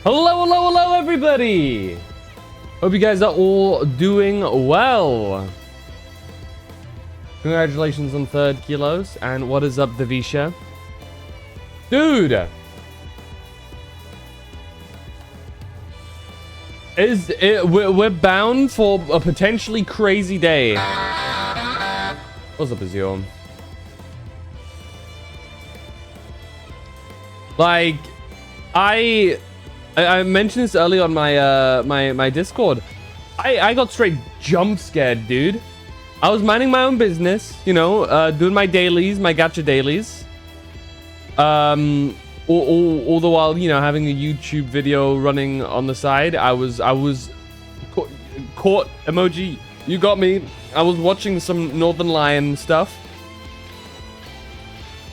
Hello, hello, hello, everybody! Hope you guys are all doing well. Congratulations on 3rd kilos, and what is up, Davisha? Dude! We're bound for a potentially crazy day. What's up, Azure? Like, I mentioned this earlier on my my Discord. I got straight jump scared, dude. I was minding my own business, you know, doing my dailies, my gacha dailies. All the while, you know, having a YouTube video running on the side. I was caught emoji. You got me. I was watching some Northern Lion stuff,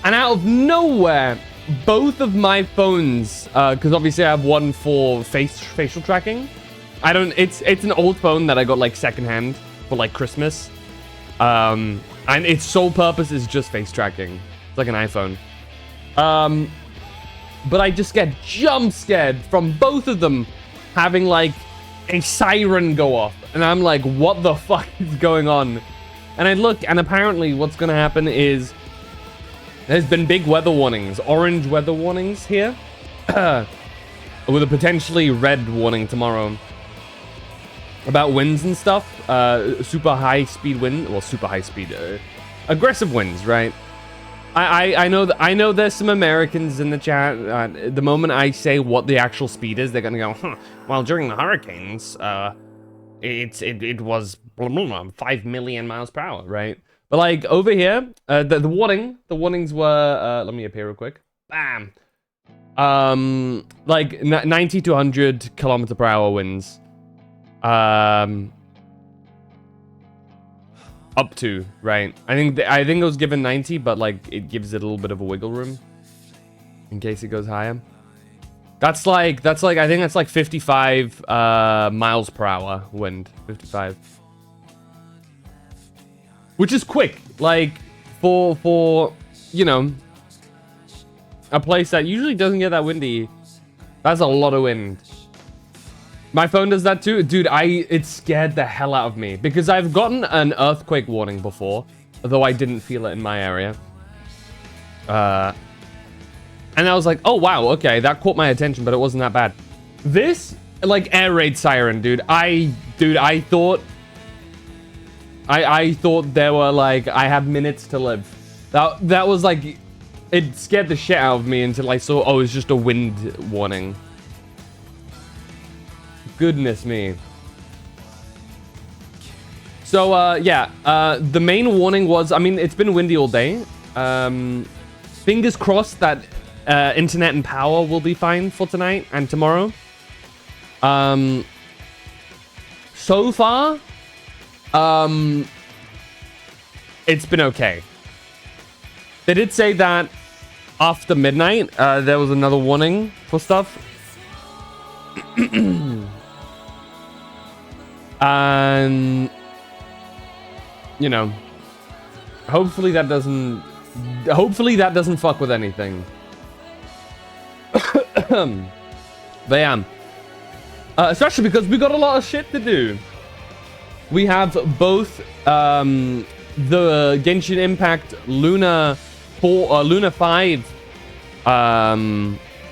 and out of nowhere, both of my phones, because obviously I have one for facial tracking. It's an old phone that I got like secondhand for like Christmas. And its sole purpose is just face tracking. It's like an iPhone. But I just get jump scared from both of them having like a siren go off. And I'm like, what the fuck is going on? And I look, and apparently what's gonna happen is there's been big weather warnings, orange weather warnings here, with a potentially red warning tomorrow about winds and stuff. Super high speed wind, well, super high speed, aggressive winds, right? I know there's some Americans in the chat. The moment I say what the actual speed is, they're gonna go, well, during the hurricanes, it was 5 million miles per hour, right? But like over here, the warnings were, let me appear real quick. Bam. Like 90 to 100 kilometer per hour winds. Up to, right? I think it was given 90, but like it gives it a little bit of a wiggle room in case it goes higher. That's like I think that's like 55 miles per hour wind. 55. Which is quick, like for you know, a place that usually doesn't get that windy. That's a lot of wind. My phone does that too, dude. It scared the hell out of me because I've gotten an earthquake warning before, though I didn't feel it in my area. And I was like, oh wow, okay, that caught my attention, but it wasn't that bad. This like air raid siren, dude. I thought. I thought there were like, I have minutes to live. That was like, it scared the shit out of me until I saw, oh, it's just a wind warning. Goodness me. So, yeah, the main warning was, I mean, it's been windy all day. Fingers crossed that internet and power will be fine for tonight and tomorrow. So far, it's been okay. They did say that after midnight, there was another warning for stuff. And, you know, hopefully that doesn't fuck with anything. But yeah, especially because we got a lot of shit to do. We have both the Genshin Impact Luna 5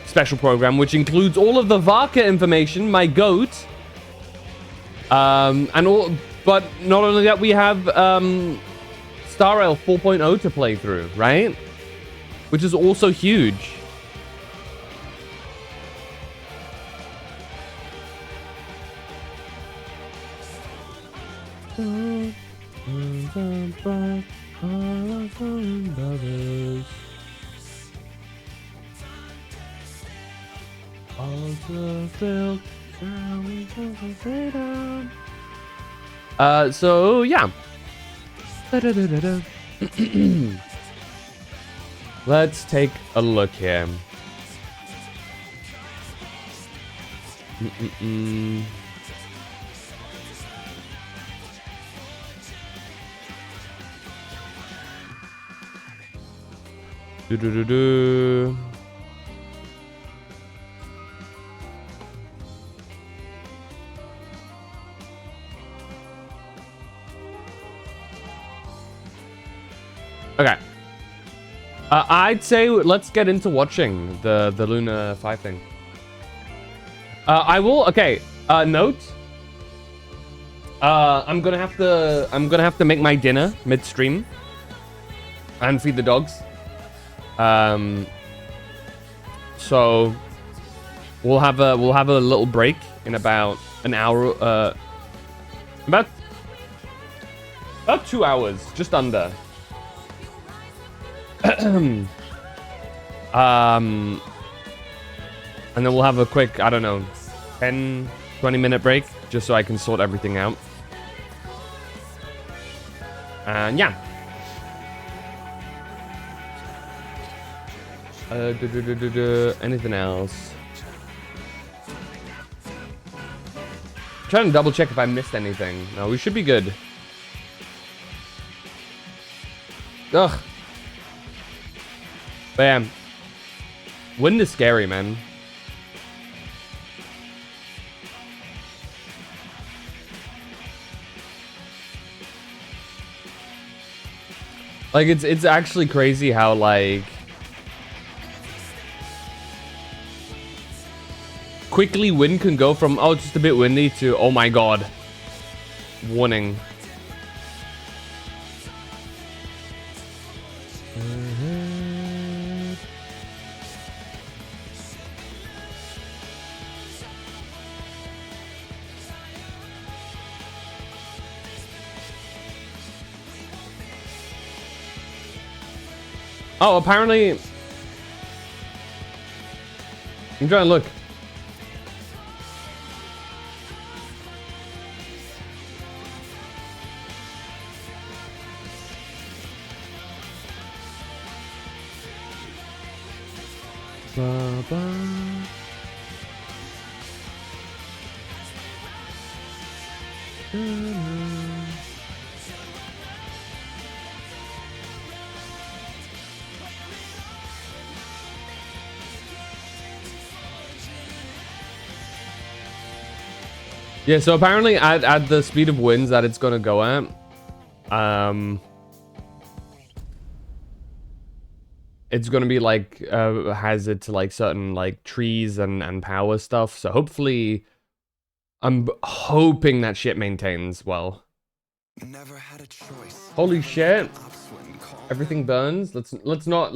special program, which includes all of the Vaka information, my goat. But not only that, we have Star Rail 4.0 to play through, right? Which is also huge. So yeah. Let's take a look here. Okay. I'd say let's get into watching the Luna 5 thing. I will. Okay. Note. I'm gonna have to make my dinner midstream and feed the dogs. So we'll have a little break in about an hour. About 2 hours, just under. And then we'll have a quick, I don't know, 10, 20-minute break, just so I can sort everything out. And yeah. Anything else? I'm trying to double check if I missed anything. No, we should be good. Ugh. Bam. Wind is scary, man. Like, it's actually crazy how, like, quickly wind can go from, oh, it's just a bit windy, to, oh my god. Warning. Oh, apparently... I'm trying to look. Yeah, so apparently at the speed of winds that it's gonna go at, it's gonna be like hazard to like certain like trees and power stuff. So hopefully, I'm hoping that shit maintains well. Never had a choice. Holy shit! Everything burns. Let's not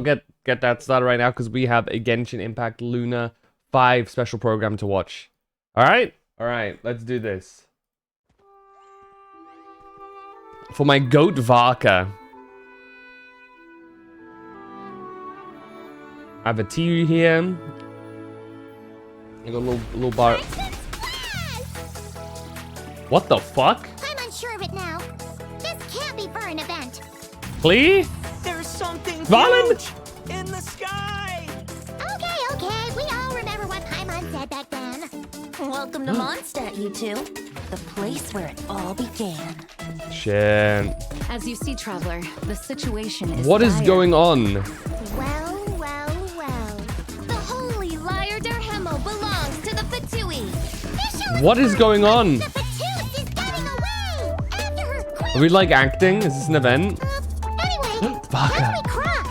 get that started right now because we have a Genshin Impact Luna 5 special program to watch. All right. All right, let's do this. For my goat Varka. I have a tea here. I got a little bar. What the fuck? I'm unsure of it now. This can't be for an event. Please? There's something huge in the sky. Okay. We all remember what Paimon said back then. Welcome to Mondstadt, you two. The place where it all began. Shit. As you see, Traveler, the situation is What is dire. going on? Well. The holy Lyre Derhemo belongs to the Fatui. What is going on? The Fatui is getting away after her queen. Are we like acting? Is this an event? Anyway, Varka. how do we cross?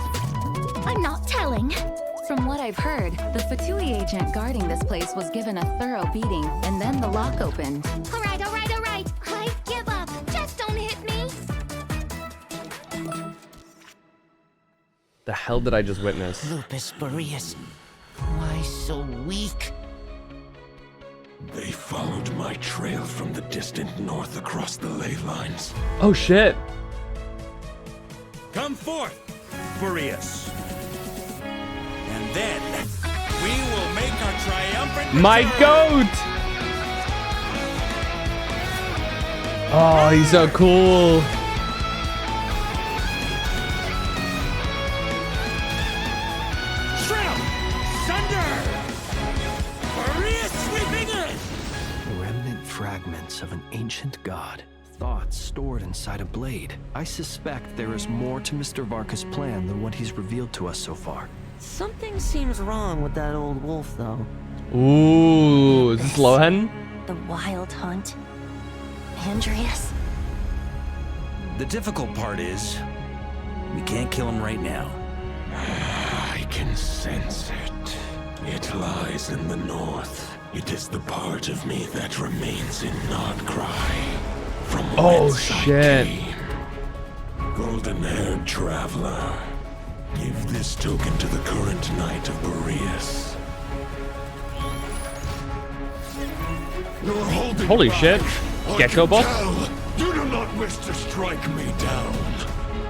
I'm not telling. From what I've heard, the Fatui agent guarding this place was given a thorough beating, and then the lock opened. All right. I give up. Just don't hit me. The hell did I just witness? Lupus Boreas, why so weak? They followed my trail from the distant north across the ley lines. Oh shit. Come forth, Boreas. And then we will make our triumphant My return. goat! Oh, he's so cool. Shrill! Sunder! Boreas sweeping in! Remnant fragments of an ancient god. Thoughts stored inside a blade. I suspect there is more to Mr. Varka's plan than what he's revealed to us so far. Something seems wrong with that old wolf, though. Ooh, is this Lohan? The Wild Hunt. Andreas? The difficult part is, We can't kill him right now. I can sense it. It lies in the north. It is the part of me that remains in Nodcry. From whence shit. I came. Golden-haired traveler, give this token to the current knight of Boreas. You're holding Holy back. shit. I Gecko can boss? tell. You do not wish to strike me down.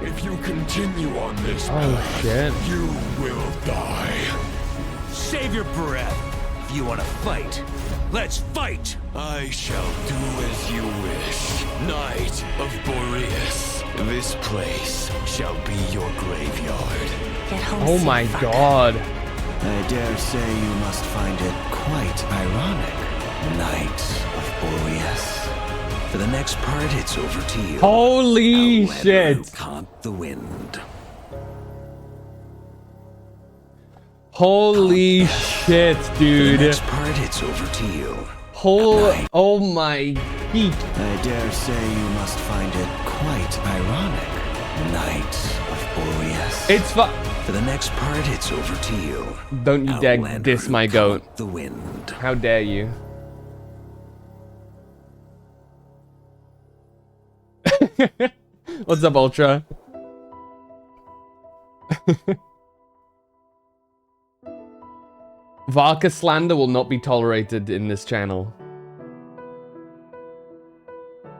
If you continue on this path, shit. you will die. Save your breath. If you want to fight, let's fight. I shall do as you wish, Knight of Boreas. This place shall be your graveyard. Get home Oh safe, my fucker. god. I dare say you must find it quite ironic, Knight of Boreas. For the next part, it's over to you. Holy However, shit. Caught the wind. Holy shit, For the dude. next part, it's over to you. Oh my geek. I dare say you must find it quite ironic, Knight of Boreas. It's For the next part, it's over to you. Don't you dare Outlander diss who my goat. caught the wind. How dare you? What's up, Ultra? Varka slander will not be tolerated in this channel.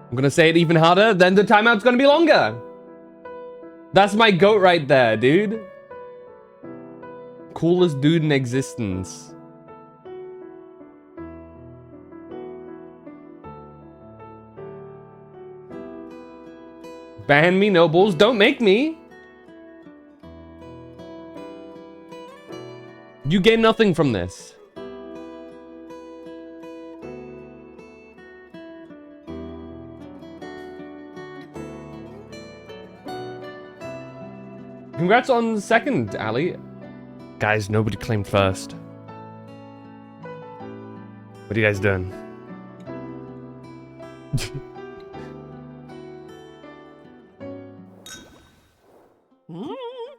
I'm gonna say it even harder, then the timeout's gonna be longer. That's my goat right there, dude. Coolest dude in existence. Ban me, nobles. Don't make me. You gain nothing from this. Congrats on second, Ali. Guys, nobody claimed first. What are you guys doing?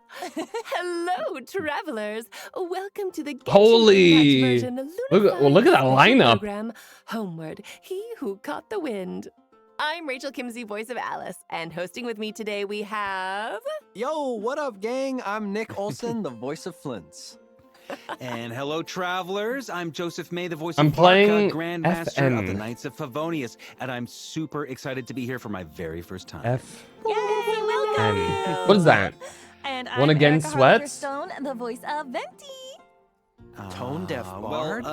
Hello, travelers. Welcome to the Genshin Holy! Impact version of Look at that Lunafi's lineup. program, Homeward, He Who Caught the Wind. I'm Rachel Kimsey, voice of Alice, and hosting with me today we have... Yo, what up, gang? I'm Nick Olson, the voice of Flints. And hello, travelers. I'm Joseph May, the voice I'm of playing Varka, Grandmaster of the FN. Knights of Favonius, and I'm super excited to be here for my very first time. F. Yay, welcome! N. What is that? And One I'm again Erica sweats? Stone, the voice of Venti. Tone deaf bard?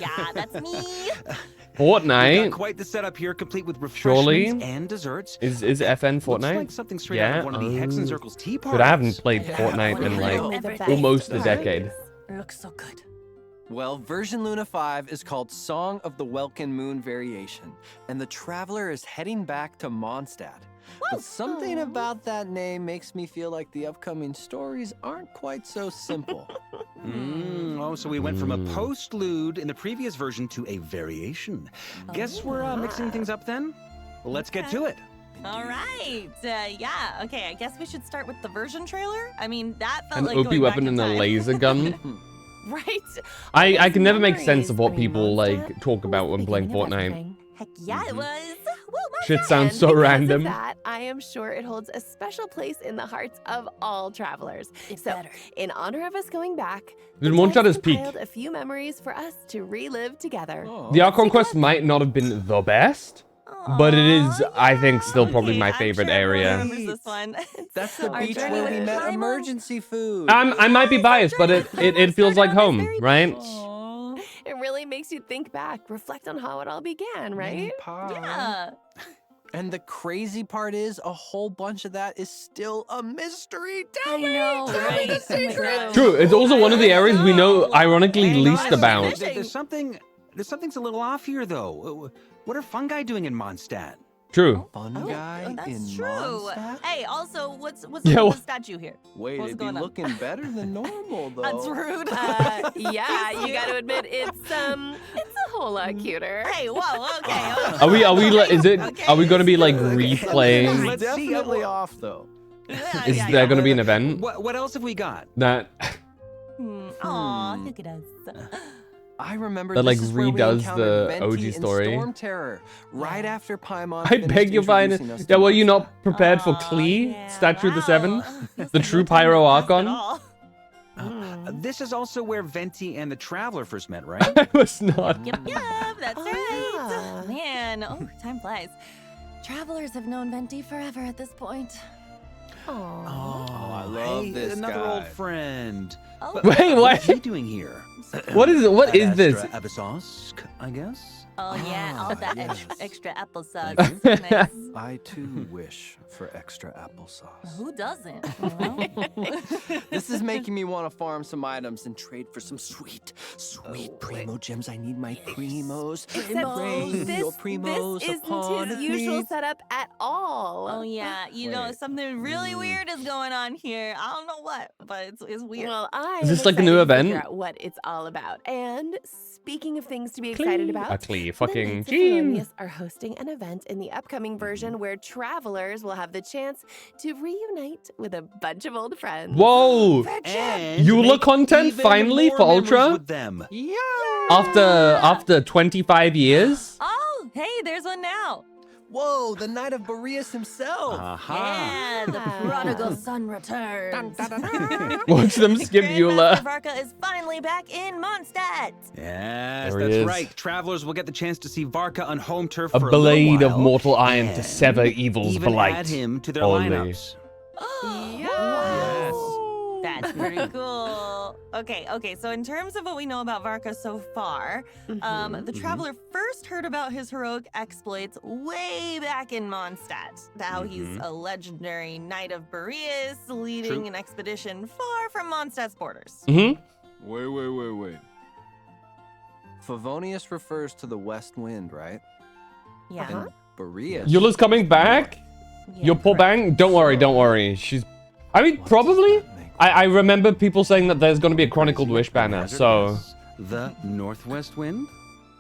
Yeah, that's me. We've got Fortnite quite the setup here, complete with Surely? refreshments and desserts. is FN Looks Fortnite? like something straight out Yeah. of one of the Hex and Circles tea parties. But I haven't played Yeah, Fortnite in well, like the best almost a part. decade. Looks so good. Well, version Luna 5 is called Song of the Welkin Moon Variation, and the traveler is heading back to Mondstadt. But something about that name makes me feel like the upcoming stories aren't quite so simple. Oh, so we went from a postlude in the previous version to a variation. Guess we're mixing things up then? Let's get to it. All right. Yeah. Okay. I guess we should start with the version trailer. I mean, that felt An like OP going weapon back in and a time. laser gun. Right. I can never make sense Memories. of what I mean, people Mondstadt like talk about when was the playing beginning of Fortnite. everything. Heck yeah, it was. Woo, Shit Mondstadt. sounds And so because random. Of that, I am sure it holds a special place in the hearts of all travelers. It So, better. in honor of us going back, Did the one shot devs his peak? compiled a few memories for us to relive together. Oh. The Archon Quest might not have been the best, but it is, Aw, I think, still yeah. probably my I'm favorite sure everyone area. remembers this one. That's the Our beach journey where we with met Primal. emergency food. I might be biased, but it feels like home, right? Aw. It really makes you think back, reflect on how it all began, right? Yeah. And the crazy part is, a whole bunch of that is still a mystery. I know, right? Oh my God. True, it's also one of the areas we know ironically Hang least on. about. There's something's a little off here, though. What are fungi doing in Mondstadt? True. Fun Oh, guy in that's true. Mondstadt? Hey, also, what's Yeah, the wha- statue here? Wait, What's it'd be going on? looking better than normal, though. That's rude. Yeah, you got to admit it's a whole lot cuter. Hey, whoa, okay. Are we like? Is it? Okay. Are we gonna be like replaying? Let's see, Definitely off, though. Is there going to be an event What else have we got? that Aw, look at us. I remember That, like, this is where we redoes encountered the Venti OG and story? Storm Terror, right after Paimon I finished beg your introducing fine. us to Yeah, were you Mondstadt. not prepared for Klee, Statue of the Seven? The true Pyro Archon? This is also where Venti and the Traveler first met, right? I was not. Yep, that's right. Man, time flies. Travelers have known Venti forever at this point. Oh, I love this another guy. old friend. Oh. But Wait, what? What's he doing here? What is it? What is this? Abyssosque, I guess. Oh yeah, all that yes. extra applesauce. Thank Is so nice. I too wish for extra applesauce. Who doesn't? You know? This is making me want to farm some items and trade for some sweet primo gems. I need my primos. Except Rain this, your primos this upon isn't his usual me. setup at all. Oh yeah, you know Wait. something really weird is going on here. I don't know what, but it's weird. Well, I Is this am like a new excited to figure event? out what it's all about. And speaking of things to be excited about, Klee, the fucking Knights of Jean. Felonious are hosting an event in the upcoming version where travelers will have the chance to reunite with a bunch of old friends. Whoa! And Eula make content even finally more for memories Ultra? with them. After 25 years? Oh, hey, there's one now. Whoa, the Knight of Boreas himself. Aha. Yeah, the prodigal son returns. Watch them skip Grandmaster Eula. Varka is finally back in Mondstadt. Yes, There he that's is. right. Travelers will get the chance to see Varka on home turf A for a little blade of while, mortal iron to and sever evil's even blight. add him to their Holy. lineups. Wow. That's pretty cool. Okay, so in terms of what we know about Varka so far, the Traveler first heard about his heroic exploits way back in Mondstadt. How he's a legendary Knight of Boreas leading an expedition far from Mondstadt's borders. Mm-hmm. Wait. Favonius refers to the west wind, right? Yeah. And Boreas. Eula's coming back? Yeah, Your poor correct. bang? Don't worry. She's... I mean, What does probably. that make? I remember people saying that there's going to be a Chronicled Wish banner, Hazard so... is The Northwest Wind?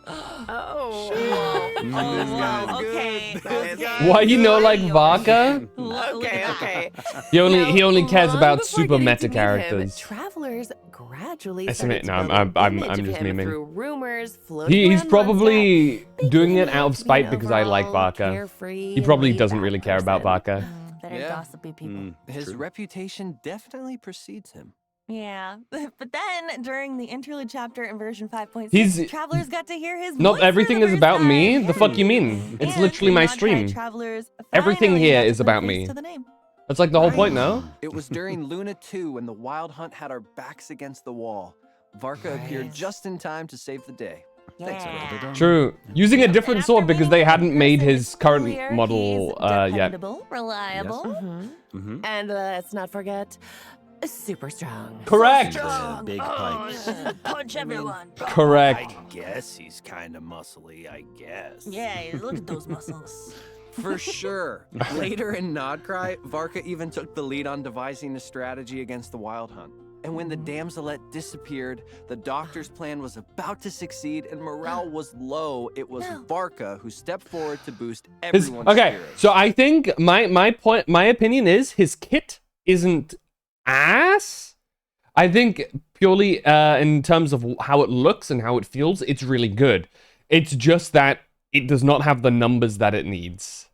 Oh. Oh, wow. guy's Okay. good. okay. Why you know like Varka? Look at that. Okay. He only cares Long about before super getting to meta meet him, characters. Travelers gradually I started submit- to no, build I'm an image just of him memeing. through rumors floating He's around probably Mondstadt, doing it thinking out of he'd be spite an because I like overall Varka. carefree He probably and doesn't laid-back really care about person. Varka. They're Yeah. gossipy people. His reputation definitely precedes him. Yeah, but then during the interlude chapter in version 5.6, He's- travelers got to hear his voice Not for everything the is first about me. time. The fuck you mean? It's And literally my Nod Tribe stream. travelers Everything finally here got to is put a about face me. to the name. That's like the whole point, no? It was during Luna 2 when the Wild Hunt had our backs against the wall. Varka appeared just in time to save the day. Thanks, Yeah. everyone. True. Using a different And sword after because they meeting hadn't him in made person, his it's current clear model he's yet. dependable, reliable. Mm-hmm. And let's not forget, super strong. Correct. The big pipes. Punch everyone. Correct. I guess he's kind of muscly, I guess. Yeah, look at those muscles. For sure. Later in Nodcry, Varka even took the lead on devising a strategy against the Wild Hunt. And when the damselette disappeared, the doctor's plan was about to succeed and morale was low. It was Varka who stepped forward to boost everyone's Okay, spirits. so I think my opinion is his kit isn't ass. I think purely in terms of how it looks and how it feels, it's really good. It's just that it does not have the numbers that it needs.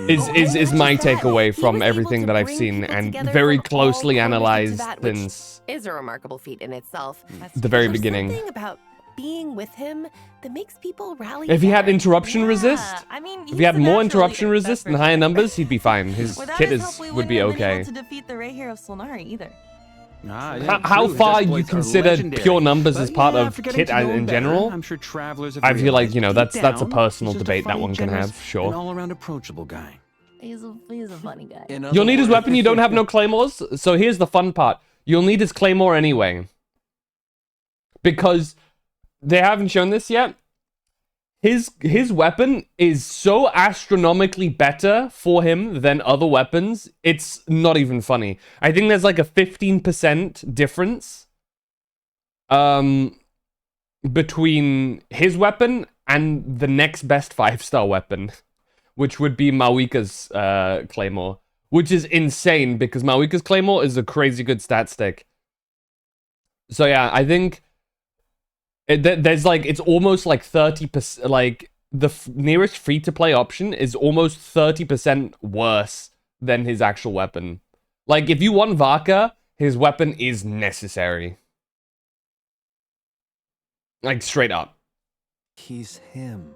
Is my takeaway from everything that I've seen and very closely analyzed since is a remarkable feat in itself. the very There's beginning. something about being with him that makes people rally. If he had together. interruption resist, I mean, if he had he's more naturally interruption the best resist and version. higher numbers, he'd be fine. His Without kit his help, we would be wouldn't have been okay. able to defeat the Ray Hero Solnari either. How far you consider pure numbers as part of kit in general? I'm sure travelers have I feel like, realized you know, deep that's a down, personal he's just a debate that funny, one can generous, have, sure. An all-around approachable guy. He's a funny guy. You'll need his weapon, you don't have no claymores. So here's the fun part. You'll need his claymore anyway. Because they haven't shown this yet. His weapon is so astronomically better for him than other weapons. It's not even funny. I think there's like a 15% difference between his weapon and the next best 5-star weapon, which would be Mawika's claymore. which is insane because Malika's Claymore is a crazy good stat stick. So yeah, I think there's like, it's almost like 30%, like the nearest free-to-play option is almost 30% worse than his actual weapon. Like, if you want Varka, his weapon is necessary. Like, straight up. He's him.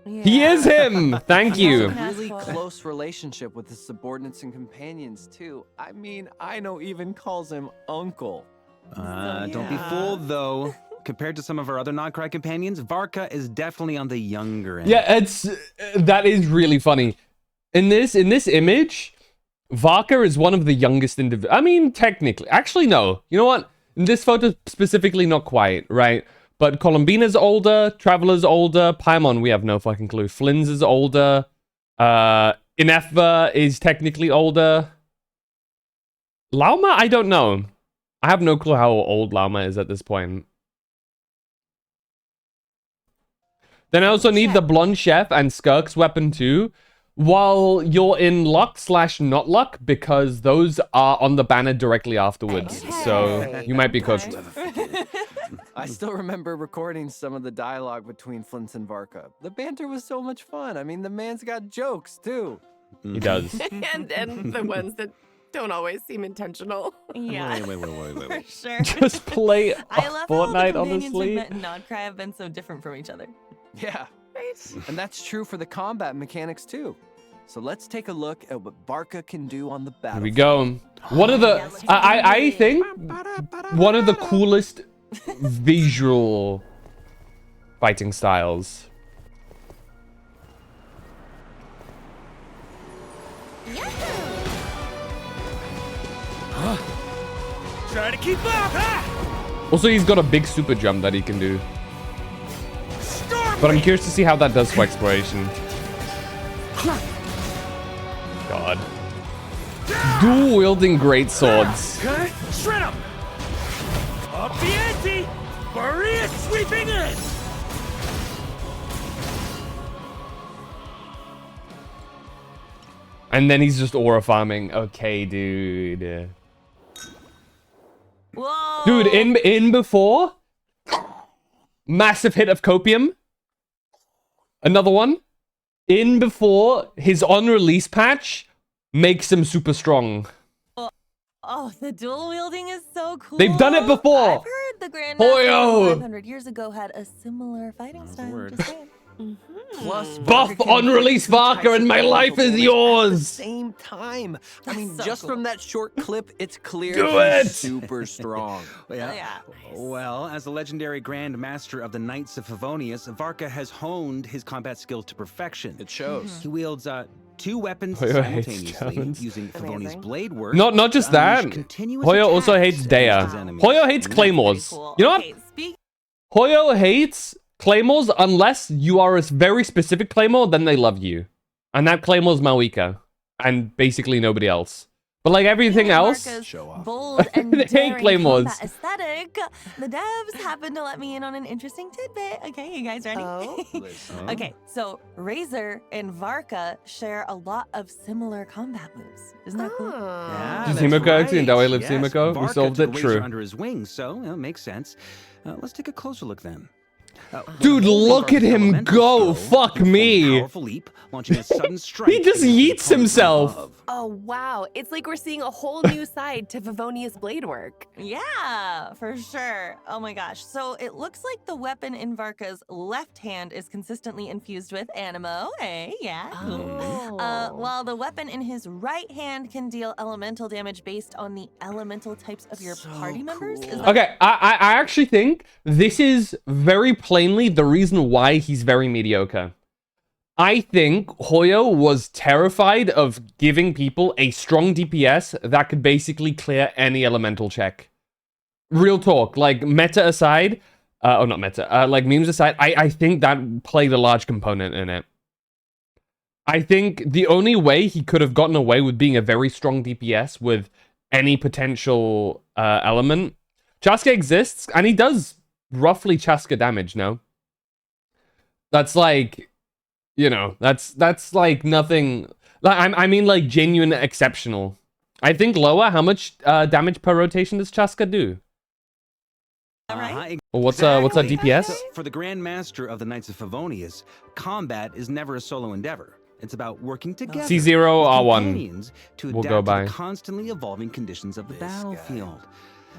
He is him! Thank you. He has a really close relationship with his subordinates and companions, too. I mean, Aino even calls him Uncle. Don't be fooled, though. Compared to some of our other Nodcry companions, Varka is definitely on the younger end. Yeah, that is really funny. In this image, Varka is one of the youngest individuals. I mean, technically. Actually, no. You know what? In this photo specifically, not quite, right? But Columbina's older, Traveler's older, Paimon, we have no fucking clue. Flynn's is older. Inefva is technically older. Lauma, I don't know. I have no clue how old Lauma is at this point. Then I also need the Blonde Chef and Skirk's weapon too, while you're in luck/not luck, because those are on the banner directly afterwards. So you might be cooked. I still remember recording some of the dialogue between Flint and Varka. The banter was so much fun. I mean, the man's got jokes too. He does. and the ones that don't always seem intentional. Yeah. Wait. For sure. Just play I love how all the Fortnite, companions honestly. we've met in Nodcry have been so different from each other. Yeah. Right? And that's true for the combat mechanics too. So let's take a look at what Varka can do on the Here battlefield. we go. One of the I think one of the coolest visual fighting styles. Try to keep up, huh? Also, he's got a big super jump that he can do. But I'm curious to see how that does for exploration. God. Dual wielding great swords. Okay, shred him! Up the ante! Maria sweeping in! And then he's just aura farming. Okay, dude. Whoa! Dude, in before, massive hit of copium. Another one. In before, his on release patch makes him super strong. Oh, the dual wielding is so cool. They've done it before. I've heard the Grandmaster Hoyo! 500 years ago had a similar fighting style. Just saying. Plus, Buff Varka can on release two types Varka of and my life is at the yours. same time. I mean, so just cool. from that short clip, it's clear Do he's it! super strong. Yeah. Well, as the legendary Grand Master of the Knights of Favonius, Varka has honed his combat skills to perfection. It shows. He wields two weapons Hoyo hates simultaneously, Germans. using Favoni's Amazing. blade work. Not just to unleash that. continuous Hoyo also attacks hates against his Dea. enemies. Hoyo hates claymores. Cool. You know what? Okay, Hoyo hates claymores unless you are a very specific claymore, then they love you. And that claymore's Malika. And basically nobody else. But like everything else, bold and They hate daring claymores. combat aesthetic. The devs happen to let me in on an interesting tidbit. Okay, you guys ready? Oh. Okay, so Razor and Varka share a lot of similar combat moves. Isn't that cool? Yeah, Does that's Himiko actually in Dawei lives Himiko? We Varka solved took it, Razor true. under his wing, so it makes sense. Let's take a closer look then. Dude, Holding look at Varka's him elemental go. skill, Fuck he performs a me. Powerful leap, launching a sudden strike. He just against his yeets opponent himself. above. Oh, wow. It's like we're seeing a whole new side to Favonius blade work. Yeah, for sure. Oh my gosh. So it looks like the weapon in Varka's left hand is consistently infused with Animo. Hey, yeah. Cool. Oh. While the weapon in his right hand can deal elemental damage based on the elemental types of your party members. Is that Okay, I actually think this is very plainly the reason why he's very mediocre. I think Hoyo was terrified of giving people a strong DPS that could basically clear any elemental check. Real talk, like meta aside, not meta, like memes aside, I think that played a large component in it. I think the only way he could have gotten away with being a very strong DPS with any potential element. Chaska exists, and he does roughly Chaska damage, no? That's like You know, that's like nothing. Like I mean, like genuine exceptional. I think lower. How much damage per rotation does Chaska do? Well, what's our DPS? So, for the Grand Master of the Knights of Favonius, combat is never a solo endeavor. It's about working together. C0 with R1. companions to We'll adapt go to by. the constantly evolving conditions of the battlefield.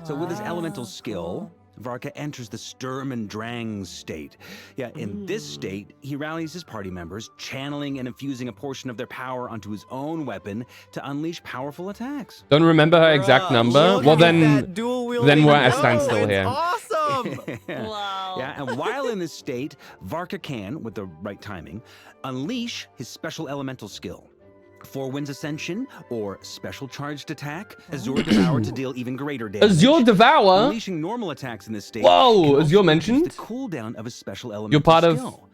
So with his elemental skill, Varka enters the Sturm and Drang state. Yeah, in this state, he rallies his party members, channeling and infusing a portion of their power onto his own weapon to unleash powerful attacks. Don't remember her exact number. Well, then we're at a standstill here. Awesome! Wow. Yeah, and while in this state, Varka can, with the right timing, unleash his special elemental skill. Four Winds Ascension, or Special Charged Attack, Azure Devour to deal even greater damage. Azure Devour? Unleashing normal attacks in this state. Whoa, can Azure also mentioned? reduce the cooldown of a special elemental You're part skill.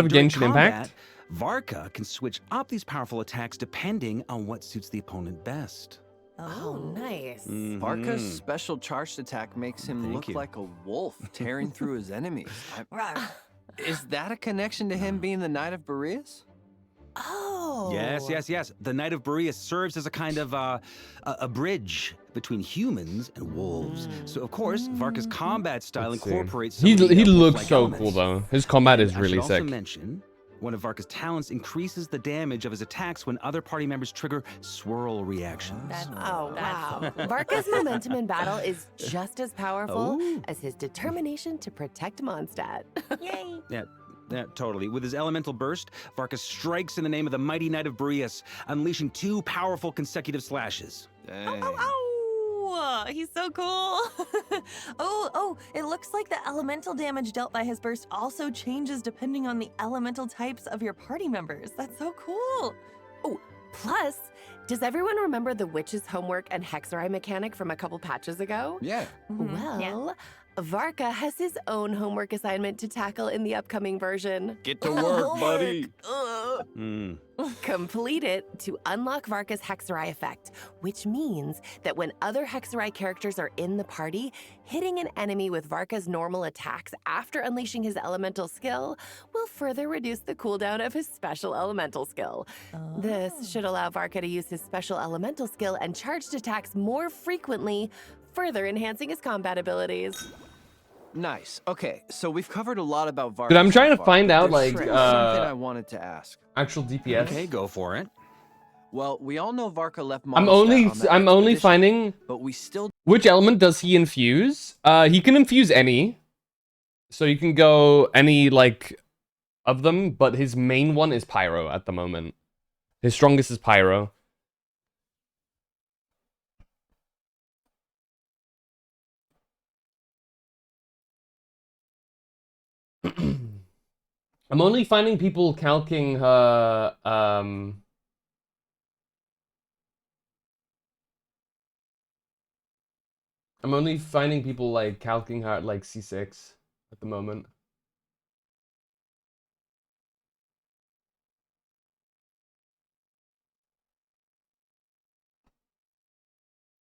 of During Genshin combat, Impact. Varka can switch up these powerful attacks depending on what suits the opponent best. Oh, nice. Varka's special charged attack makes him Thank look you. like a wolf tearing through his enemies. Is that a connection to him being the Knight of Boreas? Oh. Yes. The Knight of Boreas serves as a kind of a bridge between humans and wolves. So of course, Varka's combat style Let's see. incorporates some He of the, looks wolf-like so elements. cool though. His combat is I really should also sick. mention, one of Varka's talents increases the damage of his attacks when other party members trigger swirl reactions. Oh, wow. Varka's momentum in battle is just as powerful as his determination to protect Mondstadt. Yay. Yeah, totally. With his elemental burst, Varka strikes in the name of the mighty Knight of Boreas, unleashing 2 powerful consecutive slashes. Dang. Ow! He's so cool. It looks like the elemental damage dealt by his burst also changes depending on the elemental types of your party members. That's so cool. Oh, plus, does everyone remember the witch's homework and hexerai mechanic from a couple patches ago? Yeah. Well, Varka has his own homework assignment to tackle in the upcoming version. Get to work, buddy. Ugh. Complete it to unlock Varka's hexerai effect, which means that when other hexerai characters are in the party, hitting an enemy with Varka's normal attacks after unleashing his elemental skill will further reduce the cooldown of his special elemental skill. This should allow Varka to use his special elemental skill and charged attacks more frequently, further enhancing his combat abilities. Nice. Okay, so we've covered a lot about Varka. Dude, I'm trying so to far, find but out, there's like, something I wanted to ask. Actual DPS. Okay, go for it. Well, we all know Varka left I'm Mondstadt only on that I'm only expedition, finding but we still which element does he infuse? He can infuse any. So you can go any like of them, but his main one is Pyro at the moment. His strongest is Pyro. I'm only finding people calcing her I'm only finding people like calcing her at like C6 at the moment.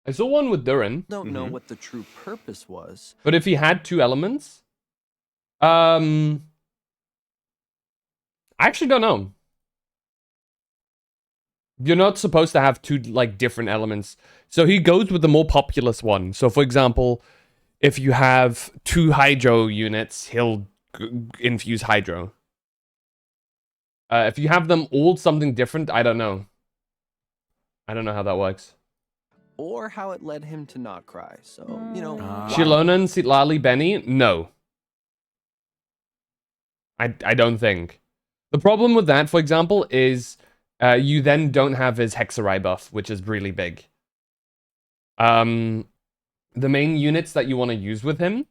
I saw one with Durin. don't know what the true purpose was. But if he had 2 elements, I actually don't know. You're not supposed to have 2 like different elements. So he goes with the more populous one. So for example, if you have 2 Hydro units, he'll infuse Hydro. If you have them all something different, I don't know. I don't know how that works. Or how it led him to not cry. So, you know. Shilonan, Sitlali, Benny? No. I don't think. The problem with that, for example, is you then don't have his Hexerai buff, which is really big. The main units that you want to use with him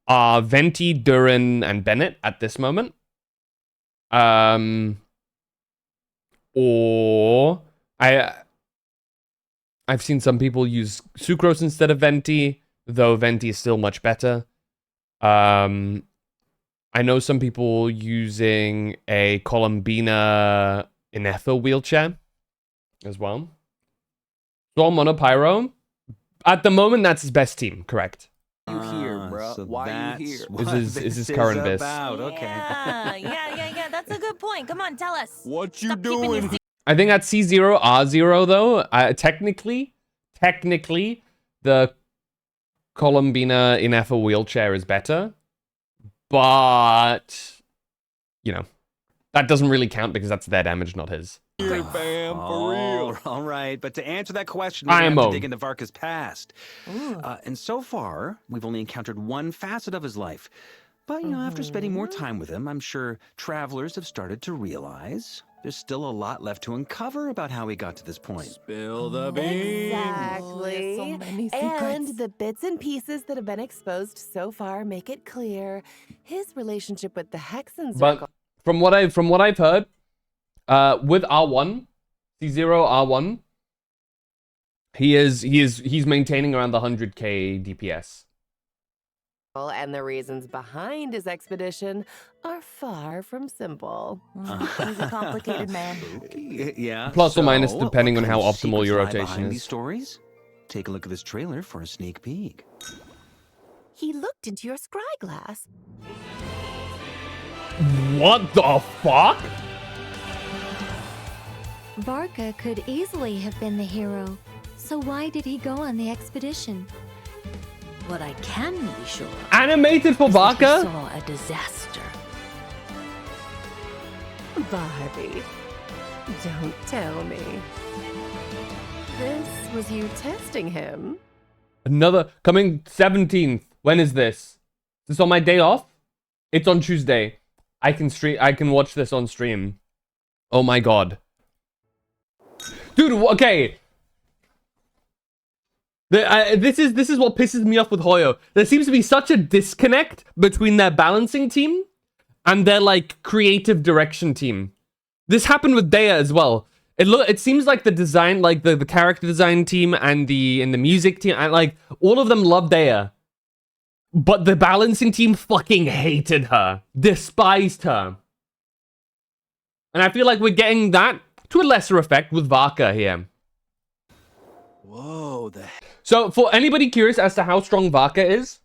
are Venti, Durin, and Bennett at this moment. Or I've seen some people use Sucrose instead of Venti, though Venti is still much better. I know some people using a Columbina Inetho wheelchair as well. Storm Monopyro. At the moment, that's his best team, correct? You here, bro? So Why are you that's here? what Is his this current is best. about. Okay. Yeah. That's a good good point. Come on, tell us. What you Stop keeping your doing? secret. I think at C0, R0 though, technically, the Columbina in F wheelchair is better, but you know that doesn't really count because that's their damage, not his. Here, fam, for real. All right, but to answer that question, we have to IMO. dig into Varka's past. And so far, we've only encountered one facet of his life. But, you know, after spending more time with him, I'm sure travelers have started to realize there's still a lot left to uncover about how he got to this point. Spill the beans. Exactly. so many And secrets. the bits and pieces that have been exposed so far make it clear his relationship with the Hexen But Circle. from what I've heard, with R1, C0 R1, he's maintaining around the 100k DPS. And the reasons behind his expedition are far from simple. He's a complicated man. Yeah. Plus or minus, so, depending what on kind how of optimal your secrets lie rotation behind is. These stories? Take a look at this trailer for a sneak peek. He looked into your scry glass. What the fuck? Varka could easily have been the hero. So why did he go on the expedition? What I can be sure of Animated for is that he Varka? saw a disaster. Barbie, don't tell me. This was you testing him. Another coming 17th. When is this? Is this on my day off? It's on Tuesday. I can watch this on stream. Oh my god. Dude, okay. This is what pisses me off with Hoyo. There seems to be such a disconnect between their balancing team and their like creative direction team. This happened with Dea as well. It seems like the design, like the character design team and the music team, and like all of them love Dea. But the balancing team fucking hated her, despised her. And I feel like we're getting that to a lesser effect with Varka here. Whoa, So for anybody curious as to how strong Varka is,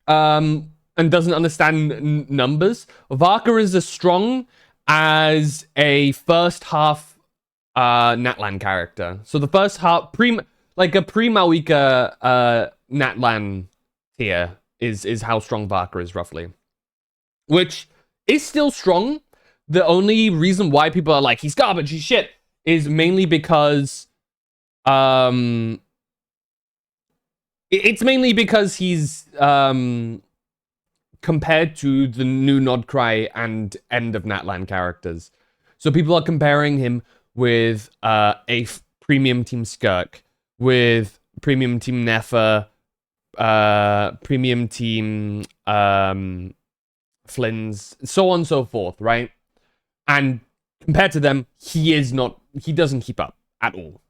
and doesn't understand numbers, Varka is as strong as a first half Natlan character. So the first half, like a pre-Mawika Natlan tier is how strong Varka is roughly. Which is still strong. The only reason why people are like, he's garbage, he's shit, is mainly because it's mainly because he's compared to the new Nodcry and End of Natlan characters. So people are comparing him with premium team Skirk, with premium team Nefer, premium team Flynn's, so on and so forth, right? And compared to them, he doesn't keep up at all.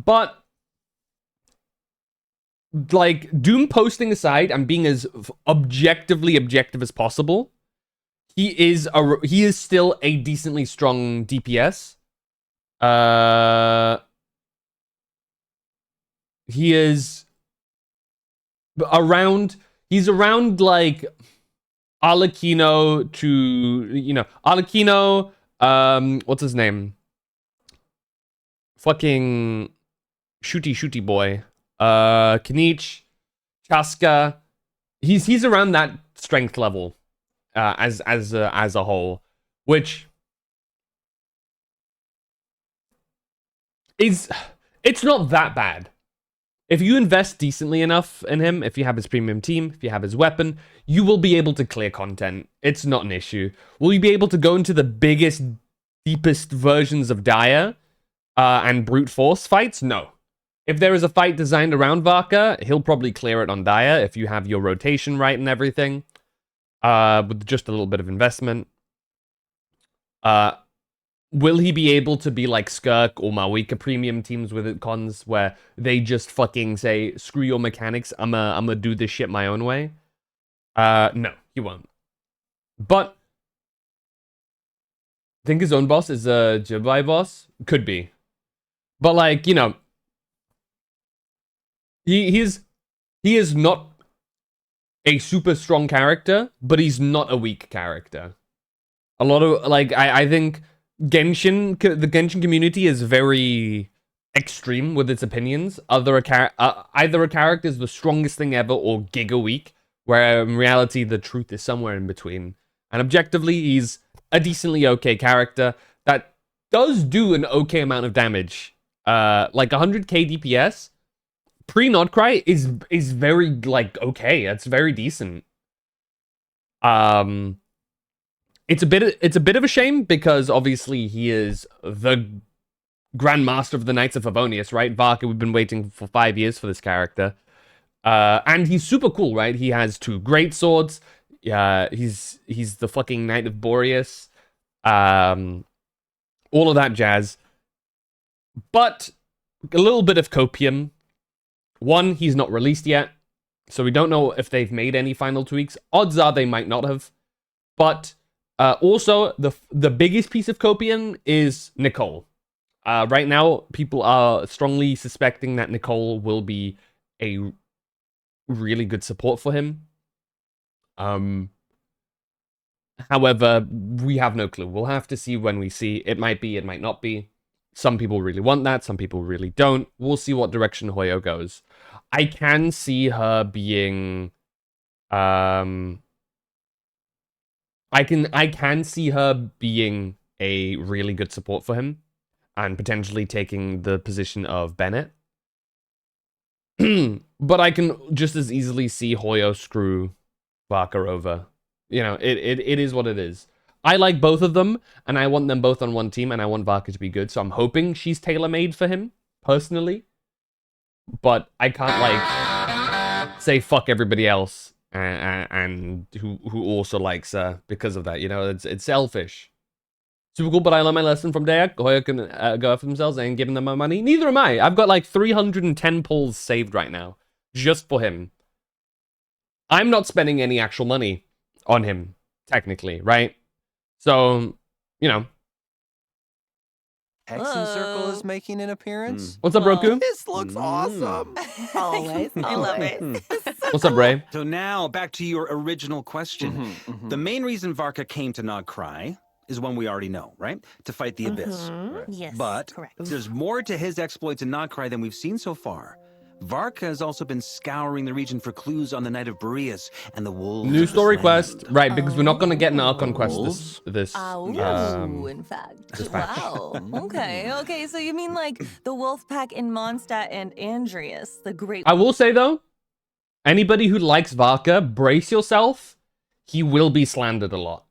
But like Doom posting aside and being as objective as possible, he is still a decently strong DPS. He is around. He's around like Arlecchino to, you know, Arlecchino. What's his name? Fucking shooty boy. Kanich, Chaska. He's around that strength level, as a whole, which it's not that bad. If you invest decently enough in him, if you have his premium team, if you have his weapon, you will be able to clear content. It's not an issue. Will you be able to go into the biggest, deepest versions of Dire and brute force fights? No. If there is a fight designed around Varka, he'll probably clear it on Dire if you have your rotation right and everything. With just a little bit of investment. Will he be able to be like Skirk or Mawika premium teams with it cons where they just fucking say, screw your mechanics, I'm gonna do this shit my own way? No, he won't. But think his own boss is a Jibai boss? Could be. But like, you know, he is not a super strong character, but he's not a weak character. A lot of like I think the Genshin community is very extreme with its opinions. Either a character is the strongest thing ever or giga weak, where in reality the truth is somewhere in between. And objectively, he's a decently okay character that does do an okay amount of damage. Like 100k DPS pre-Nodcry is very like okay. It's very decent. It's a bit of a shame because obviously he is the Grandmaster of the Knights of Favonius, right? Varka, we've been waiting for 5 years for this character. And he's super cool, right? He has 2 great swords. He's the fucking Knight of Boreas. All of that jazz. But a little bit of copium. One, he's not released yet, so we don't know if they've made any final tweaks. Odds are they might not have. But also, the biggest piece of copium is Nicole. Right now, people are strongly suspecting that Nicole will be a really good support for him. However, we have no clue. We'll have to see when we see. It might be, it might not be. Some people really want that, some people really don't. We'll see what direction Hoyo goes. I can see her being I can see her being a really good support for him and potentially taking the position of Bennett. But I can just as easily see Hoyo screw Varka over. You know, it is what it is. I like both of them, and I want them both on one team, and I want Varka to be good, so I'm hoping she's tailor-made for him, personally. But I can't, like, say fuck everybody else and who also likes her because of that, you know? It's selfish. Super cool, but I learned my lesson from Dayak. Hoyo can go after themselves. I ain't giving them my money. Neither am I. I've got, like, 310 pulls saved right now, just for him. I'm not spending any actual money on him, technically, right? So, you know. Hexen Circle is making an appearance. What's up, Roku? This looks awesome. Always. I love it. What's up, Ray? So now, back to your original question. The main reason Varka came to Nodcry is one we already know, right? To fight the Abyss. Yes, But correct. there's more to his exploits in Nodcry than we've seen so far. Varka has also been scouring the region for clues on the Knight of Boreas and the wolves. New of the story land. quest, right? Because we're not gonna get an Archon quest this In fact. this patch. Wow. Okay, so you mean like the wolf pack in Mondstadt and Andreas, the great I will say though, anybody who likes Varka, brace yourself. He will be slandered a lot.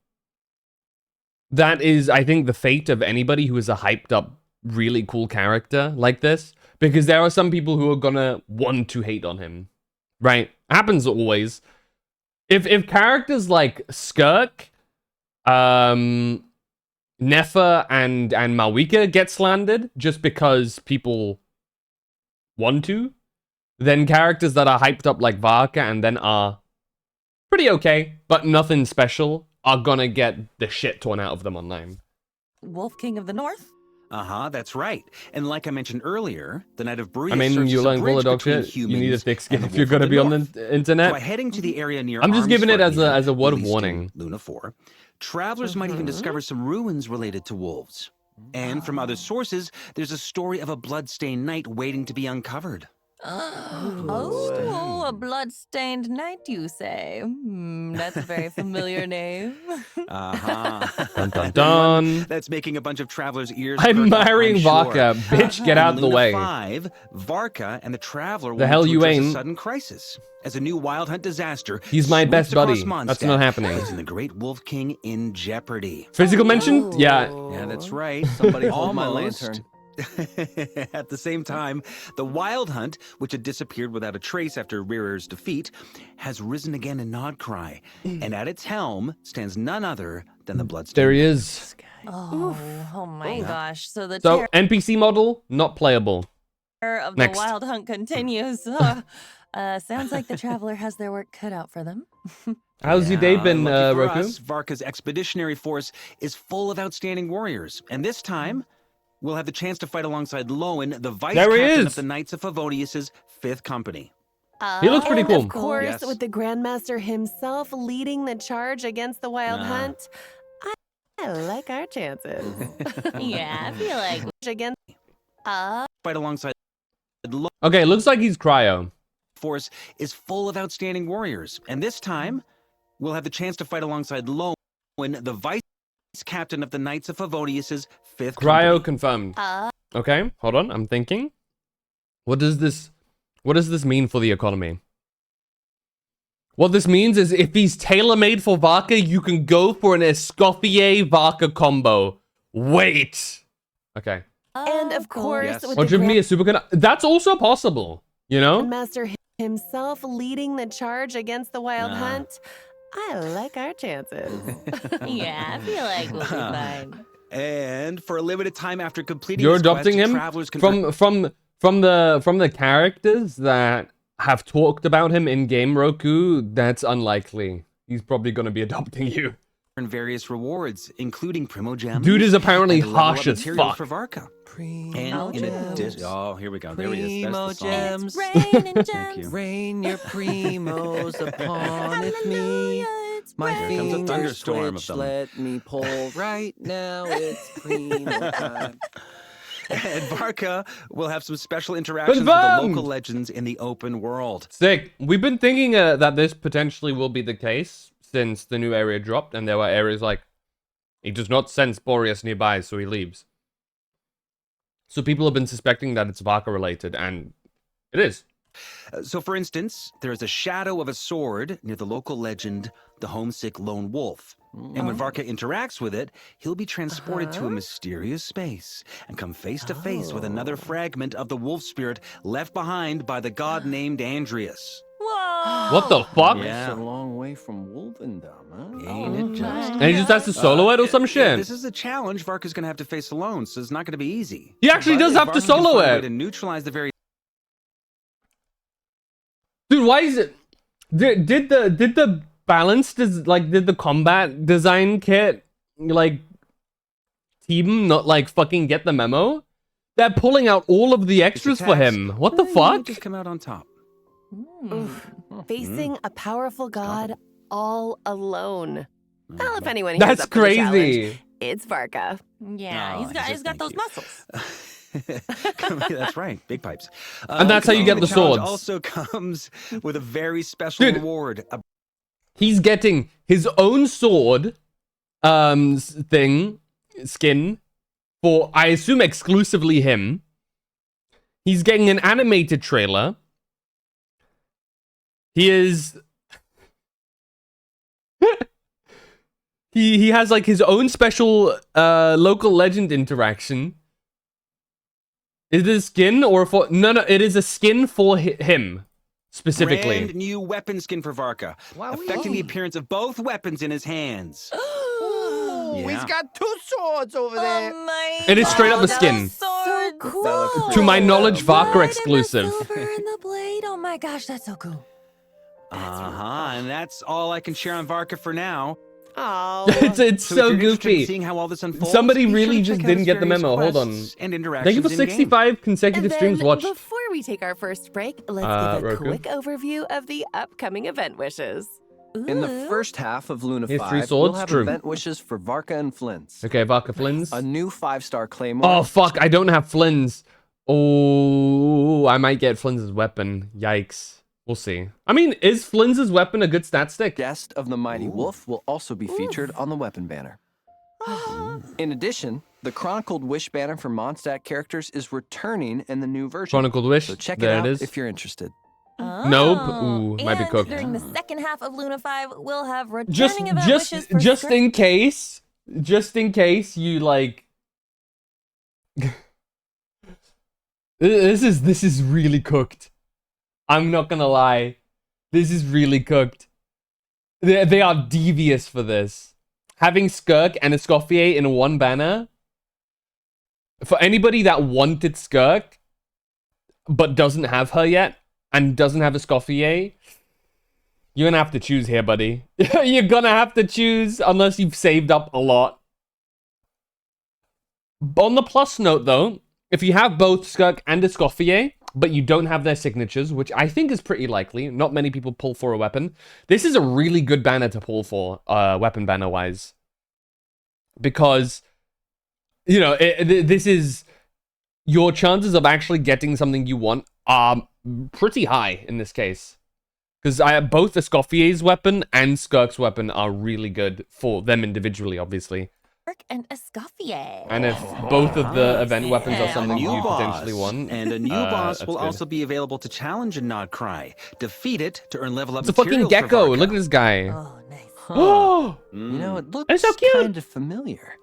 That is, I think, the fate of anybody who is a hyped up, really cool character like this. Because there are some people who are gonna want to hate on him. Right? Happens always. If characters like Skirk, Nefer, and Malwika get slandered just because people want to, then characters that are hyped up like Varka and then are pretty okay, but nothing special, are gonna get the shit torn out of them online. Wolf King of the North? That's right. And like I mentioned earlier, the Knight of Boreas I mean, serves you as a learn bridge all the dog between shit. You humans need a thick skin and the if you're wolf gonna of be the on north. the internet. By heading to the area near I'm just giving it as Armsford, a word of released in warning. Luna 4, travelers might even discover some ruins related to wolves. And from other sources, there's a story of a bloodstained knight waiting to be uncovered. Oh, a blood-stained knight, you say? That's a very familiar name. Dun dun dun. That's making a bunch of travelers' ears. I'm perk up, marrying I'm sure. Varka. Bitch, get out of the In Luna way. 5, Varka and the traveler The hell wanted to you address a ain't. sudden crisis as a new wild hunt disaster. He's my sweeps best buddy. across That's Mondstadt, not happening. placing the Great Wolf King in jeopardy. Physical mention? Yeah. Yeah, that's right. Somebody hold my Almost. lantern. At the same time, the Wild Hunt, which had disappeared without a trace after Rirer's defeat, has risen again in Nodcry, and at its helm stands none other than the Bloodstained. There he is. Oh my gosh. So the So, NPC model, not playable. terror of Next. the wild hunt continues. Sounds like the traveler has their work cut out for them. How's your day been, Lucky for Roku? us, Varka's expeditionary force is full of outstanding warriors, and this time, we'll have the chance to fight alongside Lowen, the vice There he captain is. of the Knights of Favonius' 5th Company. He looks pretty And cool. Of course, Yes. with the Grandmaster himself leading the charge against the Wild Hunt, I like our chances. Yeah, I feel like Again, Fight alongside the Okay, looks like he's cryo. force is full of outstanding warriors. And this time, we'll have the chance to fight alongside Lowen, the vice captain of the Knights of Favonius's 5th Cryo company. confirmed. Okay, hold on. I'm thinking. What does this mean for the economy? What this means is if he's tailor-made for Varka, you can go for an Escoffier-Varka combo. Wait. Okay. and of course, Yes. with Or the Jimmy is super. That's also possible. You know? Grandmaster himself leading the charge against the Wild Nah. Hunt, I like our chances. yeah, I feel like we'll be fine. And for a limited time after completing You're this quest, adopting him travelers can from the characters that have talked about him in game, Roku. That's unlikely. He's probably gonna be adopting you. earn various rewards, including Primogems. Dude is apparently and level up harsh as materials fuck. for Varka. And in Primogems. addition, oh, here we go. There he is. That's the song. Primogems. Raining Thank gems. you. Rain your primos upon me. Hallelujah, it's My Here comes a fingers thunderstorm of twitch, them. let me pull right now. It's primo time. And Varka will have some special interactions with the Confirmed! local legends in the open world. Sick. We've been thinking that this potentially will be the case since the new area dropped, and there were areas like he does not sense Boreas nearby, so he leaves. So people have been suspecting that it's Varka related, and it is. So, for instance, there is a shadow of a sword near the local legend, the homesick lone wolf. And when Varka interacts with it, he'll be transported to a mysterious space and come face to face with another fragment of the wolf spirit left behind by the god named Andreas. Whoa. What the fuck? Yeah. It's a long way from Wolvendom, huh? Ain't it just? And he just has to solo it or some Yeah, shit. this is a challenge Varka's going to have to face alone, so it's not going to be easy. He actually But does if have to Varka can solo find a way it. to neutralize the very Dude, why is it? Did the balance did the combat design kit like team not like fucking get the memo? They're pulling out all of the extras for attacks, him. What the he might fuck? just come out on top. Facing a powerful god all alone. Well, if anyone here's That's up for the challenge, crazy. it's Varka. Yeah, Oh, he's got thank those you. muscles. That's right, big pipes. And that's how you get the challenge swords. Also comes with a very special Dude. reward. He's getting his own sword, skin, for I assume exclusively him. He's getting an animated trailer. He is. he has like his own special local legend interaction. Is it a skin or for no? It is a skin for him specifically. Brand new weapon skin for Varka, affecting the appearance of both weapons in his hands. Oh, Yeah. he's got two swords over there. Oh my It is straight up the God, skin. that's So cool. That looks To my knowledge, Red Varka and the exclusive. silver and the blade. Oh my gosh, that's so cool. And that's all I can share on Varka for now. Oh, it's if so you're interested in goofy. seeing how all this unfolds, Somebody be sure really to just check out didn't his get the various memo. Hold on. quests and Thank you interactions for in-game. 65 consecutive and streams then, watched. before we take our first break, let's give a Roku. quick overview of the upcoming event wishes. In the Ooh. first half of Luna Here's 5, three swords, we'll have true. event wishes for Varka and Flint's. Okay, Varka Flins. A new 5-star claymore. Oh fuck, I don't have Flins. Oh, I might get Flins' weapon. Yikes. We'll see. I mean, is Flins' weapon a good stat stick? Guest of the Mighty Wolf will also be featured on the weapon banner. In addition, the Chronicled Wish banner for Mondstadt characters is returning in the new version. Chronicled Wish. So check there it out it is. if you're interested. Nope. Oh. Ooh, might be And cooked. During the second half of Luna 5, we'll have returning Just event wishes for in case you like. This is really cooked. I'm not gonna lie. This is really cooked. They are devious for this. Having Skirk and Escoffier in one banner. For anybody that wanted Skirk, but doesn't have her yet, and doesn't have Escoffier, you're gonna have to choose here, buddy. You're gonna have to choose unless you've saved up a lot. On the plus note, though, if you have both Skirk and Escoffier, but you don't have their signatures, which I think is pretty likely, not many people pull for a weapon, this is a really good banner to pull for, weapon banner-wise. because, you know, this is your chances of actually getting something you want are pretty high in this case. Because both Escoffier's weapon and Skirk's weapon are really good for them individually, obviously. And Escoffier. And if both of the event weapons are something you potentially want, and a new boss will good. also be available to challenge a Nodcry. Defeat it to earn level up It's a fucking materials for gecko. Varka. Look at this guy. Oh, nice. Oh, You know, it looks It's so cute. kind of familiar.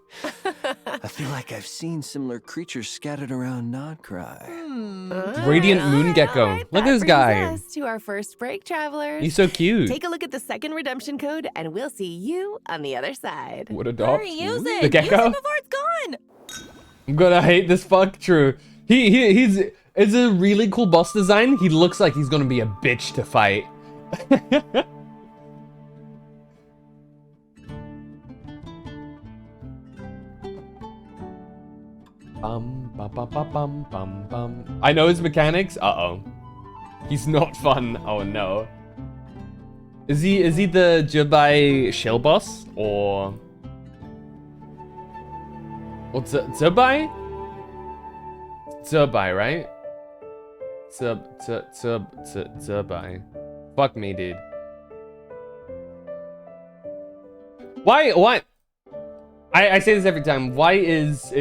I feel like I've seen similar creatures scattered around Nodcry. Radiant Moon Gecko. Look at this guy. Us to our first break, travelers. He's so cute. Take a look at the second redemption code, and we'll see you on the other side. Would adopt Hurry, use it. the gecko. Use it before it's gone. I'm gonna hate this fuck. True. He's it's a really cool boss design. He looks like he's gonna be a bitch to fight. Bum. I know his mechanics. Uh-oh. He's not fun. Oh no. Is he the Jubai shell boss or what's it? Zubai? Zubai, right? Zubai. Fuck me, dude. Why? I say this every time. Why is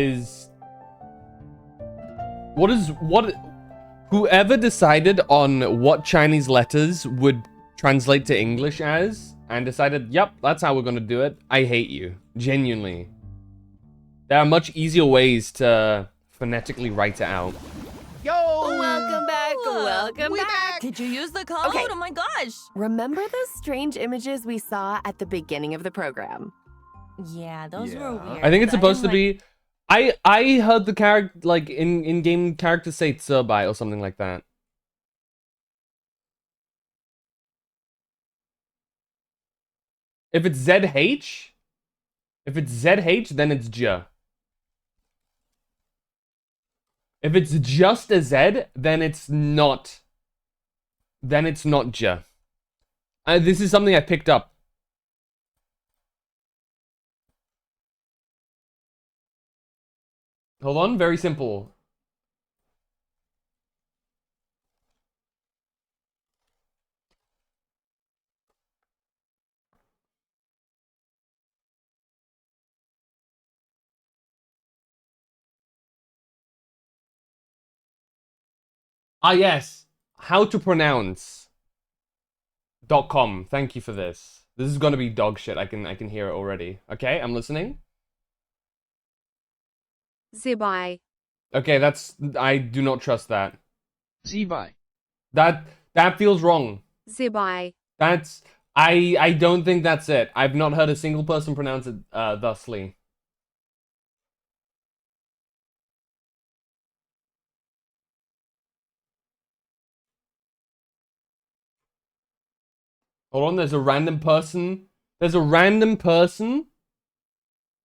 whoever decided on what Chinese letters would translate to English as and decided, yep, that's how we're gonna do it. I hate you. Genuinely. There are much easier ways to phonetically write it out. Yo! Welcome back. Welcome back. Did you use the code? Okay. Oh my gosh. Remember those strange images we saw at the beginning of the program? Yeah, those were weird. I think it's supposed to didn't be. I heard the character like in game characters say Tsurbai or something like that. If it's ZH, then it's J. If it's just a Z, then it's not. Then it's not J. This is something I picked up. Hold on, very simple. Ah, yes. How to pronounce .com. Thank you for this. This is gonna be dog shit. I can hear it already. Okay, I'm listening. Zibai. Okay, I do not trust that. Zibai. That feels wrong. Zibai. I don't think that's it. I've not heard a single person pronounce it thusly. Hold on, there's a random person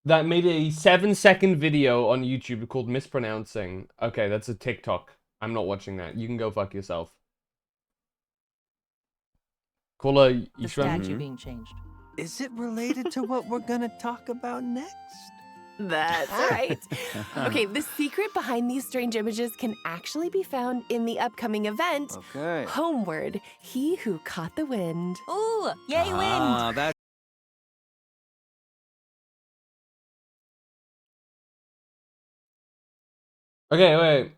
that made a 7-second video on YouTube called Mispronouncing. Okay, that's a TikTok. I'm not watching that. You can go fuck yourself. Caller, The Yishwan? statue being changed. Is it related to what we're gonna talk about next? That's right. Okay, the secret behind these strange images can actually be found in the upcoming event, Okay. Homeward, He Who Caught the Wind. Ooh, yay, wind. That Okay, wait.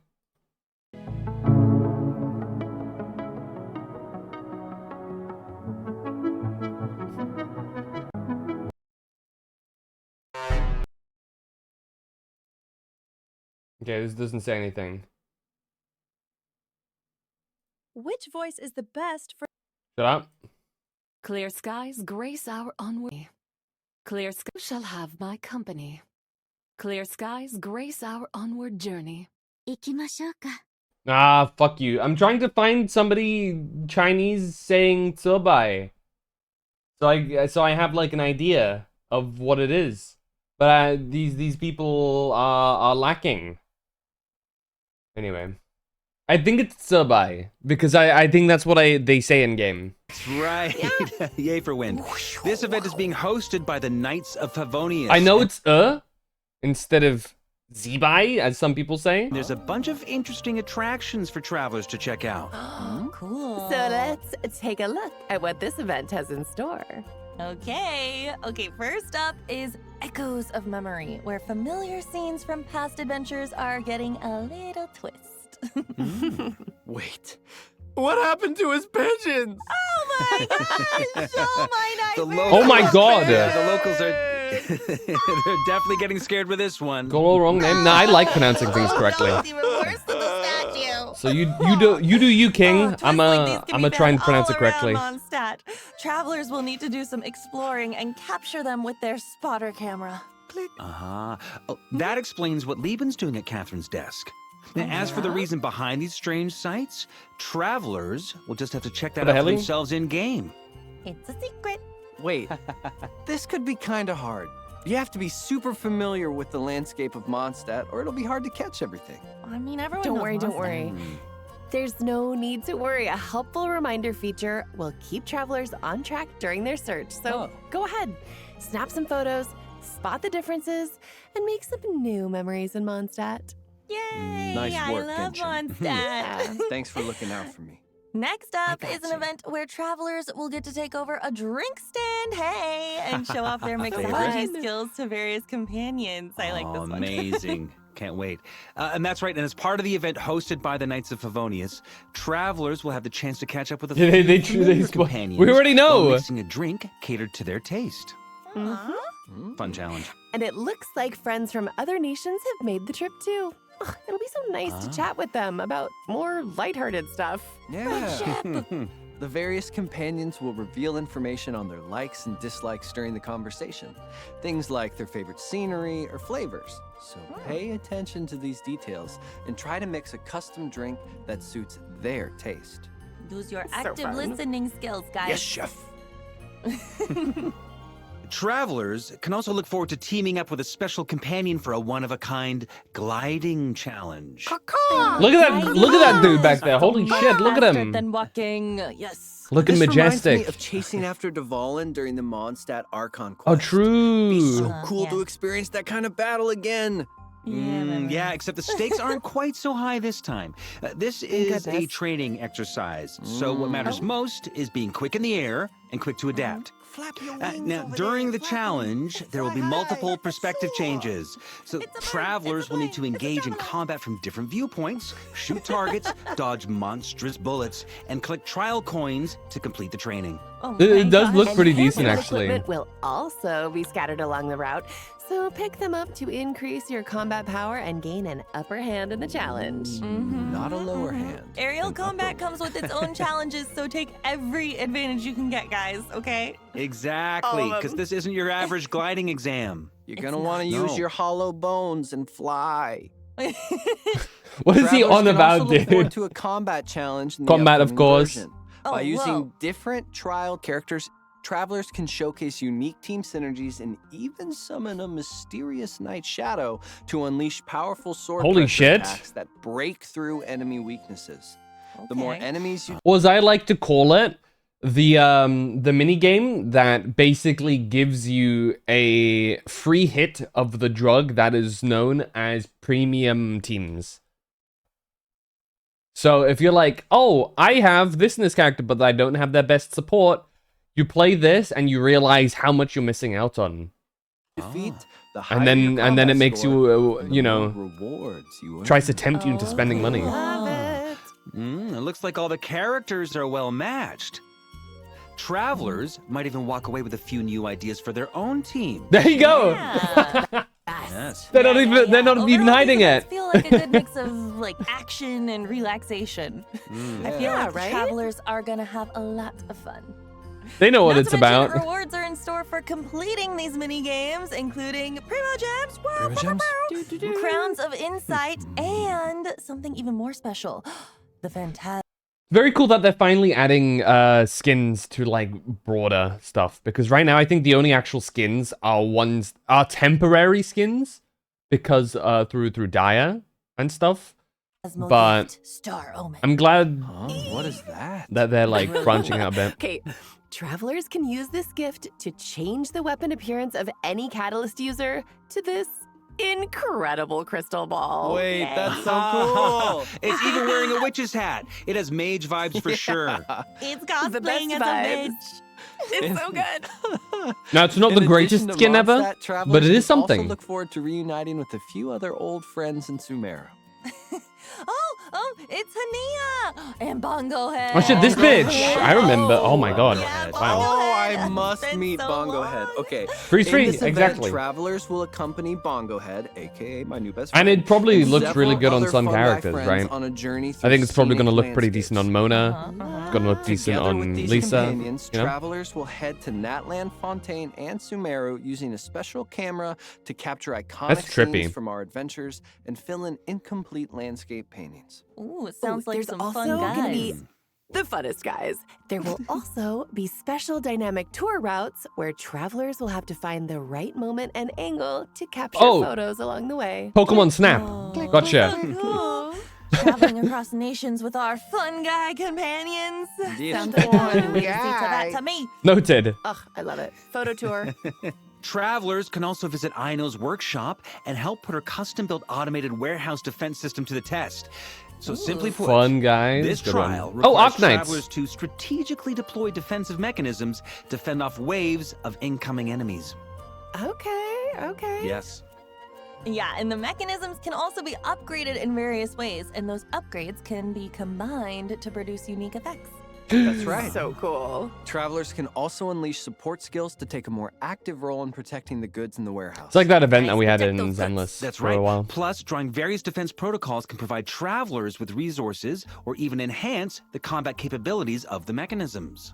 Okay, this doesn't say anything. Which voice is the best for... Shut up. Clear skies grace our onward. Clear skies shall have my company. Clear skies grace our onward journey. Ah, fuck you. I'm trying to find somebody Chinese saying Tsurbai. So I have like an idea of what it is. But these people are lacking. Anyway. I think it's Zebai because I think that's what they say in game. That's right. Yay for wind. This event is being hosted by the Knights of Favonius. I know it's instead of Zebai, as some people say. There's a bunch of interesting attractions for travelers to check out. Cool. So let's take a look at what this event has in store. Okay, first up is Echoes of Memory, where familiar scenes from past adventures are getting a little twist. Wait, what happened to his pigeons? Oh my gosh! Oh my nightmare! Oh my god! The locals are they're definitely getting scared with this one. Got all wrong name. Nah, I like pronouncing things correctly. It's even worse than the statue. So you do you, King. I'm gonna try and pronounce it correctly. Mondstadt. Travelers will need to do some exploring and capture them with their spotter camera. Click. Oh, that explains what Lieben's doing at Catherine's desk. Now, as for the reason behind these strange sights, travelers will just have to check that out for themselves in-game. It's a secret. Wait, this could be kind of hard. You have to be super familiar with the landscape of Mondstadt, or it'll be hard to catch everything. I mean, everyone Don't knows worry, don't Mondstadt. worry. There's no need to worry. A helpful reminder feature will keep travelers on track during their search. So go ahead, snap some photos, spot the differences, and make some new memories in Mondstadt. Yay! Nice work, I love Genshin. Mondstadt. Thanks for looking out for me. Next up is an event where travelers will get to take over a drink stand, and show off their mixology skills to various companions. I like this one. Amazing. Can't wait. And that's right. And as part of the event hosted by the Knights of Favonius, travelers will have the chance to catch up with a few familiar companions. We already know. While mixing a drink catered to their taste. Fun challenge. And it looks like friends from other nations have made the trip too. Ugh, it'll be so nice to chat with them about more lighthearted stuff. Yeah. The various companions will reveal information on their likes and dislikes during the conversation. Things like their favorite scenery or flavors. So pay attention to these details and try to mix a custom drink that suits their taste. Use your So active fun. listening skills, guys. Yes, chef. Travelers can also look forward to teaming up with a special companion for a one-of-a-kind gliding challenge. Look at that dude back there. Holy shit, look at him. Then walking, yes. Looking This majestic. reminds me of chasing after Dvalin during the Mondstadt Archon quest. Oh, true. It'd be so cool to experience that kind of battle again. Yeah, except the stakes aren't quite so high this time. This is a training exercise, so what matters most is being quick in the air and quick to adapt. Now, during the challenge, there will be multiple perspective changes. So travelers will need to engage in combat from different viewpoints, shoot targets, dodge monstrous bullets, and collect trial coins to complete the training. It does look And pretty handheld decent, actually. equipment will also be scattered along the route, so pick them up to increase your combat power and gain an upper hand in the challenge. Not a lower hand. Aerial combat comes with its own challenges, so take every advantage you can get, guys, okay? Exactly, because this isn't your average gliding exam. You're gonna want to use your hollow bones and fly. What is he Travelers on can about, also look forward dude? to a combat challenge. In the Combat, of upcoming course. version. Oh, By using whoa. different trial characters, travelers can showcase unique team synergies and even summon a mysterious Night Shadow to unleash powerful sword Holy pressure shit. attacks that break through enemy weaknesses. The more enemies you Or as I like to call it, the mini game that basically gives you a free hit of the drug that is known as premium teams. So if you're like, oh, I have this in this character, but I don't have their best support, you play this and you realize how much you're missing out on. defeat, the And higher your then it combat makes score, you, the you more know, rewards you tries to earn. tempt you into spending money. Love it. It looks like all the characters are well matched. Travelers might even walk away with a few new ideas for their own team. There you go. Yes. They're not even Overall, hiding these it. events feel like a good mix of like action and relaxation. I feel Yeah, like the right? travelers are gonna have a lot of fun. They know what Not it's to mention, about. rewards are in store for completing these mini games, including Primo Gems, Crowns of Insight, and something even more special, the Fantastic. Very cool that they're finally adding skins to like broader stuff, because right now I think the only actual skins are temporary skins because through Dia and stuff. but Star Omen. I'm glad What is that? that they're like branching out a bit. Okay, travelers can use this gift to change the weapon appearance of any catalyst user to this incredible crystal ball. Wait, that's so cool. It's even wearing a witch's hat. It has mage vibes for sure. It's The best cosplaying as a vibes. bitch. It's so good. Now, it's not the In greatest addition to skin ever, Mondstadt, travelers but it is can also something. look forward to reuniting with a few other old friends in Sumeru. Oh, it's Hania and Bongo Head. Oh shit, this bitch! I remember. Oh my god. Yeah, Wow. Oh, I It's must been meet so Bongo long. Head. Okay. Freeze In free, this event, exactly. Travelers will accompany Bongo Head, aka my new best And friend. it probably and looks several really good on other some Fun Guy characters, friends right? On a journey I through think it's probably scenic gonna look pretty decent on Mona. It's gonna look decent Together on with these Lisa. companions, You know? travelers will head to Natlan, Fontaine, and Sumeru using a special camera to capture iconic That's trippy. scenes from our adventures and fill in incomplete landscape paintings. Ooh, it sounds like There's some also fun gonna guys. be the funnest guys. There will also be special dynamic tour routes where travelers will have to find the right moment and angle to capture Oh. photos along the way. Pokemon Snap. Gotcha. Cool. Traveling across nations with our fun guy companions. Yeah. Sounds like Fun a way to guy. that to me. Noted. Ugh, I love it. Photo tour. Travelers can also visit Aino's workshop and help put her custom-built automated warehouse defense system to the test. So simply put, Fun guys. this Good one. trial Oh, requires Arknights. travelers to strategically deploy defensive mechanisms to fend off waves of incoming enemies. Okay. Yes. Yeah, and the mechanisms can also be upgraded in various ways, and those upgrades can be combined to produce unique effects. That's right. So cool. Travelers can also unleash support skills to take a more active role in protecting the goods in the warehouse. It's like that event that Nice, we had protect in those goods. Zenless That's for right. a while. Plus, drawing various defense protocols can provide travelers with resources or even enhance the combat capabilities of the mechanisms.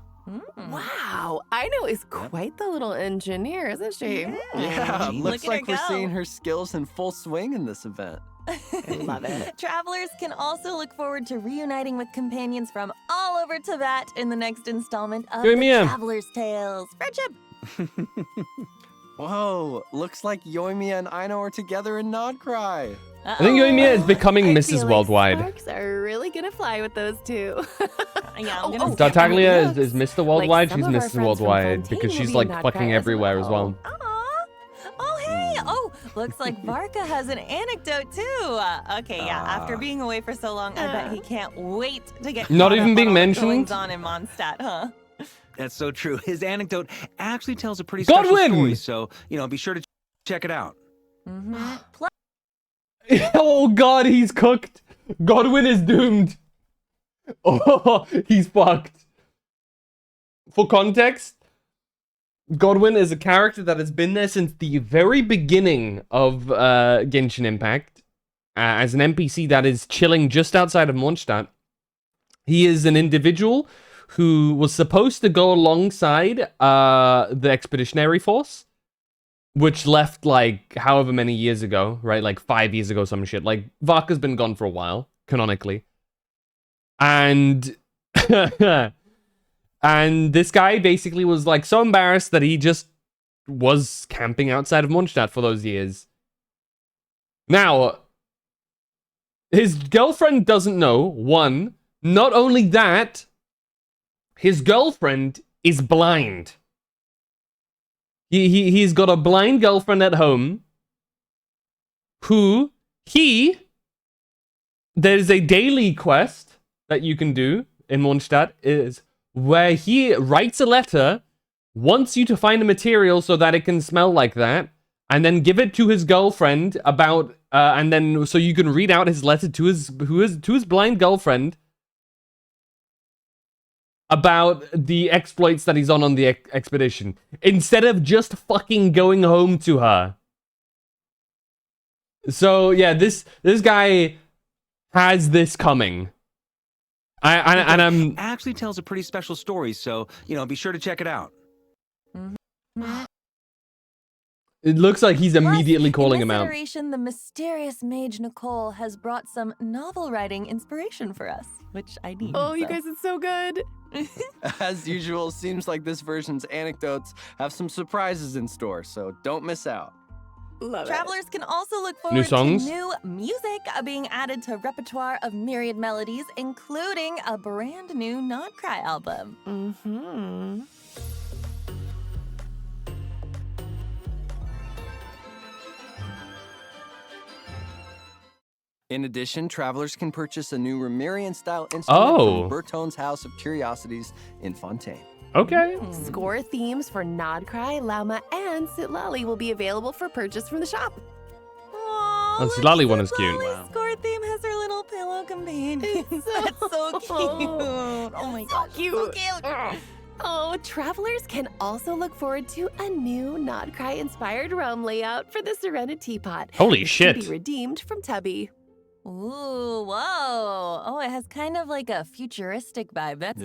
Wow. Aino is quite the little engineer, isn't she? Yeah, Gee, looks look at like her we're seeing go. her skills in full swing in this event. Love it. Travelers can also look forward to reuniting with companions from all over Tibet in the next installment of Give the me a- Traveler's Tales. Friendship! Whoa, looks like Yoimiya and Aino are together in Nodcry. I think Yoimiya is becoming I Mrs. feel like Worldwide. Sparks are really gonna fly with those two. Yeah, Oh, I'm gonna oh, Tartaglia Looks is Mr. Worldwide. some She's of our Mrs. friends from Worldwide Fontaine because will she's be like in fucking Nodcry everywhere as well. Aw. Oh, hey. Oh, looks like Varka has an anecdote too. Okay, yeah. After being away for so long, I bet he can't wait to get Not caught even up being on all the mentioned? goings on in Mondstadt, huh? That's so true. His anecdote actually tells a pretty special Godwin! story, so, be sure to check it out. Plus, Oh god, he's cooked. Godwin is doomed. Oh, he's fucked. For context, Godwin is a character that has been there since the very beginning of Genshin Impact as an NPC that is chilling just outside of Mondstadt. He is an individual who was supposed to go alongside the Expeditionary Force, which left like however many years ago, right? Like 5 years ago, some shit. Like Varka's been gone for a while, canonically. And and this guy basically was like so embarrassed that he just was camping outside of Mondstadt for those years. Now, his girlfriend doesn't know, one. Not only that, his girlfriend is blind. He's got a blind girlfriend at home who there's a daily quest that you can do in Mondstadt is where he writes a letter, wants you to find a material so that it can smell like that, and then give it to his girlfriend about, and then so you can read out his letter to his blind girlfriend about the exploits that he's on the expedition, instead of just fucking going home to her. So yeah, this guy has this coming. I'm actually tells a pretty special story, so be sure to check it out. It looks like he's immediately calling him in this out. iteration, the mysterious mage Nicole has brought some novel writing inspiration for us, which I need. Oh, you guys, it's so good. As usual, seems like this version's anecdotes have some surprises in store, so don't miss out. Love it. Travelers can also look New forward to songs? new music being added to repertoire of Myriad Melodies, including a brand new Not Cry album. Mm-hmm. In addition, travelers can purchase a new Remirian-style instrument Oh. from Bertone's House of Curiosities in Fontaine. Okay. Score themes for Nodcry, Lauma, and Sitlali will be available for purchase from the shop. Aww, The Sitlali one is cute. Lali's score theme has her little pillow companion. That's so cute. Oh my gosh, so cute. Oh, travelers can also look forward to a new Nodcry-inspired realm layout for the Serena Teapot. Holy which shit. Can be redeemed from Tubby. Ooh, whoa. Oh, it has kind of like a futuristic vibe. That's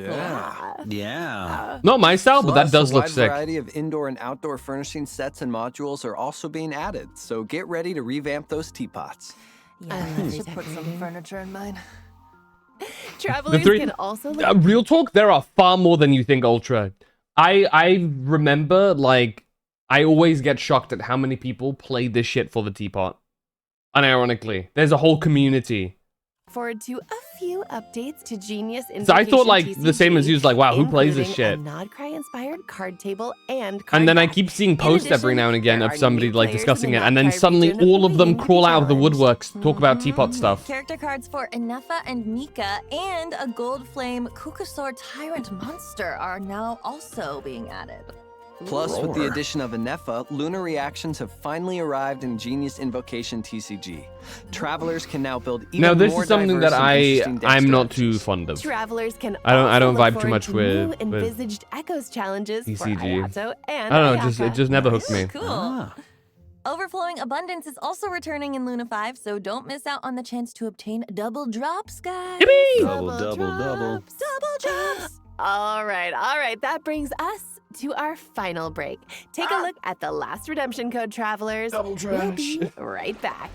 Yeah. Not my style, but that Plus, does a look wide sick. variety of indoor and outdoor furnishing sets and modules are also being added, so get ready to revamp those teapots. Yeah, I should put some furniture in mine. Travelers three- can also look Real talk, there are far more than you think, Ultra. I remember, like, I always get shocked at how many people play this shit for the teapot. Unironically, there's a whole community. forward to a few updates to Genius Invocation So I thought, like, the same as you, was like, wow, who plays this including shit? a Nodcry-inspired card table and card And then I back. keep seeing posts every now and again there of are somebody, new like, players in discussing the it, and then Nodcry suddenly region all of them waiting to crawl be out of the challenged. woodworks to talk about teapot stuff. Character cards for Inefa and Mika and a Gold Flame Kukasaur Tyrant monster are now also being added. Plus, with the addition of Inefa, lunar reactions have finally arrived in Genius Invocation TCG. Travelers can now build even Now, this more is something diverse that and interesting deck I'm not strategies. too fond of. Travelers can I don't also look vibe too forward much to with new envisaged Echoes challenges for TCG. Hayato and I don't know, Ayaka. it just never hooked me. Cool. Overflowing Abundance is also returning in Luna 5, so don't miss out on the chance to obtain double drops, guys. Double, double, double. Double drops. All right. That brings us to our final break. Take a look at the last redemption code, travelers. Double We'll trash. be right back.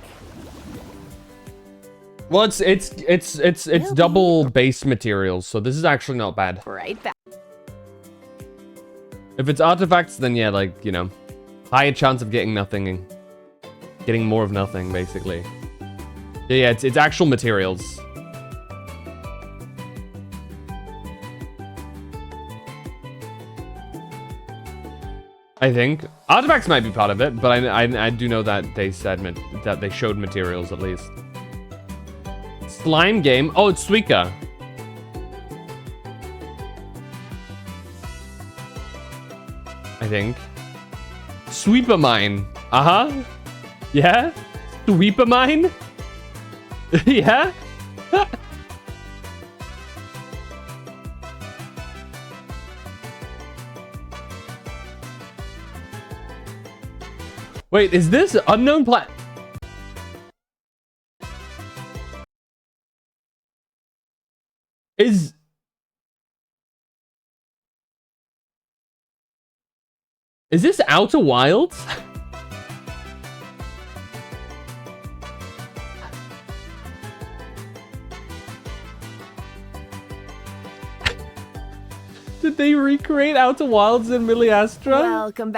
Well, it's double base materials, so this is actually not bad. Right back. If it's artifacts, then yeah, like, you know, higher chance of getting nothing and getting more of nothing, basically. Yeah, it's actual materials. I think artifacts might be part of it, but I do know that they said that they showed materials at least. Slime game. Oh, it's Suika. I think. Sweeper mine. Uh-huh. Yeah? Sweeper mine? Yeah? Wait, is this unknown plat? Is this Outer Wilds? Did they recreate Outer Wilds in Miliastra? Welcome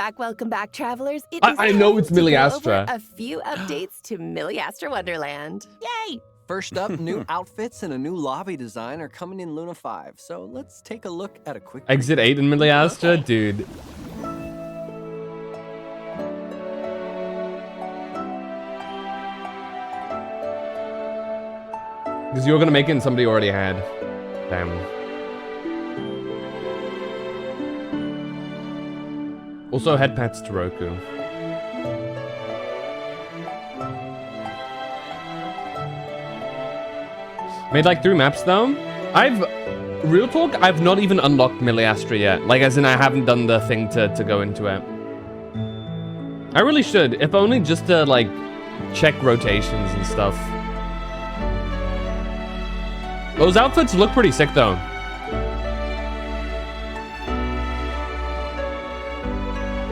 back, travelers. It I- is I know time it's to go over Miliastra. A few updates to Miliastra Wonderland. Yay! First up, new outfits and a new lobby design are coming in Luna 5, so let's take a look at a quick Exit 8 in Miliastra? Dude. Because you're gonna make it and somebody already had. Damn. Also, head pats to Roku. Made like 3 maps though. Real talk, I've not even unlocked Miliastra yet. Like, as in I haven't done the thing to go into it. I really should, if only just to, like, check rotations and stuff. Those outfits look pretty sick though.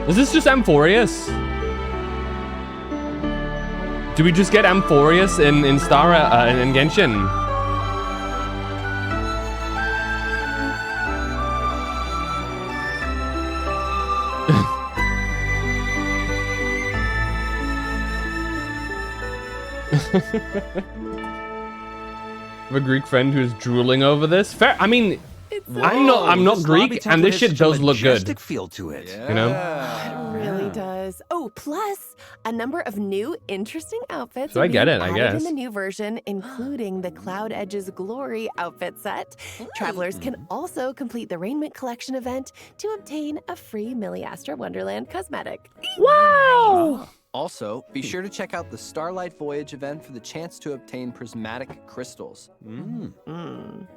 Is this just Amphorius? Do we just get Amphorius in Stara, in Genshin? have a Greek friend who's drooling over this. Fair. I mean, I'm not This Greek, lobby and this template shit has such a does look good. majestic feel to it. You know? It really does. Oh, plus a number of new interesting outfits. So are I get being it, I added guess. in the new version, including the Cloud Edge's Glory outfit set. Travelers can also complete the Raiment Collection event to obtain a free Milliastra Wonderland cosmetic. Wow! Also, be sure to check out the Starlight Voyage event for the chance to obtain prismatic crystals.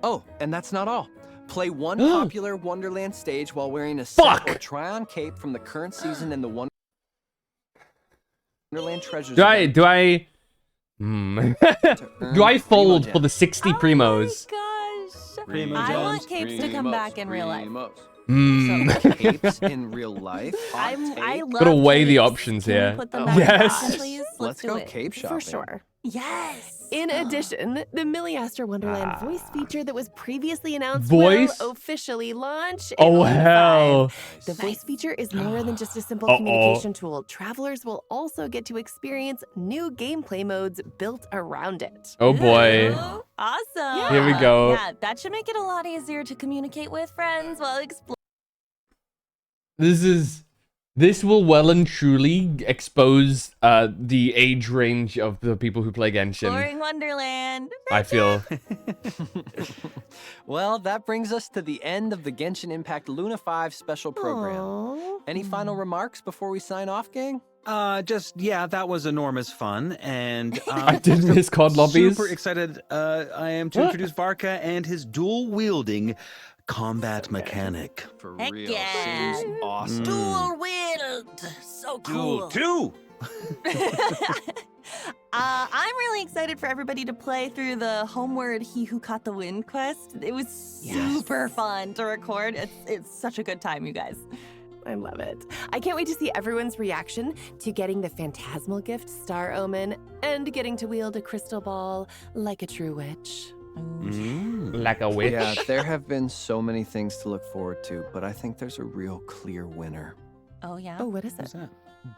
Oh, and that's not all. Play one popular Wonderland stage while wearing a set or try-on cape from the current season in the Wonderland Treasures Do event. Do I fold for the 60 primos? I want capes to come back in real life. Capes in real life. I love Gotta weigh the capes. options Can we here. put them back Yes. on, please? Let's do go it. cape shopping. For sure. Yes. In addition, the Milliastra Wonderland voice feature that was previously announced Voice? will officially launch. Oh, in Luna 5. hell. The voice feature is more than just a simple Uh-oh. communication tool. Travelers will also get to experience new gameplay modes built around it. Oh boy. Ooh, awesome. Here we go. Yeah, that should make it a lot easier to communicate with friends while exploring. This will well and truly expose the age range of the people who play Genshin. Wonderland. I feel. Well, that brings us to the end of the Genshin Impact Luna 5 special program. Any final remarks before we sign off, gang? That was enormous fun, and I did miss COD lobbies. Super excited I am to introduce Varka and his dual-wielding combat mechanic. For Heck real. yeah. Seems awesome. Dual wield. So cool. Duel 2! I'm really excited for everybody to play through the Homeward He Who Caught the Wind quest. It was super fun to record. It's such a good time, you guys. I love it. I can't wait to see everyone's reaction to getting the phantasmal gift Star Omen and getting to wield a crystal ball like a true witch. Like a witch. Yeah, there have been so many things to look forward to, but I think there's a real clear winner. Oh, yeah? Oh, what is it?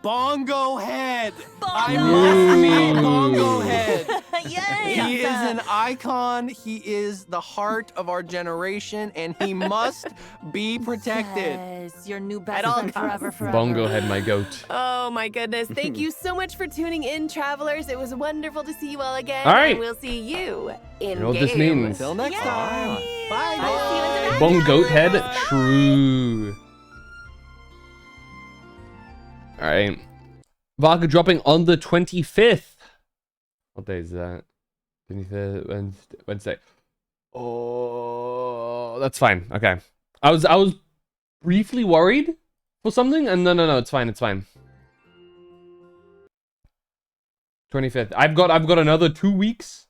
Bongo Head! I Bongo must meet Head! Bongo Head! Yay! He is an icon, he is the heart of our generation, and he must be protected. Yes, your new best At all friend forever, forever. Bongo Head, my goat. Oh my goodness. Thank you so much for tuning in, travelers. It was wonderful to see you all again. All right. And we'll see you in You know what this game. means. Until next time. Bye, Bye. Bongo Head, true. Alright. Varka dropping on the 25th. What day is that? 23rd, Wednesday. Oh, that's fine. Okay. I was briefly worried for something, and no, it's fine. 25th. I've got another 2 weeks.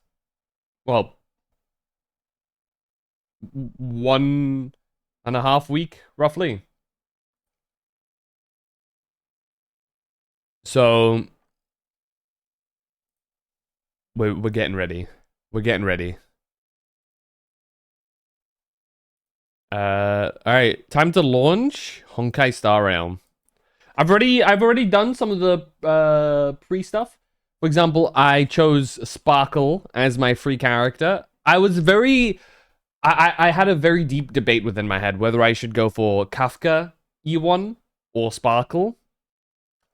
Well, 1.5 week, roughly. So we're getting ready. All right, time to launch Honkai Star Rail. I've already done some of the pre stuff. For example, I chose Sparkle as my free character. I had a very deep debate within my head whether I should go for Kafka E1 or Sparkle.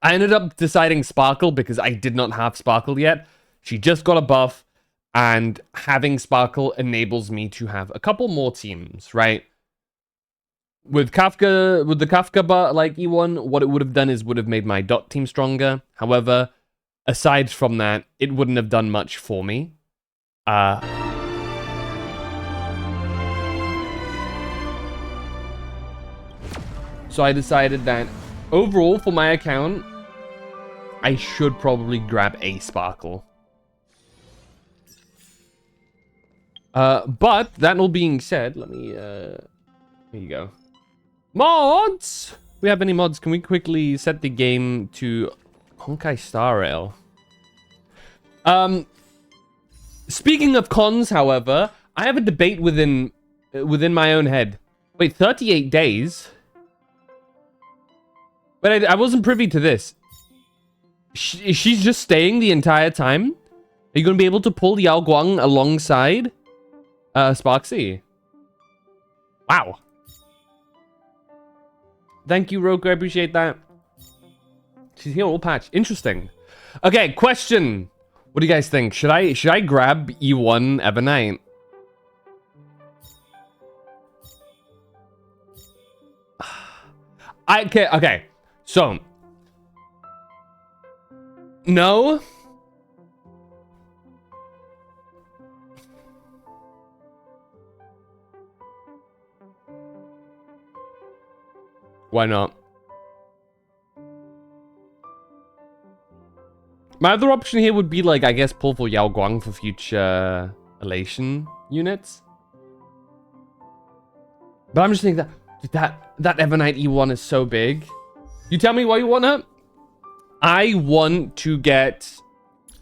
I ended up deciding Sparkle because I did not have Sparkle yet. She just got a buff, and having Sparkle enables me to have a couple more teams, right? With the Kafka E1, what it would have done is would have made my dot team stronger. However, aside from that, it wouldn't have done much for me. So I decided that overall for my account, I should probably grab a Sparkle. But that all being said, let me, here you go. Mods! We have any mods? Can we quickly set the game to Honkai Star Rail? Speaking of cons, however, I have a debate within my own head. Wait, 38 days? But I wasn't privy to this. She's just staying the entire time? you going to be able to pull Yao Guang alongside Sparksy? Wow. Thank you, Roku. I appreciate that. She's here all patch. Interesting. Okay, question. What do you guys think? Should I grab E1 Ebonite? Okay. So, no. Why not? My other option here would be like, I guess, pull for Yao Guang for future elation units. But I'm just thinking that Ebonite E1 is so big. You tell me why you want it? I want to get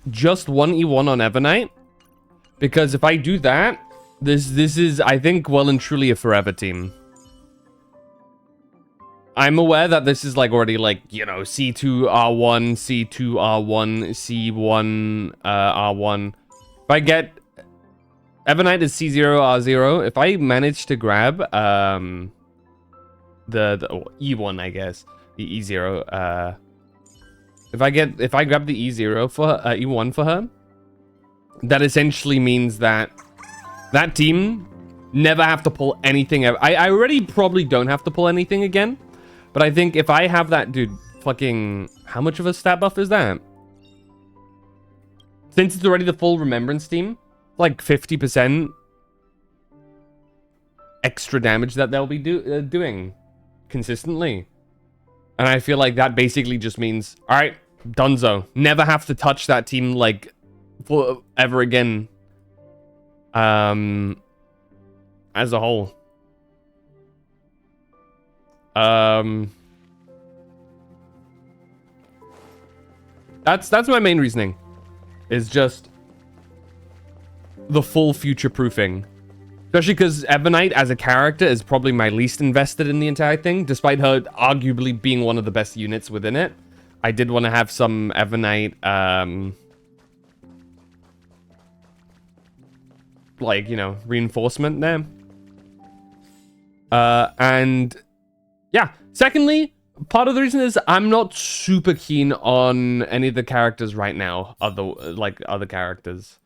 just one E1 on Ebonite. Because if I do that, this is, I think, well and truly a forever team. I'm aware that this is like already like, you know, C2 R1, C2 R1, C1 R1. If I get Ebonite is C0 R0, if I manage to grab the E1, I guess, the E0, if I grab the E0 for E1 for her, that essentially means that that team never have to pull anything. I already probably don't have to pull anything again. But I think if I have that, dude, fucking... How much of a stat buff is that? Since it's already the full Remembrance team, like 50% extra damage that they'll be doing consistently. And I feel like that basically just means, alright, donezo. Never have to touch that team, like, ever again. As a whole. That's my main reasoning, is just the full future proofing, especially because Ebonite as a character is probably my least invested in the entire thing, despite her arguably being one of the best units within it. I did want to have some Ebonite like, you know, reinforcement there. And yeah, secondly, part of the reason is I'm not super keen on any of the characters right now, other characters.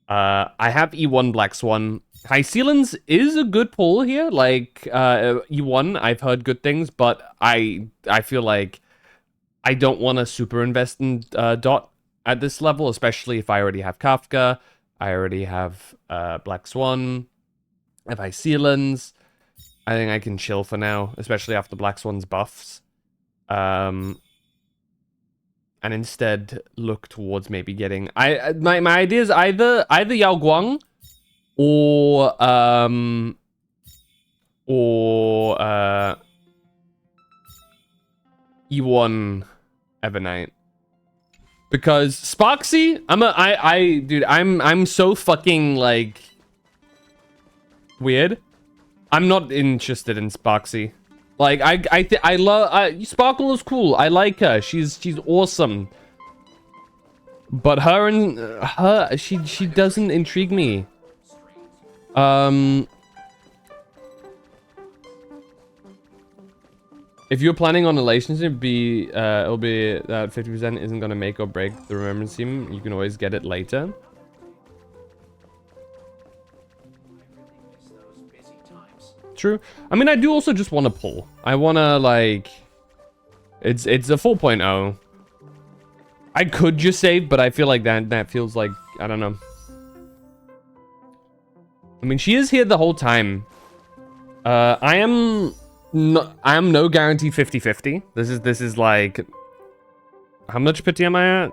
I have E1 Black Swan. High Sealans is a good pull here. Like, E1, I've heard good things, but I feel like I don't want to super invest in Dot at this level, especially if I already have Kafka, I already have Black Swan, I have High Sealans. I think I can chill for now, especially after Black Swan's buffs. And instead look towards maybe getting... My idea is either Yao Guang or E1 Ebonite. Because Sparksy, dude, I'm so fucking like weird. I'm not interested in Sparksy. Like, I love... Sparkle is cool. I like her. She's awesome. But she doesn't intrigue me. If you're planning on a relationship, it'll be that 50% isn't gonna make or break the Remembrance team. You can always get it later. True. I mean, I do also just want to pull. I want to, like... It's a 4.0. I could just save, but I feel like that feels like... I don't know. I mean, she is here the whole time. I am no guarantee 50-50. This is like... How much pity am I at?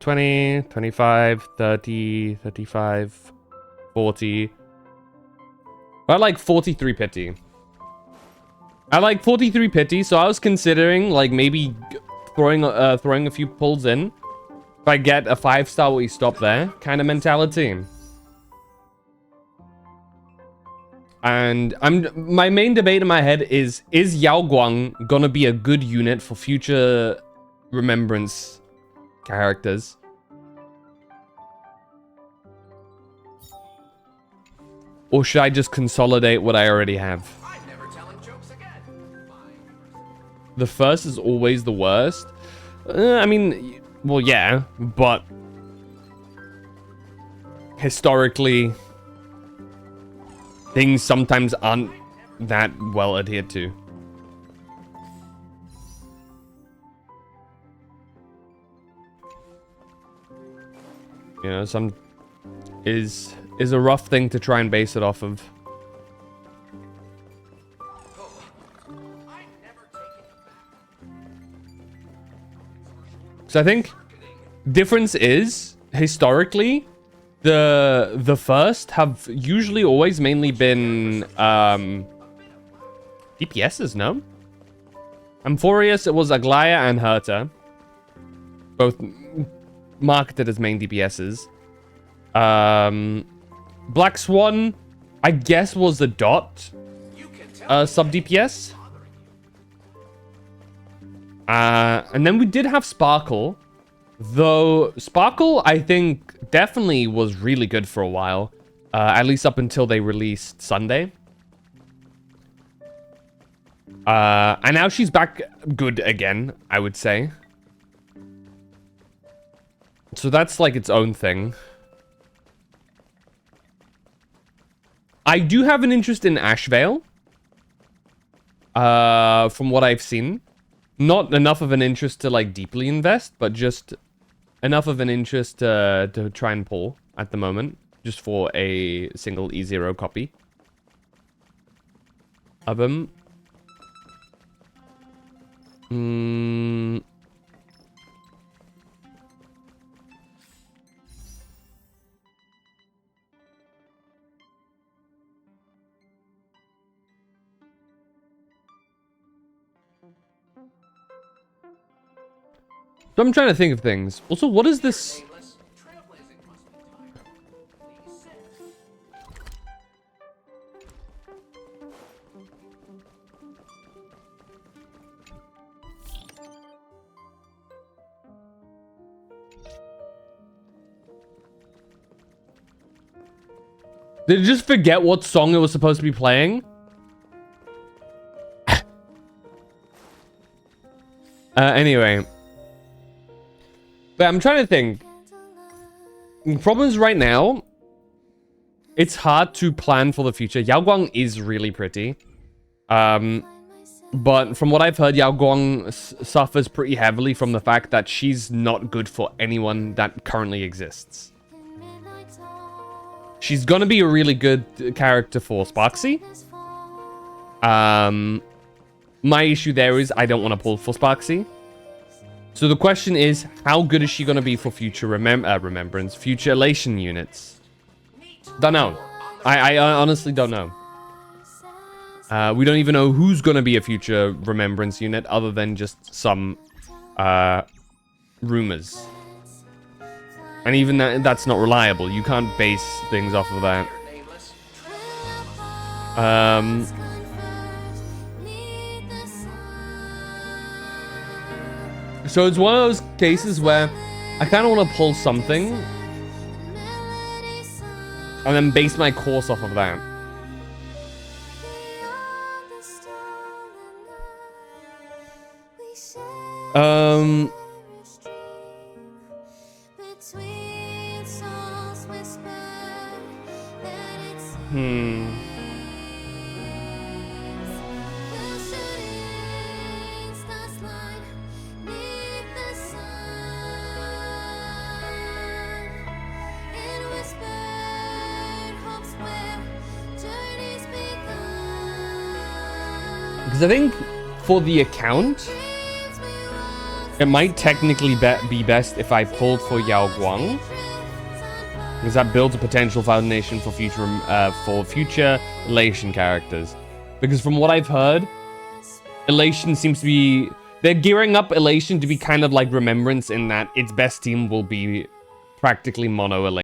20, 25, 30, 35, 40... I like 43 pity. I like 43 pity, so I was considering like maybe throwing a few pulls in. If I get a 5-star, we stop there kind of mentality. And my main debate in my head is Yao Guang gonna be a good unit for future Remembrance characters? Or should I just consolidate what I already have? The first is always the worst. I mean, well, yeah, but historically, things sometimes aren't that well adhered to. You know, some is a rough thing to try and base it off of. So I think difference is historically the first have usually always mainly been DPSs, no? Amphorius, it was Aglaya and Herta, both marketed as main DPSs. Black Swan, I guess, was the Dot sub DPS. And then we did have Sparkle, though Sparkle, I think, definitely was really good for a while, at least up until they released Sunday. And now she's back good again, I would say. So that's like its own thing. I do have an interest in Ashvale, from what I've seen. Not enough of an interest to like deeply invest, but just enough of an interest to try and pull at the moment, just for a single E0 copy of him. So I'm trying to think of things. Also, what is this? Did it just forget what song it was supposed to be playing? Anyway. But I'm trying to think. The problem is right now, it's hard to plan for the future. Yao Guang is really pretty. But from what I've heard, Yao Guang suffers pretty heavily from the fact that she's not good for anyone that currently exists. She's gonna be a really good character for Sparksy. My issue there is I don't want to pull for Sparksy. So the question is, how good is she going to be for future Remembrance, future Elation units? Don't know. I honestly don't know. We don't even know who's going to be a future Remembrance unit other than just some rumors. And even that's not reliable. You can't base things off of that. So it's one of those cases where I kind of want to pull something and then base my course off of that. Because I think for the account, it might technically be best if I pulled for Yao Guang, because that builds a potential foundation for future Elation characters. Because from what I've heard, Elation seems to be... They're gearing up Elation to be kind of like Remembrance in that its best team will be practically mono Elation.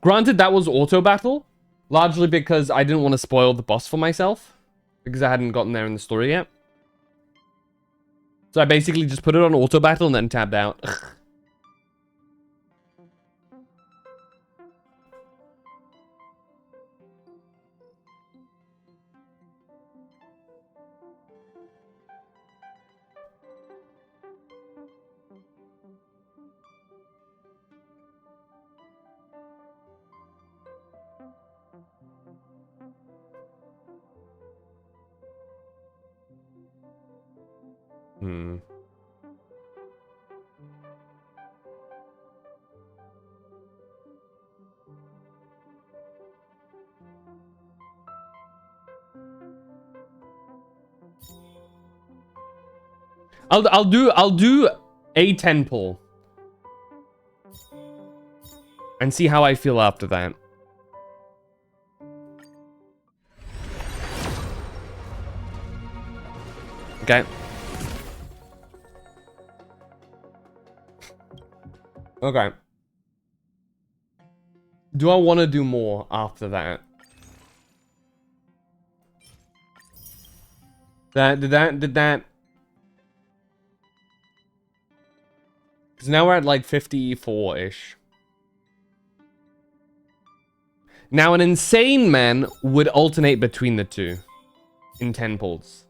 Granted, that was auto battle, largely because I didn't want to spoil the boss for myself, because I hadn't gotten there in the story yet. So I basically just put it on auto battle and then tabbed out. Ugh. I'll do a 10 pull and see how I feel after that. Okay. Okay. Do I want to do more after that? Did that? Because now we're at like 54-ish. Now an insane man would alternate between the two in 10 pulls.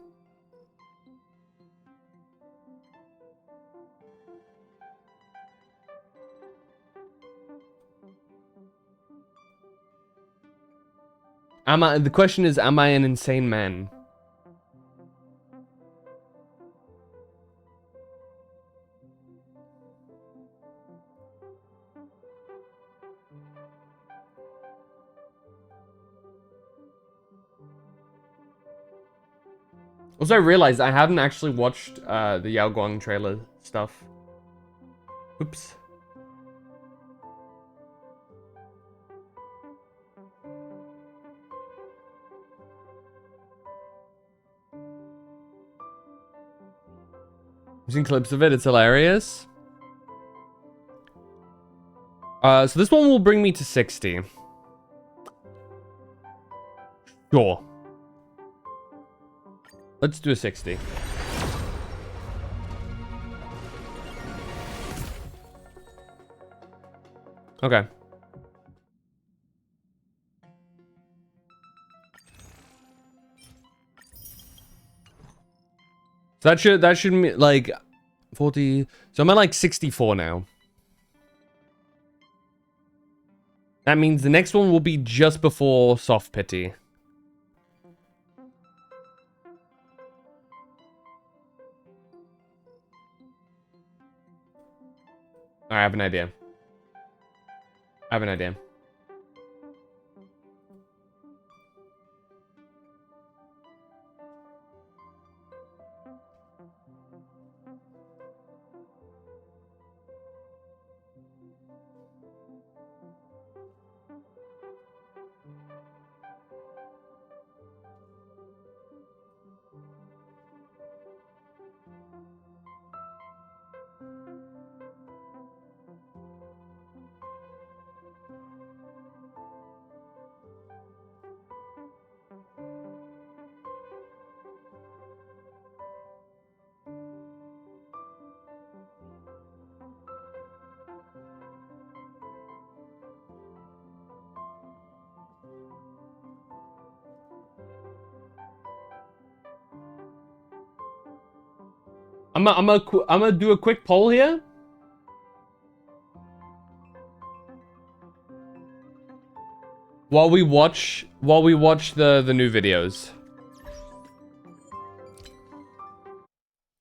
The question is, am I an insane man? Also, I realized I haven't actually watched the Yao Guang trailer stuff. Oops. I've seen clips of it, it's hilarious. So this one will bring me to 60. Sure. Let's do a 60. Okay. So that should be like 40. So I'm at like 64 now. That means the next one will be just before Soft Pity. I have an idea. I have an idea. I'm gonna do a quick poll here. While we watch the new videos.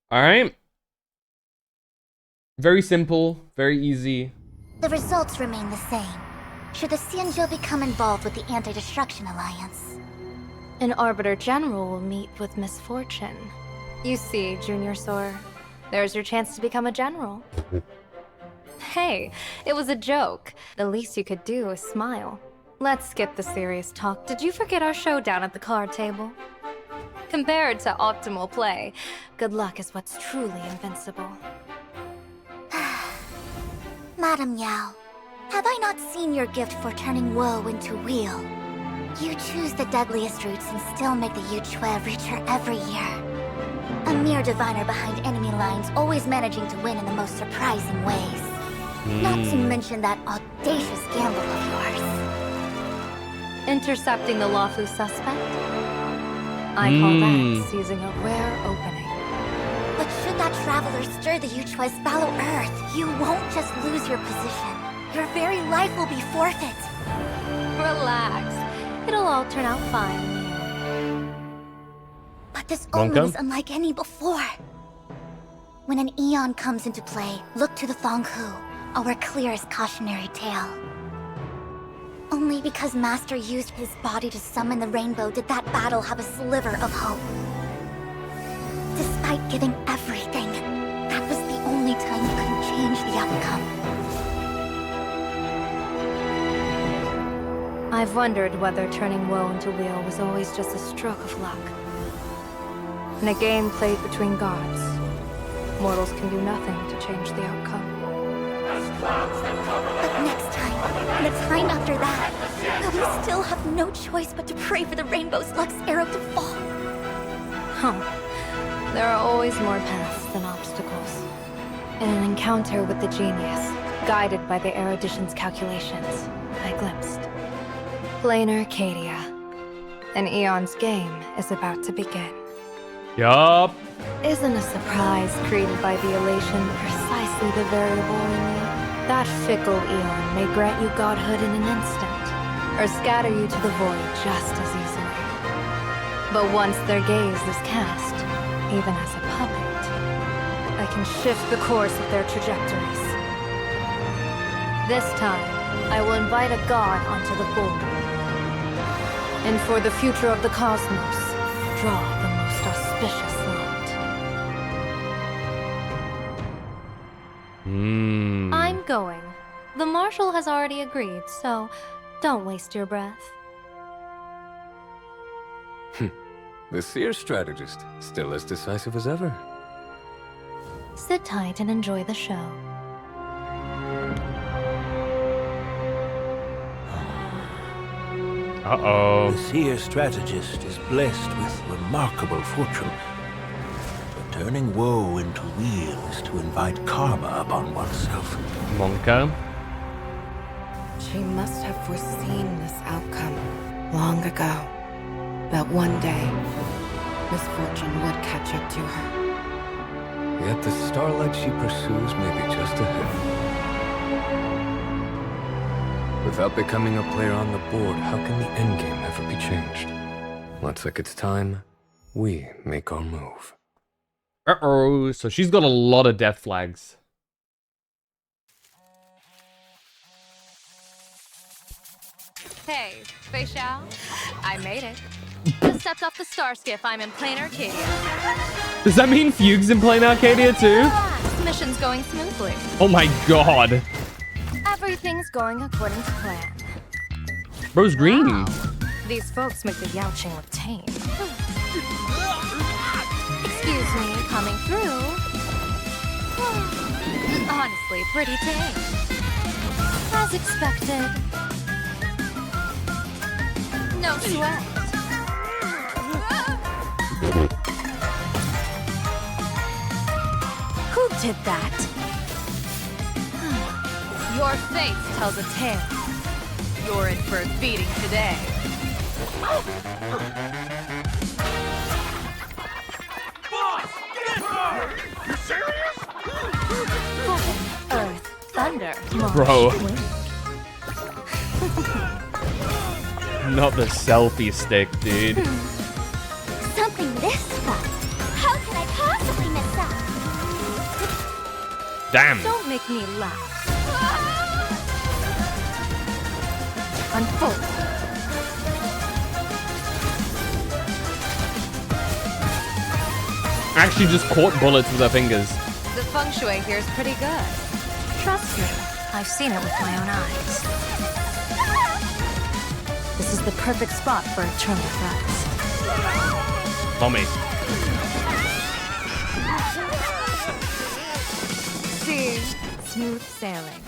All right. Very simple, very easy. The results remain the same. Should the Xianzhou become involved with the Anti-Destruction Alliance? An Arbiter General will meet with misfortune. You see, Junior Sor, there's your chance to become a general. Hey, it was a joke. The least you could do is smile. Let's skip the serious talk. Did you forget our showdown at the card table? Compared to optimal play, good luck is what's truly invincible. Madam Yao, Have I not seen your gift for turning woe into weal? You choose the deadliest routes and still make the Yuchue reach her every year. A mere diviner behind enemy lines, always managing to win in the most surprising ways. Not to mention that audacious gamble of yours. Intercepting the lawful suspect? I call that seizing a rare opening. But should that traveler stir the Yuchue's fallow earth, you won't just lose your position. Your very life will be forfeit. Relax. It'll all turn out fine. But this omen is unlike any before. When an Aeon comes into play, look to the Fanghu, our clearest cautionary tale. Only because Master used his body to summon the rainbow did that battle have a sliver of hope. Despite giving everything, that was the only time you couldn't change the outcome. I've wondered whether turning woe into weal was always just a stroke of luck. In a game played between gods, mortals can do nothing to change the outcome. But next time, and the time after that, will we still have no choice but to pray for the Rainbow's Luck's arrow to fall? There are always more paths than obstacles. In an encounter with the genius, guided by the erudition's calculations, I glimpsed Planar Arcadia. An Aeon's game is about to begin. Yup. Isn't a surprise created by the elation precisely the variable in you? That fickle Aeon may grant you godhood in an instant, or scatter you to the void just as easily. But once their gaze is cast, even as a puppet, I can shift the course of their trajectories. This time, I will invite a god onto the board. And for the future of the cosmos, draw the most auspicious lot. I'm going. The Marshal has already agreed, so don't waste your breath. The Seer strategist, still as decisive as ever. Sit tight and enjoy the show. Uh-oh. The Seer strategist is blessed with remarkable fortune. But turning woe into weal is to invite karma upon oneself. Monka. She must have foreseen this outcome long ago. That one day, misfortune would catch up to her. Yet the starlight she pursues may be just ahead. Without becoming a player on the board, how can the endgame ever be changed? Looks like it's time we make our move. Uh-oh, so she's got a lot of death flags. Hey, Feishao. I made it. Just stepped off the star skiff. I'm in Planar Arcadia. Does that mean Fugue's in Planar Arcadia too? Relax, mission's going smoothly. Oh my god. Everything's going according to plan. Bro's green. These folks make the Yaoqing look tame. Excuse me, coming through. Honestly, pretty tame. As expected. No sweat. Who did that? Your face tells a tale. You're in for a beating today. Boss, get her! You serious? Heaven, earth, thunder, Bro. Not the selfie stick, dude. Something this fun. How can I possibly miss out? Damn. Don't make me laugh. Unfold. Actually just caught bullets with her fingers. The feng shui here is pretty good. Trust me, I've seen it with my own eyes. This is the perfect spot for eternal rest. Tommy. See, smooth sailing.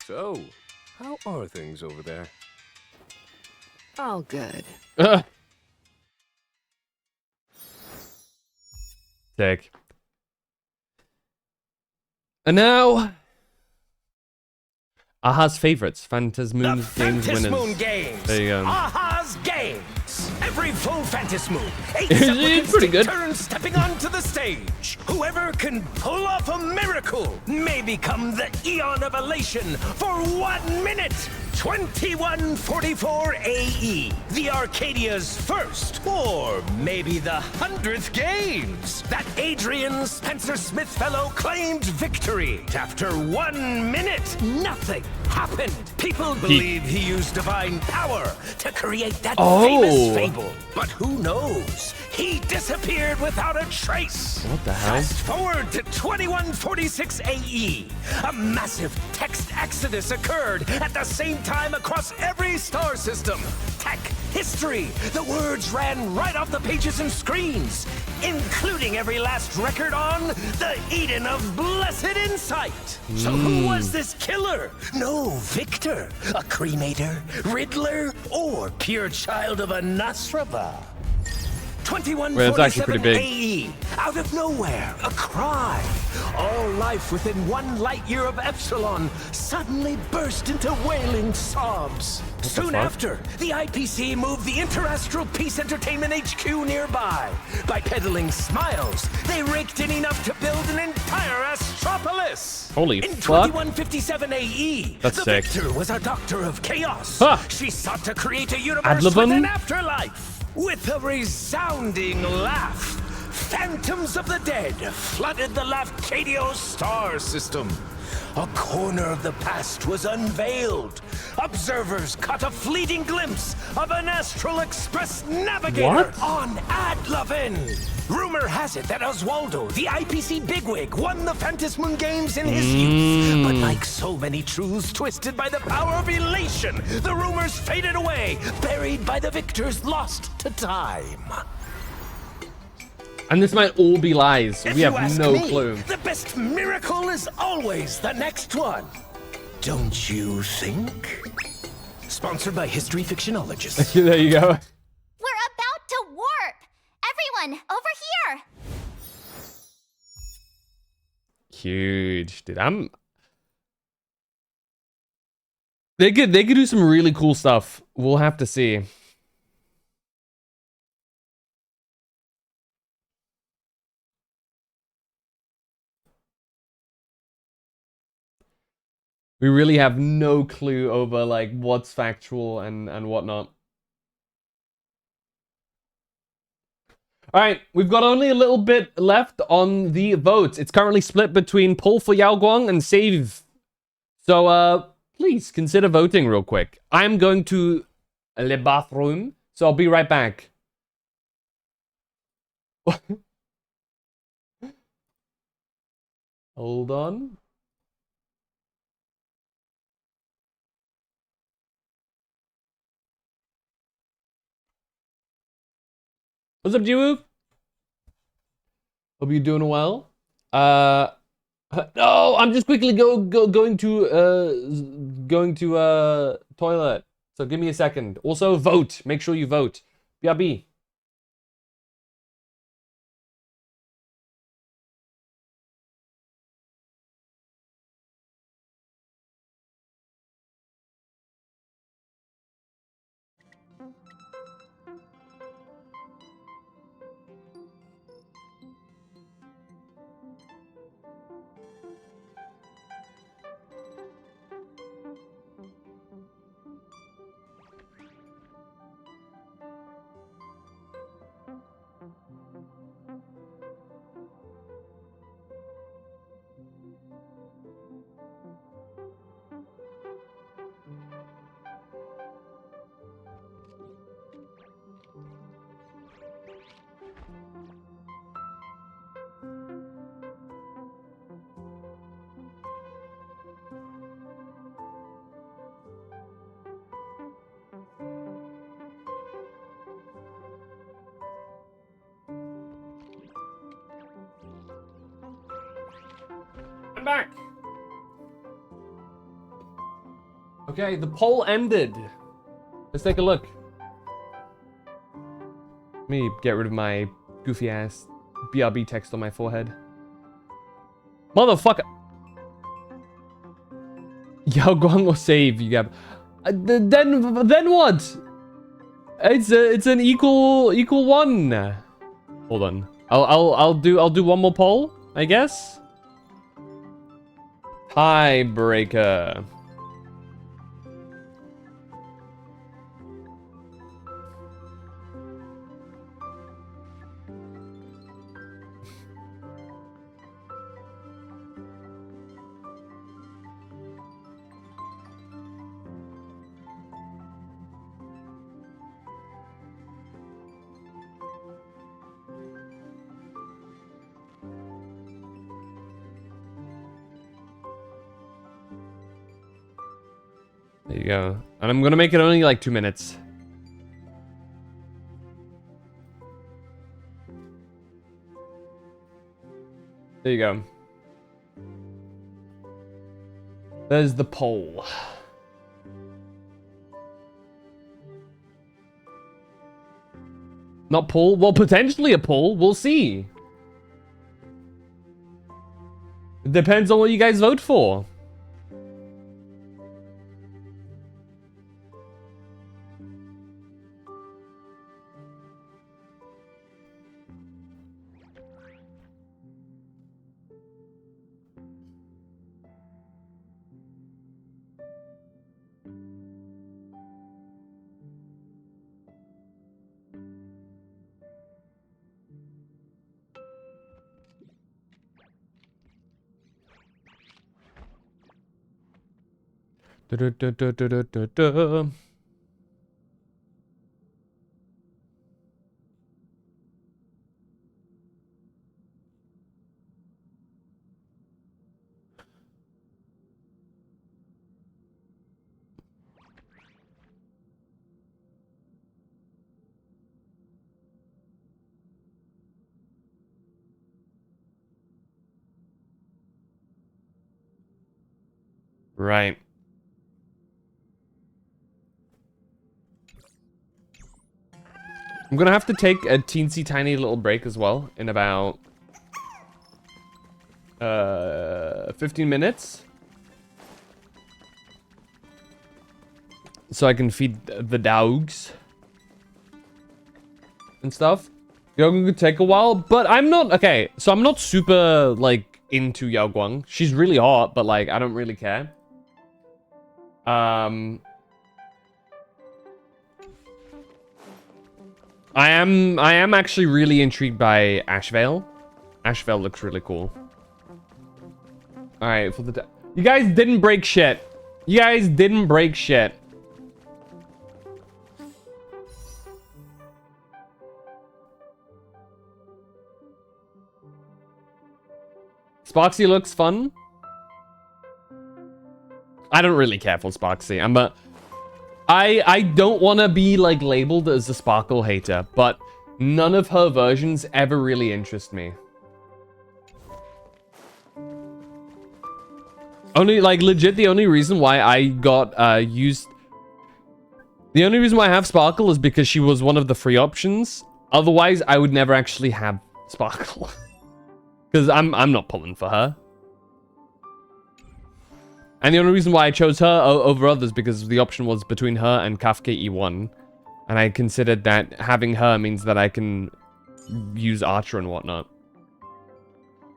So, how are things over there? All good. Sick. And now, Aha's favorites, Phantasmoon Games winners. Phantasmoon Games. There you go. Aha's Games. Every full Phantasmoon. 8 It's supplicants pretty take good. turns stepping onto the stage. Whoever can pull off a miracle may become the Eon of Elation for 1 minute. 2144 AE, the Arcadia's first, or maybe the 100th games. That Adrian Spencer Smith fellow claimed victory. After 1 minute, nothing happened. People believe he used divine power to create that famous fable. But who knows? He disappeared without a trace. What the hell? Fast forward to 2146 AE. A massive text exodus occurred at the same time across every star system. Tech, history, the words ran right off the pages and screens, including every last record on the Eden of Blessed Insight. So who was this killer? No victor, a cremator, Riddler, or pure child of a Nasraba? 2147 Well, it's actually pretty big. AE. Out of nowhere, a cry. All life within 1 light year of Epsilon suddenly burst into wailing sobs. Soon after, the IPC moved the Interastral Peace Entertainment HQ nearby. By peddling smiles, they raked in enough to build an entire Astropolis. Holy In fuck. 2157 AE, That's the sick. victor was a doctor of chaos. Huh. She sought to create a universe Adlabun? with an afterlife. With a resounding laugh, phantoms of the dead flooded the Lafcadio star system. A corner of the past was unveiled. Observers caught a fleeting glimpse of an Astral Express navigator What? on Adlavin. Rumor has it that Oswaldo, the IPC bigwig, won the Phantasmoon Games in his youth. But like so many truths twisted by the power of elation, the rumors faded away, buried by the victors lost to time. And this might all be lies. If We you have ask no me, clue. The best miracle is always the next one. Don't you think? Sponsored by History Fictionologists. There you go. We're about to warp! Everyone, over here! Huge, dude. They could do some really cool stuff. We'll have to see. We really have no clue over like what's factual and whatnot. All right, we've got only a little bit left on the votes. It's currently split between Pull for Yao Guang and Save. So please consider voting real quick. I'm going to the bathroom, so I'll be right back. Hold on. What's up, Jiwoo? Hope you're doing well. No, I'm just quickly going to toilet. So give me a second. Also, vote. Make sure you vote. BRB. I'm back. Okay, the poll ended. Let's take a look. Let me get rid of my goofy ass BRB text on my forehead. Motherfucker. Yao Guang or save, you got. Then what? It's an equal one. Hold on. I'll do one more poll, I guess. Tiebreaker. There you go. And I'm gonna make it only like 2 minutes. There you go. There's the poll. Not poll? Well, potentially a poll. We'll see. It depends on what you guys vote for. Da-da-da-da-da-da-da. Right. I'm gonna have to take a teensy tiny little break as well in about 15 minutes. So I can feed the dogs and stuff. Yoga could take a while, but I'm not, okay, so I'm not super, like, into Yao Guang. She's really hot, but, like, I don't really care. I am actually really intrigued by Ashvale. Ashvale looks really cool. Alright, for the... You guys didn't break shit. You guys didn't break shit. Sparksy looks fun. I don't really care for Sparksy. I don't want to be, like, labeled as a Sparkle hater, but none of her versions ever really interest me. Only, like, legit, the only reason why I got, used... The only reason why I have Sparkle is because she was one of the free options. Otherwise, I would never actually have Sparkle. Because I'm not pulling for her. And the only reason why I chose her over others because the option was between her and Kafka E1. And I considered that having her means that I can use Archer and whatnot.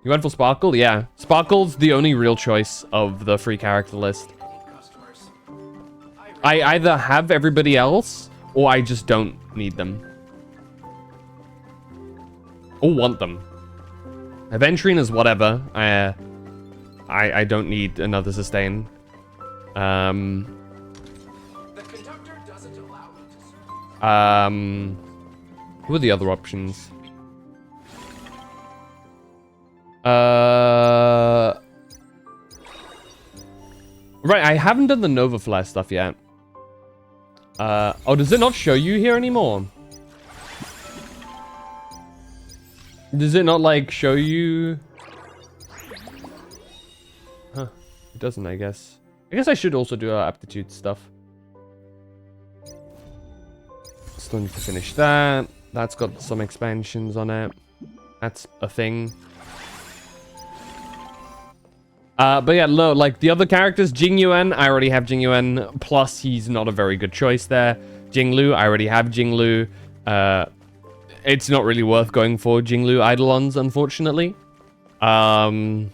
You went for Sparkle? Yeah. Sparkle's the only real choice of the free character list. I either have everybody else, or I just don't need them. Or want them. Aventurine is whatever. I don't need another sustain. Who are the other options? Right, I haven't done the Nova Flare stuff yet. Oh, does it not show you here anymore? Does it not, like, show you? Huh. It doesn't, I guess. I guess I should also do aptitude stuff. Still need to finish that. That's got some expansions on it. That's a thing. But yeah, like the other characters, Jing Yuan, I already have Jing Yuan. Plus, he's not a very good choice there. Jing Lu, I already have Jing Lu. It's not really worth going for Jing Lu Eidolons, unfortunately. What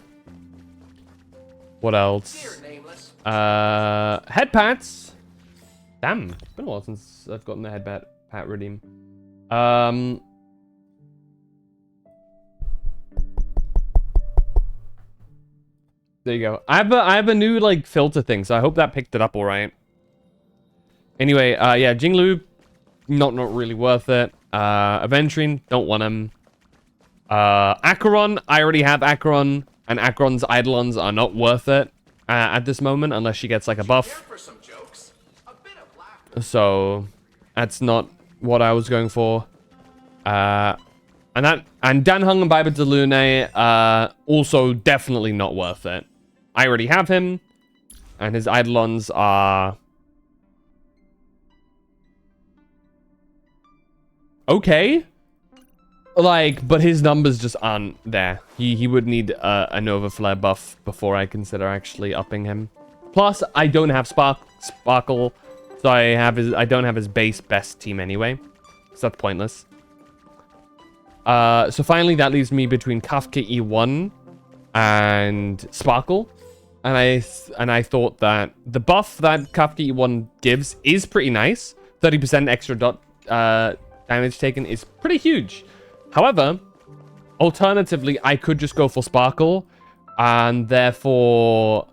else? Head pats. Damn, it's been a while since I've gotten the head pat redeem. There you go. I have a new like filter thing, so I hope that picked it up all right. Anyway, yeah, Jing Lu, not really worth it. Aventurine, don't want him. Acheron, I already have Acheron, and Acheron's Eidolons are not worth it at this moment unless she gets like a buff. So that's not what I was going for. And Dan Heng and Baiba de Lune, also definitely not worth it. I already have him, and his Eidolons are okay. Like, but his numbers just aren't there. He would need a Nova Flare buff before I consider actually upping him. Plus, I don't have Sparkle, so I don't have his best team anyway. So that's pointless. So finally, that leaves me between Kafka E1 and Sparkle. And I thought that the buff that Kafka E1 gives is pretty nice. 30% extra damage taken is pretty huge. However, alternatively, I could just go for Sparkle and therefore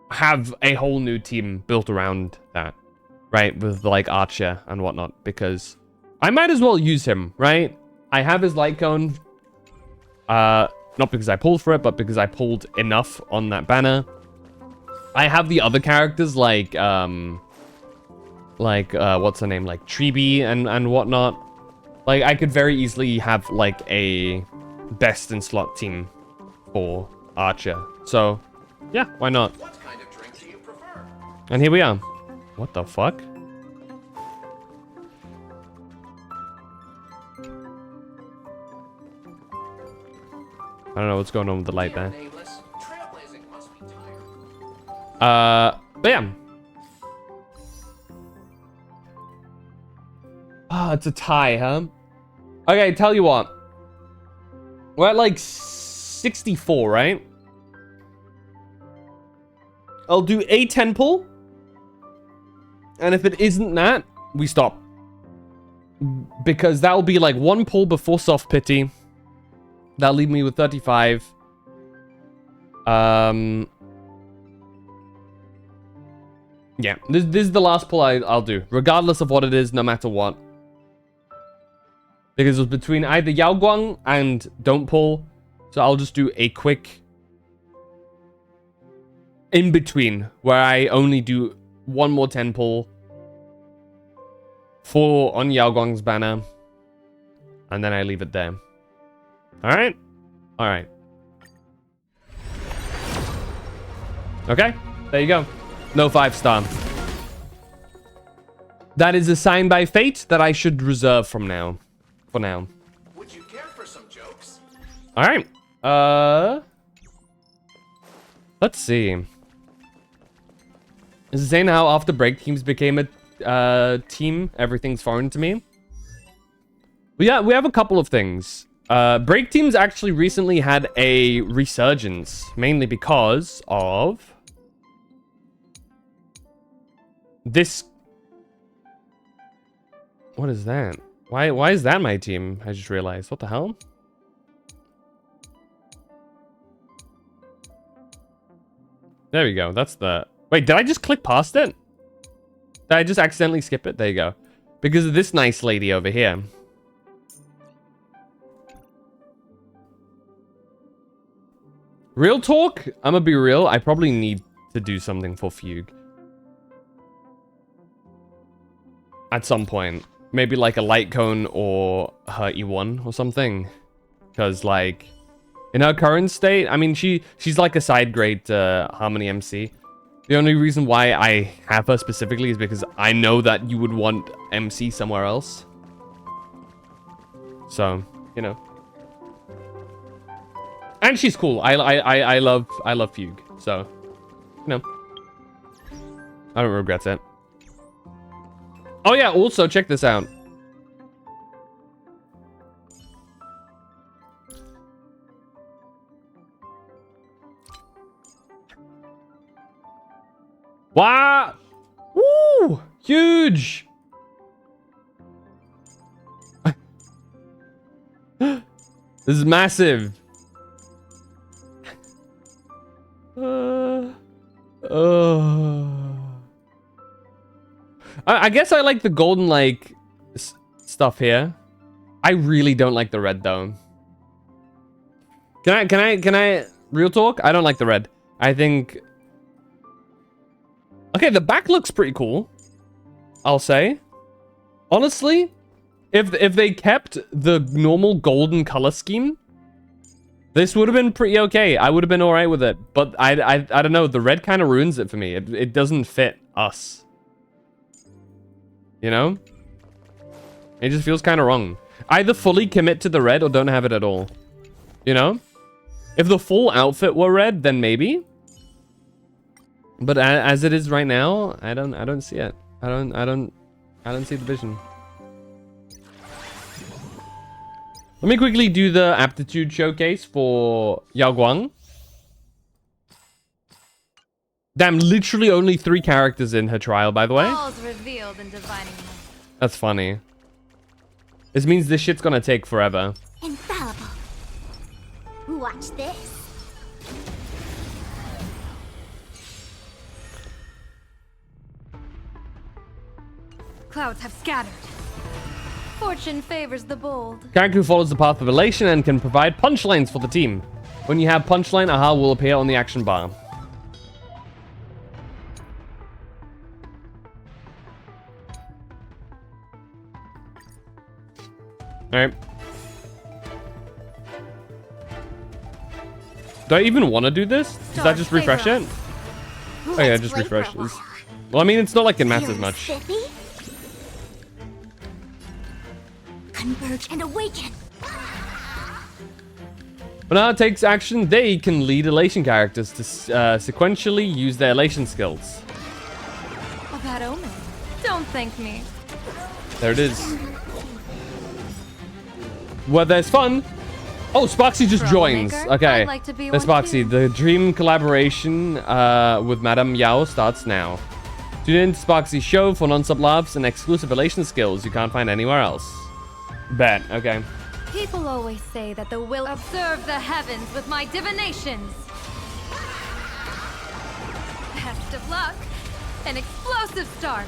have a whole new team built around that, right? With like Archer and whatnot, because I might as well use him, right? I have his light cone, not because I pulled for it, but because I pulled enough on that banner. I have the other characters like what's her name, like Treeby and whatnot. Like I could very easily have like a best in slot team for Archer. So yeah, why not? What kind of drink do you prefer? And here we are. What the fuck? I don't know what's going on with the light there. But yeah. Ah, it's a tie, huh? Okay, tell you what. We're at like 64, right? I'll do a 10 pull. And if it isn't that, we stop. Because that'll be like one pull before soft pity. That'll leave me with 35. Yeah, this is the last pull I'll do, regardless of what it is, no matter what. Because it was between either Yao Guang and don't pull, so I'll just do a quick in between where I only do one more 10 pull for on Yao Guang's banner, and then I leave it there. All right. Okay, there you go. No 5-star. That is a sign by fate that I should reserve from now. For now. Would you care for some jokes? All right. Let's see. Is it saying how after break teams became a team, everything's foreign to me? Yeah, we have a couple of things. Break teams actually recently had a resurgence, mainly because of this. What is that? Why is that my team? I just realized. What the hell? There we go. That's the... Wait, did I just click past it? Did I just accidentally skip it? There you go. Because of this nice lady over here. Real talk? I'm gonna be real. I probably need to do something for Fugue. At some point. Maybe like a light cone or her E1 or something. Because like... In her current state, I mean, she's like a side grade Harmony MC. The only reason why I have her specifically is because I know that you would want MC somewhere else. So, you know. And she's cool. I love Fugue. So, you know. I don't regret it. Oh yeah, also check this out. Wow! Woo! Huge! This is massive. I guess I like the golden like stuff here. I really don't like the red though. Can I real talk? I don't like the red. I think. Okay, the back looks pretty cool. I'll say. Honestly, if they kept the normal golden color scheme, this would have been pretty okay. I would have been all right with it. But I don't know. The red kind of ruins it for me. It doesn't fit us. You know? It just feels kind of wrong. Either fully commit to the red or don't have it at all. You know? If the full outfit were red, then maybe. But as it is right now, I don't see it. I don't see the vision. Let me quickly do the aptitude showcase for Yao Guang. Damn, literally only 3 characters in her trial, by the way. Revealed in divining. That's funny. This means this shit's gonna take forever. Infallible. Watch this. Clouds have scattered. Fortune favors the bold. Character who follows the path of elation and can provide punchlines for the team. When you have punchline, AHA will appear on the action bar. Alright. Do I even want to do this? Does that just refresh it? Oh yeah, it just refreshes. Well, I mean, it's not like it matters much. Converge and awaken. When AHA takes action, they can lead elation characters to sequentially use their elation skills. A bad omen. Don't thank me. There it is. Where there's fun. Oh, Sparksy just joins. Okay. Like There's Sparksy. The dream collaboration with Madame Yao starts now. Tune in to Sparksy's show for non-stop laughs and exclusive elation skills you can't find anywhere else. Bet. Okay. People always say that the will observe the heavens with my divinations. Best of luck. An explosive start.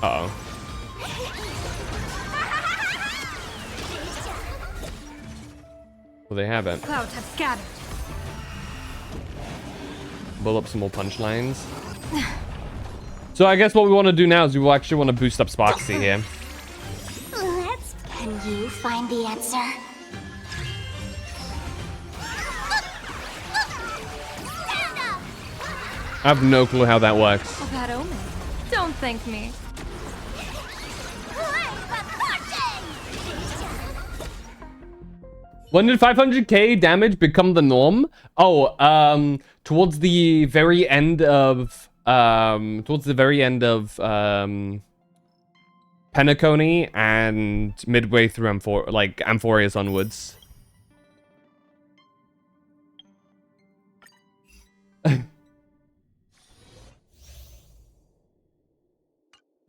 Uh-oh. Well, they have it. Clouds have scattered. Build up some more punchlines. So I guess what we want to do now is we will actually want to boost up Sparksy here. Can you find the answer? I have no clue how that works. A bad omen. Don't thank me. When did 500k damage become the norm? Oh, towards the very end of Penacony and midway through Amphorius onwards.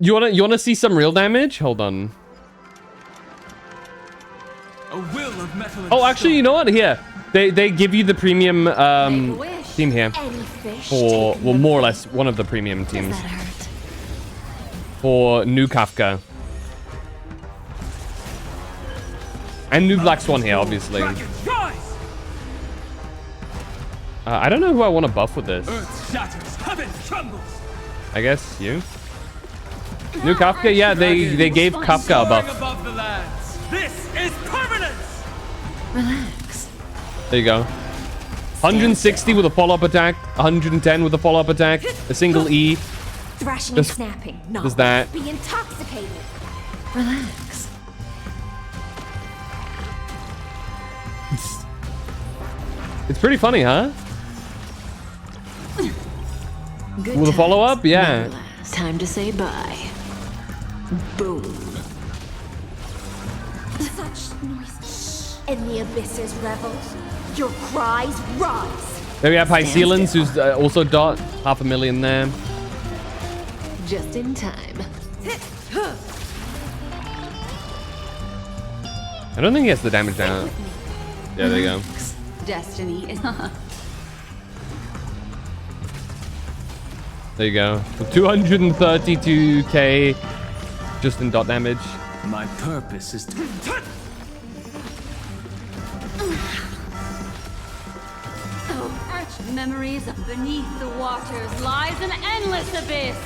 You wanna see some real damage? Hold on. A will of metal. Oh, actually, you know what? Here, they give you the premium team here for, well, more or less one of the premium teams for New Kafka and New Black Swan here, obviously. I don't know who I want to buff with this. Earth shatters, heaven trembles. I guess you. New Kafka, yeah, they gave Kafka a buff. Above the lands. This is permanence. Relax. There you go. 160 with a follow-up attack, 110 with a follow-up attack, a single E. Thrashing Just and snapping. does that. Be intoxicated. Relax. It's pretty funny, huh? Good With a follow-up? Yeah. Time to say bye. Boom. Such noises. And the abysses revels. Your cries rise. There we have Hycealans, who's also dot. 500,000 there. Just in time. I don't think he has the damage down. Yeah, there you go. Destiny is. There you go. 232k just in dot damage. My purpose is to... Arch memories beneath the waters lies an endless abyss.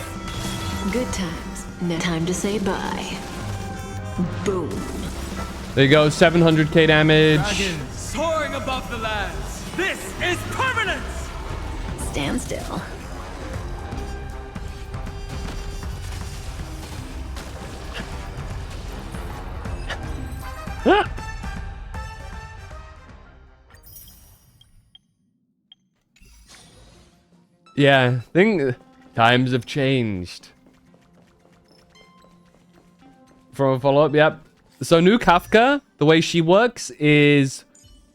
Good times. Now time to say bye. Boom. There you go. 700k damage. Dragons soaring above the lands. This is permanence. Stand still. Yeah, times have changed. From a follow-up, yep. So new Kafka, the way she works is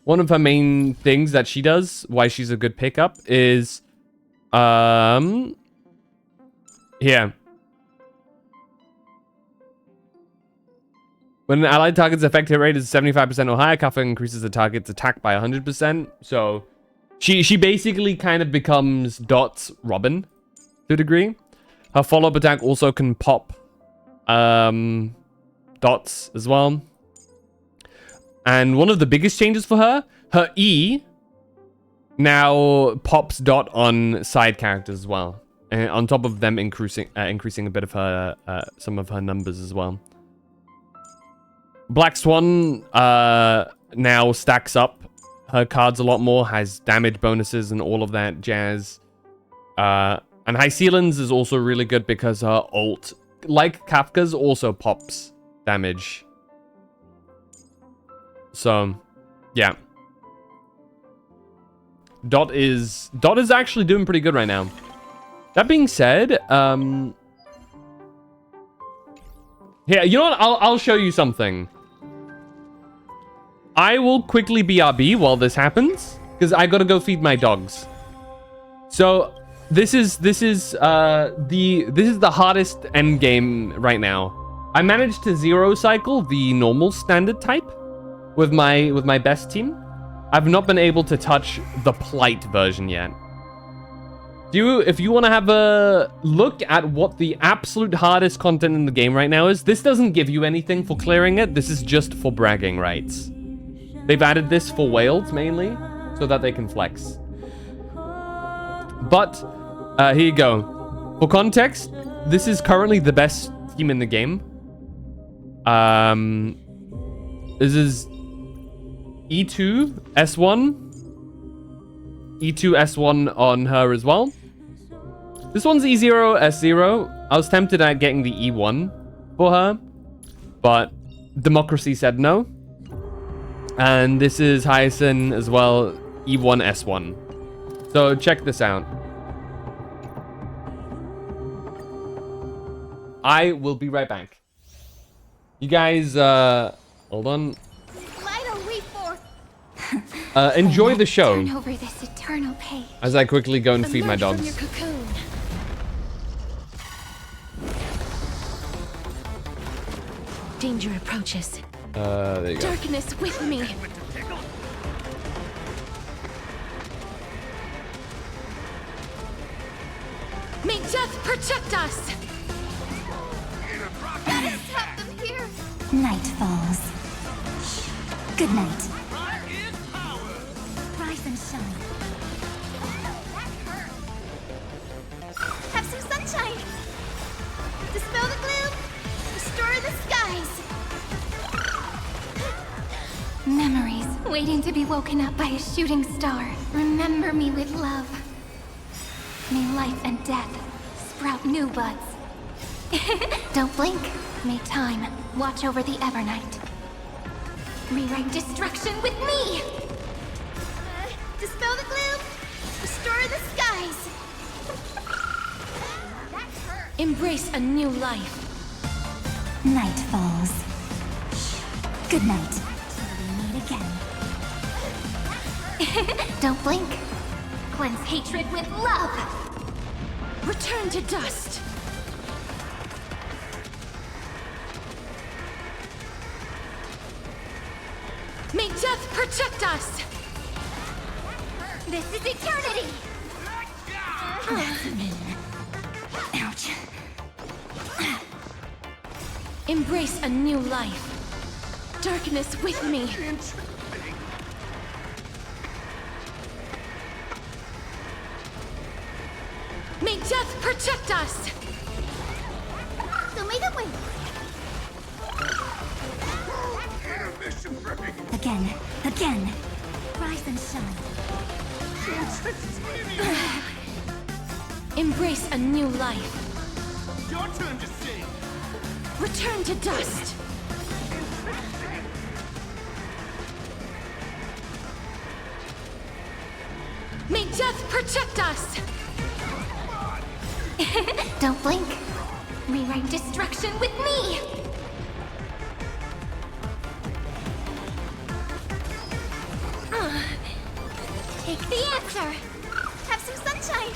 one of her main things that she does, why she's a good pickup, is here. When an allied target's effect hit rate is 75% or higher, Kafka increases the target's attack by 100%. So she basically kind of becomes Dot's Robin to a degree. Her follow-up attack also can pop dots as well. And one of the biggest changes for her E now pops dot on side characters as well. And on top of them increasing a bit of her some of her numbers as well. Black Swan now stacks up her cards a lot more, has damage bonuses and all of that jazz. And Hycealans is also really good because her ult, like Kafka's, also pops damage. So, yeah. Dot is actually doing pretty good right now. That being said, here, you know what? I'll show you something. I will quickly BRB while this happens, because I gotta go feed my dogs. So this is the hardest end game right now. I managed to zero cycle the normal standard type with my best team. I've not been able to touch the Plight version yet. If you want to have a look at what the absolute hardest content in the game right now is, this doesn't give you anything for clearing it. This is just for bragging rights. They've added this for whales mainly, so that they can flex. But, here you go. For context, this is currently the best team in the game. This is E2, S1. E2, S1 on her as well. This one's E0, S0. I was tempted at getting the E1 for her, but Democracy said no. And this is Hyacinth as well, E1, S1. So check this out. I will be right back. You guys, hold on. Enjoy the show. Turn over this eternal page. As I quickly go and feed my Emerge from dogs. your cocoon. Danger approaches. There you go. Darkness with me. May death protect us. Gotta stop them here. Night falls. Good night. Rise and shine. Have some sunshine. Dispel the gloom. Restore the skies. Memories waiting to be woken up by a shooting star. Remember me with love. May life and death sprout new buds. Don't blink. May time watch over the Evernight. Rewrite destruction with me! Dispel the gloom! Restore the skies! Embrace a new life. Night falls. Good night. Till we meet again. Don't blink. Cleanse hatred with love! Return to dust. May death protect us! This is eternity! Ouch. Embrace a new life. Darkness with me. May death protect us! So may the wind. Again. Rise and shine. Embrace a new life. Your turn to sing. Return to dust. May death protect us! Don't blink. Rewrite destruction with me! Take the answer! Have some sunshine!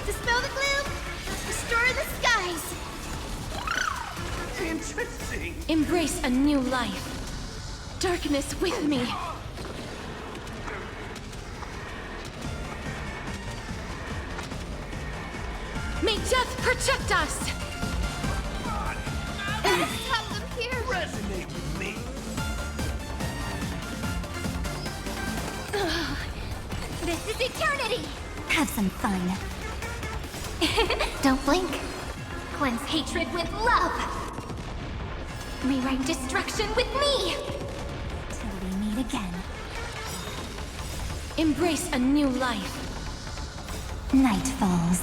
Dispel the gloom! Restore the skies! Interesting. Embrace a new life. Darkness with me. May death protect us! Stop them here! Resonate with me. This is eternity! Have some fun. Don't blink. Cleanse hatred with love. Rewrite destruction with me. Till we meet again. Embrace a new life. Night falls.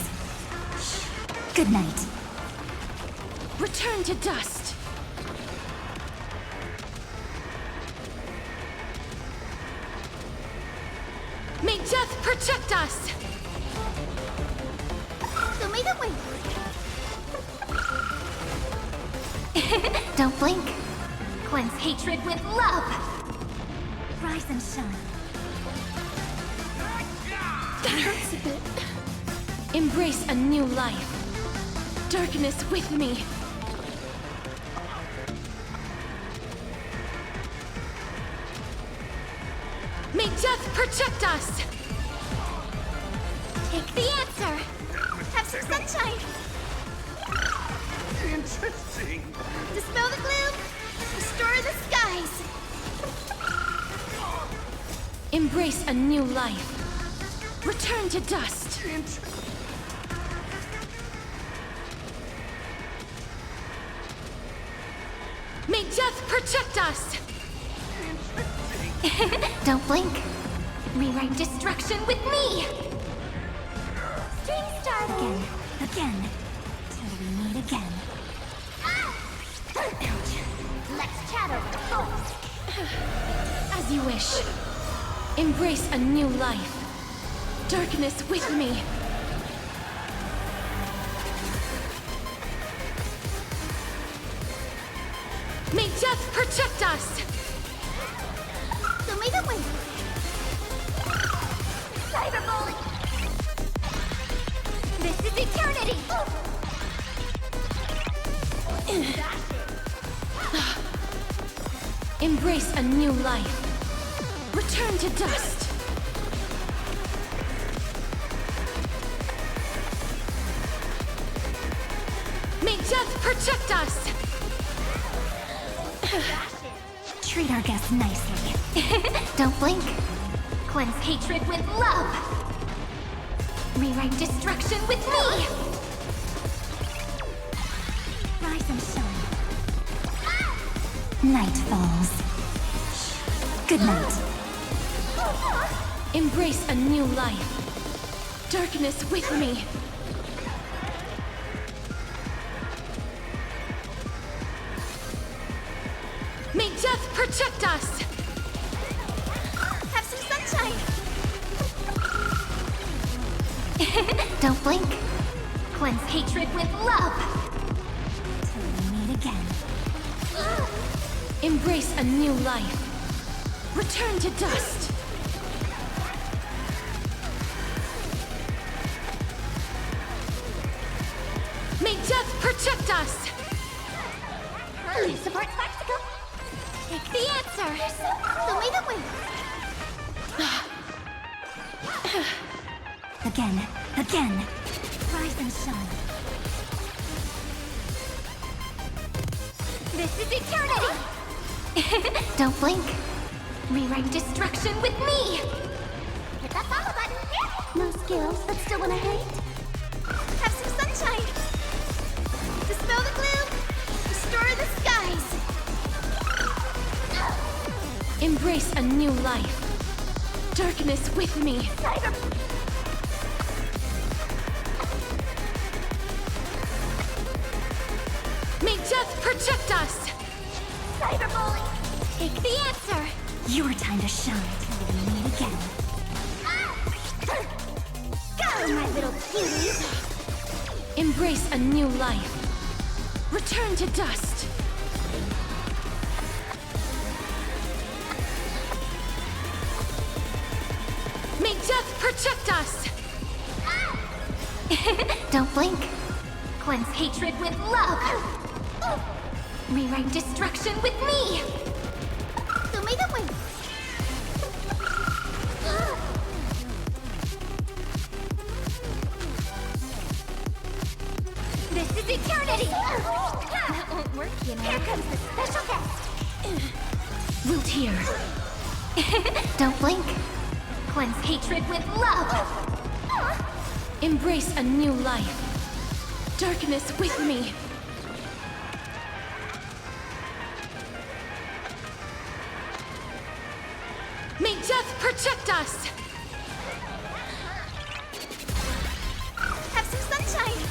Good night. Return to dust. May death protect us! So may the wind. Don't blink. Cleanse hatred with love. Rise and shine. That hurts a bit. Embrace a new life. Darkness with me. May death protect us! Take the answer. Have some sunshine. Interesting. Dispel the gloom. Restore the skies. Embrace a new life. Return to dust. May death protect us! Don't blink. Rewrite destruction with me. String start again. Till we meet again. Ouch. Let's chat over the phone. As you wish. Embrace a new life. Darkness with me. May death protect us! So may the wind. Cyberbully. This is eternity. Embrace a new life. Return to dust. May death protect us! Treat our guests nicely. Don't blink. Cleanse hatred with love. Rewrite destruction with me. Rise and shine. Night falls. Good night. Embrace a new life. Darkness with me. May death protect us! Have some sunshine! Don't blink. Cleanse hatred with love! Till we meet again. Embrace a new life. Return to dust. May death protect us! Early support spectacle! Take the answer! Show me the way! Again, again! Rise and shine. This is eternity! Don't blink. Rewrite destruction with me! Hit that follow button! No skills, but still wanna hate? Have some sunshine! Dispel the gloom! Destroy the skies! Embrace a new life. Darkness with me. May death protect us! Cyberbully! Take the answer! Your time to shine till we meet again. Go, my little cutie! Embrace a new life. Return to dust. May death protect us! Don't blink. Cleanse hatred with love! Rewrite destruction with me! Show me the way! This is eternity! That won't work, you know. Here comes the special test! Root here. Don't blink. Cleanse hatred with love! Embrace a new life. Darkness with me. May death protect us! Have some sunshine!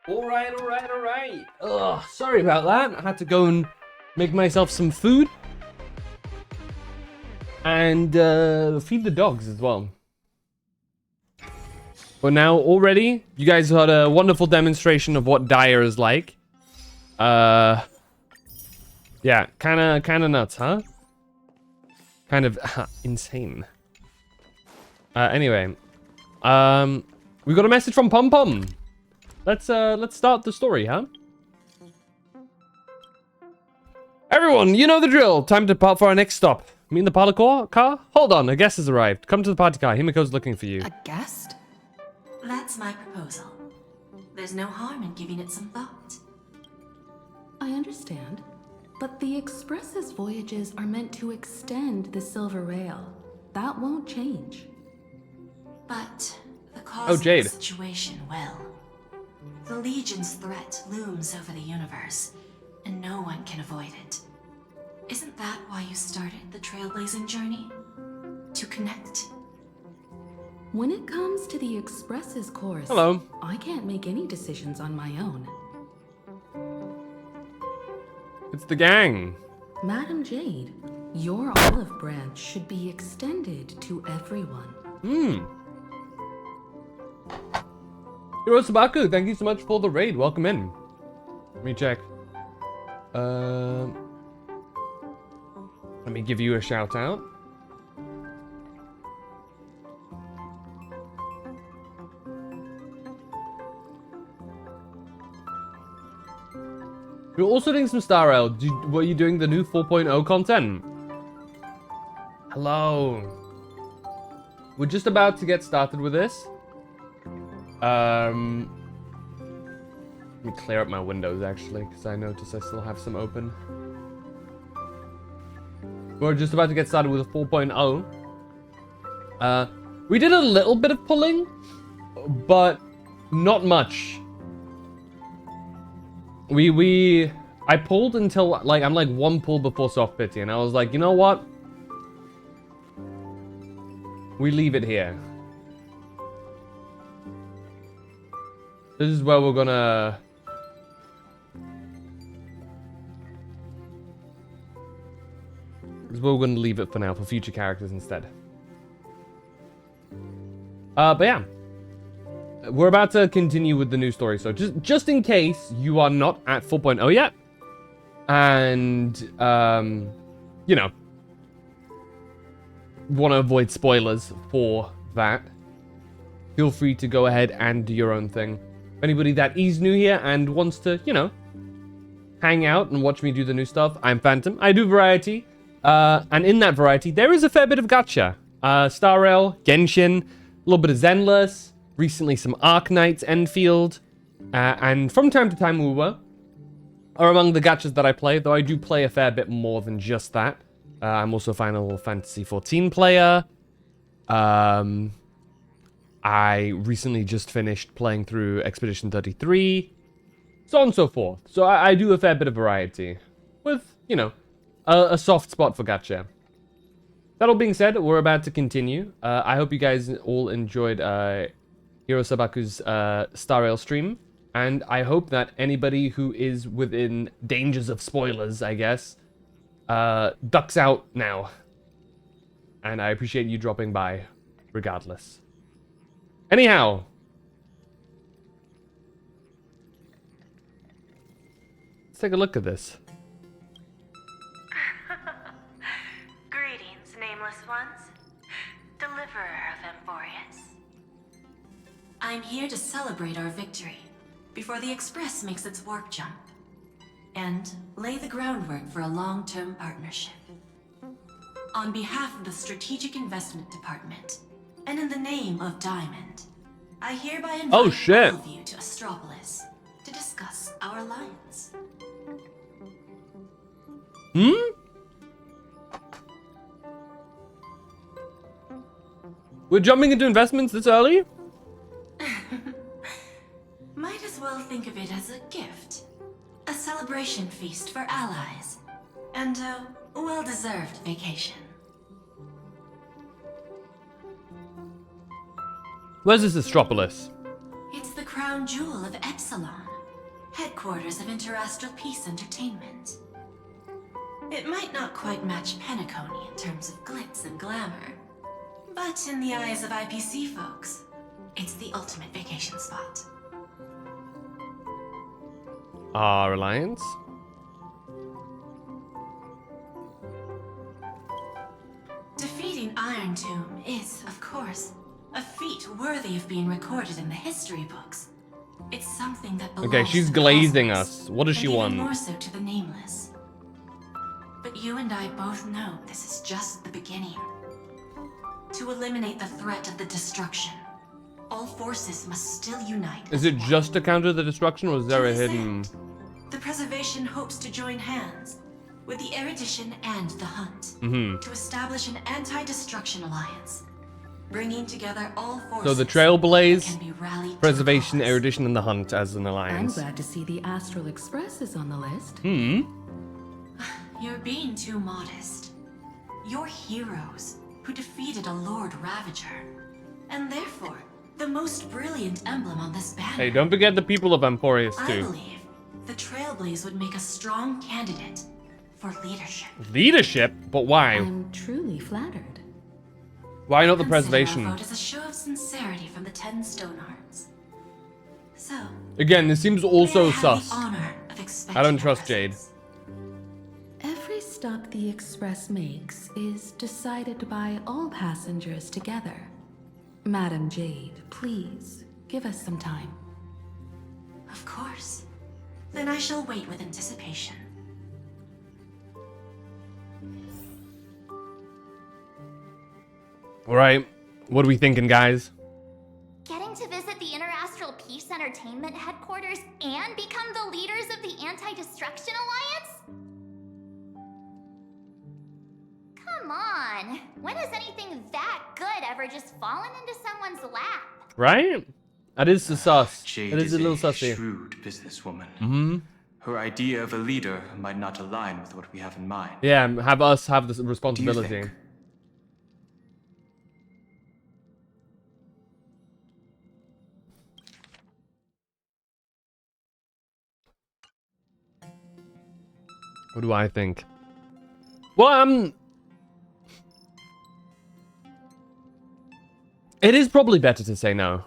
All right. Ugh, sorry about that. I had to go and make myself some food. And feed the dogs as well. But now, already, you guys had a wonderful demonstration of what Dire is like. Yeah, kinda nuts, huh? Kind of insane. Anyway. We got a message from Pom Pom. Let's start the story, huh? Everyone, you know the drill. Time to depart for our next stop. Me in the parlor car? Hold on, a guest has arrived. Come to the party car. Himiko's looking for you. A guest? That's my proposal. There's no harm in giving it some thought. I understand, but the Express's voyages are meant to extend the Silver Rail. That won't change. But the cause Jade. of the situation will. The Legion's threat looms over the universe, and no one can avoid it. Isn't that why you started the trailblazing journey? To connect? When it comes to the Express's course, Hello. I can't make any decisions on my own. It's the gang. Madam Jade, your olive branch should be extended to everyone. Hirosabaku, thank you so much for the raid. Welcome in. Let me check. Let me give you a shout out. You're also doing some Star Rail. Were you doing the new 4.0 content? Hello. We're just about to get started with this. Let me clear up my windows actually, because I notice I still have some open. We're just about to get started with a 4.0. We did a little bit of pulling, but not much. I pulled until I'm like one pull before soft pity, and I was like, you know what? We leave it here. This is where we're gonna... This is where we're gonna leave it for now, for future characters instead. But yeah. We're about to continue with the new story, so just in case you are not at 4.0 yet, and, you know, want to avoid spoilers for that, feel free to go ahead and do your own thing. Anybody that is new here and wants to, you know, hang out and watch me do the new stuff, I'm Phantom. I do variety, and in that variety, there is a fair bit of gacha. Star Rail, Genshin, a little bit of Zenless, recently some Arknights, Enfield, and from time to time Uber. are among the gachas that I play, though I do play a fair bit more than just that. I'm also a Final Fantasy XIV player. I recently just finished playing through Expedition 33, so on and so forth. So I do a fair bit of variety, with, you know, a soft spot for gacha. That all being said, we're about to continue. I hope you guys all enjoyed Hiro Sabaku's Star Rail stream, and I hope that anybody who is within dangers of spoilers, I guess, ducks out now. And I appreciate you dropping by, regardless. Anyhow. Let's take a look at this. Greetings, nameless ones. Deliverer of Emporius. I'm here to celebrate our victory before the Express makes its warp jump, and lay the groundwork for a long-term partnership. On behalf of the Strategic Investment Department, and in the name of Diamond, I hereby invite all of you to Astropolis to discuss our alliance. We're jumping into investments this early? Might as well think of it as a gift. A celebration feast for allies. And a well-deserved vacation. Where's this Astropolis? It's the crown jewel of Epsilon, headquarters of Interastral Peace Entertainment. It might not quite match Penacony in terms of glitz and glamour, but in the eyes of IPC folks, it's the ultimate vacation spot. Our alliance? Defeating Iron Tomb is, of course, a feat worthy of being recorded in the history books. It's something that belongs Okay, she's to the glazing cosmos, us. What does she and want? even more so to the Nameless. But you and I both know this is just the beginning. To eliminate the threat of the destruction, all forces must still unite. Is it just to counter the destruction, or is there a hidden... The Preservation hopes to join hands with the Erudition and the Hunt to establish an anti-destruction alliance, bringing together all forces. So the Trailblaze, that can be rallied Preservation, Erudition, and the Hunt as an I'm alliance. glad to see the Astral Express is on the list. You're being too modest. You're heroes who defeated a Lord Ravager, and therefore the most brilliant emblem on this banner. Hey, don't forget the people of Emporius I too. believe the Trailblaze would make a strong candidate for leadership. Leadership? But why? I'm truly flattered. Why not the Consider Preservation? our vote as a show of sincerity from the 10 Stonehearts. So, Again, this seems also may I have sus. the honor of expecting I don't your trust Jade. Every stop the Express makes is decided by all passengers together. Madam Jade, please, give us some time. Of course. Then I shall wait with anticipation. Alright, what are we thinking, guys? Getting to visit the Interastral Peace Entertainment headquarters and become the leaders of the Anti-Destruction Alliance? Come on. When has anything that good ever just fallen into someone's lap? Right? That is the sus. Jade It is a little a sussy. shrewd businesswoman. Mm-hmm. Her idea of a leader might not align with what we have in mind. Yeah, have us have this responsibility. think? What do I think? Well, it is probably better to say no.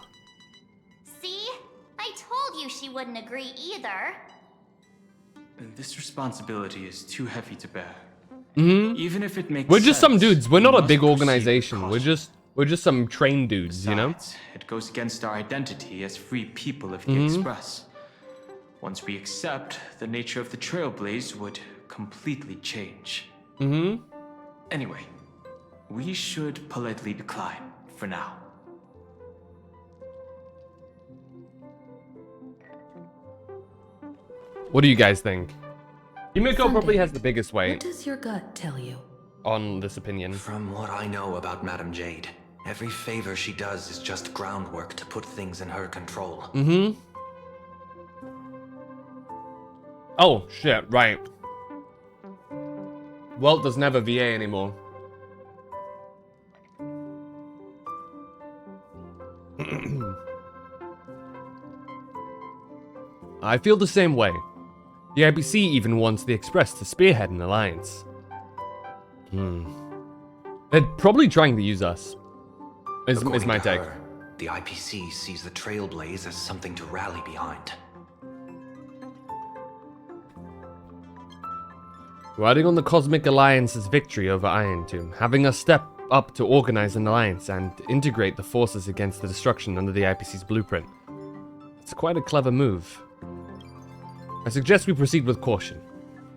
See? I told you she wouldn't agree either. This responsibility is too heavy to bear. Mm-hmm. Even if it makes We're just some sense, dudes. We're we not a must big proceed with organization. We're just some trained dudes, you know? Besides, it goes against our identity as free people of the Mhm. Express. Once we accept, the nature of the Trailblaze would completely change. Mm-hmm. Anyway, we should politely decline for now. What do you guys think? Himiko Sunday, probably has the biggest What weight does your gut tell you? on this opinion. From what I know about Madame Jade, every favor she does is just groundwork to put things in her control. Mm-hmm. Oh, shit, right. Welt doesn't have a VA anymore. I feel the same way. The IPC even wants the Express to spearhead an alliance. They're probably trying to use us. Is my to take. her, the IPC sees the Trailblaze as something to rally behind. Riding on the Cosmic Alliance's victory over Iron Tomb, having us step up to organize an alliance and integrate the forces against the destruction under the IPC's blueprint. It's quite a clever move. I suggest we proceed with caution.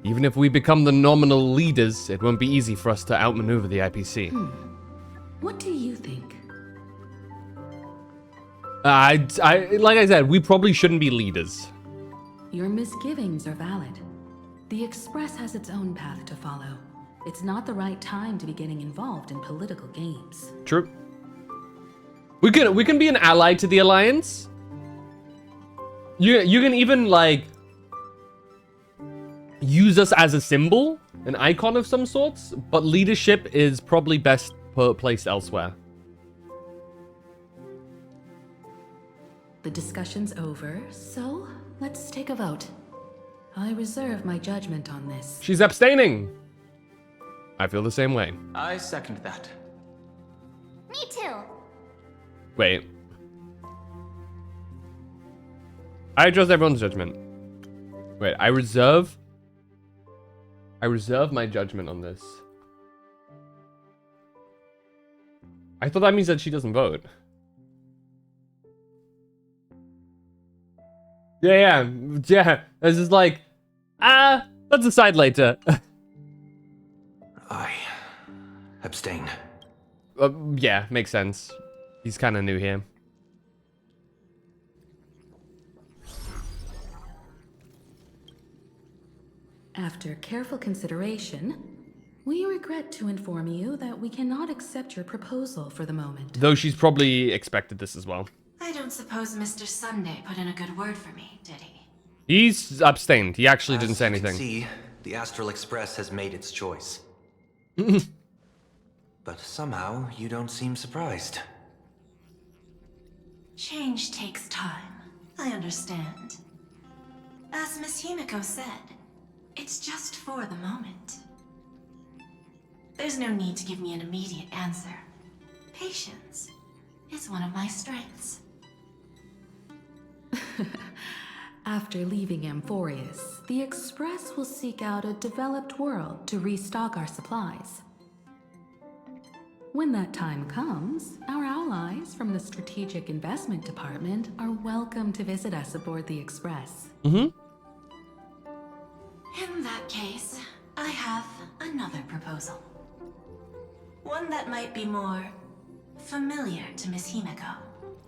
Even if we become the nominal leaders, it won't be easy for us to outmaneuver the IPC. What do you think? Like I said, we probably shouldn't be leaders. Your misgivings are valid. The Express has its own path to follow. It's not the right time to be getting involved in political games. True. We can be an ally to the Alliance. You can even like use us as a symbol, an icon of some sorts, but leadership is probably best placed elsewhere. The discussion's over, so let's take a vote. I reserve my judgment on this. She's abstaining. I feel the same way. I second that. Me too. Wait. I trust everyone's judgment. Wait, I reserve my judgment on this. I thought that means that she doesn't vote. Yeah. This is like, let's decide later. I abstain. Yeah, makes sense. He's kind of new here. After careful consideration, we regret to inform you that we cannot accept your proposal for the moment. Though she's probably expected this as well. I don't suppose Mr. Sunday put in a good word for me, did he? He's abstained. He actually didn't say As you can anything. see, the Astral Express has made its choice. But somehow, you don't seem surprised. Change takes time. I understand. As Miss Himiko said, it's just for the moment. There's no need to give me an immediate answer. Patience is one of my strengths. After leaving Amphorius, the Express will seek out a developed world to restock our supplies. When that time comes, our allies from the Strategic Investment Department are welcome to visit us aboard the Express. Mm-hmm. In that case, I have another proposal. One that might be more familiar to Miss Himiko.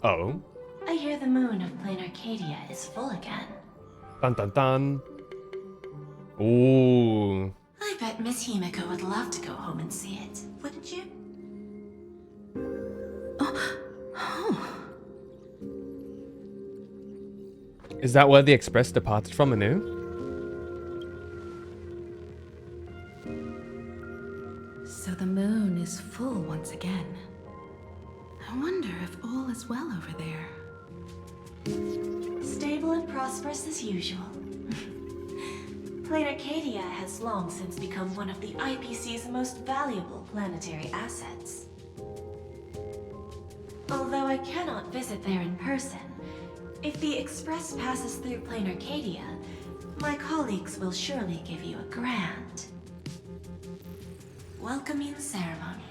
Oh. I hear the moon of Plain Arcadia is full again. Dun dun dun. Ooh. I bet Miss Himiko would love to go home and see it, wouldn't you? Is that where the Express departed from anew? So the moon is full once again. I wonder if all is well over there. Stable and prosperous as usual. Plain Arcadia has long since become one of the IPC's most valuable planetary assets. Although I cannot visit there in person, if the Express passes through Plain Arcadia, my colleagues will surely give you a grand welcoming ceremony.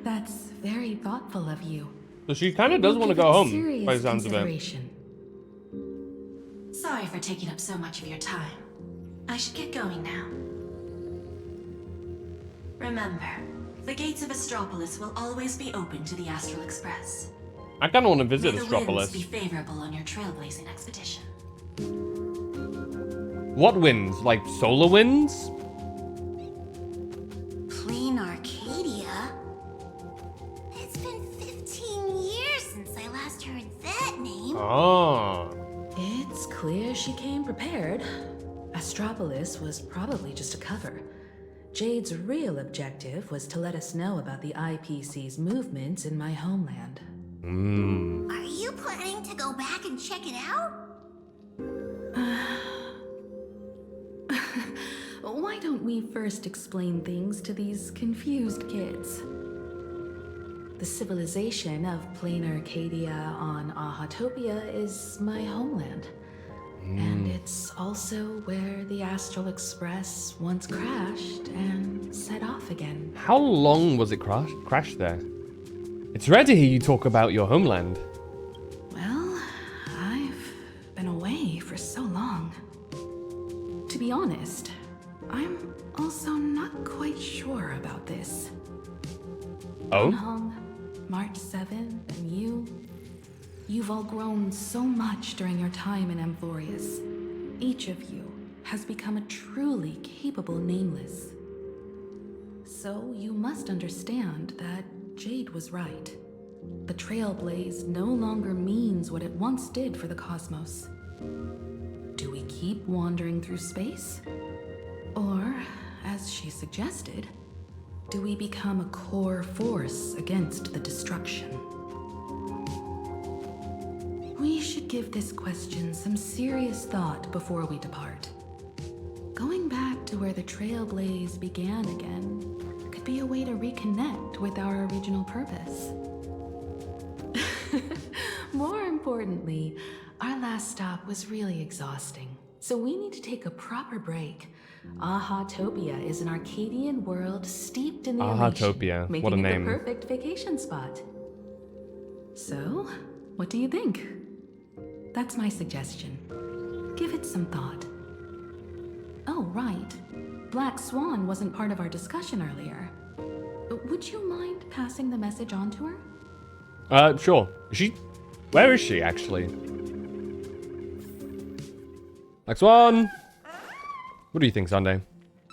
That's very thoughtful of you. So she kind of does want to go home, by the sounds of it. Sorry for taking up so much of your time. I should get going now. Remember, the gates of Astropolis will always be open to the Astral Express. I kind of want to visit May the winds Astropolis. be favorable on your trailblazing expedition. What winds? Like solar winds? Plain Arcadia? It's been 15 years since I last heard that name. Oh. It's clear she came prepared. Astropolis was probably just a cover. Jade's real objective was to let us know about the IPC's movements in my homeland. Are you planning to go back and check it out? Why don't we first explain things to these confused kids? The civilization of Plain Arcadia on Ahatopia is my homeland. And it's also where the Astral Express once crashed and set off again. How long was it crashed there? It's rare to hear you talk about your homeland. Well, I've been away for so long. To be honest, I'm also not quite sure about this. Oh? Hong, March 7th, and you've all grown so much during your time in Amphorius. Each of you has become a truly capable Nameless. So you must understand that Jade was right. The Trailblaze no longer means what it once did for the cosmos. Do we keep wandering through space? Or, as she suggested, do we become a core force against the destruction? We should give this question some serious thought before we depart. Going back to where the Trailblaze began again could be a way to reconnect with our original purpose. More importantly, our last stop was really exhausting, so we need to take a proper break. Ahatopia is an Arcadian world steeped in the Ahatopia, making what a it name. the perfect vacation spot. So, what do you think? That's my suggestion. Give it some thought. Oh, right. Black Swan wasn't part of our discussion earlier. Would you mind passing the message on to her? Sure. Where is she, actually? Next one! What do you think, Sunday?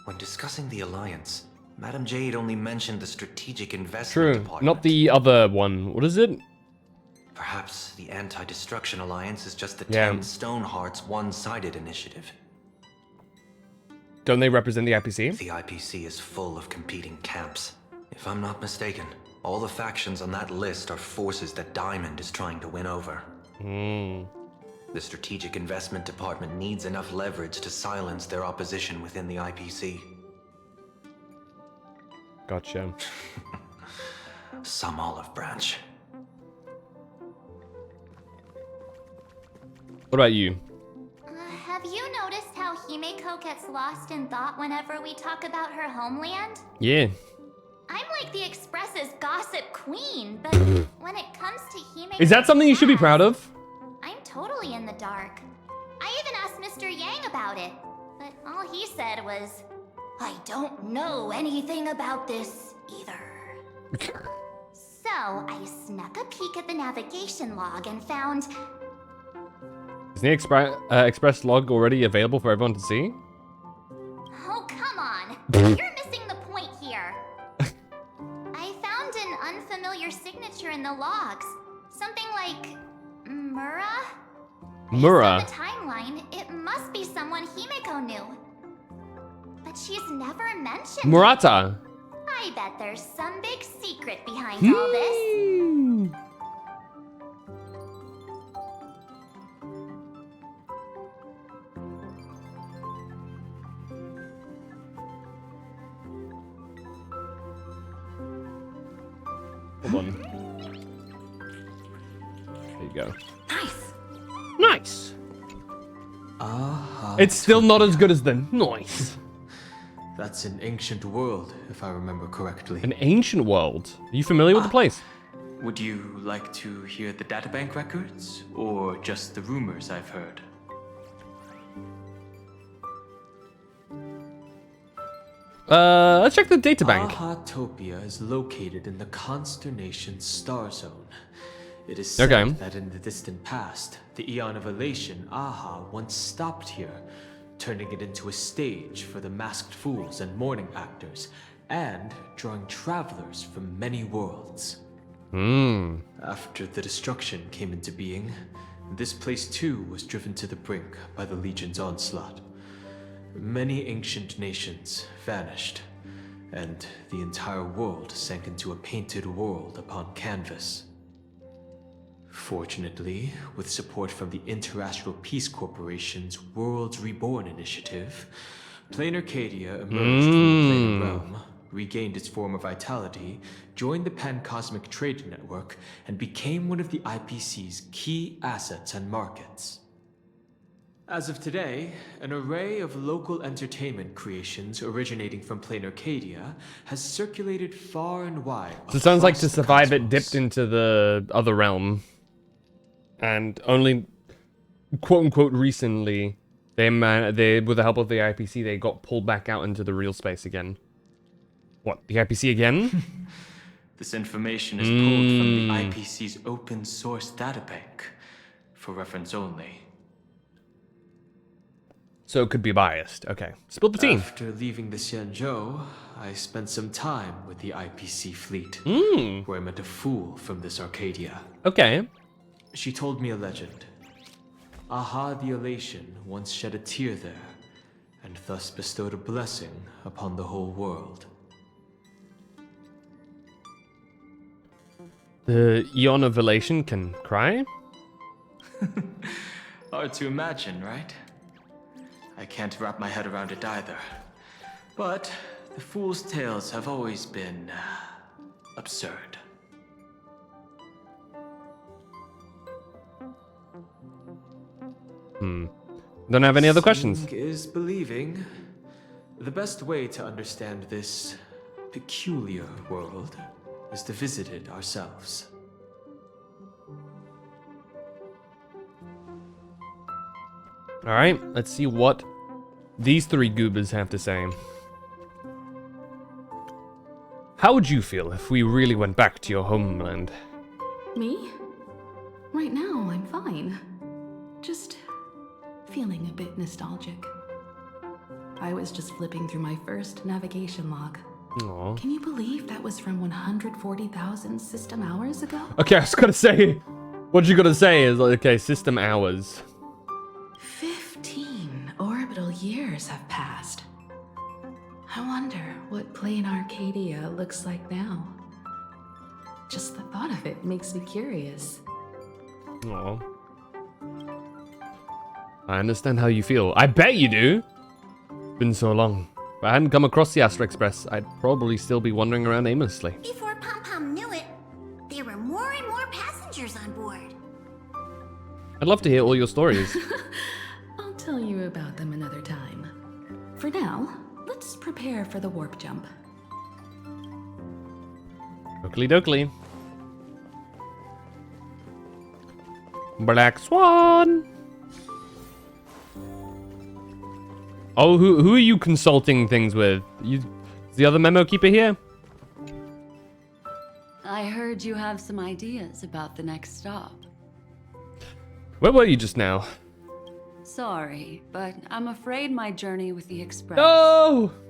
When discussing the Alliance, Madame Jade only mentioned the Strategic Investment True, Department. not the other one. What is it? Perhaps the Anti-Destruction Alliance is just the Yeah. 10 Stoneheart's one-sided initiative. Don't they represent the IPC? The IPC is full of competing camps. If I'm not mistaken, all the factions on that list are forces that Diamond is trying to win over. The Strategic Investment Department needs enough leverage to silence their opposition within the IPC. Gotcha. Some olive branch. What about you? Have you noticed how Himeko gets lost in thought whenever we talk about her homeland? Yeah. I'm like the Express's gossip queen, but when it comes to Himeko... Is that something you should be proud of? I'm totally in the dark. I even asked Mr. Yang about it, but all he said was, I don't know anything about this either. So I snuck a peek at the navigation log and found... Is the Express log already available for everyone to see? Oh, come on. You're missing the point here. I found an unfamiliar signature in the logs. Something like... Mura? Mura. Based on the timeline, it must be someone Himeko knew. But she's never mentioned Murata. I bet there's some big secret behind all this. Hold on. There you go. Nice. Nice. It's still not as good as the noise. That's an ancient world, if I remember correctly. An ancient world. Are you familiar with the place? Would you like to hear the databank records, or just the rumors I've heard? Let's check the databank. Ahatopia is located in the Consternation Star Zone. It is Okay. said that in the distant past, the Eon of Elation, Aha, once stopped here turning it into a stage for the masked fools and mourning actors, and drawing travelers from many worlds. After the destruction came into being, this place too was driven to the brink by the Legion's onslaught. Many ancient nations vanished, and the entire world sank into a painted world upon canvas. Fortunately, with support from the Interastral Peace Corporation's Worlds Reborn initiative, Planar Cadia emerged from the Planar Realm, regained its former vitality, joined the Pan-Cosmic Trade Network, and became one of the IPC's key assets and markets. As of today, an array of local entertainment creations originating from Planar Cadia has circulated far and wide. So it sounds like to survive it dipped into the other realm. And only, quote-unquote, recently, they, with the help of the IPC, they got pulled back out into the real space again. What, the IPC again? This information is pulled from the IPC's open source databank, for reference only. So it could be biased. Okay. Spill the tea. After leaving the Xianzhou, I spent some time with the IPC fleet, where I met a fool from this Arcadia. Okay. She told me a legend. Aha the Elation once shed a tear there, and thus bestowed a blessing upon the whole world. The Eon of Elation can cry? Hard to imagine, right? I can't wrap my head around it either. But the fool's tales have always been absurd. Don't have any other questions? Seeing is believing. The best way to understand this peculiar world is to visit it ourselves. Alright, let's see what these three goobers have to say. How would you feel if we really went back to your homeland? Me? Right now, I'm fine. Just feeling a bit nostalgic. I was just flipping through my first navigation log. Aww. Can you believe that was from 140,000 system hours ago? Okay, I was gonna say, what you gotta say is, okay, system hours. 15 orbital years have passed. I wonder what Planar Cadia looks like now. Just the thought of it makes me curious. Aww. I understand how you feel. I bet you do. Been so long. If I hadn't come across the Astral Express, I'd probably still be wandering around aimlessly. Before Pom Pom knew it, there were more and more passengers on board. I'd love to hear all your stories. I'll tell you about them another time. For now, let's prepare for the warp jump. Oakley dokley. Black Swan. Oh, who are you consulting things with? Is the other memo keeper here? I heard you have some ideas about the next stop. Where were you just now? Sorry, but I'm afraid my journey with the Express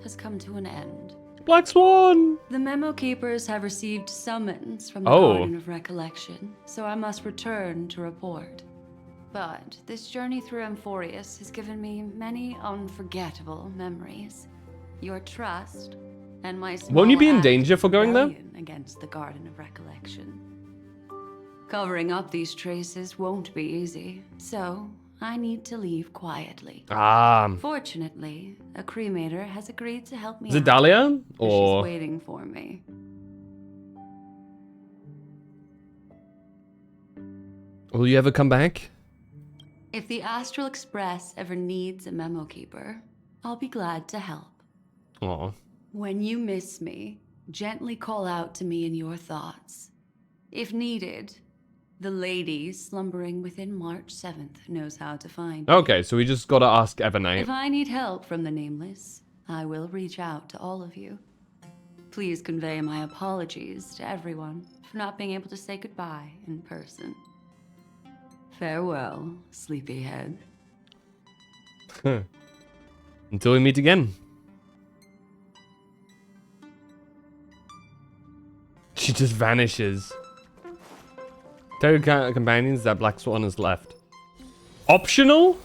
has come to an end. Black Swan! The memo keepers have received summons from the Oh. Garden of Recollection, so I must return to report. But this journey through Amphorius has given me many unforgettable memories. Your trust and my small Won't you be in act danger for of going there? rebellion against the Garden of Recollection. Covering up these traces won't be easy, so I need to leave quietly. Fortunately, a cremator has agreed to help me Is it out, Dahlia? so Or she's waiting for me. will you ever come back? If the Astral Express ever needs a memo keeper, I'll be glad to help. Aw. When you miss me, gently call out to me in your thoughts. If needed, the lady slumbering within March 7th knows how to find me. Okay, so we just gotta ask Evernight. If I need help from the Nameless, I will reach out to all of you. Please convey my apologies to everyone for not being able to say goodbye in person. Farewell, sleepyhead. Until we meet again. She just vanishes. Tell your companions that Black Swan is left. Optional?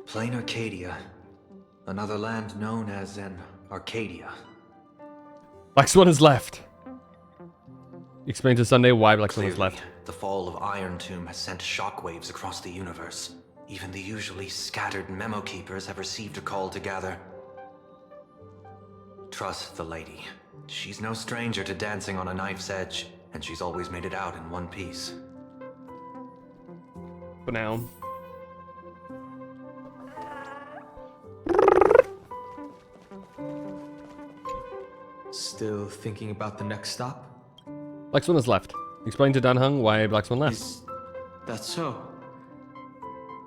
Plain Arcadia. Another land known as an Arcadia. Black Swan is left. Explain to Sunday why Black Swan is left. The fall of Iron Tomb has sent shockwaves across the universe. Even the usually scattered memo keepers have received a call to gather. Trust the lady. She's no stranger to dancing on a knife's edge, and she's always made it out in one piece. For now. Still thinking about the next stop? Black Swan is left. Explain to Dan Heng why Black Swan left. Is that so?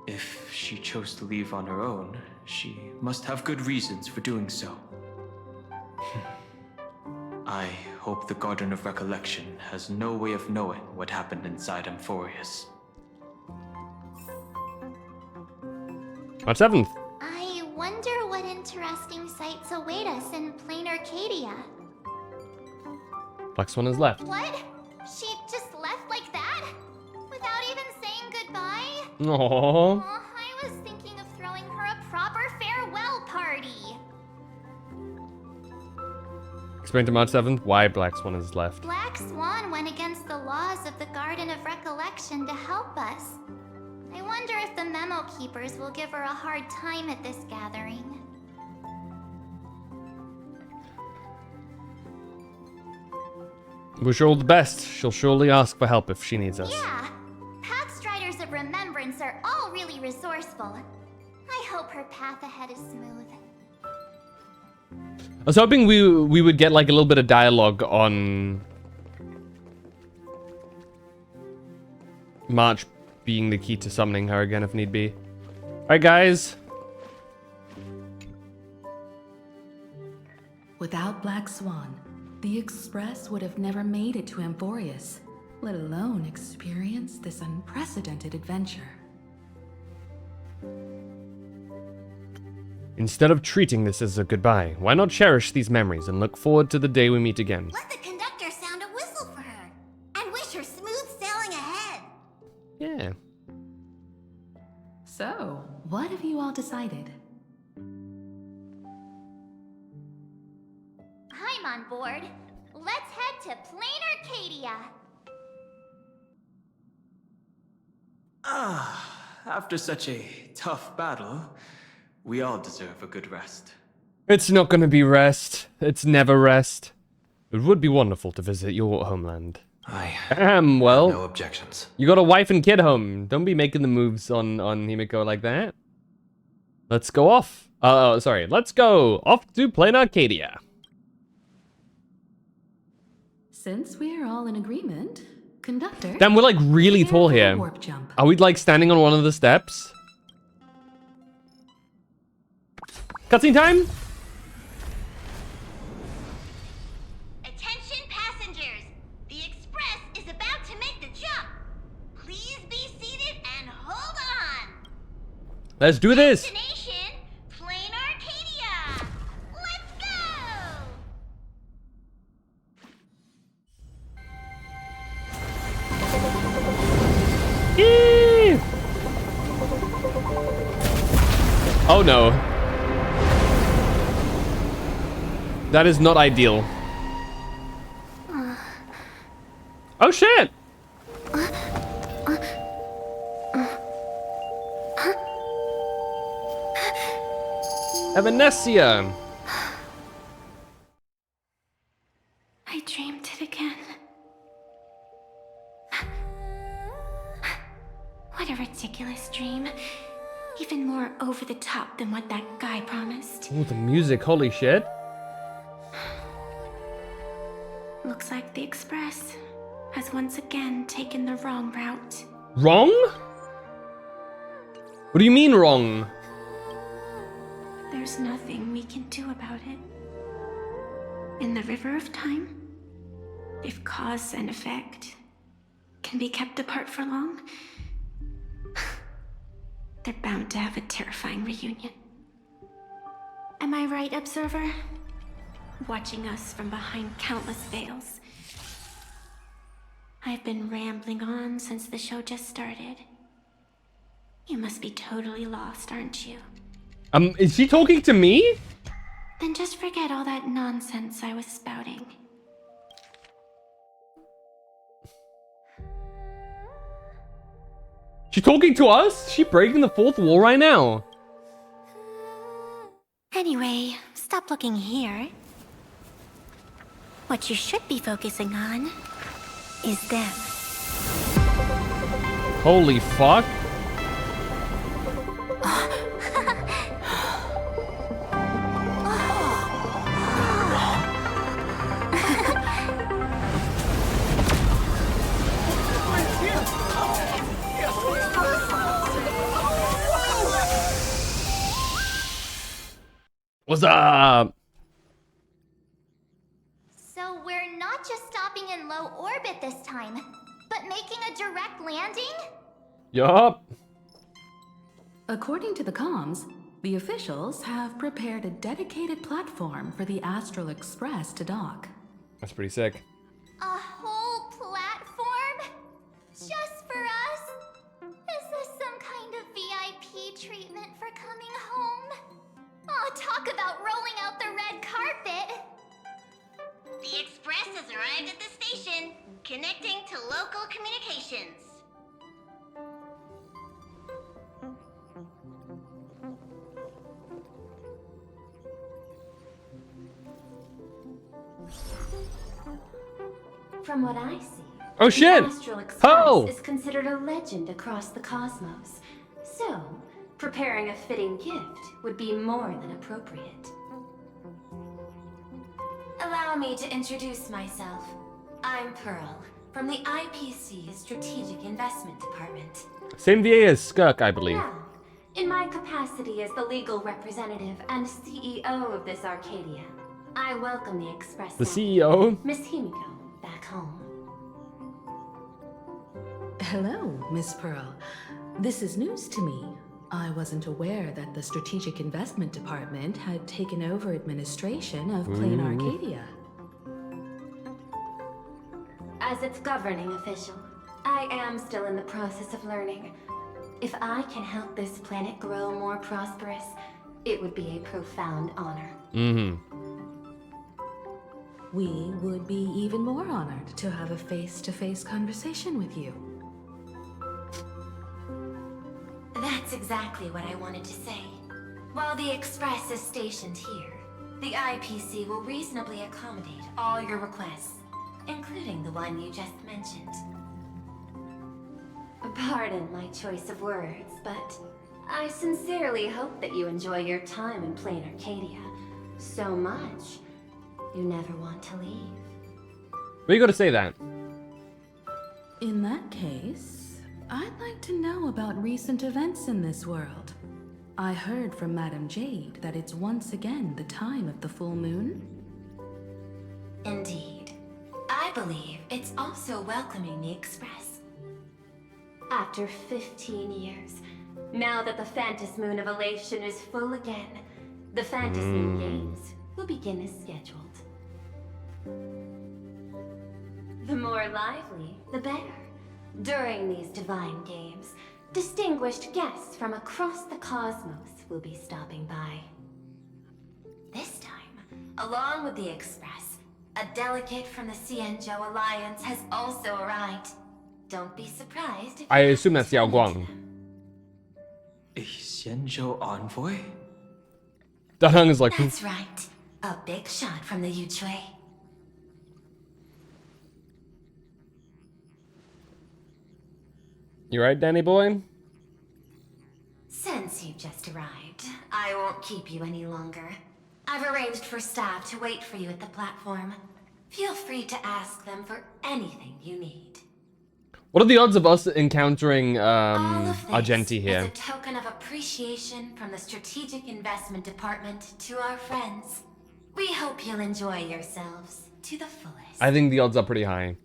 If she chose to leave on her own, she must have good reasons for doing so. I hope the Garden of Recollection has no way of knowing what happened inside Amphorius. March 7th. I wonder what interesting sights await us in plain Arcadia. Black Swan is left. What? She just left like that? Without even saying goodbye? Aww. I was thinking of throwing her a proper farewell party. Explain to March 7th why Black Swan is left. Black Swan went against the laws of the Garden of Recollection to help us. I wonder if the memo keepers will give her a hard time at this gathering. Wish her all the best. She'll surely ask for help if she needs us. Yeah, Path Striders of Remembrance are all really resourceful. I hope her path ahead is smooth. I was hoping we would get like a little bit of dialogue on March being the key to summoning her again if need be. Alright guys. Without Black Swan, the Express would have never made it to Amphorius, let alone experience this unprecedented adventure. Instead of treating this as a goodbye, why not cherish these memories and look forward to the day we meet again? Let the conductor sound a whistle for her and wish her smooth sailing ahead. Yeah. So, what have you all decided? I'm on board. Let's head to plain Arcadia. After such a tough battle, we all deserve a good rest. It's not gonna be rest. It's never rest. It would be wonderful to visit your homeland. Well, no objections. You got a wife and kid home. Don't be making the moves on Himiko like that. Let's go off. Sorry. Let's go off to plain Arcadia. Since we're all in agreement, conductor. Damn, we're like really tall here. Warp jump. Are we like standing on one of the steps? Cutscene time? Attention passengers! The Express is about to make the jump. Please be seated and hold on. Let's do this. Destination, plain Arcadia. Let's go! Yee! Oh no. That is not ideal. Oh shit! Evanesia! I dreamed it again. What a ridiculous dream. Even more over the top than what that guy promised. Oh, the music, holy shit. Looks like the Express has once again taken the wrong route. Wrong? What do you mean wrong? There's nothing we can do about it. In the River of Time, if cause and effect can be kept apart for long, They're bound to have a terrifying reunion. Am I right, Observer? Watching us from behind countless veils. I've been rambling on since the show just started. You must be totally lost, aren't you? Is she talking to me? Then just forget all that nonsense I was spouting. She talking to us? She breaking the fourth wall right now? Anyway, stop looking here. What you should be focusing on is them. Holy fuck. What's up? So we're not just stopping in low orbit this time, but making a direct landing? Yup. According to the comms, the officials have prepared a dedicated platform for the Astral Express to dock. That's pretty sick. A whole platform? Just for us? Is this some kind of VIP treatment for coming home? Oh, talk about rolling out the red carpet! The Express has arrived at the station, connecting to local communications. From what I see, oh shit! The Astral Express Oh! is considered a legend across the cosmos. So, preparing a fitting gift would be more than appropriate. Allow me to introduce myself. I'm Pearl, from the IPC Strategic Investment Department. Same VA as Skirk, I believe. Now, in my capacity as the legal representative and CEO of this Arcadia, I welcome the Express. The CEO? Miss Himiko, back home. Hello, Miss Pearl. This is news to me. I wasn't aware that the Strategic Investment Department had taken over administration of Plain Arcadia. As its governing official, I am still in the process of learning. If I can help this planet grow more prosperous, it would be a profound honor. We would be even more honored to have a face-to-face conversation with you. That's exactly what I wanted to say. While the Express is stationed here, the IPC will reasonably accommodate all your requests, including the one you just mentioned. Pardon my choice of words, but I sincerely hope that you enjoy your time in Plain Arcadia so much you never want to leave. Where you gotta say that? In that case, I'd like to know about recent events in this world. I heard from Madame Jade that it's once again the time of the full moon. Indeed. I believe it's also welcoming the Express. After 15 years, now that the Phantas Moon of Elation is full again, the Phantas Moon Games will begin as scheduled. The more lively, the better. During these divine games, distinguished guests from across the cosmos will be stopping by. This time, along with the Express, a delegate from the Xianzhou Alliance has also arrived. Don't be surprised if I assume that's Yao Guang. A Xianzhou envoy? Da Heng is like... That's right. A big shot from the Yuchui. You right, Danny boy? Since you just arrived, I won't keep you any longer. I've arranged for staff to wait for you at the platform. Feel free to ask them for anything you need. What are the odds of us encountering All of this Argenti is here? a token of appreciation from the Strategic Investment Department to our friends. We hope you'll enjoy yourselves to the fullest. I think the odds are pretty high.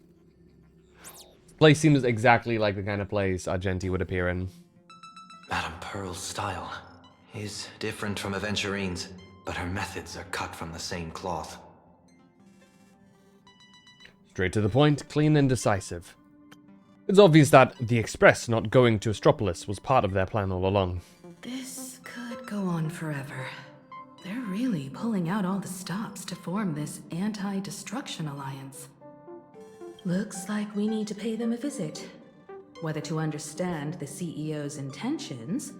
Place seems exactly like the kind of place Argenti would appear in. Madam Pearl's style is different from Aventurine's, but her methods are cut from the same cloth. Straight to the point, clean and decisive. It's obvious that the Express not going to Astropolis was part of their plan all along. This could go on forever. They're really pulling out all the stops to form this anti-destruction alliance. Looks like we need to pay them a visit. Whether to understand the CEO's intentions,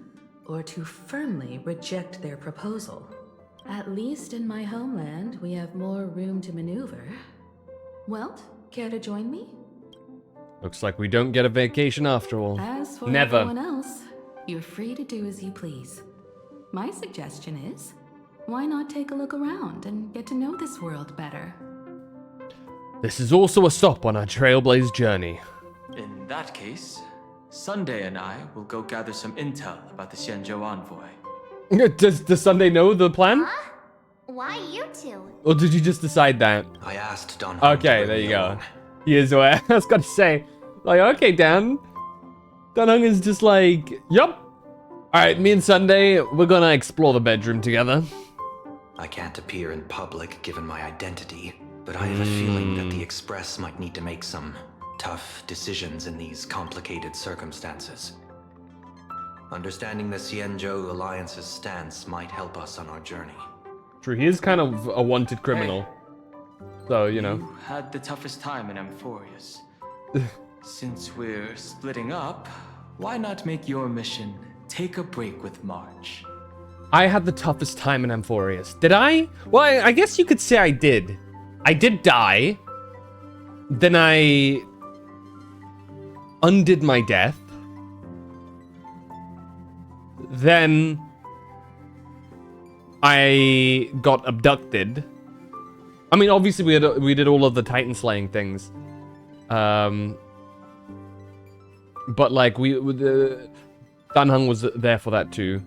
or to firmly reject their proposal. At least in my homeland, we have more room to maneuver. Welt, care to join me? Looks like we don't get a vacation after all. As for Never. everyone else, you're free to do as you please. My suggestion is, why not take a look around and get to know this world better? This is also a stop on our Trailblaze journey. In that case, Sunday and I will go gather some intel about the Xianzhou envoy. Does Sunday know the plan? Huh? Why you two? Or did you just decide that? I asked Don. Okay, there you go. He is aware. I was gonna say, like, okay, Dan. Dan Heng is just like, yup. Alright, me and Sunday, we're gonna explore the bedroom together. I can't appear in public given my identity, but I have a feeling that the Express might need to make some tough decisions in these complicated circumstances. Understanding the Xianzhou Alliance's stance might help us on our journey. True, he is kind of a wanted criminal. So, you know. You had the toughest time in Amphorius. Since we're splitting up, why not make your mission take a break with March? I had the toughest time in Amphorius. Did I? Well, I guess you could say I did. I did die. Then I undid my death. Then I got abducted. I mean, obviously we did all of the Titan slaying things. But like Dan Heng was there for that too.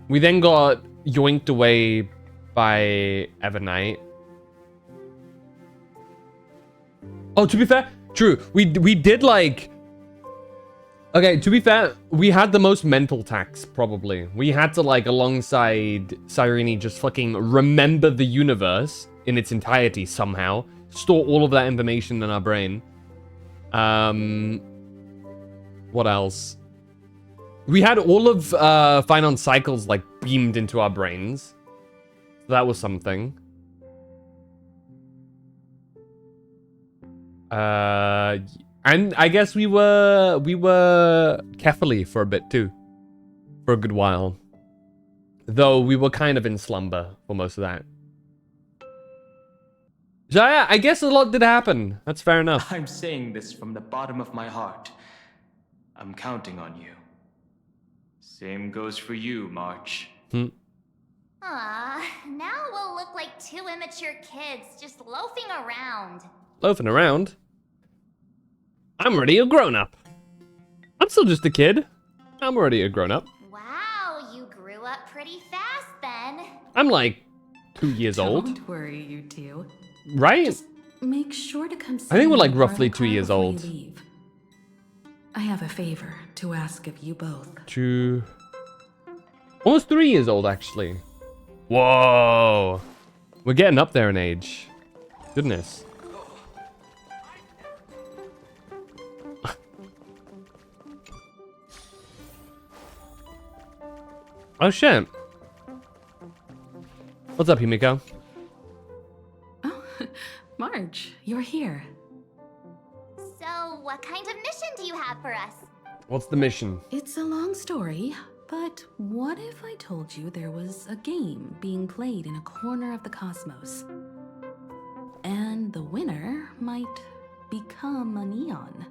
We then got yoinked away by Evernight. Oh, to be fair, true. We did like. Okay, to be fair, we had the most mental tax, probably. We had to, like, alongside Cyrene, just fucking remember the universe in its entirety somehow. Store all of that information in our brain. What else? We had all of Finance Cycles, like, beamed into our brains. So that was something. And I guess we were carefully for a bit too. For a good while. Though we were kind of in slumber for most of that. So yeah, I guess a lot did happen. That's fair enough. I'm saying this from the bottom of my heart. I'm counting on you. Same goes for you, March. Aw, now we'll look like two immature kids just loafing around. Loafing around? I'm already a grown-up. I'm still just a kid. I'm already a grown-up. Wow, you grew up pretty fast then. I'm like 2 years old. Don't worry, you two. Right? Just make sure to come see I think we're like me roughly Arlecon 2 years before you old. leave. I have a favor to ask of you both. Almost 3 years old, actually. Whoa. We're getting up there in age. Goodness. Oh shit. What's up, Himiko? Oh, March, you're here. So, what kind of mission do you have for us? What's the mission? It's a long story, but what if I told you there was a game being played in a corner of the cosmos? And the winner might become a neon.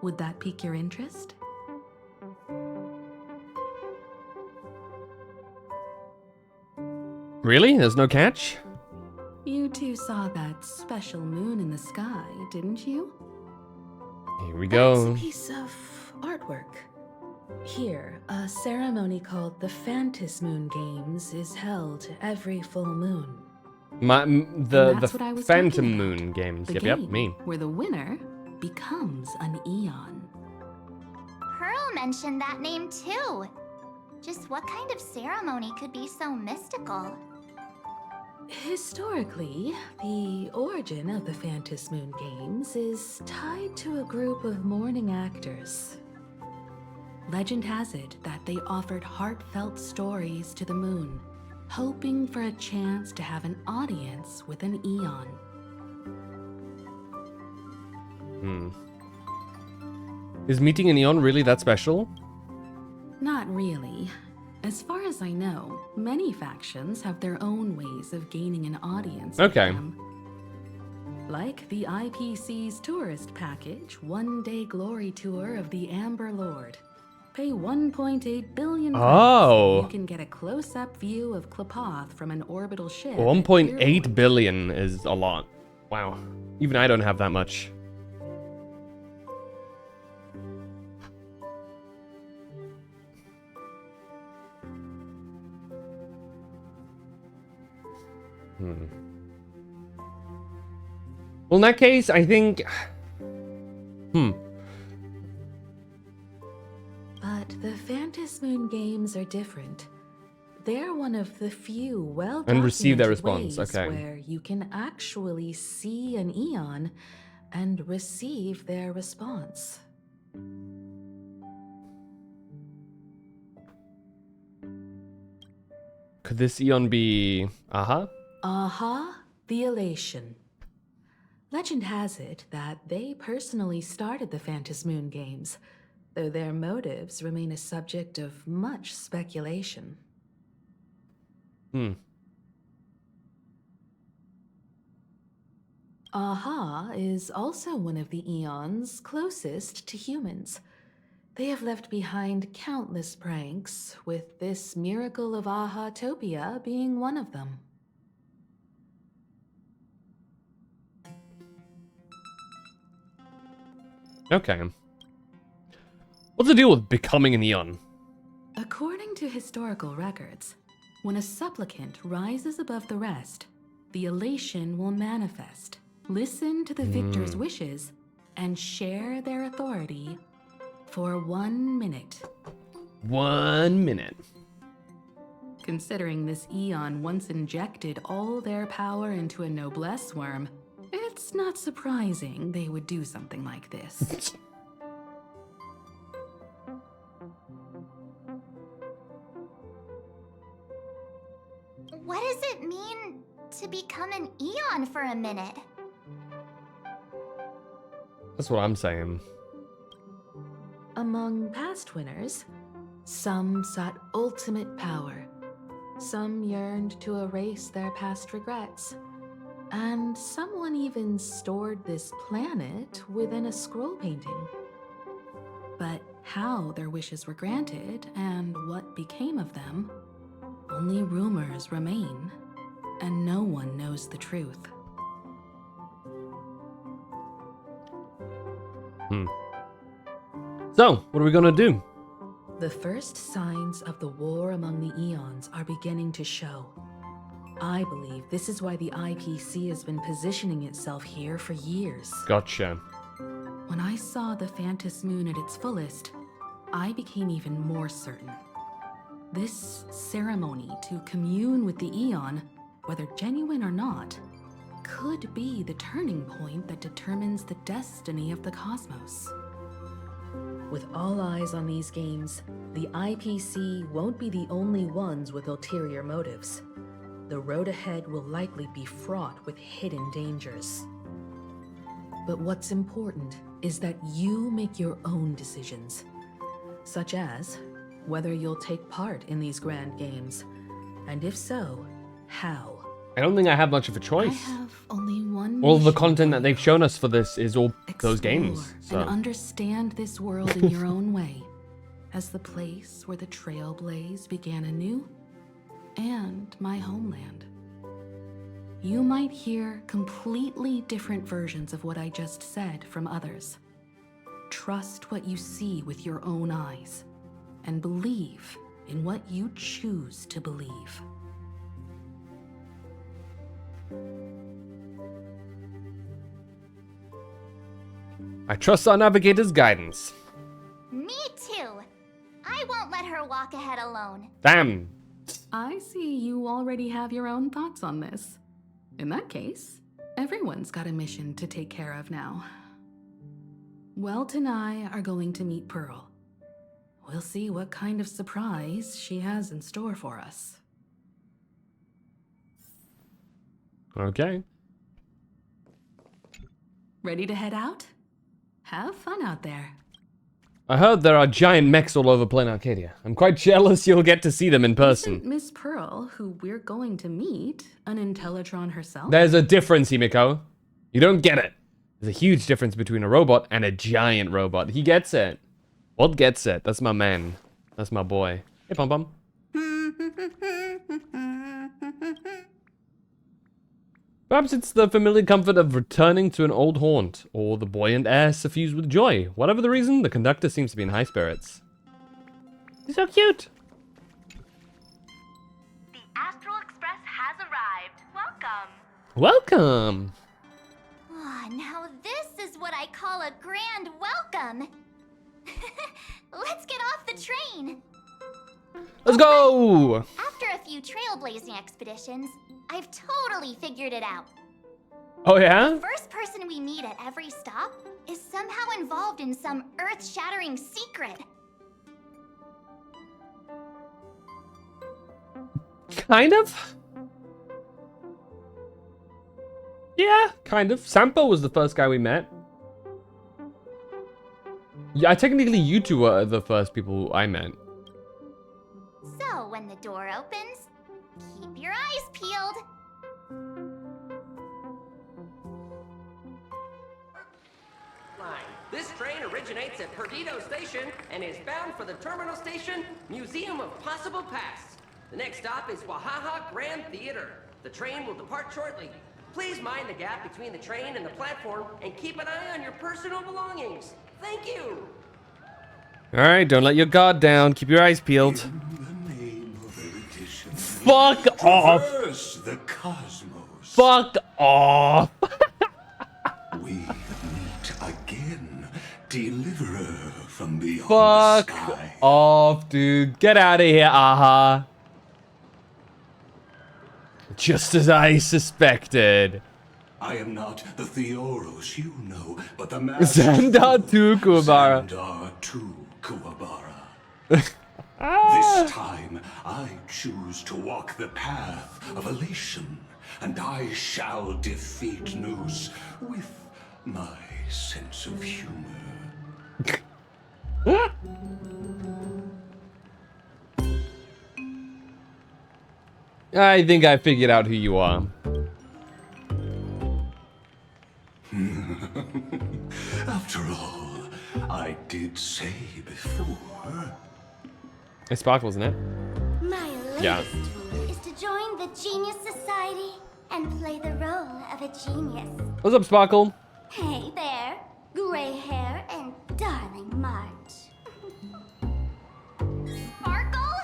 Would that pique your interest? Really? There's no catch? You two saw that special moon in the sky, didn't you? Here we go. That's a piece of artwork. Here, a ceremony called the Phantus Moon Games is held every full moon. The Phantom Moon games. The Yep, game me. where the winner becomes an Eon. Pearl mentioned that name too. Just what kind of ceremony could be so mystical? Historically, the origin of the Phantom Moon Games is tied to a group of mourning actors. Legend has it that they offered heartfelt stories to the moon, hoping for a chance to have an audience with an Aeon. Is meeting an Aeon really that special? Not really. As far as I know, many factions have their own ways of gaining an audience with Okay. them. Like the IPC's tourist package, one-day glory tour of the Amber Lord. Pay 1.8 billion Oh. and you can get a close-up view of Klapoth from an orbital ship. 1.8 billion is a lot. Wow. Even I don't have that much. Well, in that case, I think... But the Phantom Moon Games are different. They're one of the few well-documented And receive their response, ways okay. where you can actually see an Aeon and receive their response. Could this Aeon be... Aha? Aha, the Elation. Legend has it that they personally started the Phantom Moon Games, though their motives remain a subject of much speculation. Aha is also one of the Aeons closest to humans. They have left behind countless pranks, with this miracle of Aha-topia being one of them. Okay. What's the deal with becoming an Aeon? According to historical records, when a supplicant rises above the rest, the Elation will manifest, listen to the victor's wishes, and share their authority for 1 minute. 1 minute. Considering this Aeon once injected all their power into a noblesse worm, it's not surprising they would do something like this. What does it mean to become an Aeon for a minute? That's what I'm saying. Among past winners, some sought ultimate power, some yearned to erase their past regrets, and someone even stored this planet within a scroll painting. But how their wishes were granted and what became of them, only rumors remain, and no one knows the truth. So, what are we gonna do? The first signs of the war among the Aeons are beginning to show. I believe this is why the IPC has been positioning itself here for years. Gotcha. When I saw the Phantom Moon at its fullest, I became even more certain. This ceremony to commune with the Aeon, whether genuine or not, could be the turning point that determines the destiny of the cosmos. With all eyes on these games, the IPC won't be the only ones with ulterior motives. The road ahead will likely be fraught with hidden dangers. But what's important is that you make your own decisions, such as whether you'll take part in these grand games, and if so, how. I don't think I have much of a choice. I have only one All the mission content for that they've shown us for this is all those games. Explore So. and understand this world in your own way, as the place where the Trailblaze began anew, and my homeland. You might hear completely different versions of what I just said from others. Trust what you see with your own eyes, and believe in what you choose to believe. I trust our navigator's guidance. Me too. alone. Damn. I see you already have your own thoughts on this. In that case, everyone's got a mission to take care of now. Welt and I are going to meet Pearl. We'll see what kind of surprise she has in store for us. Okay. Ready to head out? Have fun out there. I heard there are giant mechs all over Plain Arcadia. I'm quite jealous you'll get to see them in person. Isn't Miss Pearl, who we're going to meet, an Intellitron herself? There's a difference, Himiko. You don't get it. There's a huge difference between a robot and a giant robot. He gets it. Walt gets it. That's my man. That's my boy. Hey, Pom Pom. Perhaps it's the familiar comfort of returning to an old haunt, or the buoyant air suffused with joy. Whatever the reason, the conductor seems to be in high spirits. He's so cute. The Astral Express has arrived. Welcome. Welcome. Oh, now this is what I call a grand welcome. Let's get off the train. Let's go. After a few trailblazing expeditions, I've totally figured it out. Oh, yeah? The first person we meet at every stop is somehow involved in some earth-shattering secret. Kind of? Yeah, kind of. Sampo was the first guy we met. Yeah, technically you two were the first people I met. So, when the door opens, keep your eyes peeled. This train originates at Perdido Station and is bound for the terminal station, Museum of Possible Past. The next stop is Wahaha Grand Theater. The train will depart shortly. Please mind the gap between the train and the platform and keep an eye on your personal belongings. Thank you. Alright, don't let your guard down. Keep your eyes peeled. Fuck off! The cosmos. Fuck off! We meet again, deliverer from beyond Fuck the sky. off, dude. Get out of here, Aha. Just as I suspected. I am not the Theoros you know, but the master. Xandar to Kuwabara. Xandar to Kuwabara. This time, I choose to walk the path of elation, and I shall defeat Nous with my sense of humor. I think I figured out who you are. After all, I did say before. It's Sparkle, isn't it? My latest Yeah. tool is to join the Genius Society and play the role of a genius. What's up, Sparkle? Hey there, gray hair and darling March. Sparkle?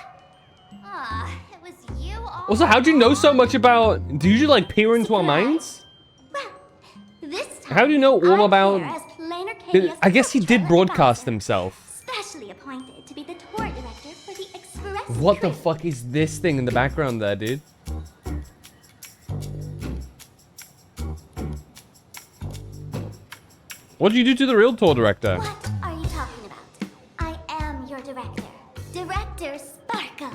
Ah, it was you all. Also, how'd you know so much about... Do you usually, like, peer into our minds? This time, How do you know all I'm about... here as Plain Arcadia's I guess he did broadcast himself. specially appointed to be the tour director for the Express. What the fuck is this thing in the background there, dude? What did you do to the real tour director? What are you talking about? I am your director, Director Sparkle.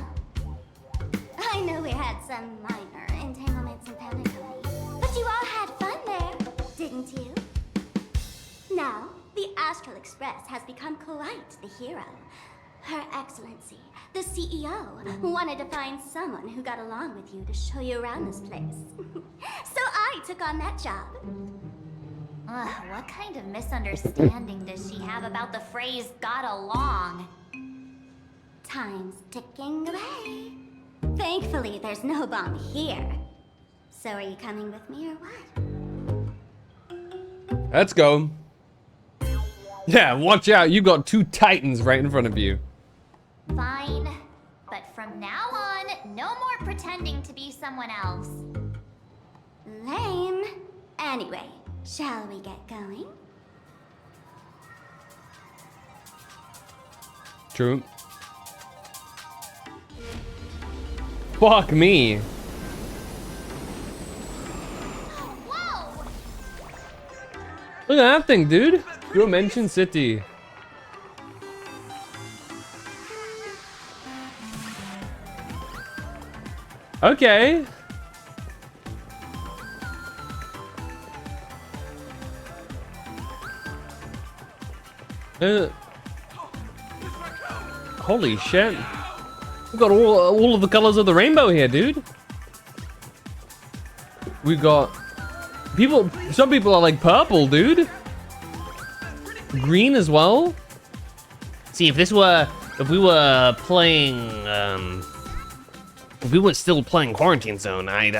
I know we had some minor entanglements in Pentagon, but you all had fun there, didn't you? Now, the Astral Express has become quite the hero. Her Excellency, the CEO, wanted to find someone who got along with you to show you around this place. So I took on that job. What kind of misunderstanding does she have about the phrase got along? Time's ticking away. Thankfully, there's no bomb here. So are you coming with me or what? Let's go. Yeah, watch out. You got two titans right in front of you. Fine. But from now on, no more pretending to be someone else. Lame. Anyway, shall we get going? True. Fuck me. Look at that thing, dude. Dimension City. Okay. Holy shit. We've got all of the colors of the rainbow here, dude. We've got some people are like purple, dude. Green as well. See, if we were playing, if we were still playing Quarantine Zone, I'd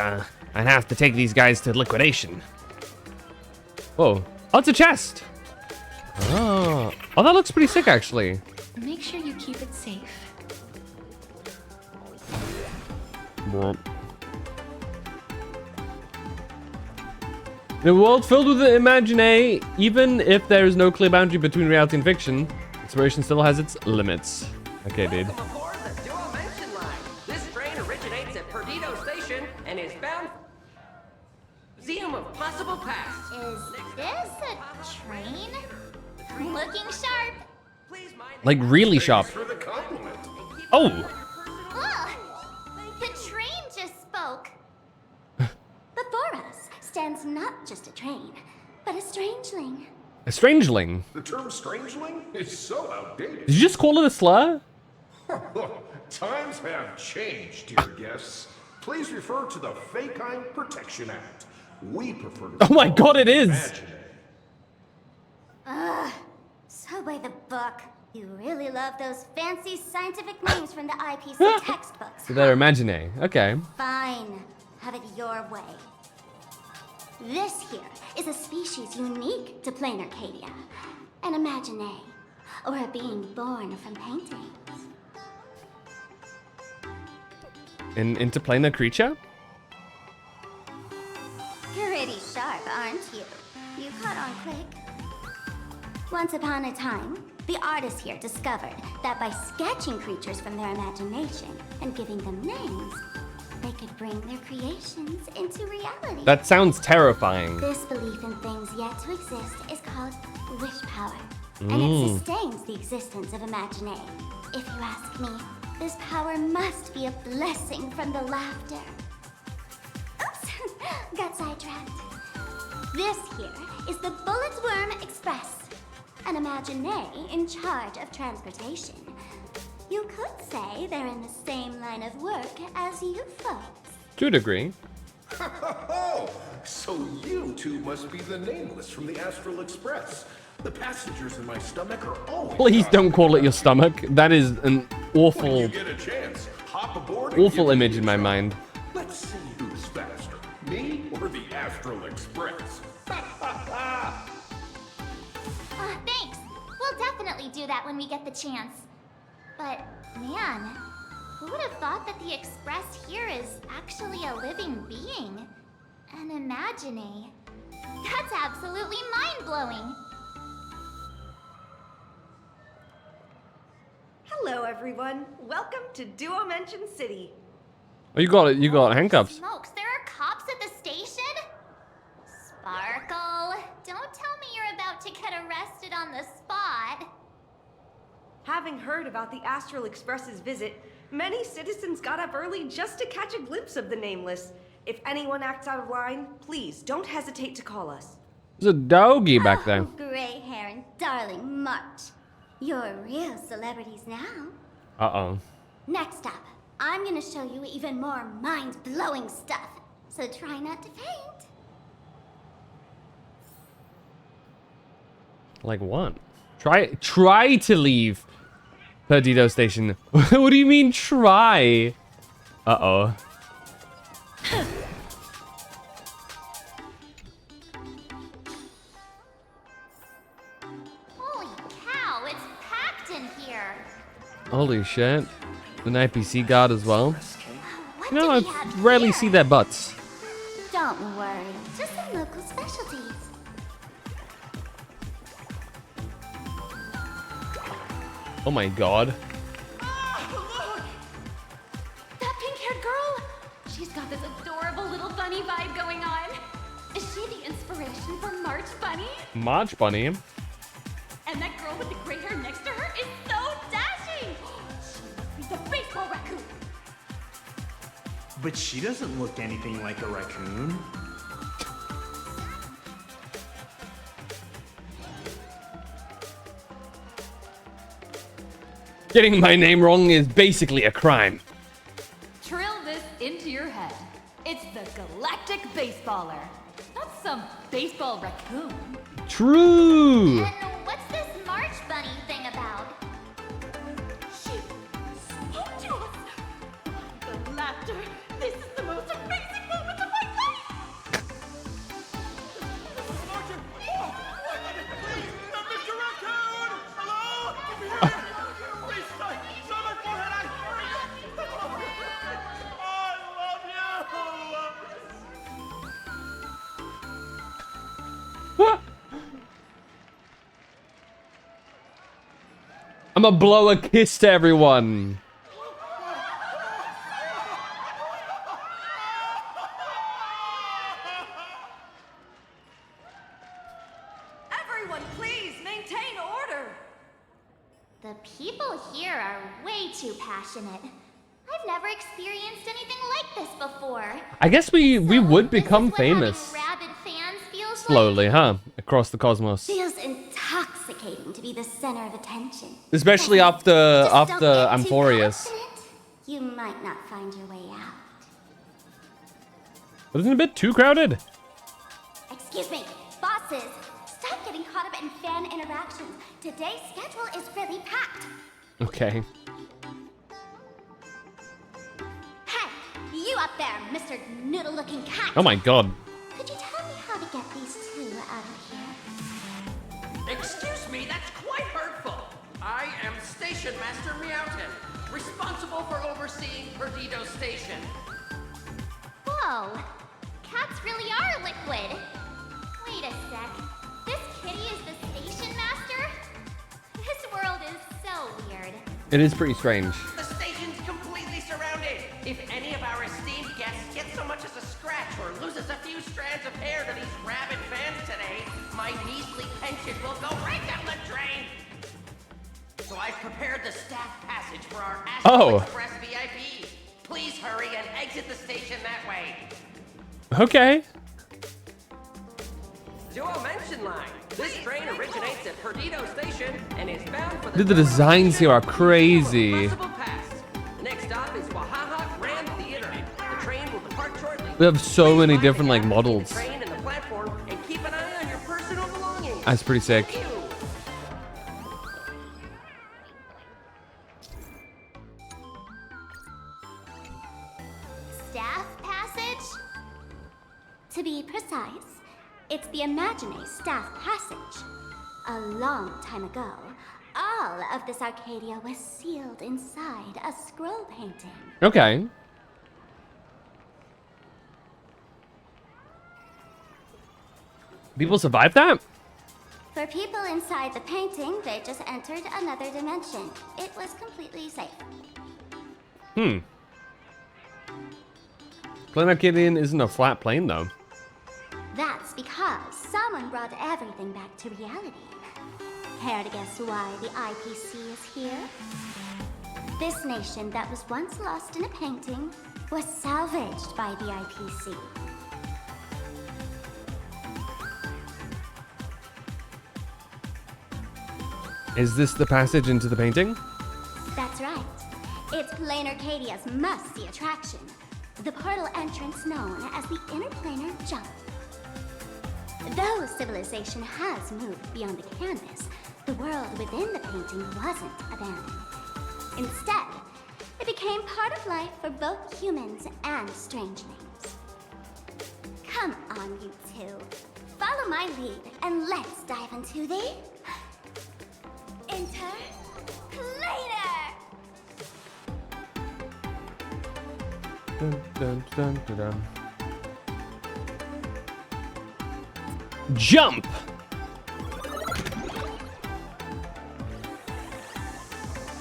have to take these guys to liquidation. Whoa. Oh, it's a chest. Oh, that looks pretty sick, actually. Make sure you keep it safe. In a world filled with Imagine, even if there is no clear boundary between reality and fiction, exploration still has its limits. Okay, dude. This train originates at Perdido Station and is bound Museum of Possible Past. Is this a train? Looking sharp. Like really sharp. Oh. The train just spoke. Before us stands not just a train, but a strangeling. A strangeling? The term strangeling is so outdated. Did you just call it a slur? Times have changed, dear guests. Please refer to the Fekine Protection Act. We prefer to Oh my god, it is! So by the book. You really love those fancy scientific names from the IPC textbooks. So they're Imagine. Okay. Fine. Have it your way. This here is a species unique to plain Arcadia. An Imagine, or a being born from paintings. An interplanar creature? Pretty sharp, aren't you? You caught on quick. Once upon a time, the artists here discovered that by sketching creatures from their imagination and giving them names, they could bring their creations into reality. That sounds terrifying. This belief in things yet to exist is called wish power, and it sustains the existence of Imagine. If you ask me, this power must be a blessing from the laughter. Oops, got sidetracked. This here is the Bullet Worm Express, an Imagine in charge of transportation. You could say they're in the same line of work as you folks. To a degree. So you two must be the Nameless from the Astral Express. The passengers in my stomach are always... Please don't call it your stomach. That is an awful, When you get a chance, hop aboard and awful give it image a in my try. mind. Let's see who's faster, me or the Astral Express. Thanks. We'll definitely do that when we get the chance. But, man, who would have thought that the Express here is actually a living being? An Imagine. That's absolutely mind-blowing. Hello, everyone. Welcome to Duomension City. Oh, you got it. You got handcuffs. Smokes, there are cops at the station? Sparkle, don't tell me you're about to get arrested on the spot. Having heard about the Astral Express's visit, many citizens got up early just to catch a glimpse of the Nameless. If anyone acts out of line, please don't hesitate to call us. There's a doggy back there. Gray hair and darling March. You're real celebrities now. Uh-oh. Next up, I'm gonna show you even more mind-blowing stuff. So try not to faint. Like what? Try to leave Perdido Station. What do you mean try? Uh-oh. Holy cow, it's packed in here. Holy shit. An IPC guard as well. You know, I rarely see their butts. Don't worry, just some local specialties. Oh my god. That pink-haired girl! She's got this adorable little bunny vibe going on. Is she the inspiration for March Bunny? March Bunny? And that girl with the gray hair next to her is so dashing! She must be the baseball raccoon! But she doesn't look anything like a raccoon. Getting my name wrong is basically a crime. Trill this into your head. It's the Galactic Baseballer. Not some baseball raccoon. True. And what's this March Bunny thing about? She spoke to us. The laughter. This is the most amazing moment of my life. Mr. Raccoon! Hello? I'm gonna blow a kiss to everyone. Everyone, please maintain order. The people here are way too passionate. I've never experienced anything like this before. I guess we would become famous Rabid fans feels slowly, huh? Across the cosmos. Feels intoxicating to be the center of attention. Especially after Amphorius. You might not find your way out. Wasn't it a bit too crowded? Excuse me, bosses. Stop getting caught up in fan interactions. Today's schedule is really packed. Okay. Hey, you up there, Mr. Noodle-looking cat. Oh my god. Could you tell me how to get these two out of here? Excuse me, that's quite hurtful. I am Station Master Meowton, responsible for overseeing Perdido Station. Whoa, cats really are liquid. Wait a sec. This kitty is the station master? This world is so weird. It is pretty strange. The station's completely surrounded. If any of our esteemed guests get so much as a scratch or loses a few strands of hair to these rabid fans today, my measly pension will go right down the drain. So I've prepared the staff passage for our Astral Express VIP. Please hurry and exit the station that way. Okay. Duo mention line. This train originates at Perdido Station and is bound for the The designs here are crazy. The next stop is Wahaha Grand Theater. The train will depart shortly. We have so many different like models. Train and the platform, and keep an eye on your personal belongings. That's pretty sick. Staff passage? To be precise, it's the Imagine Staff Passage. A long time ago, all of this Arcadia was sealed inside a scroll painting. Okay. People survived that? For people inside the painting, they just entered another dimension. It was completely safe. Planet Arcadian isn't a flat plane though. That's because someone brought everything back to reality. Care to guess why the IPC is here? This nation that was once lost in a painting was salvaged by the IPC. Is this the passage into the painting? That's right. It's Plane Arcadia's must-see attraction. The portal entrance known as the Interplanar Jump. Though civilization has moved beyond the canvas, the world within the painting wasn't abandoned. Instead, it became part of life for both humans and strangelings. Come on, you two. Follow my lead and let's dive into the Interplanar! Dun, dun, dun, dun, dun. Jump!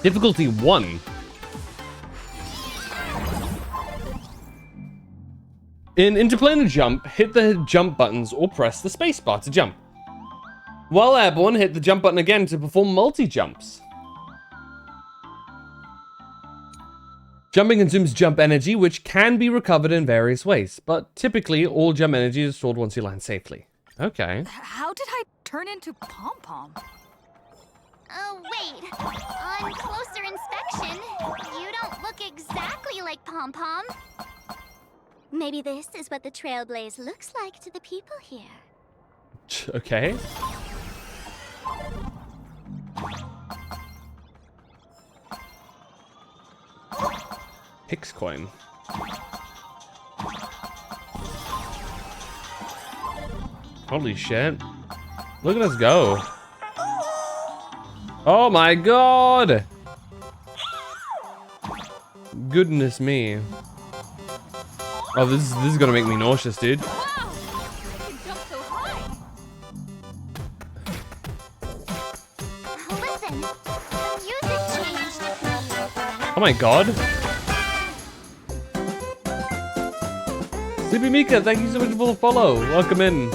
Difficulty 1. In interplanar jump, hit the jump buttons or press the spacebar to jump. While airborne, hit the jump button again to perform multi-jumps. Jumping consumes jump energy, which can be recovered in various ways, but typically all jump energy is stored once you land safely. Okay. How did I turn into Pom Pom? Oh, wait. On closer inspection, you don't look exactly like Pom Pom. Maybe this is what the Trailblaze looks like to the people here. Okay. Pix coin. Holy shit. Look at us go. Oh my god! Goodness me. Oh, this is gonna make me nauseous, dude. Listen, the music changed. Oh my god. Sleepy Mika, thank you so much for the follow. Welcome in.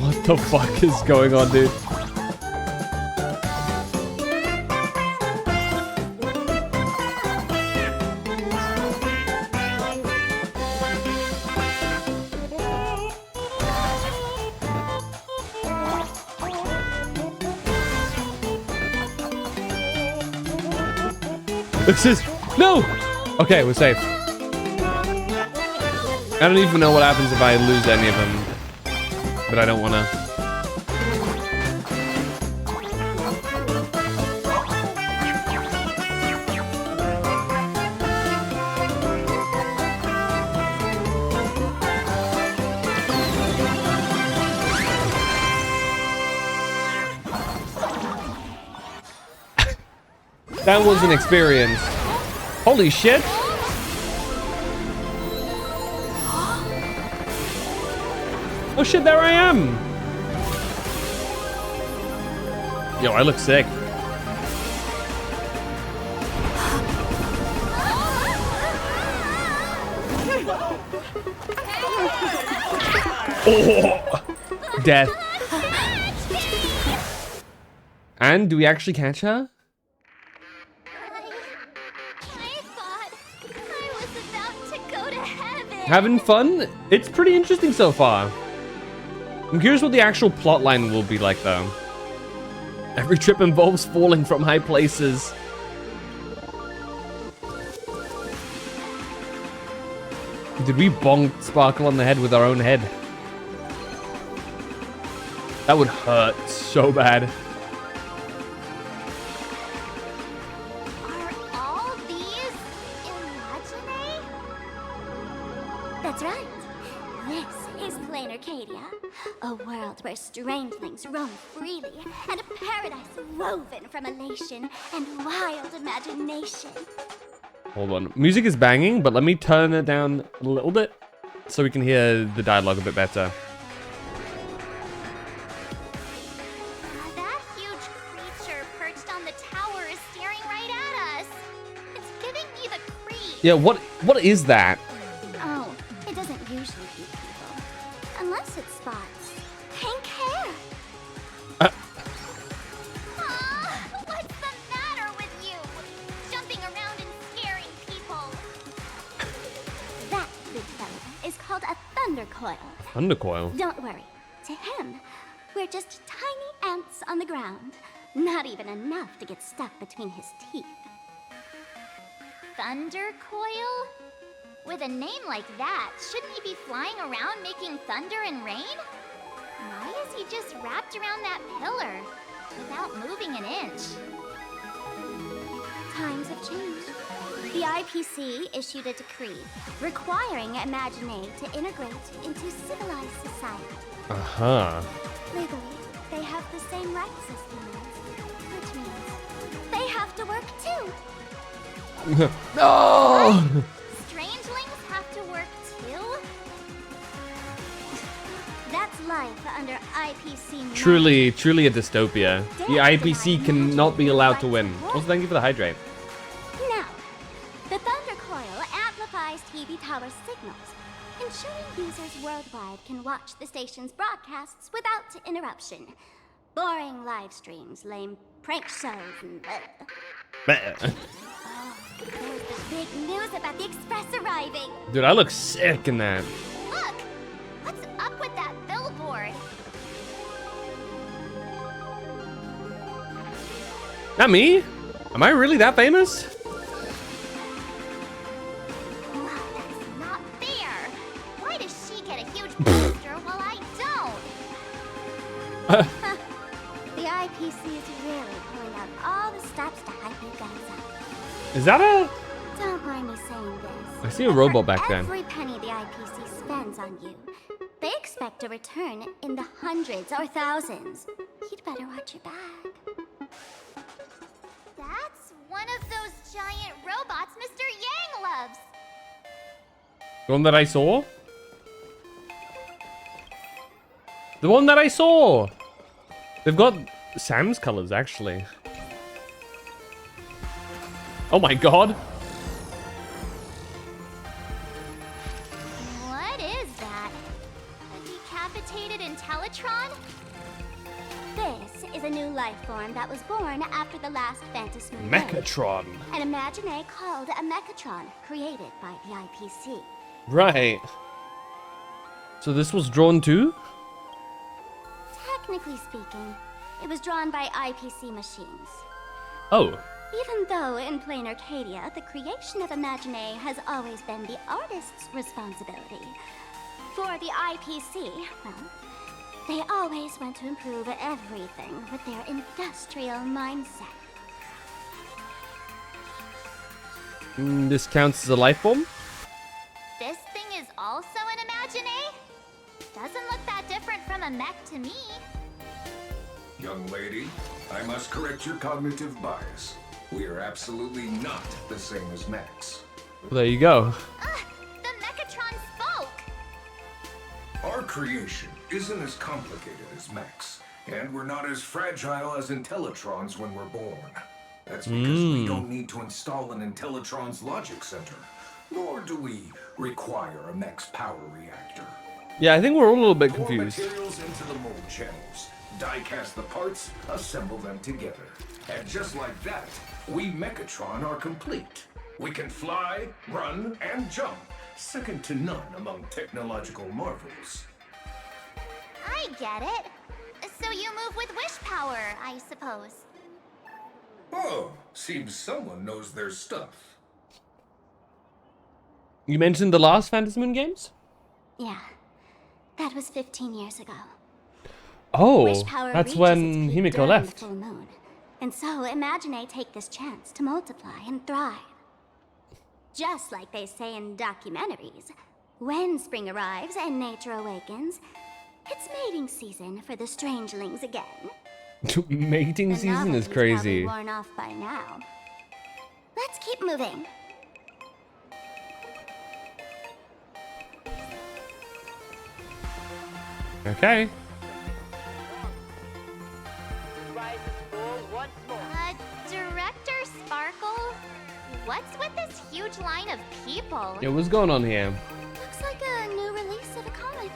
What the fuck is going on, dude? This is... No! Okay, we're safe. I don't even know what happens if I lose any of them. But I don't want to. That was an experience. Holy shit. Oh shit, there I am. Yo, I look sick. Oh, death. And do we actually catch her? Having fun? It's pretty interesting so far. I'm curious what the actual plot line will be like, though. Every trip involves falling from high places. Did we bonk Sparkle on the head with our own head? That would hurt so bad. That's right. This is Planar Cadia, a world where strangelings roam freely, and a paradise woven from elation and wild imagination. Hold on. Music is banging, but let me turn it down a little bit so we can hear the dialogue a bit better. That huge creature perched on the tower is staring right at us. It's giving me the creep. Yeah, what is that? Oh, it doesn't usually eat people. Unless it spots pink hair. What's the matter with you? Jumping around and scaring people. That big fella is called a Thundercoil. Thundercoil? Don't worry. To him, we're just tiny ants on the ground. Not even enough to get stuck between his teeth. Thundercoil? With a name like that, shouldn't he be flying around making thunder and rain? Why is he just wrapped around that pillar without moving an inch? Times have changed. The IPC issued a decree requiring Imaginate to integrate into civilized society. Uh-huh. Legally, they have the same rights as humans, which means they have to work too. No! Strangelings have to work too? That's life under IPC. Truly a dystopia. The IPC cannot be allowed to win. Also, thank you for the hydrate. Now, the Thunder Coil amplifies TV tower signals, ensuring users worldwide can watch the station's broadcasts without interruption. Boring live streams, lame prank shows, and there's the big news about the Express arriving. Dude, I look sick in that. Look! What's up with that billboard? Not me? Am I really that famous? That's not fair. Why does she get a huge poster while I don't? The IPC is really pulling out all the stops to hype you guys up. Is that a... Don't mind me saying this. I see a robot back then. Every penny the IPC spends on you, they expect a return in the hundreds or thousands. You'd better watch your back. That's one of those giant robots Mr. Yang loves. The one that I saw? The one that I saw! They've got Sam's colors, actually. Oh my god. What is that? A decapitated Intellatron? This is a new life form that was born after the last Phantasm. Mechatron. An Imaginé called a Mechatron, created by the IPC. Right. So this was drawn too? Technically speaking, it was drawn by IPC machines. Oh. Even though in Plain Arcadia, the creation of Imaginé has always been the artist's responsibility. For the IPC, well, they always want to improve everything with their industrial mindset. This counts as a life form? This thing is also an Imaginé? Doesn't look that different from a mech to me. Young lady, I must correct your cognitive bias. We are absolutely not the same as mechs. Well, there you go. The Mechatron spoke! Our creation isn't as complicated as mechs, and we're not as fragile as Intellitrons when we're born. That's because we don't need to install an Intellatron's logic center, nor do we require a mech's power reactor. Yeah, I think we're all a little bit confused. Pour materials into the mold channels, die-cast the parts, assemble them together. And just like that, we Mechatron are complete. We can fly, run, and jump, second to none among technological marvels. I get it. So you move with wish power, I suppose. Oh, seems someone knows their stuff. You mentioned the last Phantasm games? Yeah, that was 15 years ago. Oh, Wish power that's reaches when its peak Himiko during left. the full moon. And so Imaginé take this chance to multiply and thrive. Just like they say in documentaries, when spring arrives and nature awakens, it's mating season for the strangelings again. Mating The season is novelty's crazy. probably worn off by now. Let's keep moving. Okay. Director Sparkle? What's with this huge line of people? Yeah, what's going on here? Looks like a new release of a comic.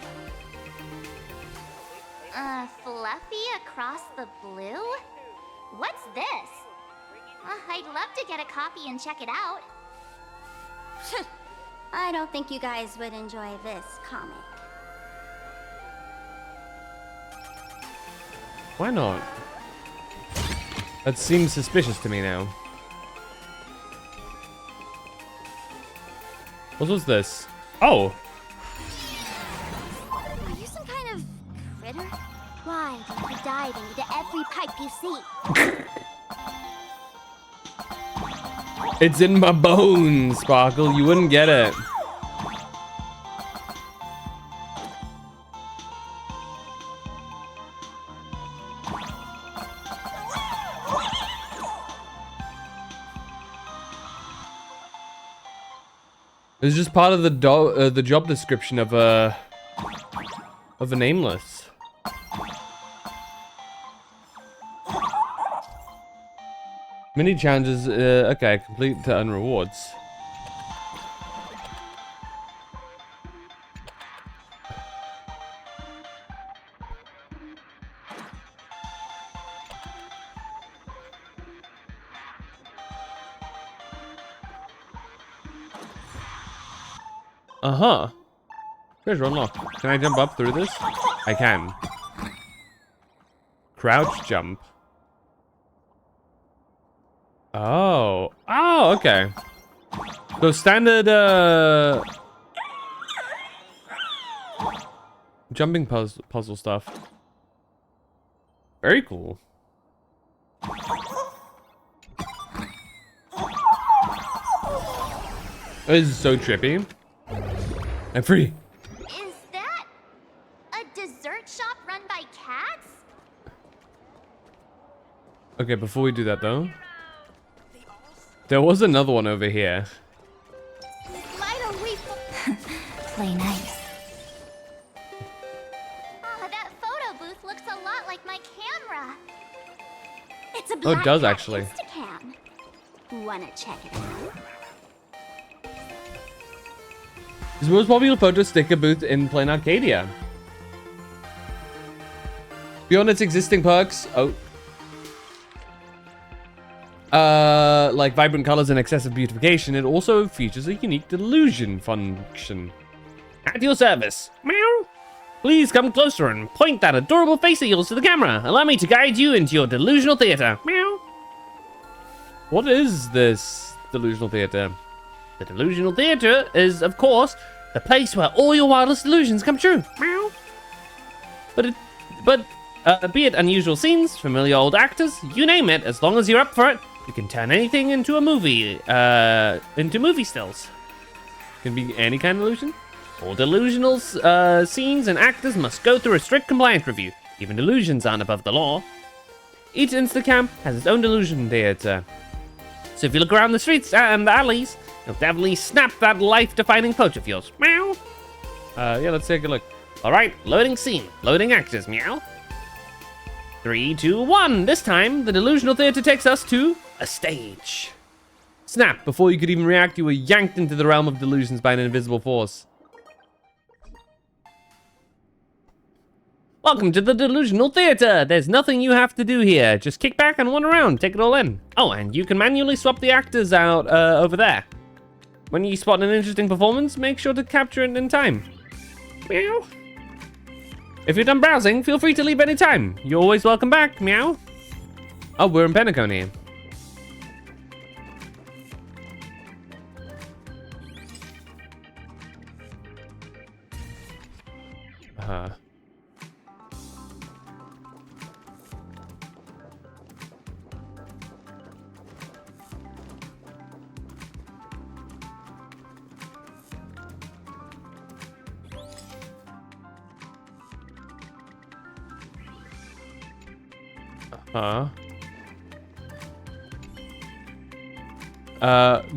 Fluffy Across the Blue? What's this? I'd love to get a copy and check it out. I don't think you guys would enjoy this comic. Why not? That seems suspicious to me now. What was this? Oh! Are you some kind of critter? Why do you dive into every pipe you see? It's in my bones, Sparkle. You wouldn't get it. It's just part of the job description of of the Nameless. Mini challenges, okay, complete to earn rewards. Uh-huh. There's unlocked. Can I jump up through this? I can. Crouch jump. Oh. Oh, okay. So standard, jumping puzzle stuff. Very cool. This is so trippy. I'm free. Is that a dessert shop run by cats? Okay, before we do that though, there was another one over here. Why don't we Play nice. Oh, that photo booth looks a lot like my camera. It's a Oh, black it does cat actually. Instacam. Wanna check it out? It's the most popular photo sticker booth in Plain Arcadia. Beyond its existing perks, like vibrant colors and excessive beautification, it also features a unique delusion function. At your service. Meow. Please come closer and point that adorable face of yours to the camera. Allow me to guide you into your delusional theater. Meow. What is this delusional theater? The delusional theater is, of course, the place where all your wildest delusions come true. Meow. Be it unusual scenes, familiar old actors, you name it, as long as you're up for it, you can turn anything into a movie, into movie stills. Can be any kind of illusion. All delusional scenes and actors must go through a strict compliance review. Even delusions aren't above the law. Each Instacam has its own delusion theater. So if you look around the streets and the alleys, you'll definitely snap that life-defining photo of yours. Meow. Yeah, let's take a look. All right, loading scene, loading actors. Meow. 3, 2, 1. This time, the delusional theater takes us to a stage. Snap! Before you could even react, you were yanked into the realm of delusions by an invisible force. Welcome to the delusional theater. There's nothing you have to do here. Just kick back and wander around, take it all in. Oh, and you can manually swap the actors out over there. When you spot an interesting performance, make sure to capture it in time. Meow. If you're done browsing, feel free to leave any time. You're always welcome back. Meow. Oh, we're in Penacony.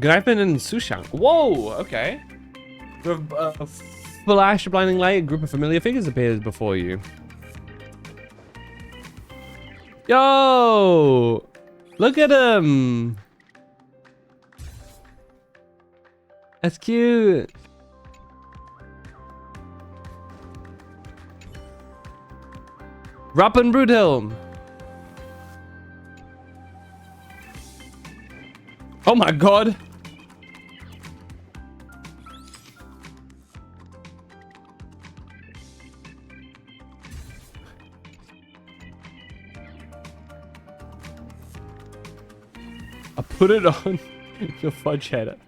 Gneipen and Sushang. Whoa, okay. A flash of blinding light, a group of familiar figures appears before you. Yo! Look at him! That's cute. Rappen Bruthelm. Oh my god. I put it on your fudge head.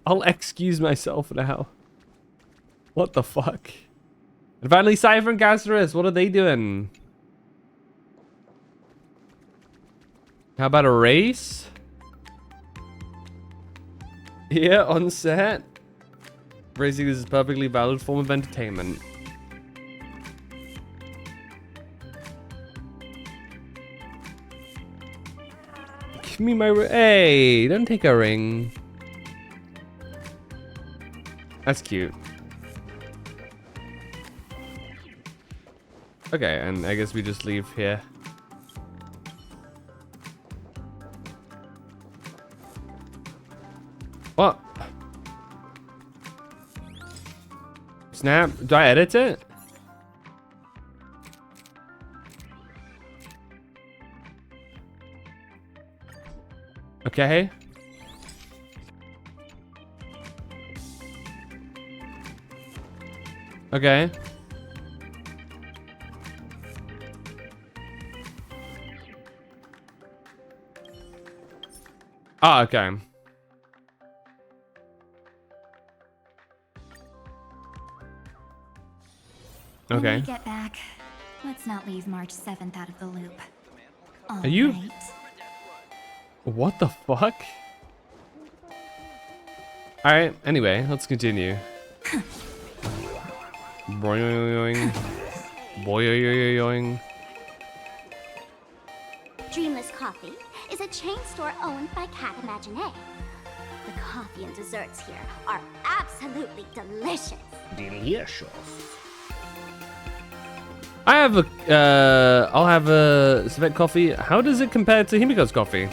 I'll excuse myself now. What the fuck? And finally, Cypher and Gasserus, what are they doing? How about a race? Yeah, on set. Racing is a perfectly valid form of entertainment. Give me my ring. Hey, don't take a ring. That's cute. Okay, and I guess we just leave here. What? Snap? Do I edit it? Okay. Okay. Ah, okay. When Okay. we get back, let's not leave March 7th out of the loop. Are you? Right. What the fuck? Alright, anyway, let's continue. Boing. Boing. Dreamless Coffee is a chain store owned by Cat Imagine. The coffee and desserts here are absolutely delicious. Delicious. I have a, I'll have a civet coffee. How does it compare to Himiko's coffee?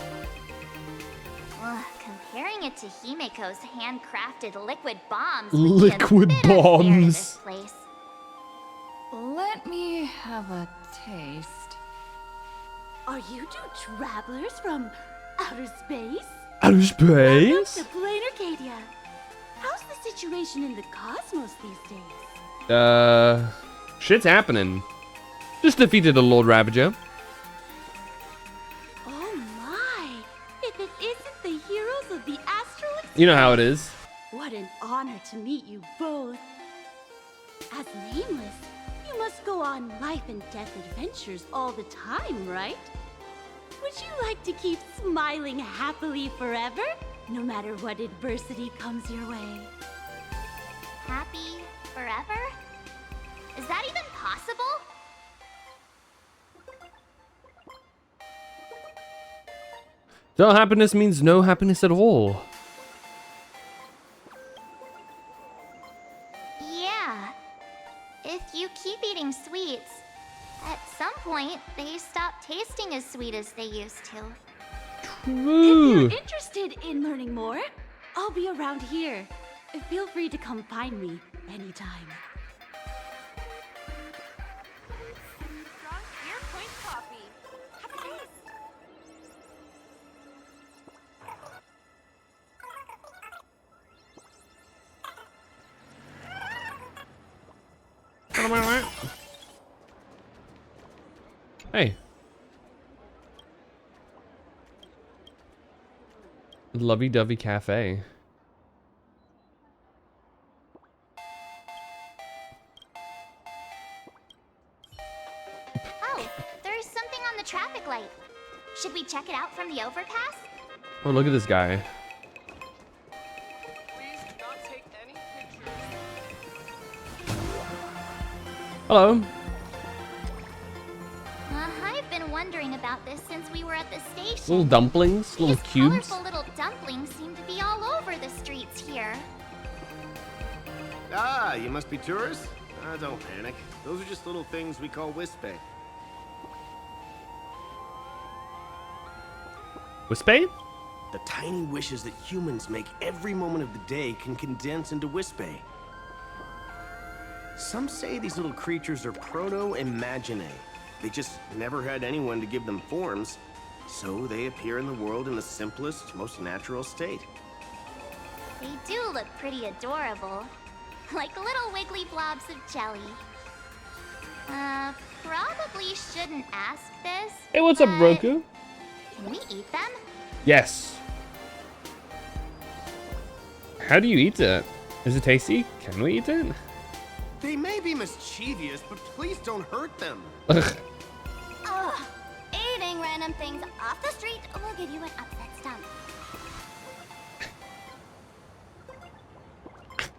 Ugh, comparing it to Himiko's handcrafted liquid bombs Liquid would be a bit unfair to bombs. this place. Let me have a taste. Are you two travelers from outer space? Outer Welcome space? to Plain Arcadia. How's the situation in the cosmos these days? Shit's happening. Just defeated a Lord Ravager. Oh my! If it isn't the heroes of the Astral Express. You know how it is. What an honor to meet you both. As Nameless, you must go on life and death adventures all the time, right? Would you like to keep smiling happily forever, no matter what adversity comes your way? Happy forever? Is that even possible? No happiness means no happiness at all. Yeah. If you keep eating sweets, at some point they stop tasting as sweet as they used to. If True. you're interested in learning more, I'll be around here. Feel free to come find me anytime. Hey. Lovey-dovey cafe. Oh, there's something on the traffic light. Should we check it out from the overpass? Oh, look at this guy. Hello. I've been wondering about this since we were at the station. Little dumplings, little cubes. Colorful little dumplings seem to be all over the streets here. Ah, you must be tourists? Don't panic. Those are just little things we call Wispe. Wispe? The tiny wishes that humans make every moment of the day can condense into Wispe. Some say these little creatures are proto-imaginae. They just never had anyone to give them forms, so they appear in the world in the simplest, most natural state. They do look pretty adorable. Like little wiggly blobs of jelly. Probably shouldn't ask this. Hey, what's up, but Roku? Can we eat them? Yes. How do you eat it? Is it tasty? Can we eat it? They may be mischievous, but please don't hurt them. Ugh. Eating random things off the street will give you an upset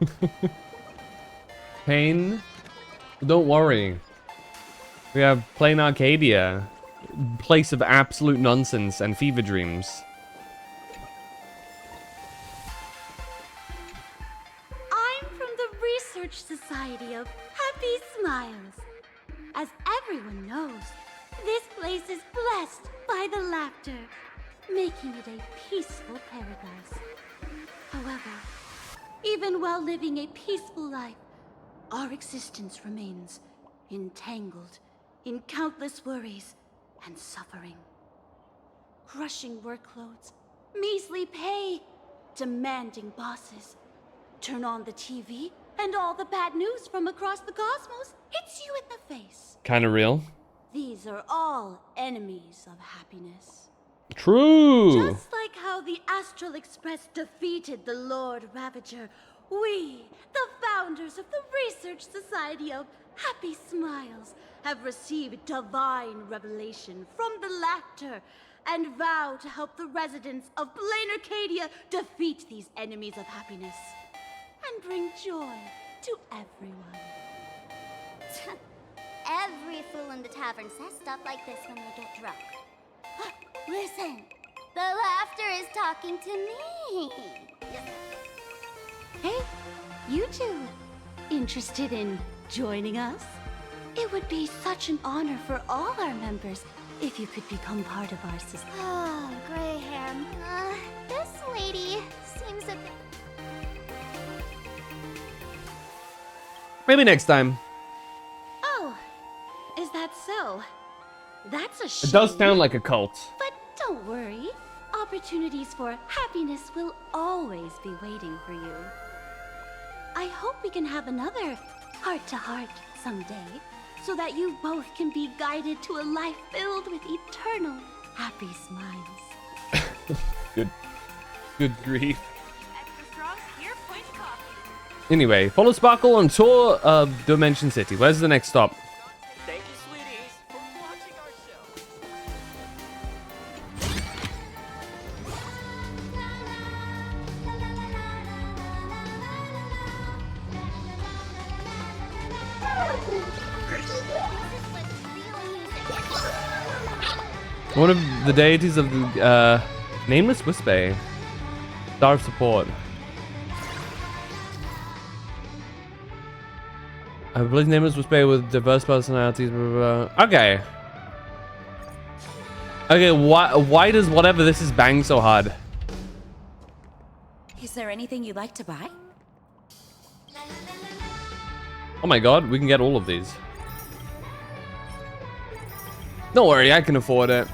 stomach. Pain? Don't worry. We have Plain Arcadia. Place of absolute nonsense and fever dreams. I'm from the Research Society of Happy Smiles. As everyone knows, this place is blessed by the laughter, making it a peaceful paradise. However, even while living a peaceful life, our existence remains entangled in countless worries and suffering. Crushing workloads, measly pay, demanding bosses. Turn on the TV, and all the bad news from across the cosmos hits you in the face. Kind of real. These are all enemies of happiness. True. Just like how the Astral Express defeated the Lord Ravager, we, the founders of the Research Society of Happy Smiles, have received divine revelation from the laughter and vow to help the residents of Blaine Arcadia defeat these enemies of happiness and bring joy to everyone. Every fool in the tavern says stuff like this when they get drunk. Listen, the laughter is talking to me. Hey, you two, interested in joining us? It would be such an honor for all our members if you could become part of our system. Oh, gray hair. This lady seems a bit... Maybe next time. Oh, is that so? That's a shame. It does sound like a cult. But don't worry. Opportunities for happiness will always be waiting for you. I hope we can have another heart-to-heart someday, so that you both can be guided to a life filled with eternal happy smiles. Good grief. Anyway, follow Sparkle on tour of Dimension City. Where's the next stop? Thank you, sweeties, for watching our One of the deities of the Nameless Wispe. Star of Support. I believe Nameless Wispe with diverse personalities. Blah, blah, blah. Okay. Okay, why does whatever this is bang so hard? Is there anything you'd like to buy? Oh my god, we can get all of these. Don't worry, I can afford it.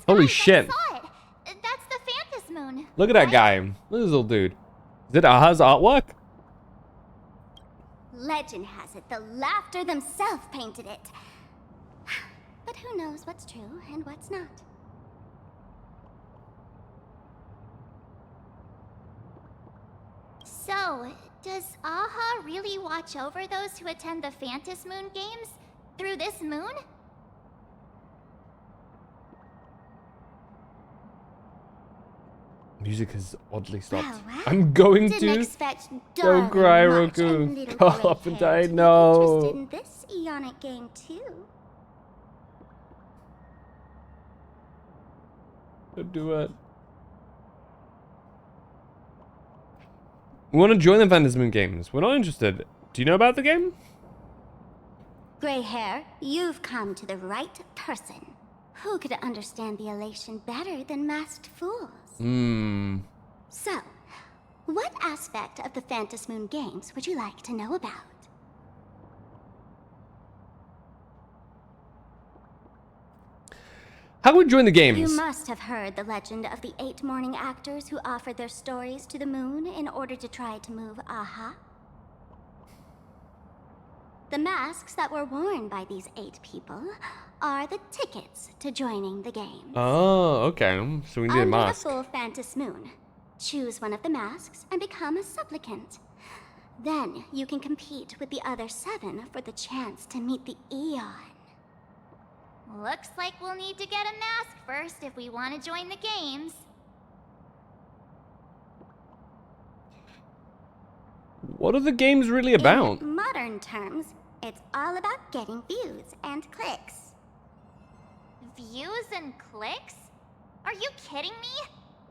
Holy shit. That's the Phantus Moon. Look at that guy. Look at this little dude. Is it Aha's artwork? Legend has it the laughter themselves painted it. But who knows what's true and what's not. So, does Aha really watch over those who attend the Phantus Moon Games through this moon? Music has oddly stopped. Well, I'm going didn't to. expect Don't cry, much, Roku. and little Call up and die. gray-haired to be No. interested in this Eonic game too. Don't do it. We want to join the Phantus Moon Games. We're not interested. Do you know about the game? Gray hair, you've come to the right person. Who could understand the elation better than masked fools? So, what aspect of the Phantus Moon Games would you like to know about? How would we join the games? You must have heard the legend of the 8 morning actors who offered their stories to the moon in order to try to move Aha. The masks that were worn by these 8 people are the tickets to joining the game. Oh, okay. So we need a Under mask. the full Phantus Moon, choose one of the masks and become a supplicant. Then you can compete with the other 7 for the chance to meet the Eon. Looks like we'll need to get a mask first if we want to join the games. What are the games really about? In modern terms, it's all about getting views and clicks. Views and clicks? Are you kidding me?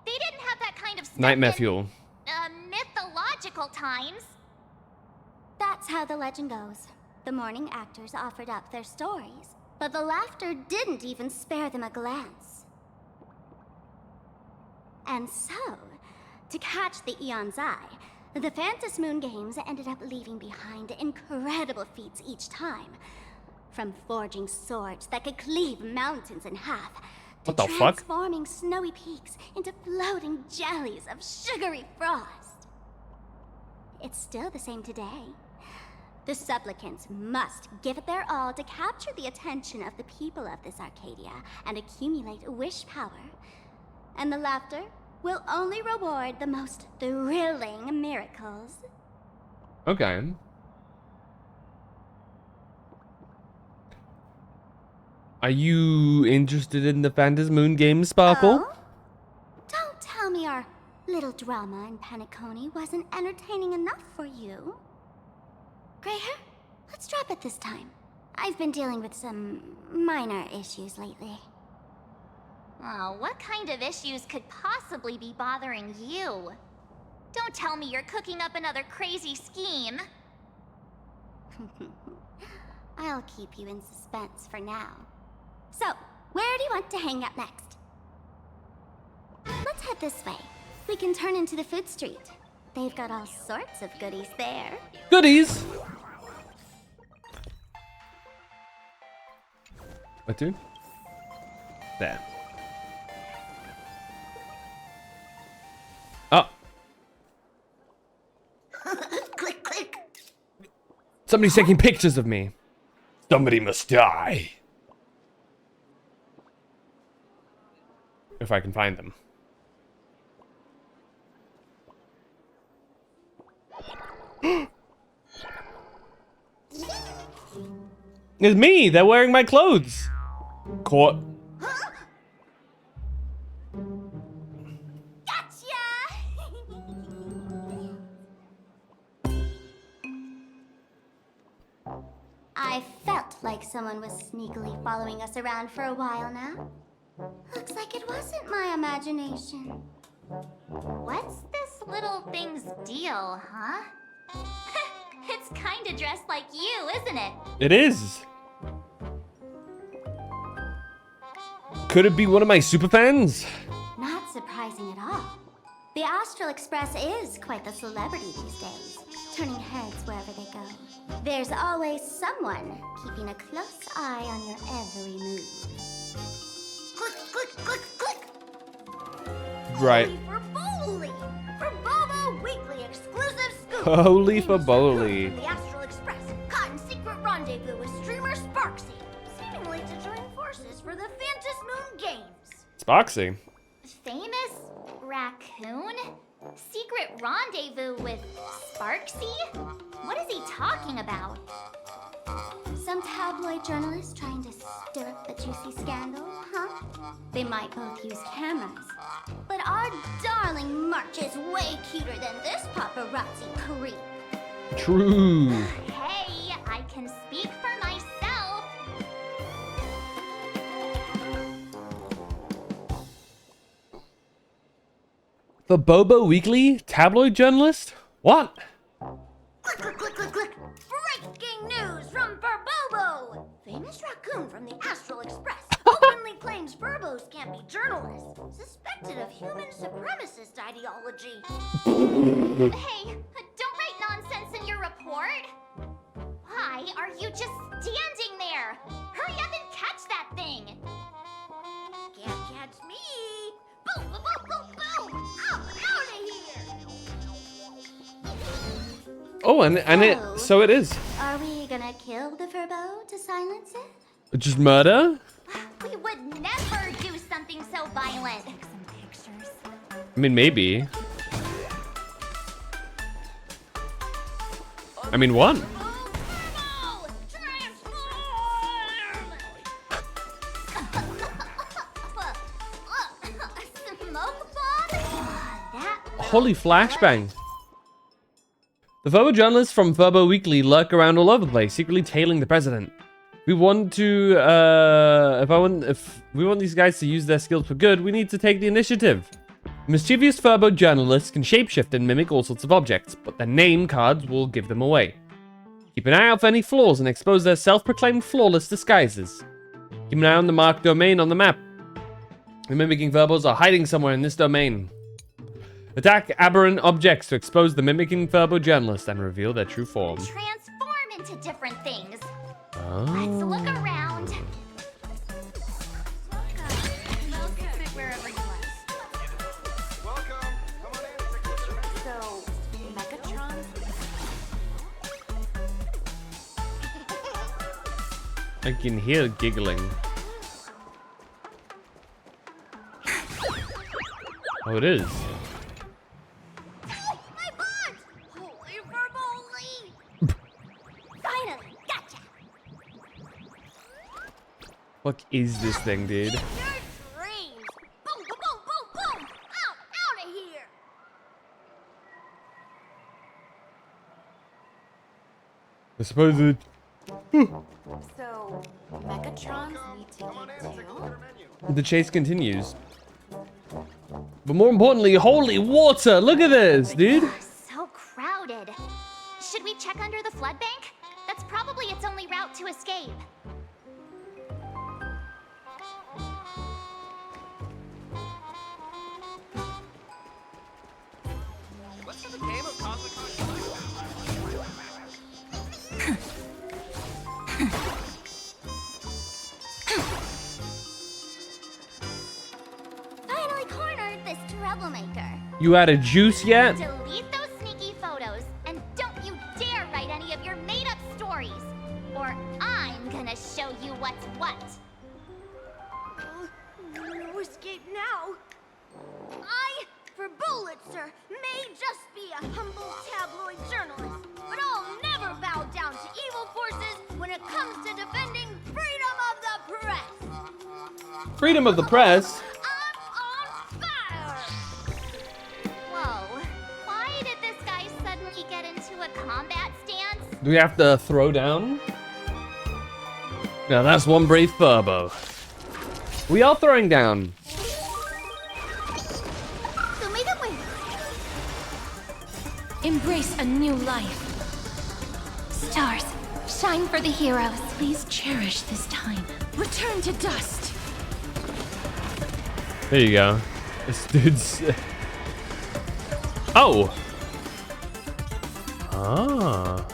They didn't have that kind of stuff Nightmare in, fuel. Mythological times. That's how the legend goes. The morning actors offered up their stories, but the laughter didn't even spare them a glance. And so, to catch the Eon's eye, the Phantas Moon Games ended up leaving behind incredible feats each time. From forging swords that could cleave mountains in half, to What the fuck? transforming snowy peaks into floating jellies of sugary frost. It's still the same today. The supplicants must give it their all to capture the attention of the people of this Arcadia and accumulate wish power. And the laughter will only reward the most thrilling miracles. Okay. Are you interested in the Phantas Moon Games, Sparkle? Oh? Don't tell me our little drama in Penacony wasn't entertaining enough for you. Grey hair, let's drop it this time. I've been dealing with some minor issues lately. Oh, what kind of issues could possibly be bothering you? Don't tell me you're cooking up another crazy scheme. I'll keep you in suspense for now. So, where do you want to hang out next? Let's head this way. We can turn into the food street. They've got all sorts of goodies there. Goodies! What to? There. Oh. Click, click. Somebody's taking pictures of me. Somebody must die. If I can find them. It's me! They're wearing my clothes! Caught. I felt like someone was sneakily following us around for a while now. Looks like it wasn't my imagination. What's this little thing's deal, huh? It's kinda dressed like you, isn't it? It is. Could it be one of my superfans? Not surprising at all. The Astral Express is quite the celebrity these days, turning heads wherever they go. There's always someone keeping a close eye on your every move. Click, click, click, click! Right. For Bowley! For Bobo Weekly exclusive scoop! Holy for Bowley. The Astral Express caught in secret rendezvous with streamer Sparksy, seemingly to join forces for the Phantas Moon Games. Sparksy. Famous raccoon? Secret rendezvous with Sparksy? What is he talking about? Some tabloid journalist trying to stir up the juicy scandal, huh? They might both use cameras. But our darling March is way cuter than this paparazzi creep. True. Hey, I can speak for myself. The Bobo Weekly tabloid journalist? What? Click, click, click, click, click. Breaking news from Furbobo! Famous raccoon from the Astral Express openly claims Furbos can't be journalists, suspected of human supremacist ideology. Hey, don't write nonsense in your report. Why are you just standing there? Hurry up and catch that thing. Can't catch me. Boom, boom, boom, boom, boom. I'm out of here. Oh, and so it is. Are we gonna kill the Furbo to silence it? Just murder? We would never do something so violent. Take some pictures. I mean, maybe. I mean, what? Holy flashbang. The Furbo journalists from Furbo Weekly lurk around all over the place, secretly tailing the president. We want to, if we want these guys to use their skills for good, we need to take the initiative. Mischievous Furbo journalists can shapeshift and mimic all sorts of objects, but their name cards will give them away. Keep an eye out for any flaws and expose their self-proclaimed flawless disguises. Keep an eye on the marked domain on the map. The mimicking Furbos are hiding somewhere in this domain. Attack aberrant objects to expose the mimicking Furbo journalist and reveal their true form. Transform into different things. Oh. Let's look around. So, Megatron? I can hear giggling. Oh, it is. What is this thing, dude? Boom, boom, boom, boom, boom! Out of here! I suppose it. So, Megatrons need to eat too? The chase continues. But more importantly, holy water! Look at this, dude! So crowded. Should we check under the flood bank? That's probably its only route to escape. Finally cornered this troublemaker. You had a juice yet? Delete those sneaky photos, and don't you dare write any of your made-up stories, or I'm gonna show you what's what. No escape now. I, for Bullitzer, may just be a humble tabloid journalist, but I'll never bow down to evil forces when it comes to defending freedom of the press. Freedom of the press? Whoa, why did this guy suddenly get into a combat stance? Do we have to throw down? Now that's one brave Furbo. We are throwing down. Embrace a new life. Stars, shine for the heroes. Please cherish this time. Return to dust. There you go. This dude's... Oh! Ah.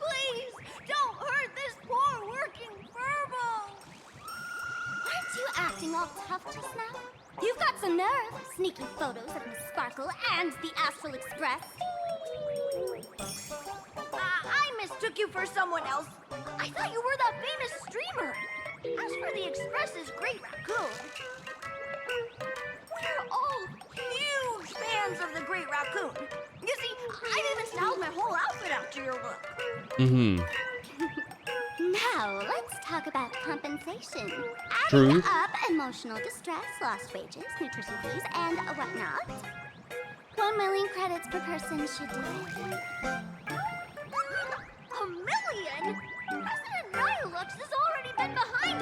Please, don't hurt this poor working Furbo. Aren't you acting all tough just now? You've got some nerve. Sneaky photos of Miss Sparkle and the Astral Express. I mistook you for someone else. I thought you were that famous streamer. As for the Express's Great Raccoon, we're all huge fans of the Great Raccoon. You see, I've even styled my whole outfit after your look. Mm-hmm. Now, let's talk about compensation. True. Adding up emotional distress, lost wages, nutrition fees, and whatnot. 1 million credits per person should do it. $1 million? President Nihilux has already been behind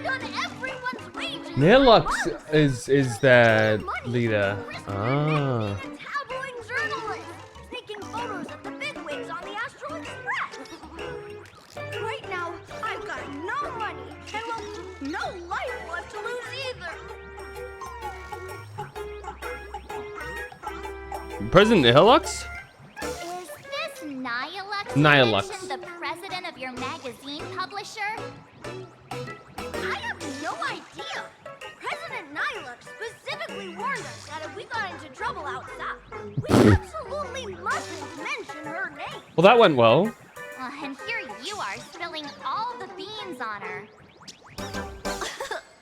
on everyone's wages. Nihilux is their leader. Ah. Tabloid journalist, taking photos of the bigwigs on the Astral Express. Right now, I've got no money and, well, no life left to lose either. President Nihilux? Is this Nihilux? Nihilux. You mentioned the president of your magazine publisher? I have no idea. President Nihilux specifically warned us that if we got into trouble outside, we absolutely mustn't mention her name. Well, that went well. And here you are spilling all the beans on her.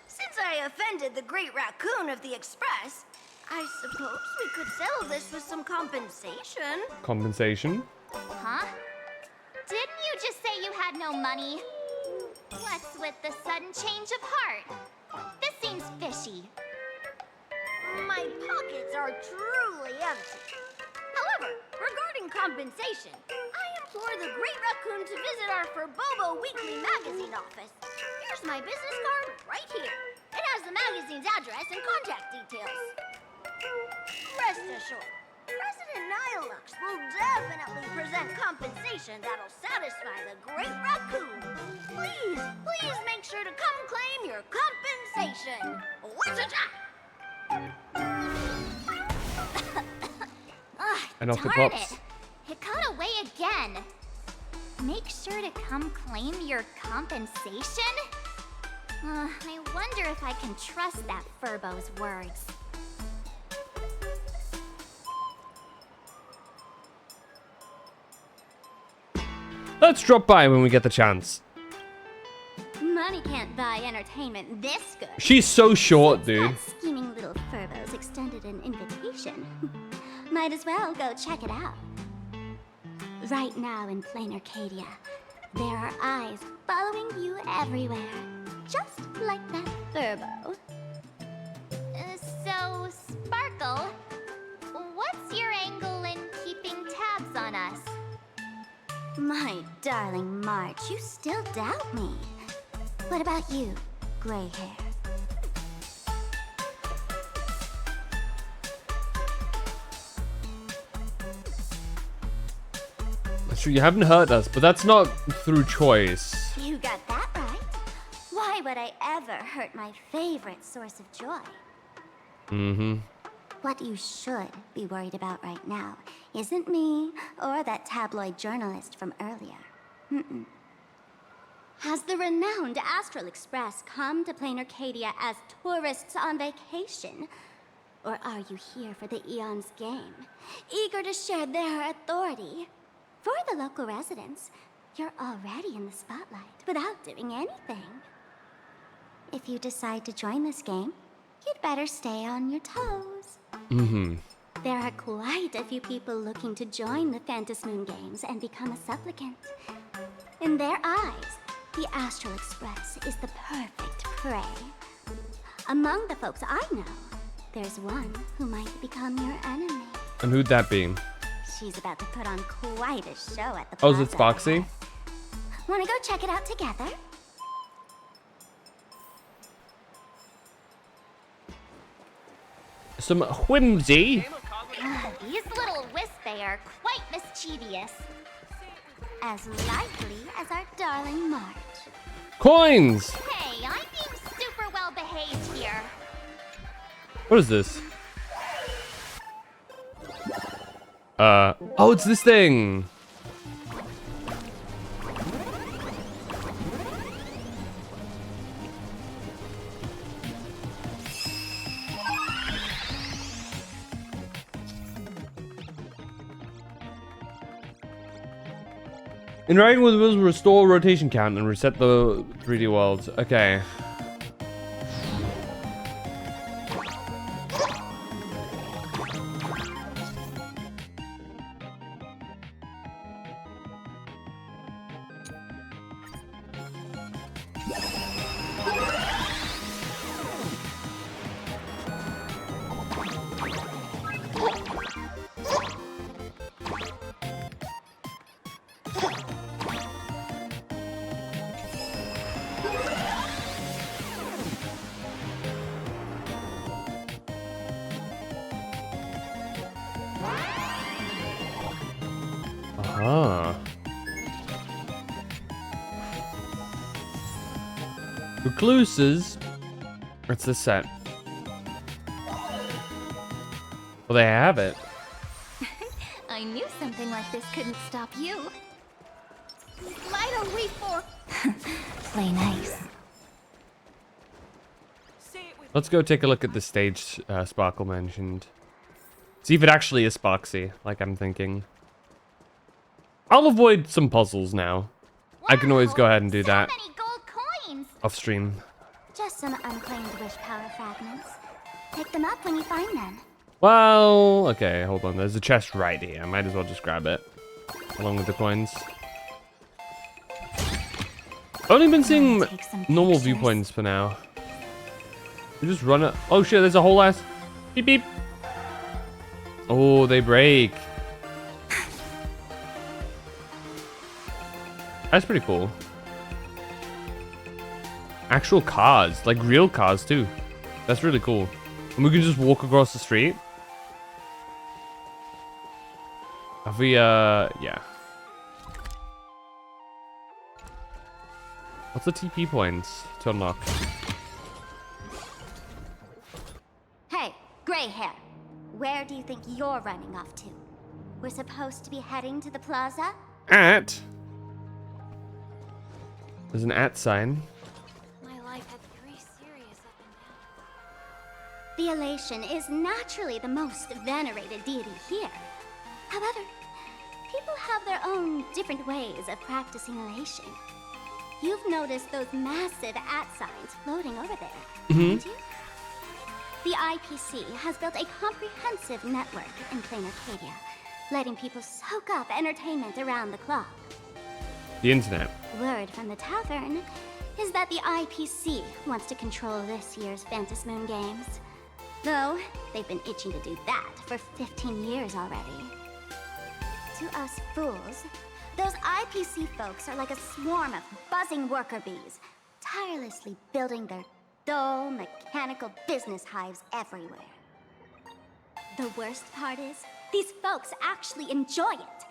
Since I offended the Great Raccoon of the Express, I suppose we could settle this with some compensation. Compensation? Huh? Didn't you just say you had no money? What's with the sudden change of heart? This seems fishy. My pockets are truly empty. However, regarding compensation, I implore the Great Raccoon to visit our Furbobo Weekly magazine office. Here's my business card right here. It has the magazine's address and contact details. Rest assured, President Nihilux will definitely present compensation that'll satisfy the Great Raccoon. Please make sure to come claim your compensation. What's a And off it darn pops. It got away again. Make sure to come claim your compensation? I wonder if I can trust that Furbo's words. Let's drop by when we get the chance. Money can't buy entertainment this good. She's so short, dude. That scheming little Furbo's extended an invitation. Might as well go check it out. Right now in Plain Arcadia, there are eyes following you everywhere. Just like that Furbo. So, Sparkle, what's your angle in keeping tabs on us? My darling March, you still doubt me. What about you, gray hair? That's true, you haven't hurt us, but that's not through choice. You got that right. Why would I ever hurt my favorite source of joy? Mm-hmm. What you should be worried about right now isn't me or that tabloid journalist from earlier. Mm-mm. Has the renowned Astral Express come to Plain Arcadia as tourists on vacation? Or are you here for the Eon's game, eager to share their authority? For the local residents, you're already in the spotlight without doing anything. If you decide to join this game, you'd better stay on your toes. Mm-hmm. There are quite a few people looking to join the Phantasmoon Games and become a supplicant. In their eyes, the Astral Express is the perfect prey. Among the folks I know, there's one who might become your enemy. And who'd that be? She's about to put on quite a show at the Oh, plaza. is it Spoxy? Wanna go check it out together? Some whimsy. These little Wispy are quite mischievous. As likely as our darling March. Coins! Hey, I'm being super well behaved here. What is this? Oh, it's this thing. Interacting with wheels will restore rotation count and reset the 3D worlds. Okay. Recluses. What's this set? Well, they have it. I knew something like this couldn't stop you. Light a wait for. Play nice. Let's go take a look at the stage Sparkle mentioned. See if it actually is Spoxy, like I'm thinking. I'll avoid some puzzles now. I can always go ahead and do that. Many gold coins. Off stream. Just some unclaimed wish power fragments. Pick them up when you find them. Well, okay, hold on. There's a chest right here. I might as well just grab it. Along with the coins. I've only been seeing normal viewpoints for now. We just run it. Oh shit, there's a whole ass. Beep beep. Oh, they break. That's pretty cool. Actual cars, like real cars too. That's really cool. And we can just walk across the street. Have we, yeah. What's the TP points to unlock? Hey, gray hair. Where do you think you're running off to? We're supposed to be heading to the plaza? At. There's an at sign. My life had pretty serious up and down. The Elation is naturally the most venerated deity here. However, people have their own different ways of practicing Elation. You've noticed those massive at signs floating over there, haven't you? The IPC has built a comprehensive network in plain Arcadia, letting people soak up entertainment around the clock. The internet. Word from the tavern is that the IPC wants to control this year's Phantasmoon Games. Though, they've been itching to do that for 15 years already. To us fools, those IPC folks are like a swarm of buzzing worker bees, tirelessly building their dull, mechanical business hives everywhere. The worst part is, these folks actually enjoy it.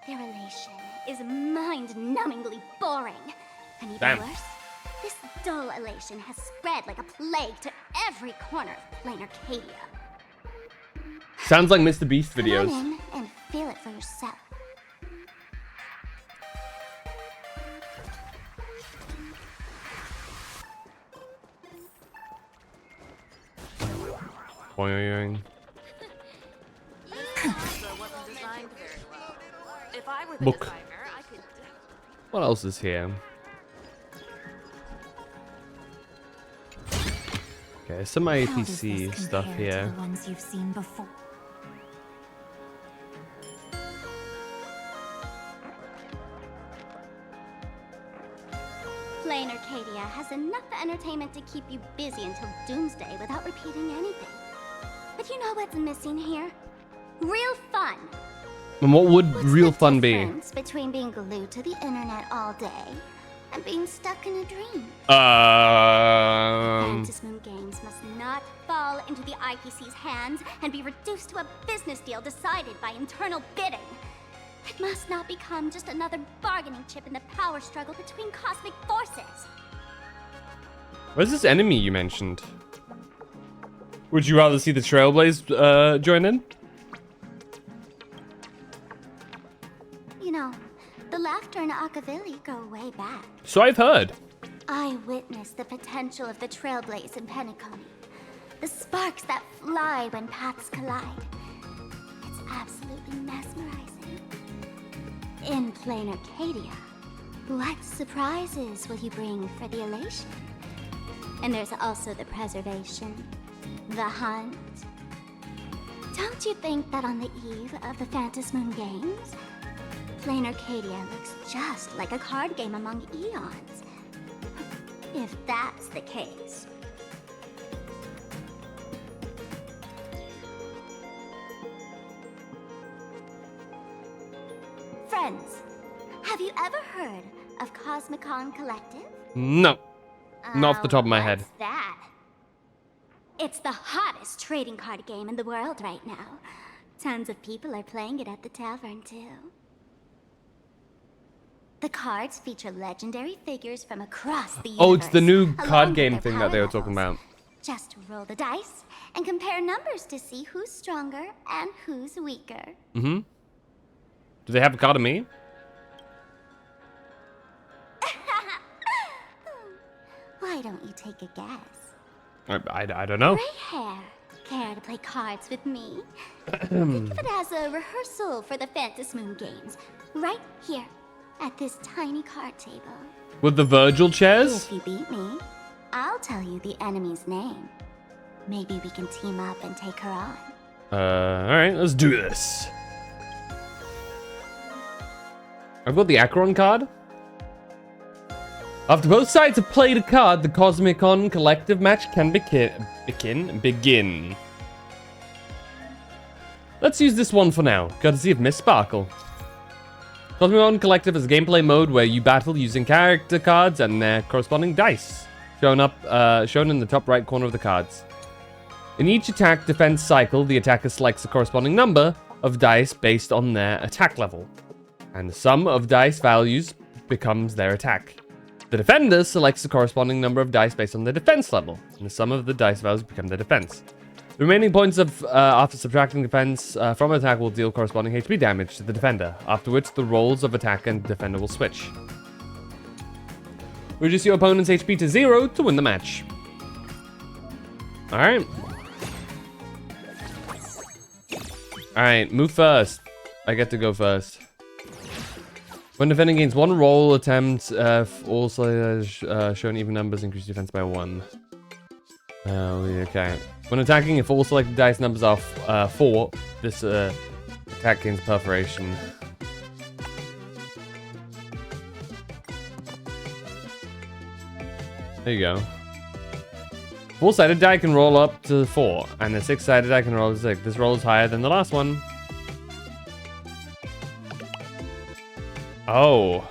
Their Elation is mind-numbingly boring. And even worse, this dull Elation has spread like a plague to every corner of plain Arcadia. Sounds like Mr. Beast videos. Come on in and feel it for yourself. Boing. Book. What else is here? Okay, some IPC stuff here. The ones you've seen before. Plain Arcadia has enough entertainment to keep you busy until doomsday without repeating anything. But you know what's missing here? Real fun. And what would real fun be? Difference between being glued to the internet all day and being stuck in a dream. Phantasmoon Games must not fall into the IPC's hands and be reduced to a business deal decided by internal bidding. It must not become just another bargaining chip in the power struggle between cosmic forces. Where's this enemy you mentioned? Would you rather see the Trailblaze join in? You know, the laughter and Akavili go way back. So I've heard. I witnessed the potential of the Trailblaze in Penacony. The sparks that fly when paths collide. It's absolutely mesmerizing. In plain Arcadia, what surprises will you bring for the Elation? And there's also the preservation, the hunt. Don't you think that on the eve of the Phantasmoon Games, plain Arcadia looks just like a card game among eons? If that's the case. Friends, have you ever heard of Cosmicon Collective? No. Not off the top of my head. What's that? It's the hottest trading card game in the world right now. Tons of people are playing it at the tavern too. The cards feature legendary figures from across the universe. Oh, it's the new card along game with their thing that they were power talking about. Just roll the dice and compare numbers to see who's stronger and who's weaker. Mm-hmm. Do they have a card of me? Why don't you take a guess? I don't know. Gray hair. Care to play cards with me? Think of it as a rehearsal for the Phantasmoon Games. Right here, at this tiny card table. With the Virgil chairs? If you beat me, I'll tell you the enemy's name. Maybe we can team up and take her on. Alright, let's do this. I've got the Acheron card. After both sides have played a card, the Cosmicon collective match can begin. Let's use this one for now, courtesy of Miss Sparkle. Cosmicon Collective is a gameplay mode where you battle using character cards and their corresponding dice, shown in the top right corner of the cards. In each attack defense cycle, the attacker selects a corresponding number of dice based on their attack level, and the sum of dice values becomes their attack. The defender selects the corresponding number of dice based on their defense level, and the sum of the dice values become their defense. The remaining points after subtracting defense from attack will deal corresponding HP damage to the defender, after which the roles of attacker and defender will switch. Reduce your opponent's HP to 0 to win the match. Alright. Alright, move first. I get to go first. When defending gains 1 roll attempt, also shown even numbers increase defense by 1. Okay. When attacking, if all selected dice numbers are 4, this attack gains perforation. There you go. 4-sided die can roll up to 4, and the 6-sided die can roll to 6. This roll is higher than the last one. Oh.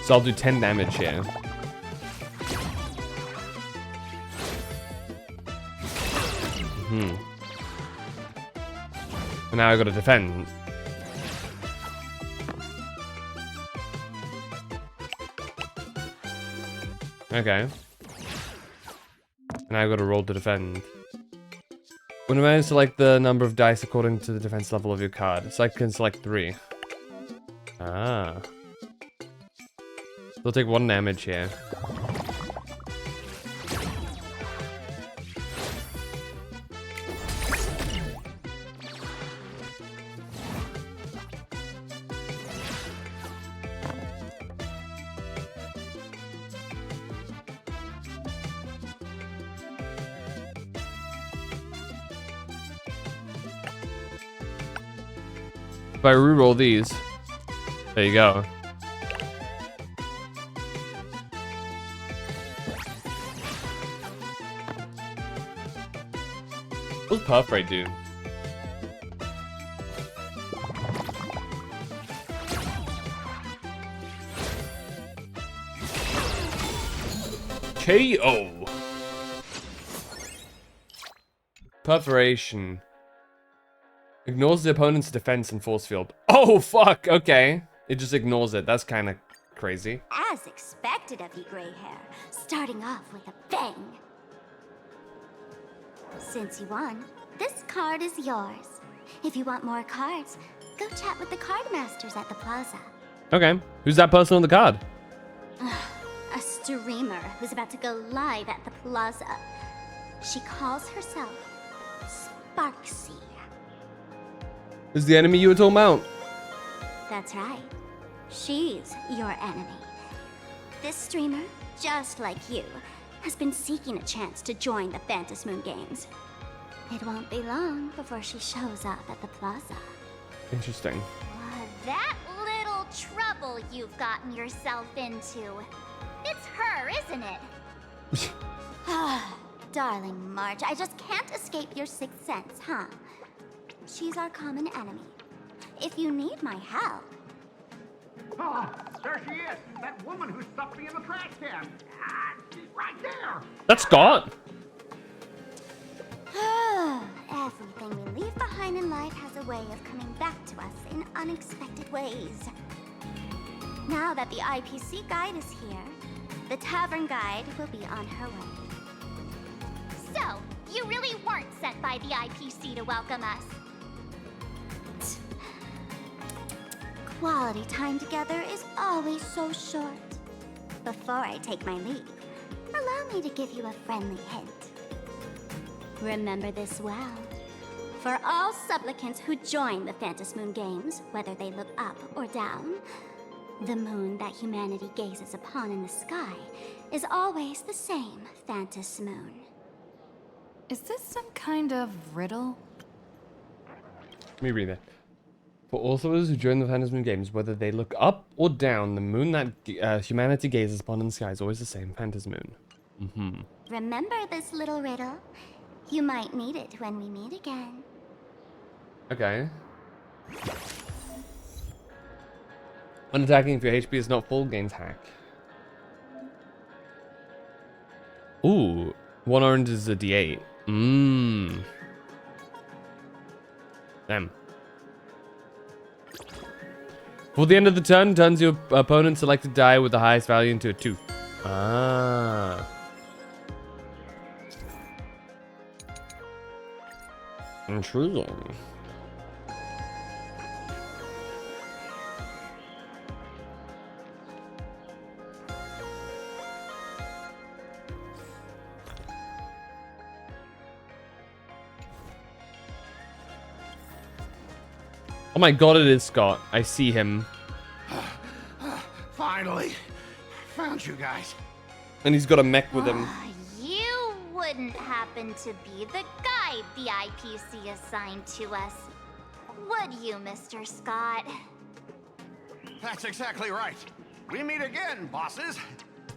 So I'll do 10 damage here. And now I gotta defend. Okay. And now I gotta roll to defend. When you manage to select the number of dice according to the defense level of your card, so I can select 3. Ah. They'll take 1 damage here. If I reroll these, there you go. What's Puff Ray do? KO. Perforation. Ignores the opponent's defense and force field. Oh, fuck. Okay. It just ignores it. That's kind of crazy. As expected of you, Gray Hair. Starting off with a bang. Since you won, this card is yours. If you want more cards, go chat with the card masters at the plaza. Okay. Who's that person on the card? A streamer who's about to go live at the plaza. She calls herself Sparksy. Is the enemy you were talking about? That's right. She's your enemy. This streamer, just like you, has been seeking a chance to join the Phantasmoon Games. It won't be long before she shows up at the plaza. Interesting. That little trouble you've gotten yourself into. It's her, isn't it? Darling March, I just can't escape your sixth sense, huh? She's our common enemy. If you need my help... Oh, there she is! That woman who stuffed me in the trash can! Ah, she's right there! That's Scott! Everything we leave behind in life has a way of coming back to us in unexpected ways. Now that the IPC guide is here, the tavern guide will be on her way. So, you really weren't sent by the IPC to welcome us? Quality time together is always so short. Before I take my leave, allow me to give you a friendly hint. Remember this well. For all supplicants who join the Phantasmoon Games, whether they look up or down, The moon that humanity gazes upon in the sky is always the same Phantas moon. Is this some kind of riddle? Let me read that. For all those who join the Phantas Moon Games, whether they look up or down, the moon that humanity gazes upon in the sky is always the same Phantas moon. Mm-hmm. Remember this little riddle? You might need it when we meet again. Okay. When attacking, if your HP is not full, gains hack. Ooh, 1 orange is a D8. Mmm. Damn. For the end of the turn, turns your opponent's selected die with the highest value into a 2. Ah. Intriguing. Oh my god, it is Scott. I see him. Finally, found you guys. And he's got a mech with him. You wouldn't happen to be the guide the IPC assigned to us, would you, Mr. Scott? That's exactly right. We meet again, bosses.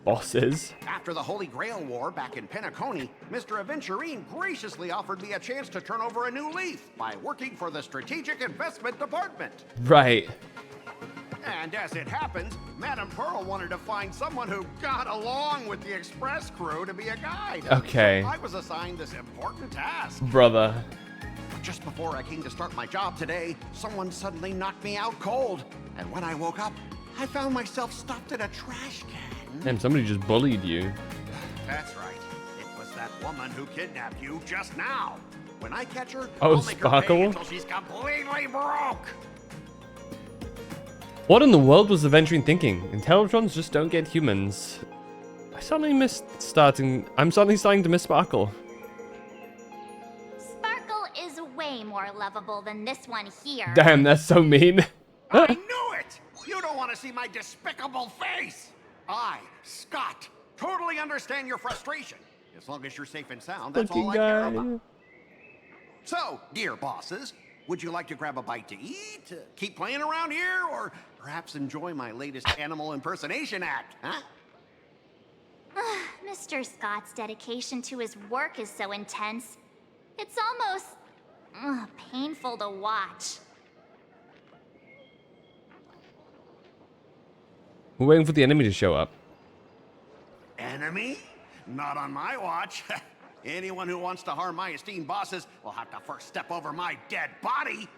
Bosses? After the Holy Grail War back in Penacony, Mr. Aventurine graciously offered me a chance to turn over a new leaf by working for the Strategic Investment Department. Right. And as it happens, Madame Pearl wanted to find someone who got along with the Express crew to be a guide. Okay. So I was assigned this important task. Brother. Just before I came to start my job today, someone suddenly knocked me out cold. And when I woke up, I found myself stuffed in a trash can. Damn, somebody just bullied you. That's right. It was that woman who kidnapped you just now. When I catch her, Oh, I'll make her pay Sparkle? until she's completely broke. What in the world was the Aventurine thinking? Intellitrons just don't get humans. I'm suddenly starting to miss Sparkle. Sparkle is way more lovable than this one here. Damn, that's so mean. I knew it! You don't want to see my despicable face! I, Scott, totally understand your frustration. As long as you're safe and sound, that's all I care about. So, dear bosses, would you like to grab a bite to eat, keep playing around here, or perhaps enjoy my latest animal impersonation act, huh? Mr. Scott's dedication to his work is so intense. It's almost painful to watch. We're waiting for the enemy to show up. Enemy? Not on my watch. Anyone who wants to harm my esteemed bosses will have to first step over my dead body.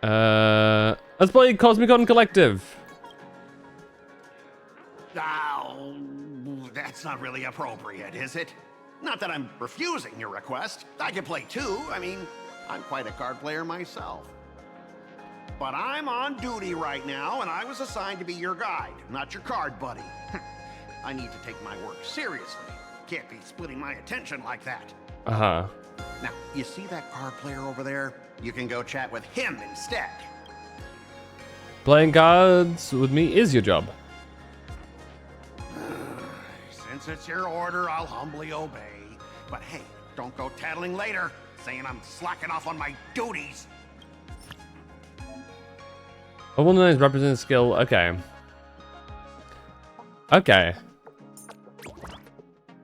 Let's play Cosmicon Collective. Oh, that's not really appropriate, is it? Not that I'm refusing your request. I can play too. I mean, I'm quite a card player myself. But I'm on duty right now, and I was assigned to be your guide, not your card buddy. I need to take my work seriously. Can't be splitting my attention like that. Uh-huh. Now, you see that card player over there? You can go chat with him instead. Playing cards with me is your job. Since it's your order, I'll humbly obey. But hey, don't go tattling later, saying I'm slacking off on my duties. A one is represent skill. Okay. Okay.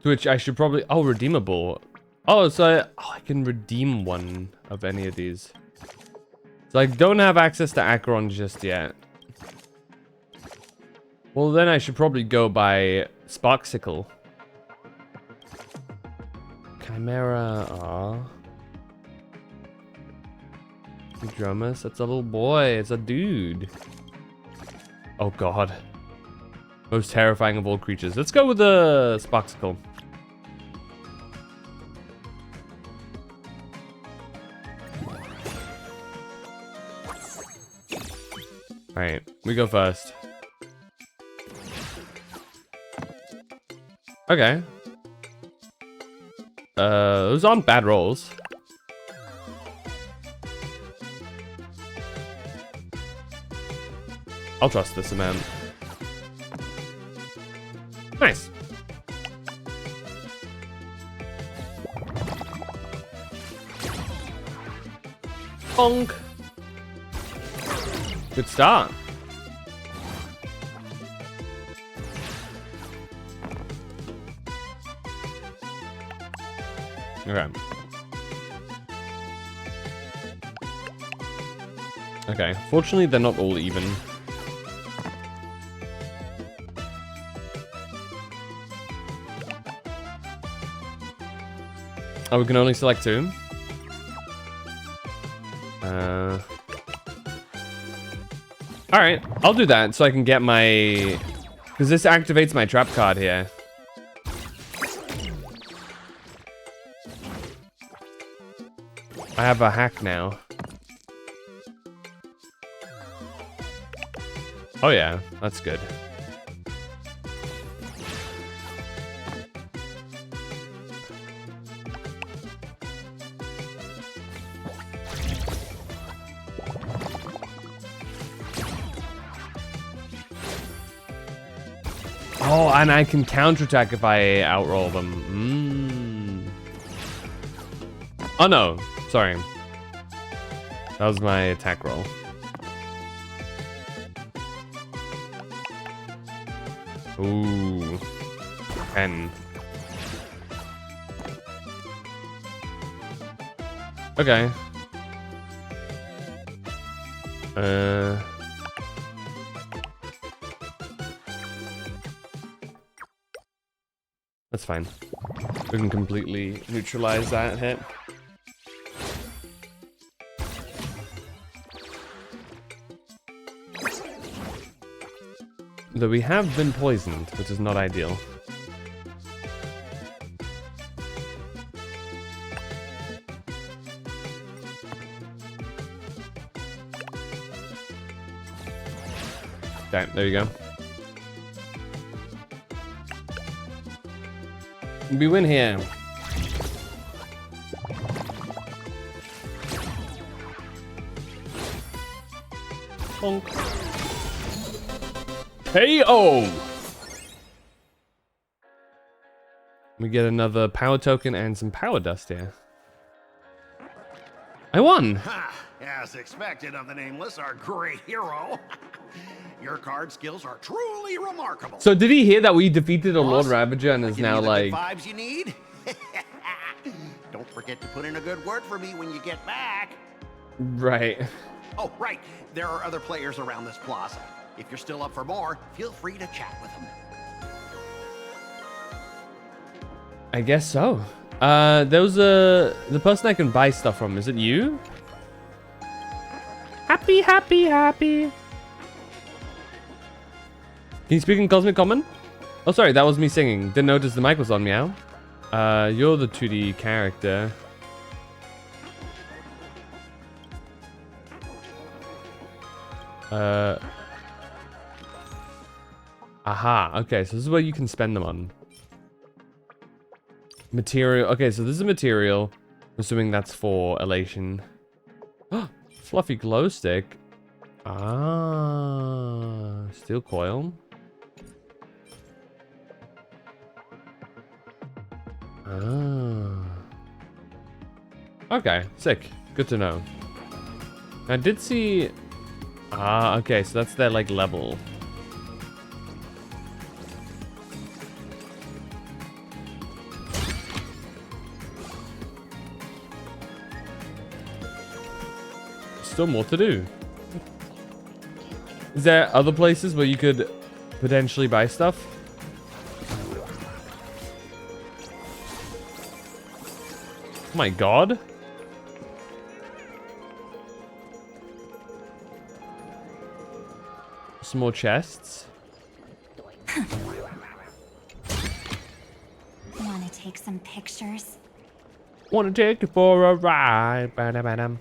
To which I should probably... Oh, redeemable. Oh, so I can redeem one of any of these. So I don't have access to Acheron just yet. Well, then I should probably go by Sparksicle. Chimera. Aw. Drummus, that's a little boy. It's a dude. Oh god. Most terrifying of all creatures. Let's go with the Sparksicle. Alright, we go first. Okay. Those aren't bad rolls. I'll trust this amount. Nice. Bonk. Good start. Okay. Okay. Fortunately, they're not all even. Oh, we can only select 2? Alright, I'll do that so I can get my... Because this activates my trap card here. I have a hack now. Oh yeah, that's good. Oh, and I can counterattack if I outroll them. Oh no, sorry. That was my attack roll. Ooh, 10. Okay. That's fine. We can completely neutralize that hit. Though we have been poisoned, which is not ideal. Okay, there you go. We win here. Bonk. Hey-oh! We get another power token and some power dust here. I won! Ha! As expected of the Nameless, our great hero. Your card skills are truly remarkable. So did he hear that we defeated a Lord Ravager and is now like... vibes you need? Don't forget to put in a good word for me when you get back. Right. Oh, right. There are other players around this plaza. If you're still up for more, feel free to chat with them. I guess so. There was the person I can buy stuff from. Is it you? Happy, happy, happy. Can you speak in Cosmic Common? Oh, sorry, that was me singing. Didn't notice the mic was on, meow. You're the 2D character. Aha, okay, so this is what you can spend them on. Material, okay, so this is a material. I'm assuming that's for elation. Fluffy glow stick. Ah, steel coil. Ah. Okay, sick. Good to know. I did see... Ah, okay, so that's their, like, level. Still more to do. Is there other places where you could potentially buy stuff? Oh my god. Some more chests. Want to take some pictures? Want to take you for a ride. Ba-da-ba-dum.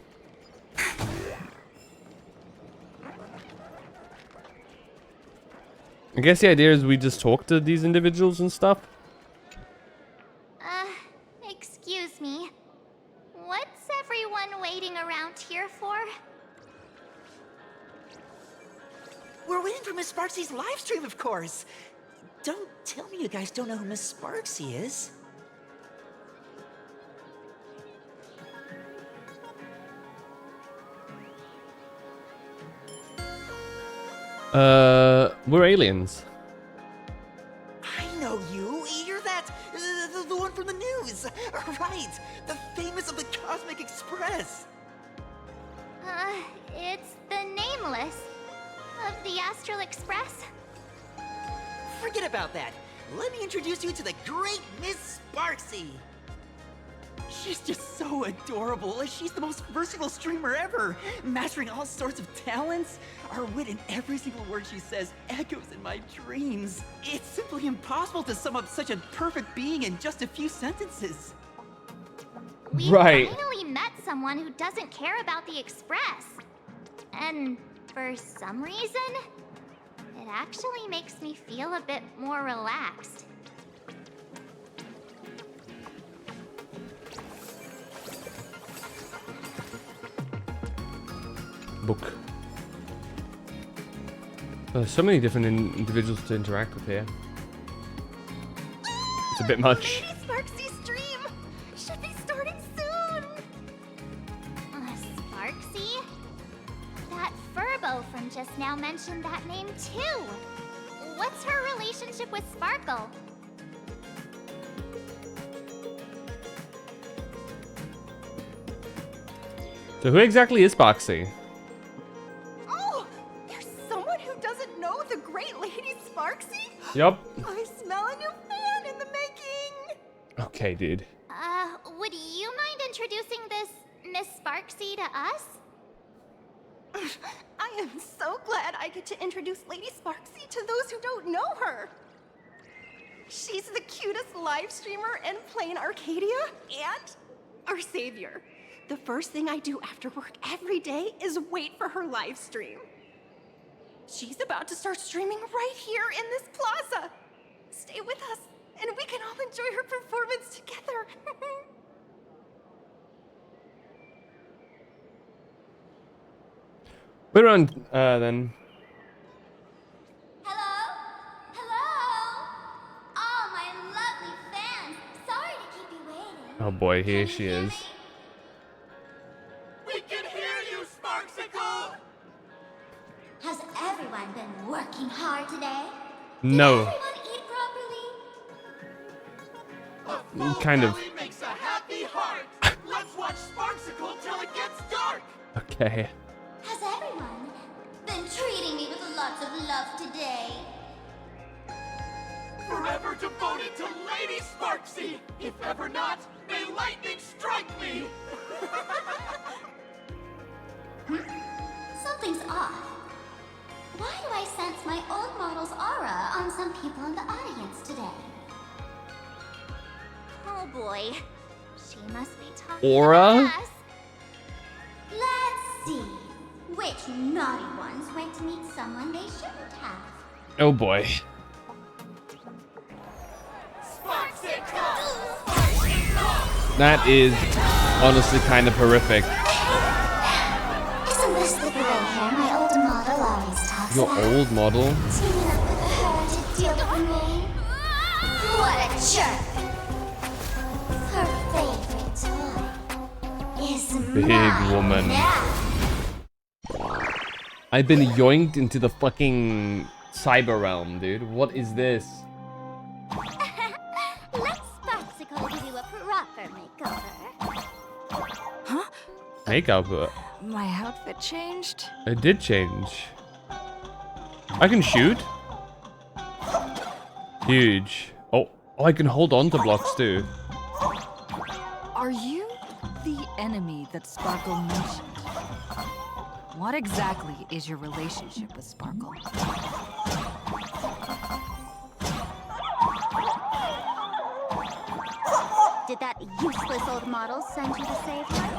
I guess the idea is we just talk to these individuals and stuff. Excuse me. What's everyone waiting around here for? Were we live stream, of course. Don't tell me you guys don't know who Miss Sparksy is. We're aliens. I know you. You're that, the one from the news. Right, the famous of the Cosmic Express. It's the Nameless of the Astral Express. Forget about that. Let me introduce you to the great Miss Sparksy. She's just so adorable. She's the most versatile streamer ever, mastering all sorts of talents. Her wit in every single word she says echoes in my dreams. It's simply impossible to sum up such a perfect being in just a few sentences. We Right. finally met someone who doesn't care about the Express. And for some reason, it actually makes me feel a bit more relaxed. Book. There's so many different individuals to interact with here. It's a bit much. Lady Sparksy's stream should be starting soon. Sparksy? That Furbo from just now mentioned that name too. What's her relationship with Sparkle? So who exactly is Sparksy? Oh, there's someone who doesn't know the great Lady Sparksy? Yup. I smell a new fan in the making. Okay, dude. Would you mind introducing this Miss Sparksy to us? I am so glad I get to introduce Lady Sparksy to those who don't know her. She's the cutest live streamer in plain Arcadia and our savior. The first thing I do after work every day is wait for her live stream. She's about to start streaming right here in this plaza. Stay with us, and we can all enjoy her performance together. We're on, then. Hello? Hello? Oh, my lovely fans. Sorry to keep you waiting. Oh boy, here she is. We can hear you, Sparksicle! Has everyone been working hard today? No. Everyone eat properly? Kind of. Makes a happy heart. Let's watch Sparksicle till it gets dark. Okay. Has everyone been treating me with lots of love today? Forever devoted to Lady Sparksy. If ever not, may lightning strike me. Something's off. Why do I sense my old model's aura on some people in the audience today? Oh boy. She must be talking Aura? about us. Let's see. Which naughty ones went to meet someone they shouldn't have? Oh boy. That is honestly kind of horrific. Isn't this the gray hair my old model always talks Your about? old model? Teaming up with her to deal with me? What a jerk! Her favorite toy is Big mine woman. now. I've been yoinked into the fucking cyber realm, dude. What is this? Let's Sparksicle give you a proper makeover. Huh? Makeup. My outfit changed? It did change. I can shoot? Huge. Oh, I can hold on to blocks too. Are you the enemy that Sparkle mentioned? What exactly is your relationship with Sparkle? Did that useless old model send you to save her?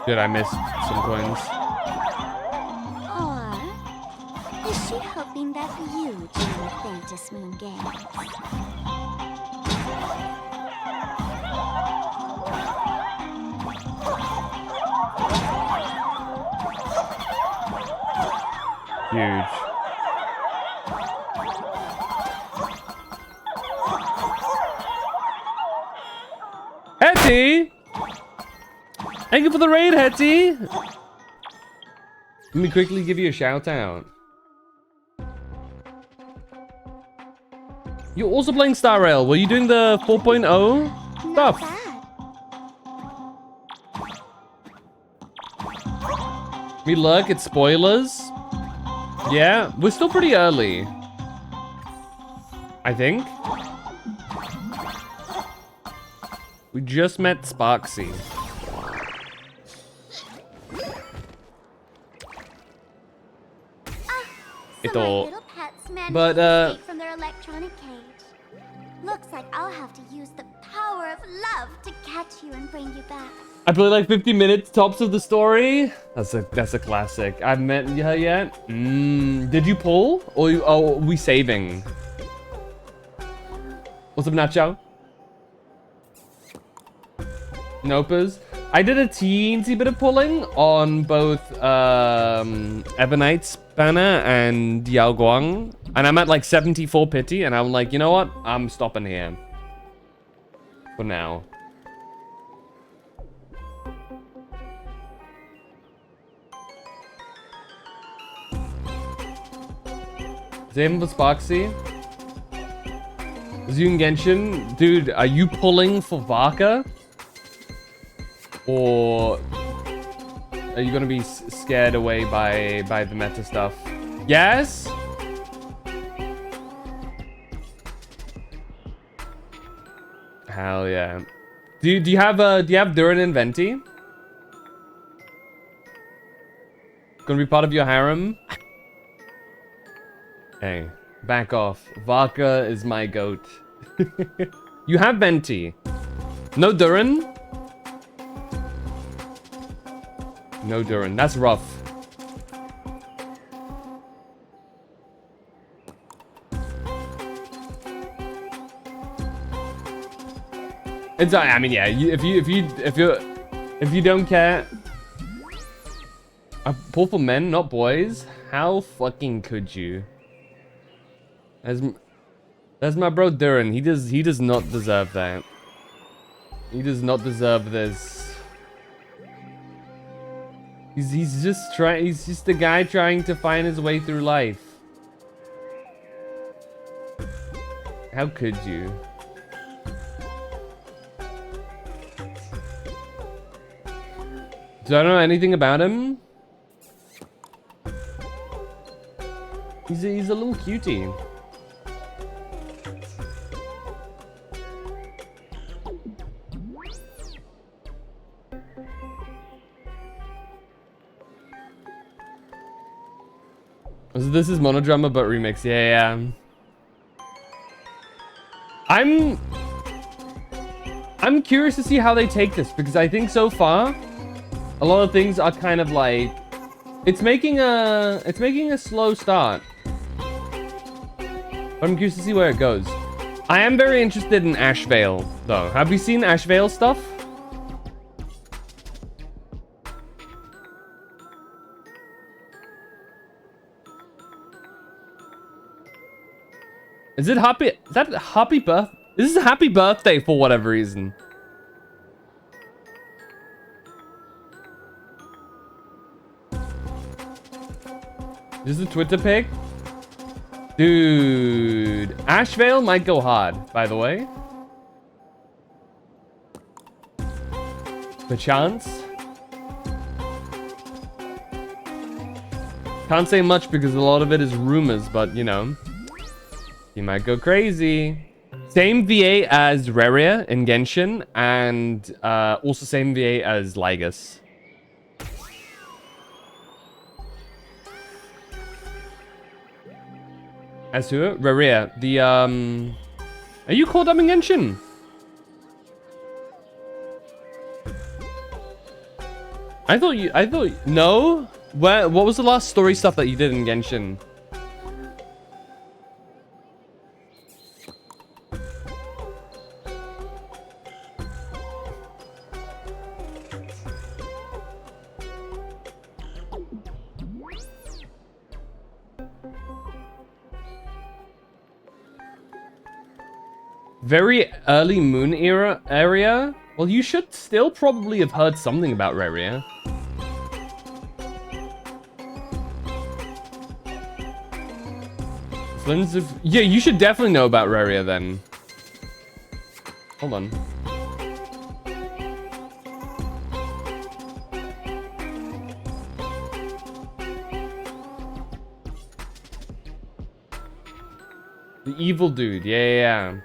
Did I miss some coins? Or is she hoping that you join the Phantus Moon Games? Huge. Hetty! Thank you for the raid, Hetty! Let me quickly give you a shout out. You're also playing Star Rail. Were you doing the 4.0 stuff? Me look, it's spoilers. Yeah, we're still pretty early. I think. We just met Sparksy. So my little pets managed but to escape from their electronic cage. Looks like I'll have to use the power of love to catch you and bring you back. I played like 50 minutes tops of the story. That's a classic. I haven't met her yet. Did you pull? Or are we saving? What's up, Nacho? Nopers. I did a teensy bit of pulling on both Ebonite's banner and Yao Guang. And I'm at like 74 pity. And I'm like, you know what? I'm stopping here. For now. Same for Sparksy. Zune Genshin. Dude, are you pulling for Vaka? Or are you gonna be scared away by the meta stuff? Yes? Hell yeah. Do you have Durin and Venti? Gonna be part of your harem? Hey, back off. Vaka is my goat. You have Venti. No Durin? No Durin. That's rough. It's I mean yeah, if you don't care. I pull for men, not boys. How fucking could you? That's my bro Durin. He does not deserve that. He does not deserve this. He's just a guy trying to find his way through life. How could you? Do I know anything about him? He's a little cutie. So this is Monodrama but remix. Yeah. I'm curious to see how they take this because I think so far a lot of things are kind of like it's making a slow start. But I'm curious to see where it goes. I am very interested in Ashvale though. Have you seen Ashvale stuff? Is it happy? Is that happy birth? This is a happy birthday for whatever reason. This is a Twitter pic? Dude. Ashvale might go hard, by the way. The chance. Can't say much because a lot of it is rumors, but you know. You might go crazy. Same VA as Reria in Genshin, and also same VA as Lygus. As who? Reria. The Are you called up in Genshin? I thought no. What was the last story stuff that you did in Genshin? Very early moon era area? Well, you should still probably have heard something about Reria. Yeah, you should definitely know about Reria then. Hold on. The evil dude, yeah.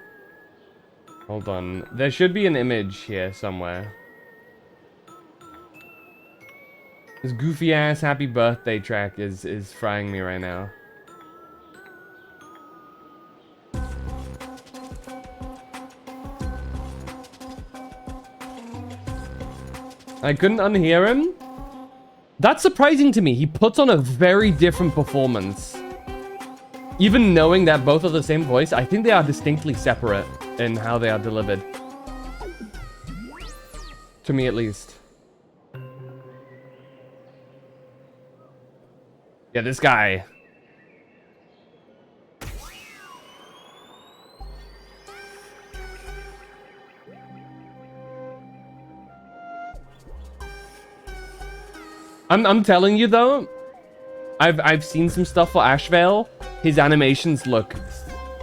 Hold on. There should be an image here somewhere. This goofy ass happy birthday track is frying me right now. I couldn't unhear him? That's surprising to me. He puts on a very different performance. Even knowing that both are the same voice, I think they are distinctly separate in how they are delivered. To me, at least. Yeah, this guy. I'm telling you though, I've seen some stuff for Ashvale. His animations look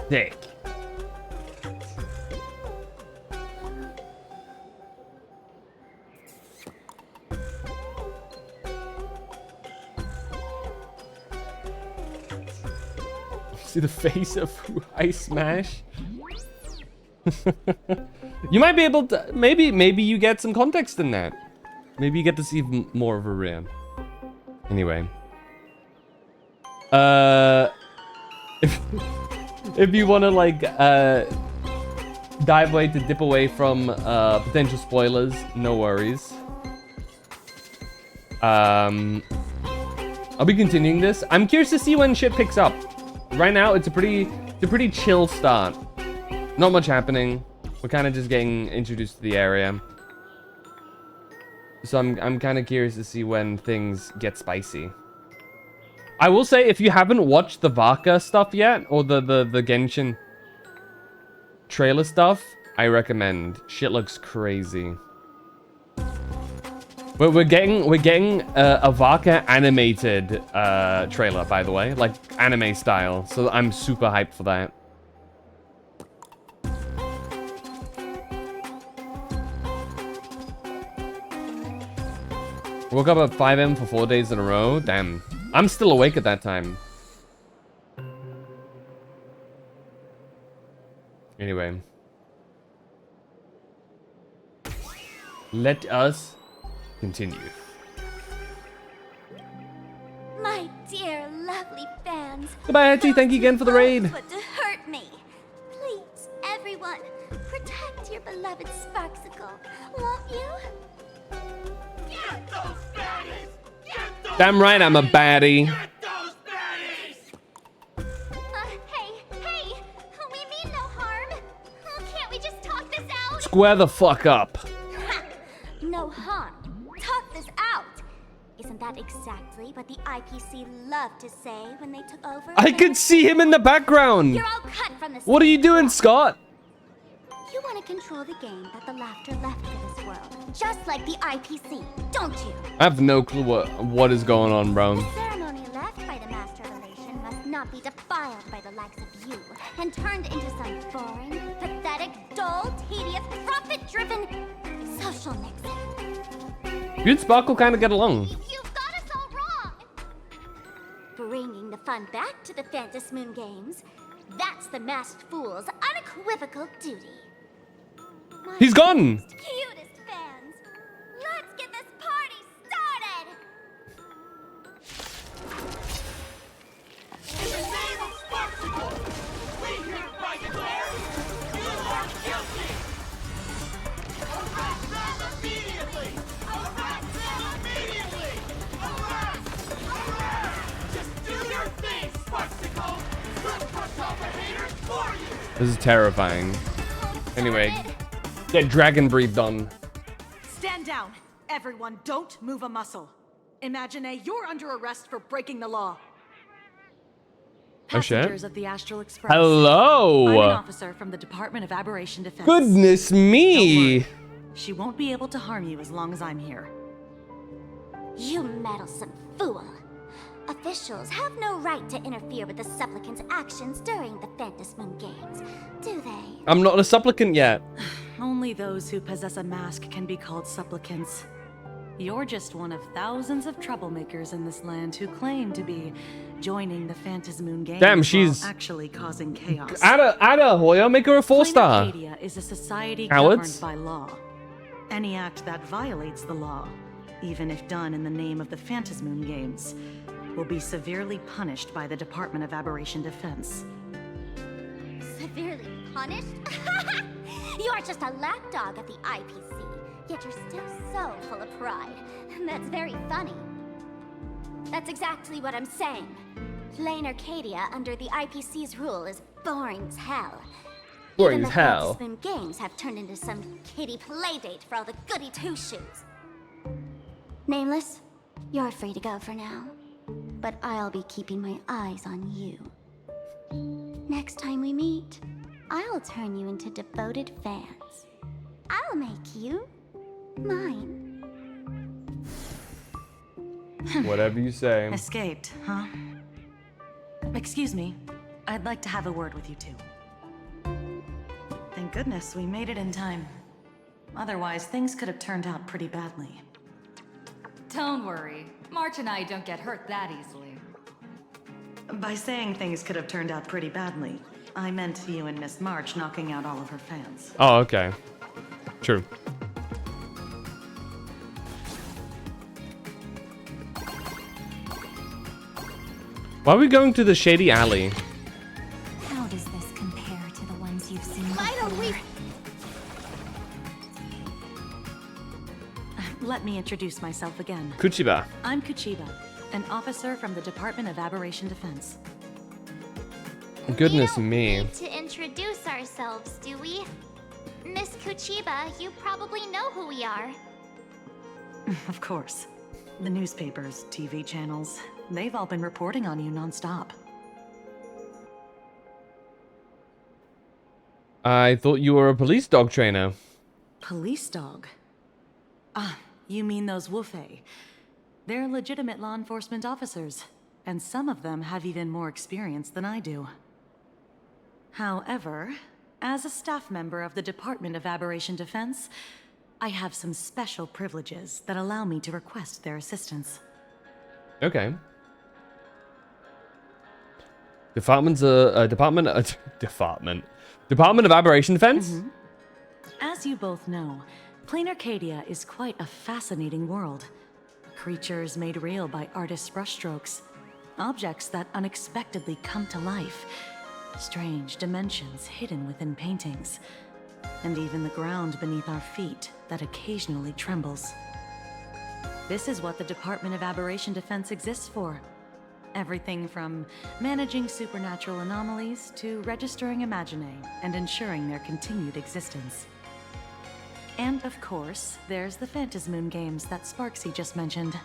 sick. See the face of who I smash? You might be able to, maybe you get some context in that. Maybe you get to see more of a Reria. Anyway. If you want to like dive away to dip away from potential spoilers, no worries. I'll be continuing this. I'm curious to see when shit picks up. Right now, it's a pretty chill start. Not much happening. We're kind of just getting introduced to the area. So I'm kind of curious to see when things get spicy. I will say, if you haven't watched the Vaka stuff yet, or the Genshin trailer stuff, I recommend. Shit looks crazy. But we're getting a Vaka animated trailer, by the way, like anime style. So I'm super hyped for that. Woke up at 5 AM for 4 days in a row. Damn. I'm still awake at that time. Anyway. Let us continue. My dear, lovely fans. Goodbye, Auntie. Thank you again for the raid. But to hurt me. Please, everyone, protect your beloved Sparksicle. Won't you? Get those baddies! Get those Damn right I'm a baddie. Get those baddies! Hey, we mean no harm. Can't we just talk this out? Square the fuck up. No harm. Talk this out. Isn't that exactly what the IPC loved to say when they took over? I could see him in the background. You're all cut from the What are you doing, Scott? You want to control the game that the laughter left for this world, just like the IPC, don't you? I have no clue what is going on, bro. The ceremony left by the Master Relation must not be defiled by the likes of you and turned into some boring, pathetic, dull, tedious, profit-driven social mixing. You and Sparkle kind of get along. You've got us all wrong. Bringing the fun back to the Phantom Moon Games, that's the Masked Fool's unequivocal duty. My He's gone. Cutest fans, let's get this party started. In the name of Sparksicle, we hereby declare you are guilty! Arrest them immediately! Arrest them immediately! Arrest! Arrest! Just do your thing, Sparksicle! We'll crush all the haters for you! This is terrifying. Anyway, get dragon breathed on. Stand down. Everyone, don't move a muscle. Imagine you're under arrest for breaking the law. Passengers of the Astral Express. Hello. I'm an officer from the Department of Aberration Defense. Goodness me. She won't be able to harm you as long as I'm here. You meddlesome fool. Officials have no right to interfere with the supplicant's actions during the Phantasmoon Games, do they? I'm not a supplicant yet. Only those who possess a mask can be called supplicants. You're just one of thousands of troublemakers in this land who claim to be joining the Phantasmoon Games. Damn, she's while actually causing chaos. Ada Hoya, make her a 4-star. Arcadia is a society Cowards. governed by law. Any act that violates the law, even if done in the name of the Phantasmoon Games, will be severely punished by the Department of Aberration Defense. Severely punished? You are just a lapdog of the IPC, yet you're still so full of pride. That's very funny. That's exactly what I'm saying. Playing Arcadia under the IPC's rule is boring as hell. Boring Even as hell. The Phantasmoon Games have turned into some kiddie playdate for all the goody two-shoes. Nameless, you're free to go for now. But I'll be keeping my eyes on you. Next time we meet, I'll turn you into devoted fans. I'll make you mine. Whatever you say. Escaped, huh? Excuse me. I'd like to have a word with you two. Thank goodness we made it in time. Otherwise, things could have turned out pretty badly. Don't worry. March and I don't get hurt that easily. By saying things could have turned out pretty badly, I meant you and Miss March knocking out all of her fans. Oh, okay. True. Why are we going to the shady alley? How does this compare to the ones you've seen Why don't we... Let me introduce myself again. Kuchiba. I'm Kuchiba, an officer from the Department of Aberration Defense. Goodness me. Need to introduce ourselves, do we? Miss Kuchiba, you probably know who we are. Of course. The newspapers, TV channels, they've all been reporting on you nonstop. I thought you were a police dog trainer. Police dog? Ah, you mean those Wufei. They're legitimate law enforcement officers, and some of them have even more experience than I do. However, as a staff member of the Department of Aberration Defense, I have some special privileges that allow me to request their assistance. Okay. Department of Aberration Defense? As you both know, Plain Arcadia is quite a fascinating world. Creatures made real by artists' brushstrokes. Objects that unexpectedly come to life. Strange dimensions hidden within paintings. And even the ground beneath our feet that occasionally trembles. This is what the Department of Aberration Defense exists for. Everything from managing supernatural anomalies to registering Imaginae and ensuring their continued existence. And of course, there's the Phantasmoon Games that Sparksy just mentioned.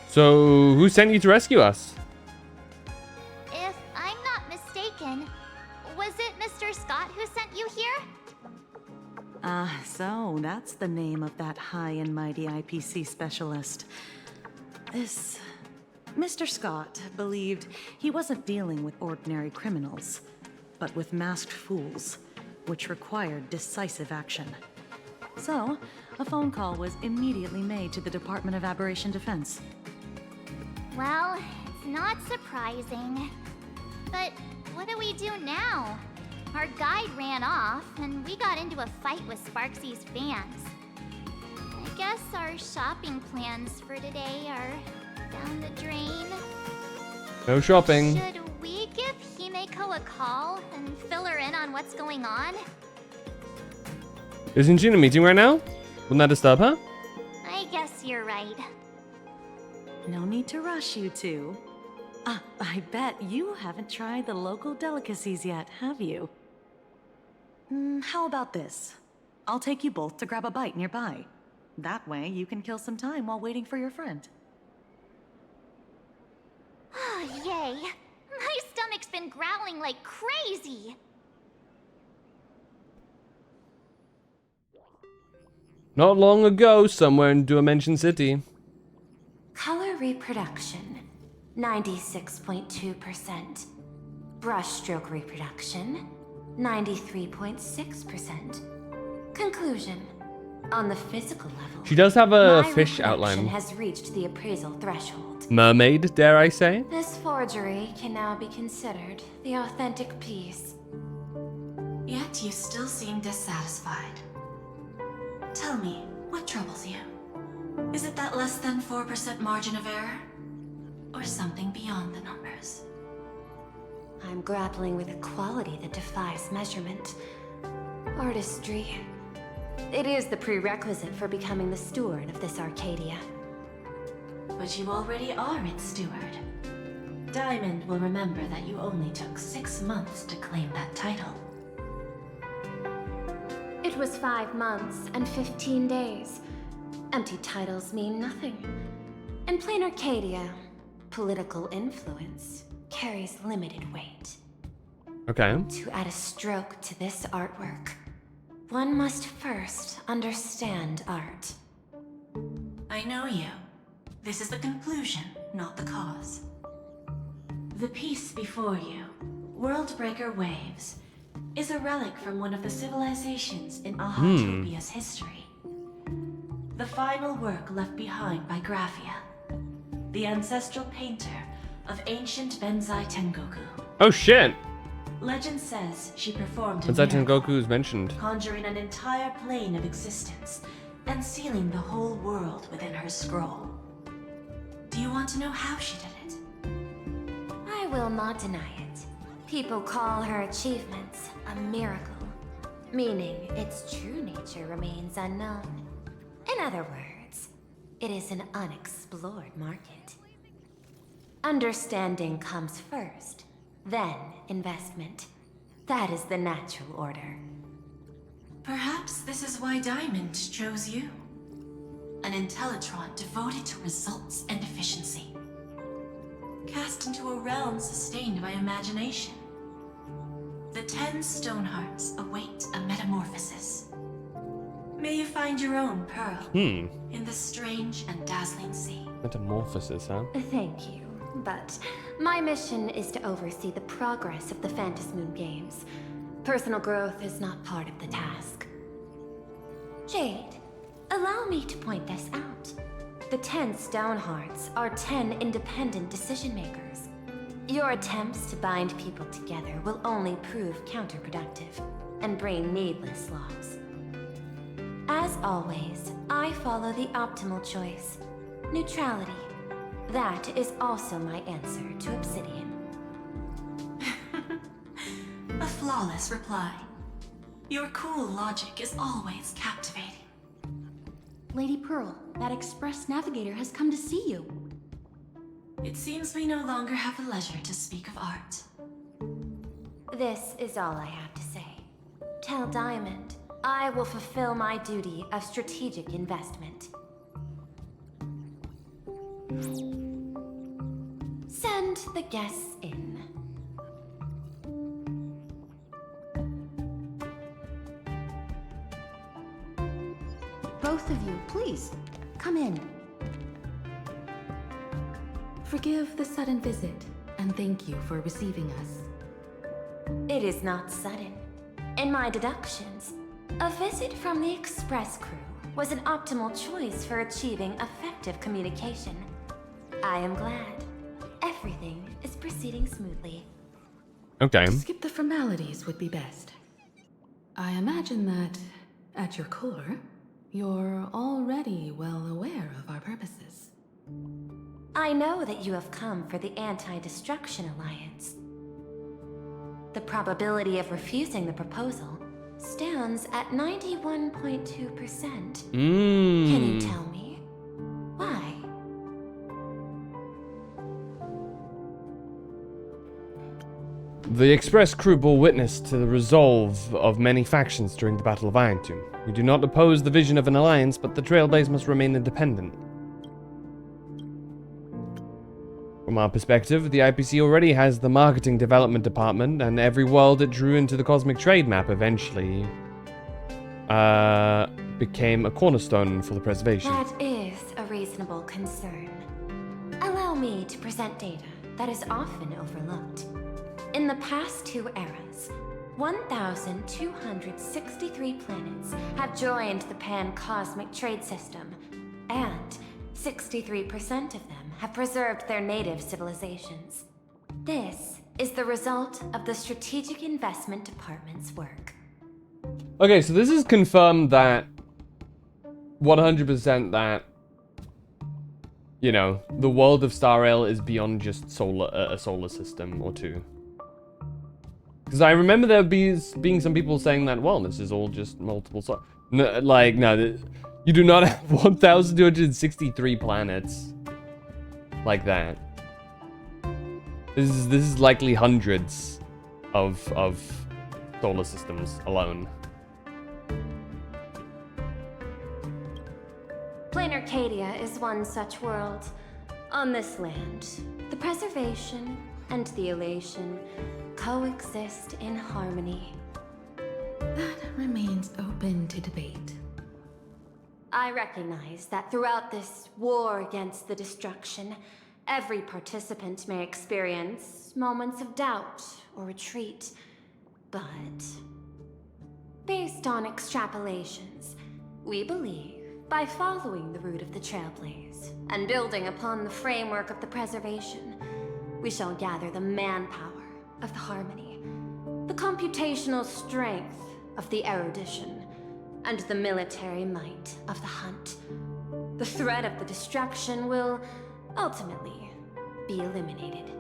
So, who sent you to rescue us? If I'm not mistaken, was it Mr. Scott who sent you here? So that's the name of that high and mighty IPC specialist. This... Mr. Scott believed he wasn't dealing with ordinary criminals, but with masked fools, which required decisive action. So, a phone call was immediately made to the Department of Aberration Defense. Well, it's not surprising. But what do we do now? Our guide ran off, and we got into a fight with Sparksy's fans. I guess our shopping plans for today are down the drain. No shopping. Should we give Himeko a call and fill her in on what's going on? Isn't she in a meeting right now? Wouldn't that disturb her? I guess you're right. No need to rush, you two. I bet you haven't tried the local delicacies yet, have you? How about this? I'll take you both to grab a bite nearby. That way, you can kill some time while waiting for your friend. Yay. My stomach's been growling like crazy. Not long ago, somewhere in Dimension City. Color reproduction, 96.2%. Brushstroke reproduction, 93.6%. Conclusion. On the physical level, She does have a my fish reproduction outline. has reached the appraisal threshold. Mermaid, dare I say? This forgery can now be considered the authentic piece. Yet you still seem dissatisfied. Tell me, what troubles you? Is it that less than 4% margin of error? Or something beyond the numbers? I'm grappling with a quality that defies measurement. Artistry. It is the prerequisite for becoming the steward of this Arcadia. But you already are its steward. Diamond will remember that you only took 6 months to claim that title. It was 5 months and 15 days. Empty titles mean nothing. In plain Arcadia, political influence carries limited weight. Okay. To add a stroke to this artwork, one must first understand art. I know you. This is the conclusion, not the cause. The piece before you, Worldbreaker Waves, is a relic from one of the civilizations in Ahatopia's history. The final work left behind by Graphia, the ancestral painter of ancient Benzai Tengoku. Oh shit! Legend says she performed a Benzai miracle, Tengoku is mentioned. conjuring an entire plane of existence and sealing the whole world within her scroll. Do you want to know how she did it? I will not deny it. People call her achievements a miracle, meaning its true nature remains unknown. In other words, it is an unexplored market. Understanding comes first, then investment. That is the natural order. Perhaps this is why Diamond chose you. An Intellitron devoted to results and efficiency. Cast into a realm sustained by imagination. The 10 Stonehearts await a metamorphosis. May you find your own pearl in this strange and dazzling sea. Metamorphosis, huh? Thank you, but my mission is to oversee the progress of the Phantasmoon Games. Personal growth is not part of the task. Jade, allow me to point this out. The 10 Stonehearts are 10 independent decision-makers. Your attempts to bind people together will only prove counterproductive and bring needless loss. As always, I follow the optimal choice. Neutrality. That is also my answer to Obsidian. A flawless reply. Your cool logic is always captivating. Lady Pearl, that Express Navigator has come to see you. It seems we no longer have the leisure to speak of art. This is all I have to say. Tell Diamond, I will fulfill my duty of strategic investment. Send the guests in. Both of you, please, come in. Forgive the sudden visit, and thank you for receiving us. It is not sudden. In my deductions, a visit from the Express crew was an optimal choice for achieving effective communication. I am glad. Everything is proceeding smoothly. Okay. Skip the formalities would be best. I imagine that, at your core, you're already well aware of our purposes. I know that you have come for the Anti-Destruction Alliance. The probability of refusing the proposal stands at 91.2%. Can you tell me why? The Express crew bore witness to the resolve of many factions during the Battle of Irontomb. We do not oppose the vision of an alliance, but the Trailblaze must remain independent. From our perspective, the IPC already has the marketing development department, and every world it drew into the cosmic trade map eventually became a cornerstone for the preservation. That is a reasonable concern. Allow me to present data that is often overlooked. In the past 2 eras, 1,263 planets have joined the Pan-Cosmic Trade System, and 63% of them have preserved their native civilizations. This is the result of the Strategic Investment Department's work. Okay, so this is confirmed that 100% that, you know, the world of Star Rail is beyond just a solar system or two. Because I remember there being some people saying that, well, this is all just multiple no, you do not have 1,263 planets like that. This is likely hundreds of solar systems alone. Plain Arcadia is one such world. On this land, the preservation and the elation coexist in harmony. That remains open to debate. I recognize that throughout this war against the destruction, every participant may experience moments of doubt or retreat. But based on extrapolations, we believe by following the route of the Trailblaze and building upon the framework of the preservation, we shall gather the manpower of the harmony, the computational strength of the erudition, and the military might of the hunt. The threat of the destruction will ultimately be eliminated.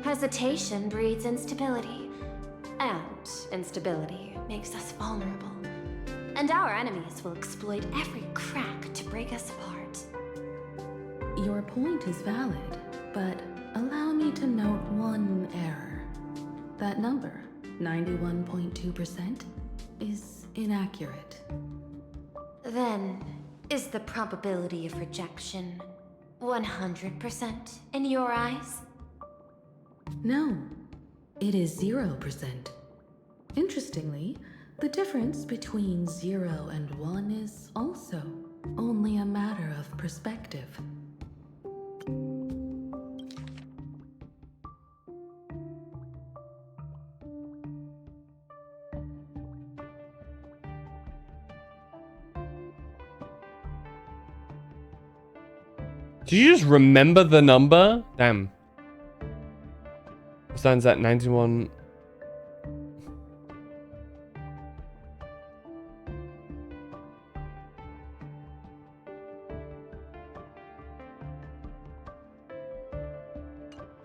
Hesitation breeds instability, and instability makes us vulnerable. And our enemies will exploit every crack to break us apart. Your point is valid, but allow me to note one error. That number, 91.2%, is inaccurate. Then, is the probability of rejection 100% in your eyes? No, it is 0%. Interestingly, the difference between 0 and 1 is also only a matter of perspective. Did you just remember the number? Damn. Stands at 91.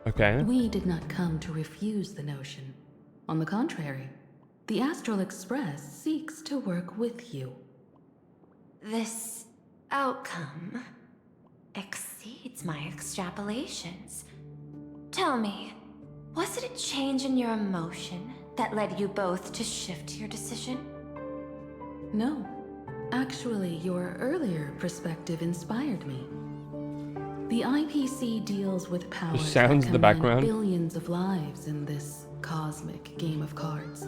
Okay. We did not come to refuse the notion. On the contrary, the Astral Express seeks to work with you. This outcome exceeds my extrapolations. Tell me, was it a change in your emotion that led you both to shift your decision? No. Actually, your earlier perspective inspired me. The IPC deals with powers sounds that in the command background. billions of lives in this cosmic game of cards.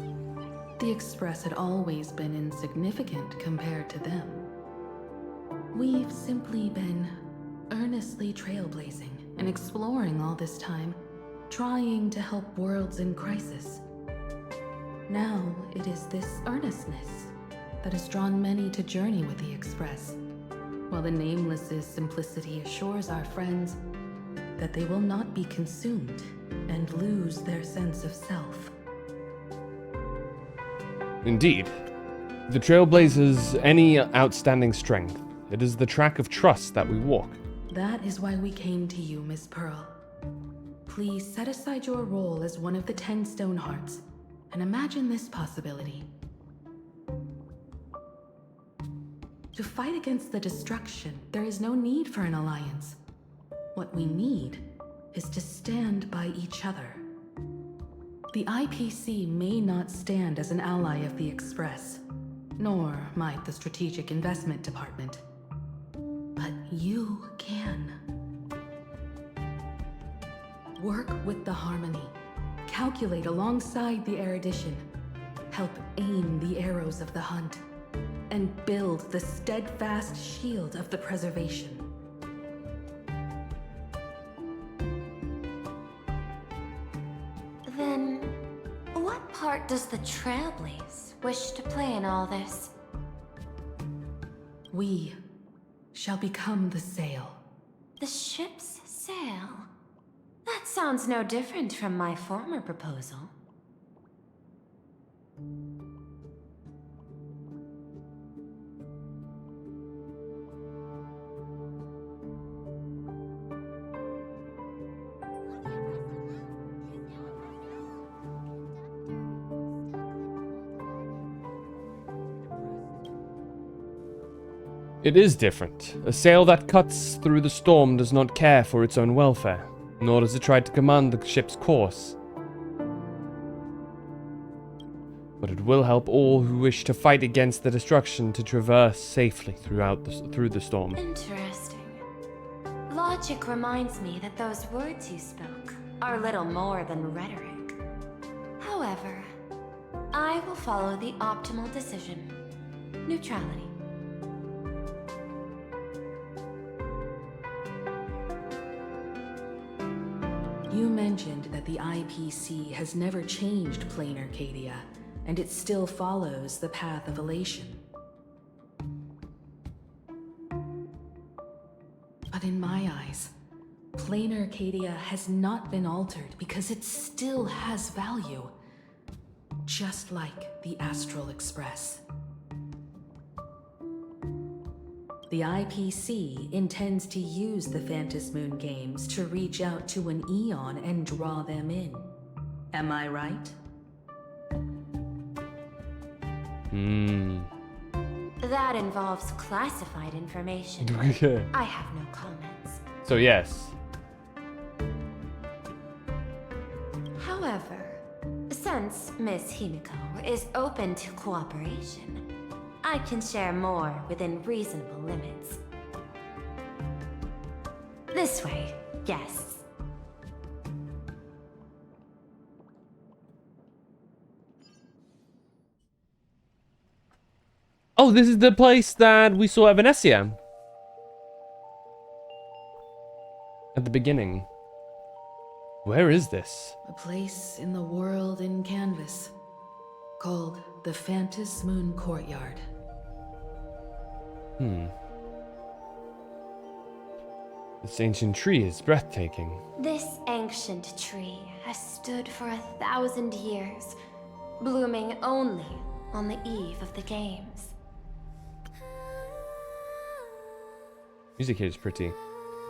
The Express had always been insignificant compared to them. We've simply been earnestly trailblazing and exploring all this time, trying to help worlds in crisis. Now it is this earnestness that has drawn many to journey with the Express, while the Nameless's simplicity assures our friends that they will not be consumed and lose their sense of self. Indeed. The Trailblazer's any outstanding strength. It is the track of trust that we walk. That is why we came to you, Miss Pearl. Please set aside your role as one of the 10 Stonehearts and imagine this possibility. To fight against the destruction, there is no need for an alliance. What we need is to stand by each other. The IPC may not stand as an ally of the Express, nor might the Strategic Investment Department. But you can. Work with the Harmony. Calculate alongside the erudition. Help aim the arrows of the hunt. And build the steadfast shield of the preservation. Then, what part does the Trailblaze wish to play in all this? We shall become the sail. The ship's sail? That sounds no different from my former proposal. It is different. A sail that cuts through the storm does not care for its own welfare, nor does it try to command the ship's course. But it will help all who wish to fight against the destruction to traverse safely through the storm. Interesting. Logic reminds me that those words you spoke are little more than rhetoric. However, I will follow the optimal decision. Neutrality. You mentioned that the IPC has never changed Plain Arcadia, and it still follows the path of elation. But in my eyes, Plain Arcadia has not been altered because it still has value. Just like the Astral Express. The IPC intends to use the Phantasmoon games to reach out to an Eon and draw them in. Am I right? That involves classified information. Okay. I have no comments. So yes. However, since Miss Himiko is open to cooperation, I can share more within reasonable limits. This way, guests. Oh, this is the place that we saw at Venecia. At the beginning. Where is this? A place in the world in canvas, called the Phantasmoon Courtyard. This ancient tree is breathtaking. This ancient tree has stood for 1,000 years, blooming only on the eve of the games. Music here is pretty.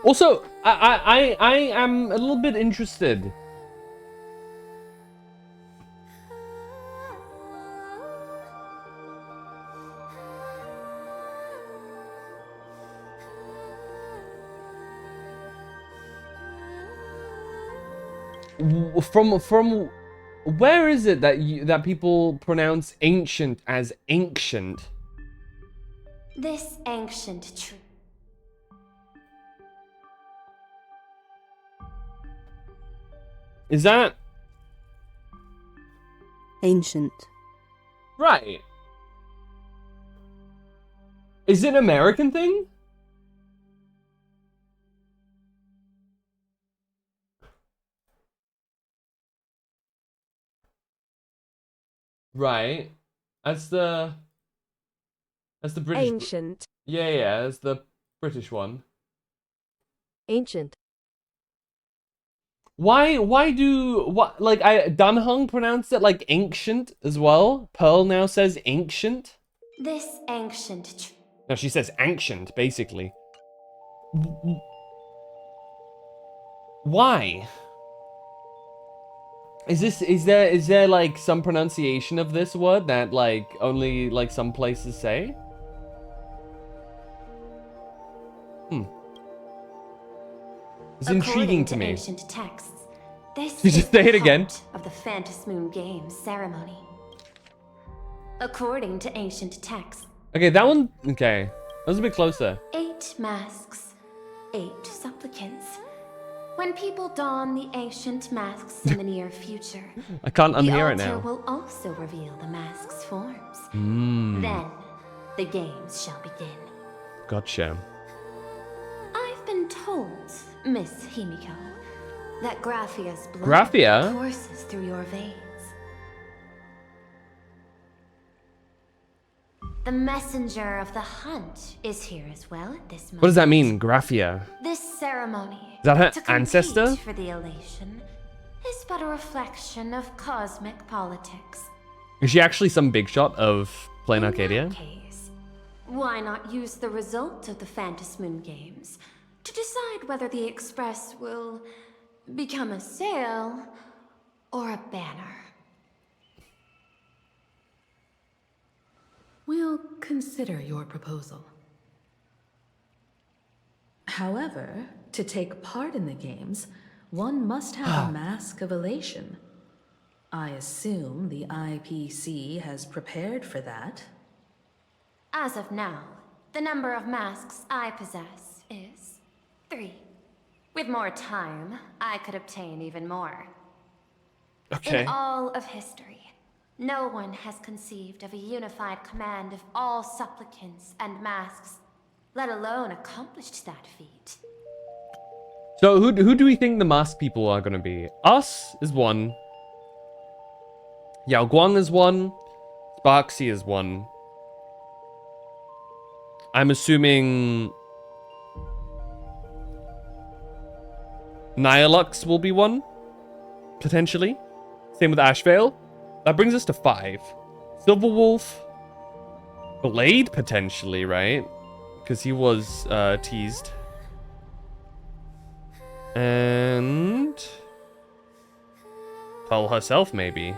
Also, I am a little bit interested. From where is it that people pronounce ancient as ancient? This ancient tree. Is that ancient? Right. Is it an American thing? Right. That's the British. Ancient. Yeah, that's the British one. Ancient. Why Dunhung pronounced it like ancient as well? Pearl now says ancient. This ancient tree. No, she says ancient, basically. Why? Is there like some pronunciation of this word that like only like some places say? It's intriguing to According me. Ancient texts, this You just is the say it again. heart of the Fantas Moon Games ceremony. According to ancient texts, Okay, that one. Okay, that was a bit closer. 8 masks, 8 supplicants. When people don the ancient masks in the near future, I can't the unhear it altar now. will also reveal the masks' forms. Mm. Then, the games shall begin. Gotcha. I've been told, Miss Himiko, that Graphia's blood Graphia? courses through your veins. The messenger of the hunt is here as well at this moment. What does that mean, Graphia? This ceremony, Is that her to compete ancestor? for the elation, is but a reflection of cosmic politics. Is she actually some big shot of playing Arcadia? Why not use the result of the Fantas Moon Games to decide whether the Express will become a sail or a banner? We'll consider your proposal. However, to take part in the games, one must have a Mask of Elation. I assume the IPC has prepared for that. As of now, the number of masks I possess is 3. With more time, I could obtain even more. Okay. In all of history, no one has conceived of a unified command of all supplicants and masks, let alone accomplished that feat. So who do we think the mask people are gonna be? Us is one. Yao Guang is one. Sparksy is one. I'm assuming Nihilux will be one, potentially. Same with Ashvale. That brings us to 5. Silverwolf, Blade potentially, right? Because he was teased. And Pearl herself, maybe.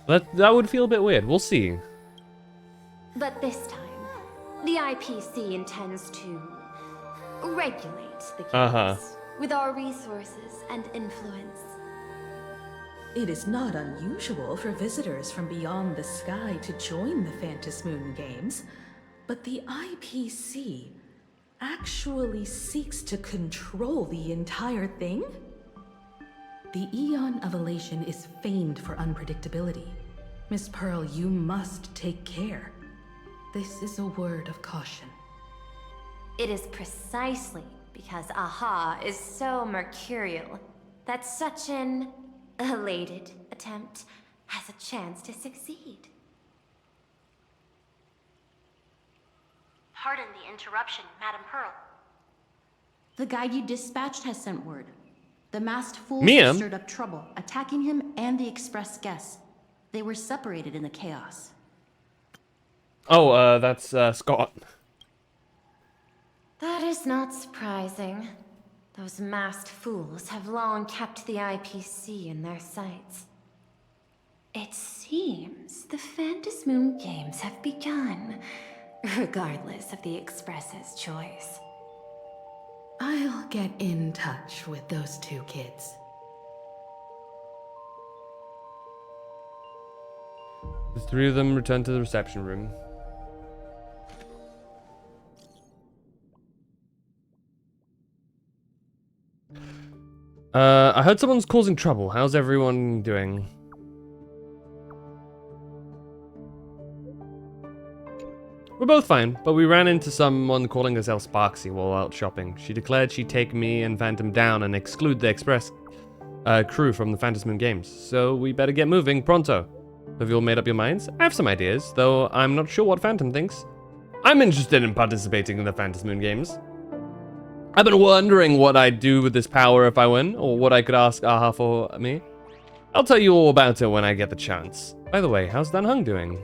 That would feel a bit weird. We'll see. But this time, the IPC intends to regulate the games with our resources and influence. It is not unusual for visitors from beyond the sky to join the Fantas Moon Games, but the IPC actually seeks to control the entire thing? The Eon of Elation is famed for unpredictability. Miss Pearl, you must take care. This is a word of caution. It is precisely because Aha is so mercurial that such an elated attempt has a chance to succeed. Pardon the interruption, Madam Pearl. The guide you dispatched has sent word. The masked fools Mia? have stirred up trouble, attacking him and the Express guests. They were separated in the chaos. Oh, that's Scott. That is not surprising. Those masked fools have long kept the IPC in their sights. It seems the Fantas Moon Games have begun, regardless of the Express's choice. I'll get in touch with those 2 kids. The 3 of them return to the reception room. I heard someone's causing trouble. How's everyone doing? We're both fine, but we ran into someone calling herself Sparksy while out shopping. She declared she'd take me and Phantom down and exclude the Express crew from the Fantas Moon Games. So we better get moving pronto. Have you all made up your minds? I have some ideas, though I'm not sure what Phantom thinks. I'm interested in participating in the Fantas Moon Games. I've been wondering what I'd do with this power if I win, or what I could ask Aha for me. I'll tell you all about it when I get the chance. By the way, how's Dan Heng doing?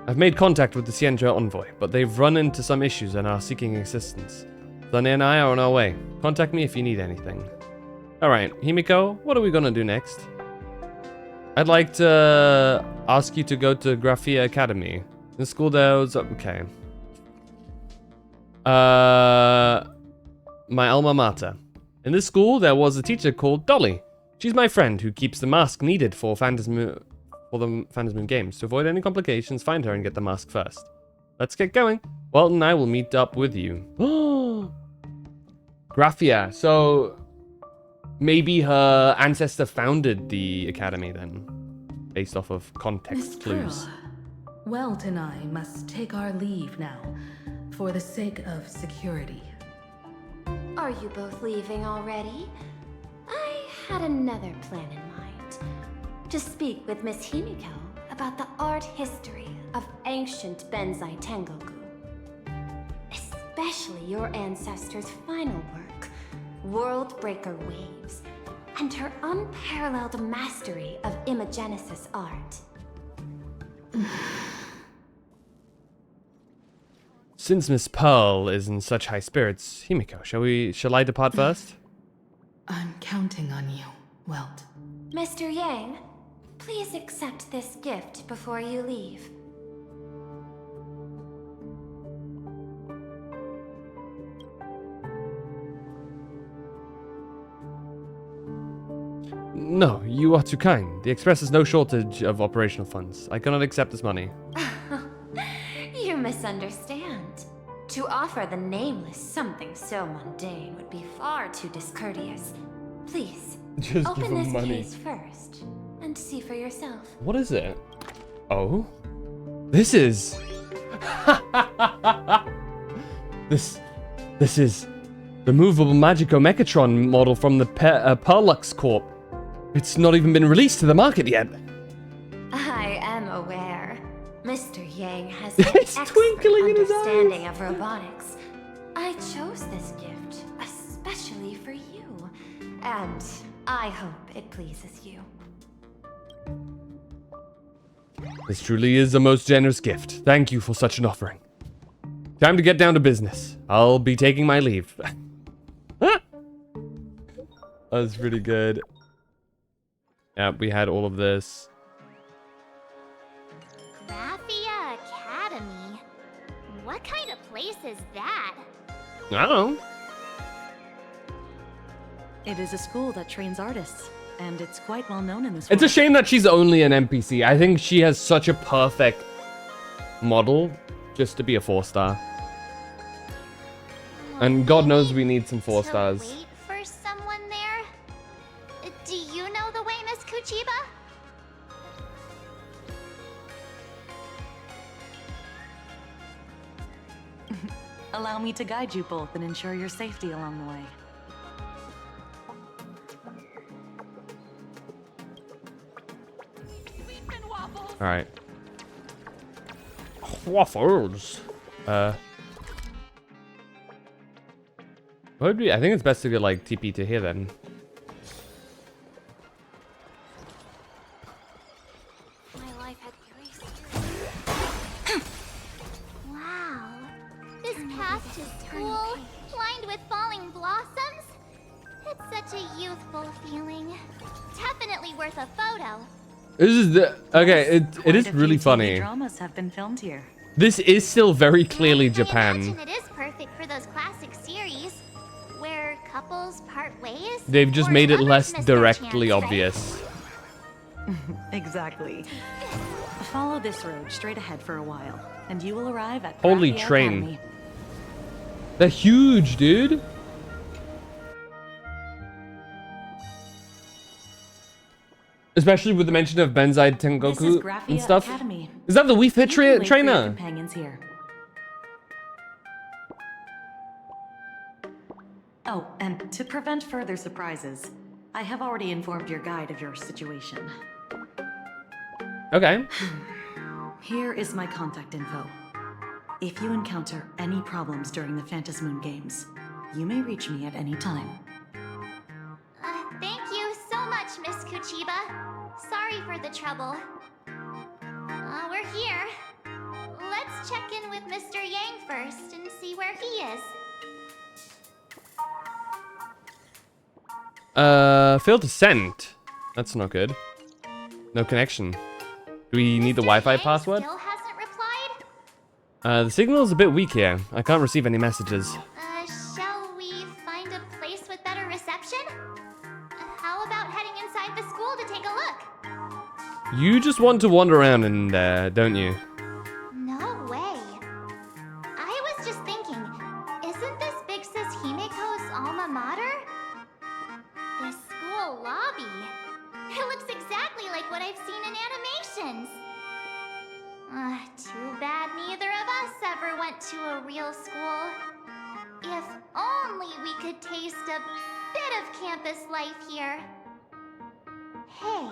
I've made contact with the Xianzhou envoy, but they've run into some issues and are seeking assistance. Sunny and I are on our way. Contact me if you need anything. Alright, Himiko, what are we gonna do next? I'd like to ask you to go to Graphia Academy. The school there was okay. My alma mater. In this school, there was a teacher called Dolly. She's my friend who keeps the mask needed for the Phantasmoon games. To avoid any complications, find her and get the mask first. Let's get going. Walton and I will meet up with you. Graphia. So maybe her ancestor founded the academy then, based off of context clues. Welt and I must take our leave now, for the sake of security. Are you both leaving already? I had another plan in mind. To speak with Miss Himiko about the art history of ancient Benzai Tengoku. Especially your ancestors' final work, World Breaker Waves, and her unparalleled mastery of imagenesis art. Since Miss Pearl is in such high spirits, Himiko, shall I depart first? I'm counting on you, Welt. Mr. Yang, please accept this gift before you leave. No, you are too kind. The Express has no shortage of operational funds. I cannot accept this money. You misunderstand. To offer the Nameless something so mundane would be far too discourteous. Please, Just open give him this money. case first and see for yourself. What is it? Oh? This is... This is the movable Magico Mechatron model from the Perlux Corp. It's not even been released to the market yet. I am aware. Mr. Yang has It's an expert twinkling in his understanding of robotics. I chose this gift especially for you, and I hope it pleases you. This truly is a most generous gift. Thank you for such an offering. Time to get down to business. I'll be taking my leave. That was pretty good. Yeah, we had all of this. Graphia Academy? What kind of place is that? I don't know. It is a school that trains artists, and it's quite well known in this It's a world. shame that she's only an NPC. I think she has such a perfect model just to be a 4-star. And God knows we need some 4 stars. Wait for someone there? Do you know the way, Miss Kuchiba? Allow me to guide you both and ensure your safety along the way. All right. Waffles. What would be? I think it's best to get like TP to here then. My life had Wow. This path to school, lined with falling blossoms. It's such a youthful feeling. Definitely worth a photo. This is the okay. It is Quite a really few TV funny. dramas have been filmed here. This is still very clearly I Japan. imagine it is perfect for those classic series where couples part ways. They've just or made it lovers less miss their directly chance, right? obvious. Exactly. Follow this road straight ahead for a while, and you will arrive at Holy Graphia train. Academy. They're huge, dude. Especially with the mention of Benzai This is Tengoku Graphia and stuff. Academy. Is that the Wii Fit You can wait for your trainer? companions here. Oh, and to prevent further surprises, I have already informed your guide of your situation. Okay. Here is my contact info. If you encounter any problems during the Phantasmoon games, you may reach me at any time. Thank you so much, Miss Kuchiba. Sorry for the trouble. We're here. Let's check in with Mr. Yang first and see where he is. Failed to send. That's not good. No connection. Do we need the Wi-Fi password? Still hasn't replied? The signal is a bit weak here. I can't receive any messages. Shall we find a place with better reception? How about heading inside the school to take a look? You just want to wander around in there, don't you? No way. I was just thinking, isn't this Big Sis Himiko's alma mater? The school lobby. It looks exactly like what I've seen in animations. Too bad neither of us ever went to a real school. If only we could taste a bit of campus life here. Hey,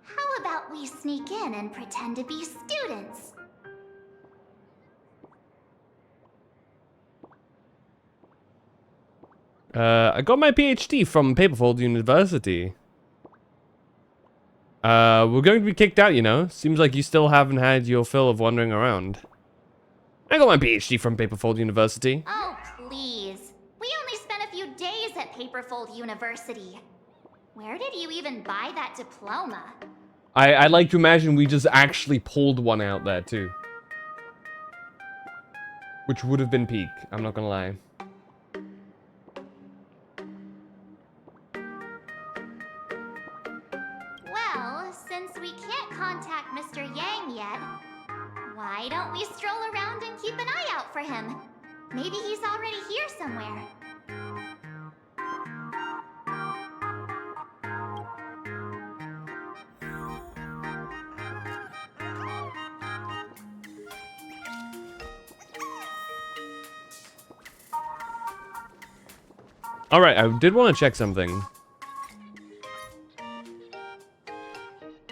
how about we sneak in and pretend to be students? I got my PhD from Paperfold University. We're going to be kicked out, you know. Seems like you still haven't had your fill of wandering around. I got my PhD from Paperfold University. Oh, please. We only spent a few days at Paperfold University. Where did you even buy that diploma? I'd like to imagine we just actually pulled one out there, too. Which would have been peak, I'm not gonna lie. Well, since we can't contact Mr. Yang yet, why don't we stroll around and keep an eye out for him? Maybe he's already here somewhere. Alright, I did want to check something.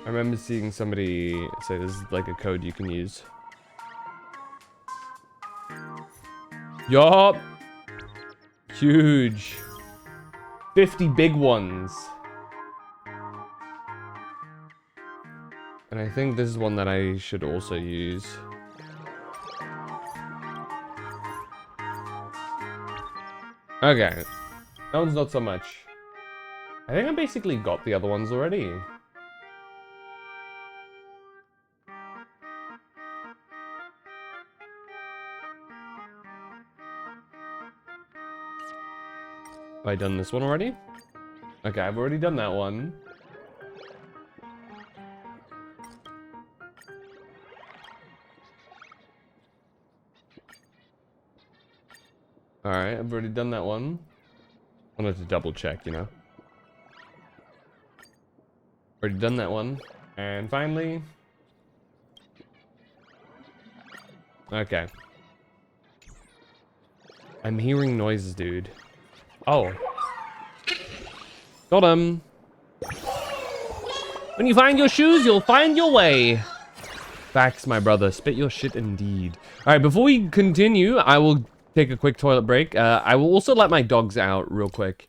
I remember seeing somebody say this is like a code you can use. Yup! Huge. 50 big ones. And I think this is one that I should also use. Okay. That one's not so much. I think I basically got the other ones already. Have I done this one already? Okay, I've already done that one. Alright, I've already done that one. I wanted to double check, you know. Already done that one. And finally... Okay. I'm hearing noises, dude. Oh. Got him. When you find your shoes, you'll find your way. Facts, my brother. Spit your shit indeed. Alright, before we continue, I will take a quick toilet break. I will also let my dogs out real quick.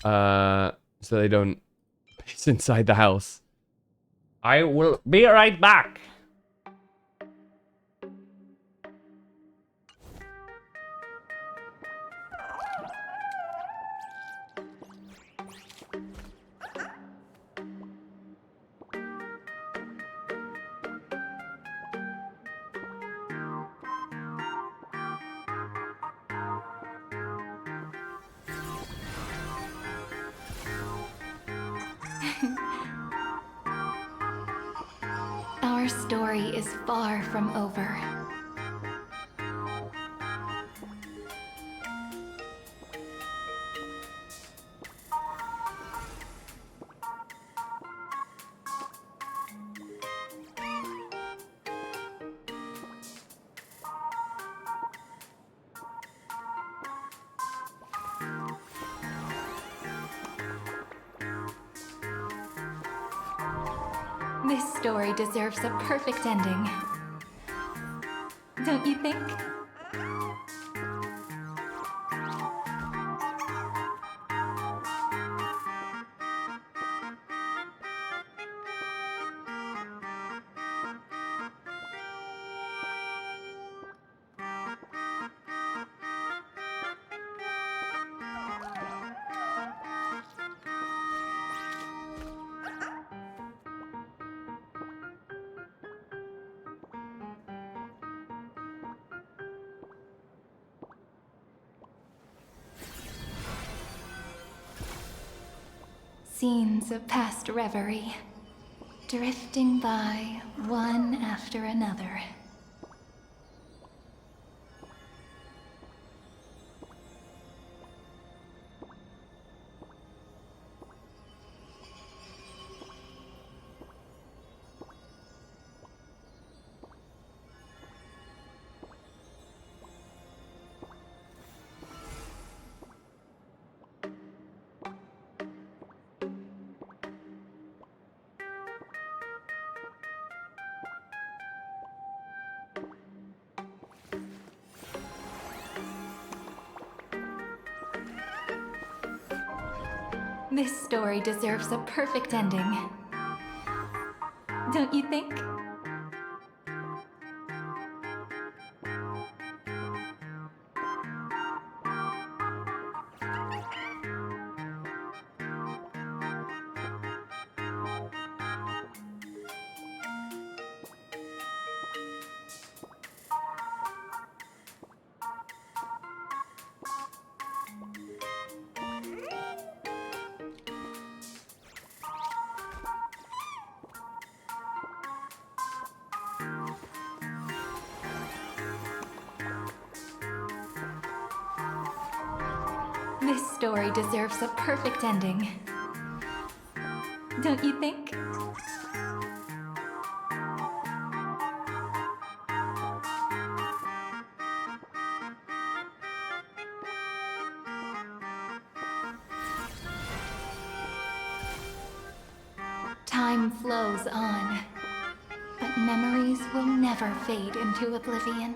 So they don't piss inside the house. I will be right back. Our story is far from over. This story deserves a perfect ending. Don't you think? scenes of past reverie, drifting by one after another. This story deserves a perfect ending. Don't you think? This story deserves a perfect ending. Don't you think? Time flows on, but memories will never fade into oblivion.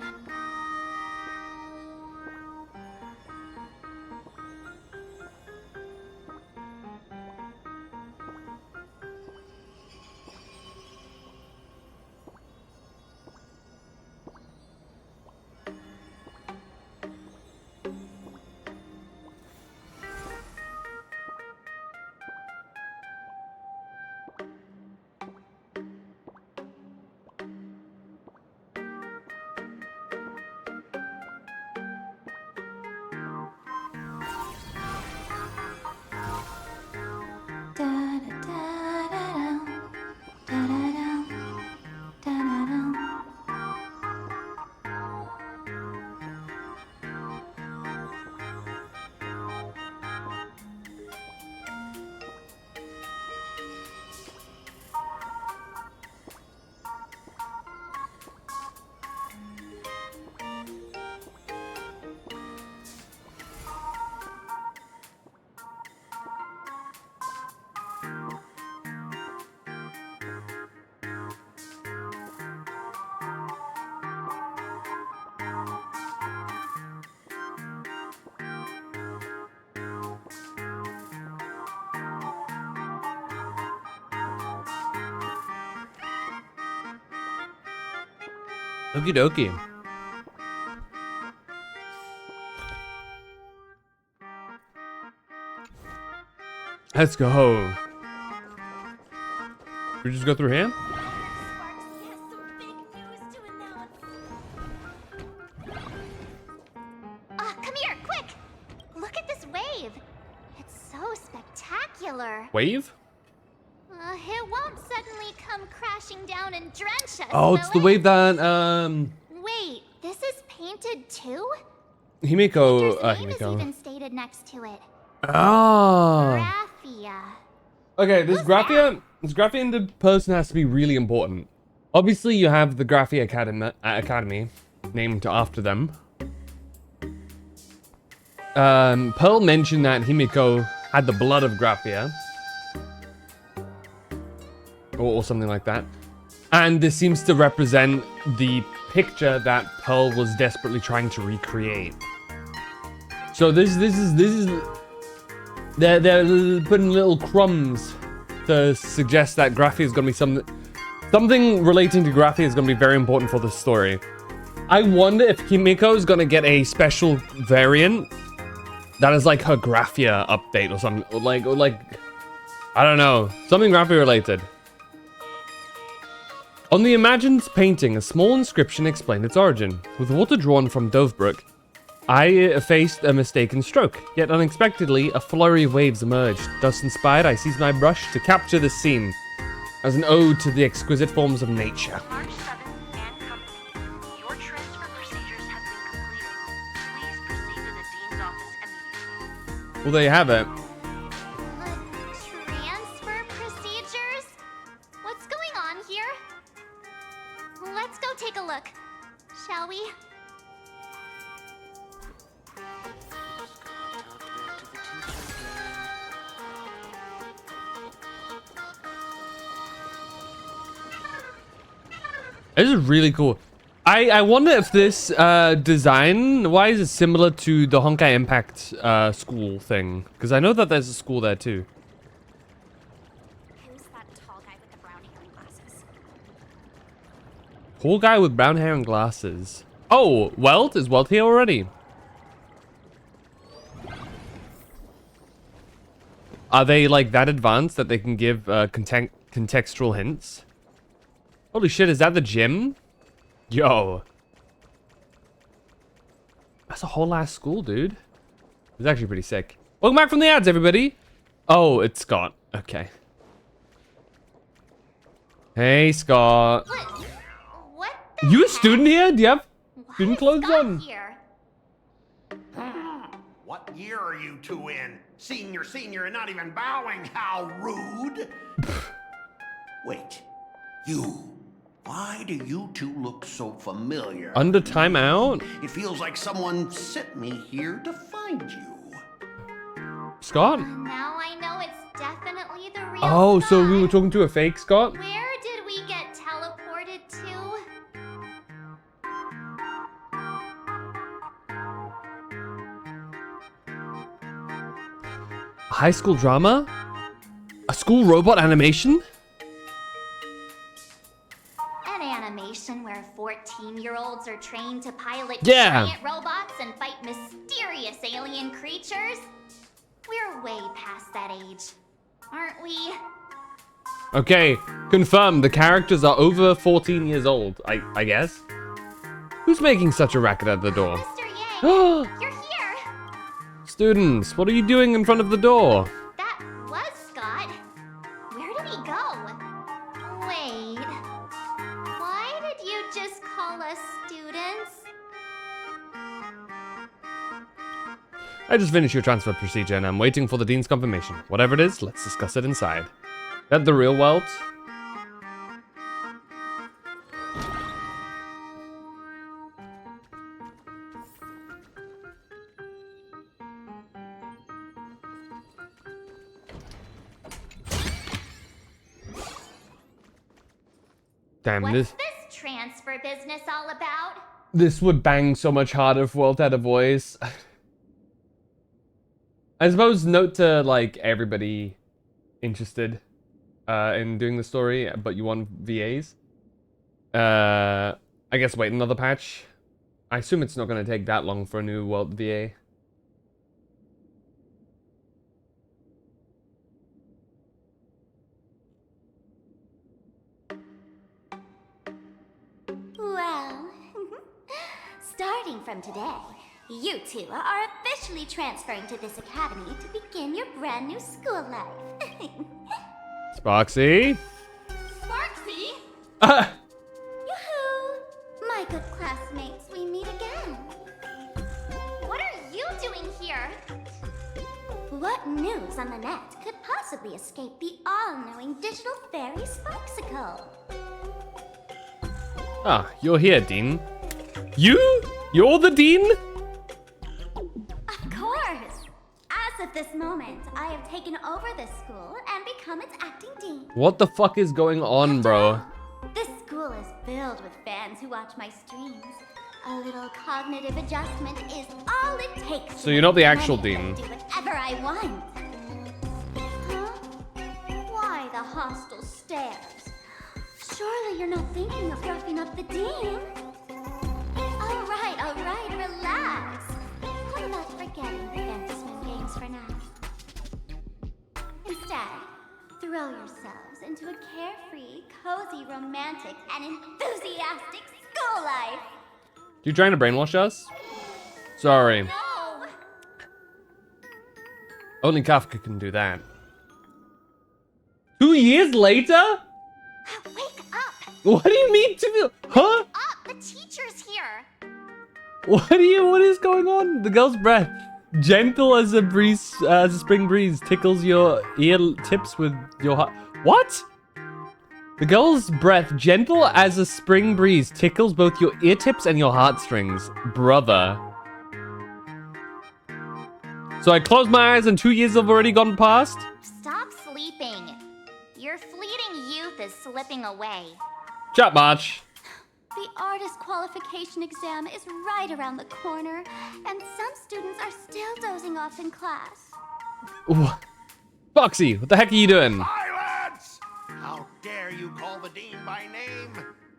Okie dokie. Let's go. We just go through here? Come here, quick! Look at this wave. It's so spectacular. Wave? It won't suddenly come crashing down and drench us. Oh, it's the wave that Wait, this is painted too? Himiko. Name is even stated next to it. Ah. Graphia. Okay, this Graphia in the person has to be really important. Obviously, you have the Graphia Academy named after them. Pearl mentioned that Himiko had the blood of Graphia. Or something like that. And this seems to represent the picture that Pearl was desperately trying to recreate. So this is they're putting little crumbs to suggest that Graphia is going to be something relating to Graphia is going to be very important for the story. I wonder if Himiko is going to get a special variant that is like her Graphia update or something, or like I don't know, something Graphia related. On the imagined painting, a small inscription explained its origin. With water drawn from Dovebrook, I faced a mistaken stroke, yet unexpectedly, a flurry of waves emerged. Thus inspired, I seized my brush to capture this scene as an ode to the exquisite forms of nature. March 7th and company. Your transfer procedures have been completed. Please proceed to the Dean's office immediately. Well, there you have it. Transfer procedures? What's going on here? Let's go take a look, shall we? This is really cool. I wonder if this design, why is it similar to the Honkai Impact school thing? Because I know that there's a school there too. Who's that tall guy with the brown hair and glasses? Tall guy with brown hair and glasses. Oh, Welt? Is Welt here already? Are they like that advanced that they can give contextual hints? Holy shit, is that the gym? Yo. That's a whole ass school, dude. It's actually pretty sick. Welcome back from the ads, everybody. Oh, it's Scott. Okay. Hey, Scott. What You a student here? Do you have student clothes on? here? What year are you two in? Senior, and not even bowing. How rude. Wait, you. Why do you two look so familiar? Under timeout? It feels like someone sent me here to find you. Scott? Now I know it's definitely the real Oh, Scott. so we were talking to a fake Scott? Where did we get teleported to? High school drama? A school robot animation? An animation where 14-year-olds are trained to pilot Yeah. giant robots and fight mysterious alien creatures? We're way past that age, aren't we? Okay, confirmed. The characters are over 14 years old, I guess. Who's making such a racket at the door? Mr. Yang, you're here! Students, what are you doing in front of the door? That was Scott. Where did he go? Wait. Why did you just call us students? I just finished your transfer procedure and I'm waiting for the dean's confirmation. Whatever it is, let's discuss it inside. That the real Welt? Damn, What's this transfer business all about? this would bang so much harder if Welt had a voice. I suppose note to like everybody interested in doing the story, but you want VAs. I guess wait another patch. I assume it's not going to take that long for a new Welt VA. Well, starting from today, you two are officially transferring to this academy to begin your brand new school life. Sparksy? Sparksy? Ah! Yoo-hoo! My good classmates, we meet again. What are you doing here? What news on the net could possibly escape the all-knowing digital fairy Sparksicle? Ah, you're here, Dean. You? You're the Dean? Of course! As of this moment, I have taken over this school and become its acting dean. What the fuck is going on, bro? This school is filled with fans who watch my streams. A little cognitive adjustment is all it takes. So you're not the actual to dean. do whatever I want. Huh? Why the hostile stares? Surely you're not thinking of roughing up the dean? All right, relax. What about forgetting the Ventus Moon games for now? Instead, throw yourselves into a carefree, cozy, romantic, and enthusiastic school life. You trying to brainwash us? Sorry. No! Only Kafka can do that. 2 years later? Wake up! What do you mean to do? Huh? Up! The teacher's here! What is going on? The girl's breath, gentle as a breeze, as a spring breeze, tickles your ear tips with your heart. What? The girl's breath, gentle as a spring breeze, tickles both your ear tips and your heartstrings. Brother. So I closed my eyes and 2 years have already gone past? Stop sleeping. Your fleeting youth is slipping away. Shut March. The artist qualification exam is right around the corner, and some students are still dozing off in class. Foxy, what the heck are you doing? Silence! How dare you call the dean by name?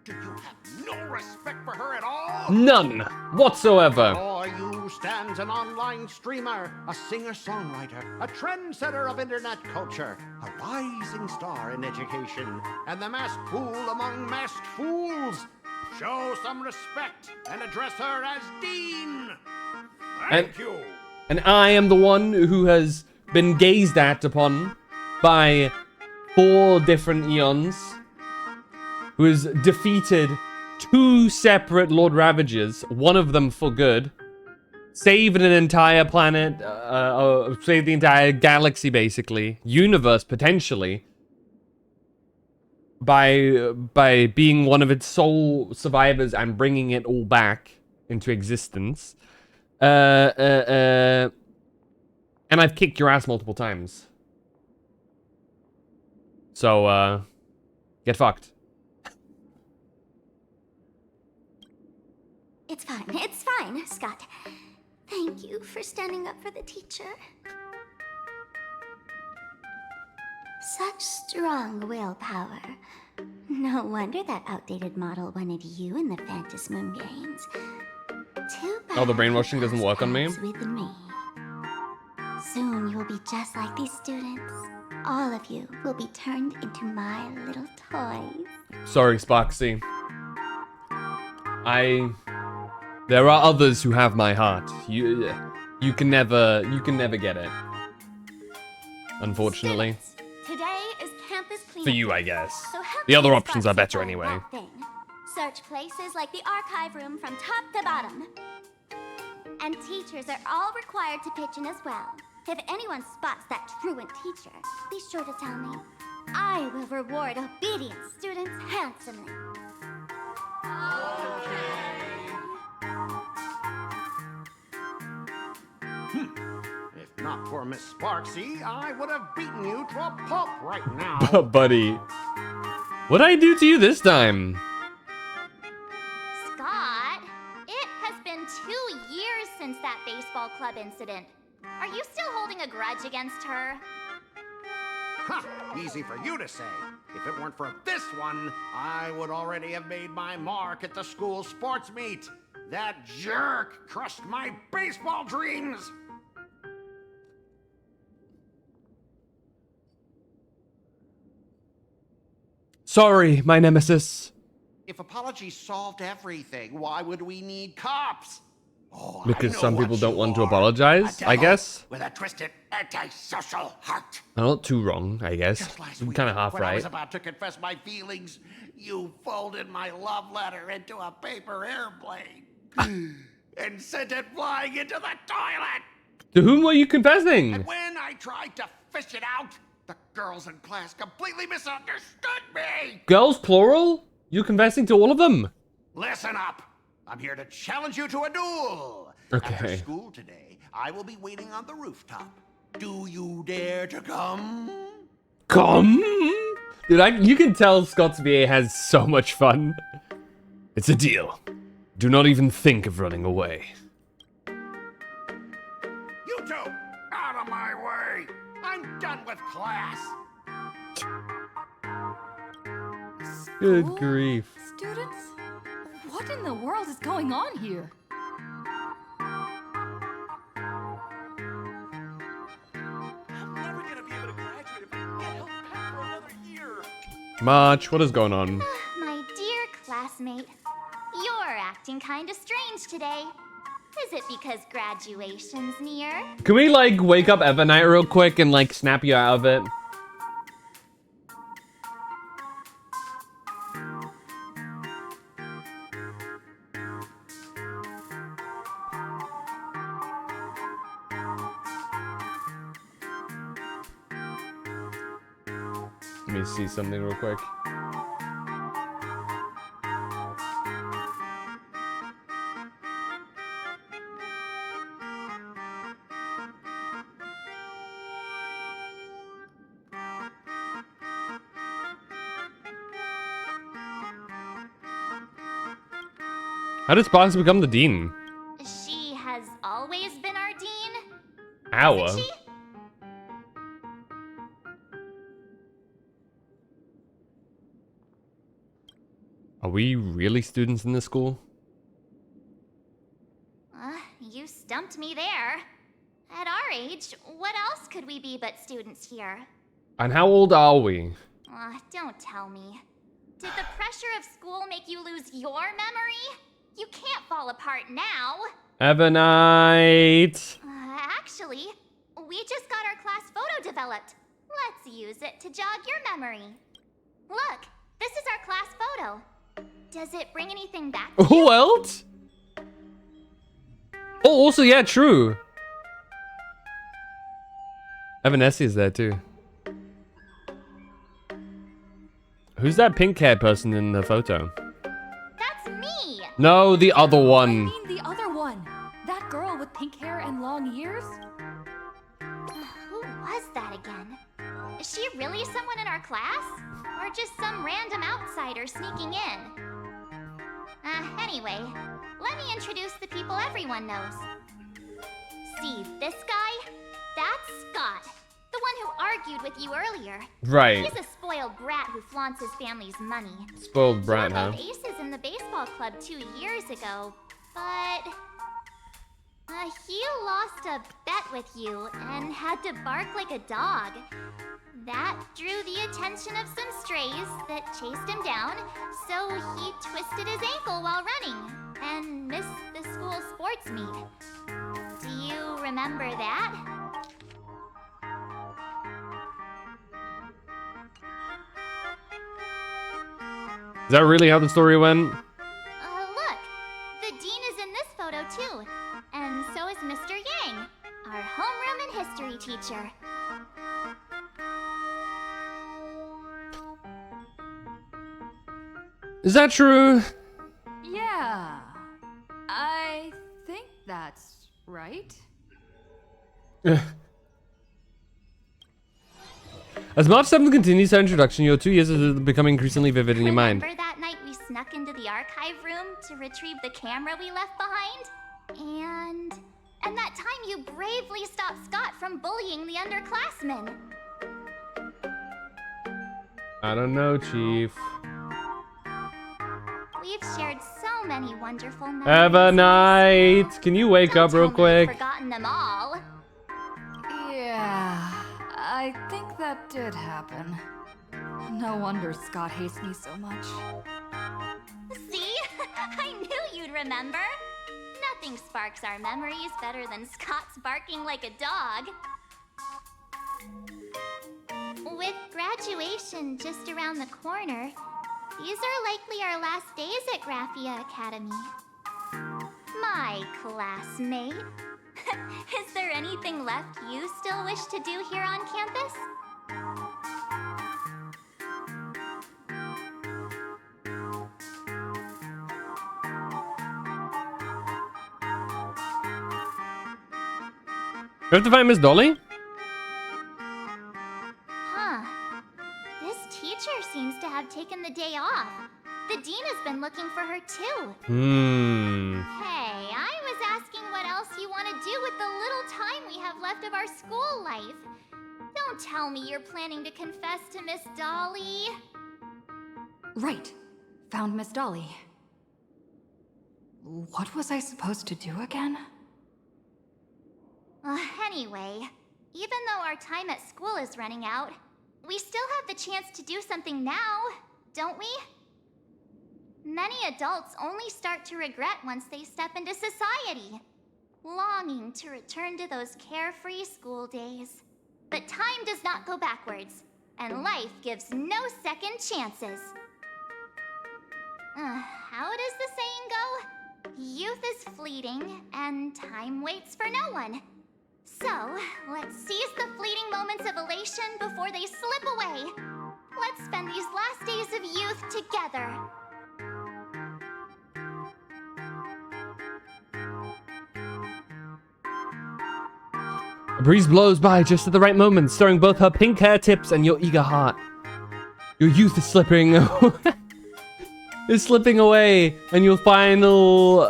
Do you have no respect for her at all? None whatsoever. Before you stands an online streamer, a singer-songwriter, a trendsetter of internet culture, a rising star in education, and the masked fool among masked fools. Show some respect and address her as Dean. Thank you. And I am the one who has been gazed at upon by 4 different eons, who has defeated 2 separate Lord Ravagers, one of them for good, saved an entire planet, saved the entire galaxy, basically, universe, potentially, by being one of its sole survivors and bringing it all back into existence. And I've kicked your ass multiple times. So, get fucked. It's fine, Scott. Thank you for standing up for the teacher. Such strong willpower. No wonder that outdated model wanted you in the Phantasmoon Games. Too bad. Oh, the brainwashing doesn't work on me? With me. Soon you'll be just like these students. All of you will be turned into my little toys. Sorry, Sparksy. There are others who have my heart. You can never get it. Unfortunately. Today is campus cleanup. For you, I guess. So help The other me options spot are better some anyway. that thing. Search places like the archive room from top to bottom. And teachers are all required to pitch in as well. If anyone spots that truant teacher, be sure to tell me. I will reward obedient students handsomely. If not for Miss Sparksy, I would have beaten you to a pulp right now. But buddy, what'd I do to you this time? Scott, it has been 2 years since that baseball club incident. Are you still holding a grudge against her? Ha! Easy for you to say. If it weren't for this one, I would already have made my mark at the school sports meet. That jerk crushed my baseball dreams. Sorry, my nemesis. If apologies solved everything, why would we need cops? Oh, Because I know some people what don't you want to are. apologize, A I devil guess. With a twisted antisocial heart. I'm not too wrong, I guess. I'm kind of half When I right. was about to confess my feelings, you folded my love letter into a paper airplane and sent it flying into the toilet. To whom were you confessing? And when I tried to fish it out, the girls in class completely misunderstood me. Girls, plural? You confessing to all of them? Listen up. I'm here to challenge you to a duel. Okay. After school today, I will be waiting on the rooftop. Do you dare to come? Come? Dude, you can tell Scott's VA has so much fun. It's a deal. Do not even think of running away. You two, out of my way. I'm done with class. Good grief. Students? What in the world is going on here? I'm never gonna be able to graduate if I get held back for another year. March, what is going on? My dear classmate, you're acting kinda strange today. Is it because graduation's near? Can we like wake up Evernight real quick and like snap you out of it? Let me see something real quick. How did Sparks become the dean? She has always been our dean. Our? Isn't she? Are we really students in this school? You stumped me there. At our age, what else could we be but students here? And how old are we? Don't tell me. Did the pressure of school make you lose your memory? You can't fall apart now. Evernight. Actually, we just got our class photo developed. Let's use it to jog your memory. Look, this is our class photo. Does it bring anything back to you? Who else? Oh, also, yeah, true. Evanessi is there too. Who's that pink-haired person in the photo? That's me! No, the other one. I mean the other one. That girl with pink hair and long ears? Who was that again? Is she really someone in our class? Or just some random outsider sneaking in? Anyway, let me introduce the people everyone knows. See, this guy? That's Scott. The one who argued with you earlier. Right. He's a spoiled brat who flaunts his family's money. Spoiled brat, We were huh? both aces in the baseball club 2 years ago, but... he lost a bet with you and had to bark like a dog. That drew the attention of some strays that chased him down, so he twisted his ankle while running and missed the school sports meet. Do you remember that? Is that really how the story went? Look, the dean is in this photo too, and so is Mr. Yang, our homeroom and history teacher. Is that true? Yeah. I think that's right. As March 7th continues her introduction, your 2 years is becoming increasingly vivid in your mind. Remember that night we snuck into the archive room to retrieve the camera we left behind? And that time you bravely stopped Scott from bullying the underclassmen. I don't know, Chief. We've shared so many wonderful memories. Evernight, can you wake up real quick? Forgotten them all. Yeah, I think that did happen. No wonder Scott hates me so much. See? I knew you'd remember. Nothing sparks our memories better than Scott's barking like a dog. With graduation just around the corner, these are likely our last days at Graphia Academy. My classmate. Is there anything left you still wish to do here on campus? We have to find Miss Dolly? Huh. This teacher seems to have taken the day off. The dean has been looking for her too. Hey, I was asking what else you want to do with the little time we have left of our school life. Don't tell me you're planning to confess to Miss Dolly. Right. Found Miss Dolly. What was I supposed to do again? Anyway, even though our time at school is running out, we still have the chance to do something now, don't we? Many adults only start to regret once they step into society. longing to return to those carefree school days. But time does not go backwards, and life gives no second chances. How does the saying go? Youth is fleeting, and time waits for no one. So, let's seize the fleeting moments of elation before they slip away. Let's spend these last days of youth together. A breeze blows by just at the right moment, stirring both her pink hair tips and your eager heart. Your youth is slipping is slipping away, and your final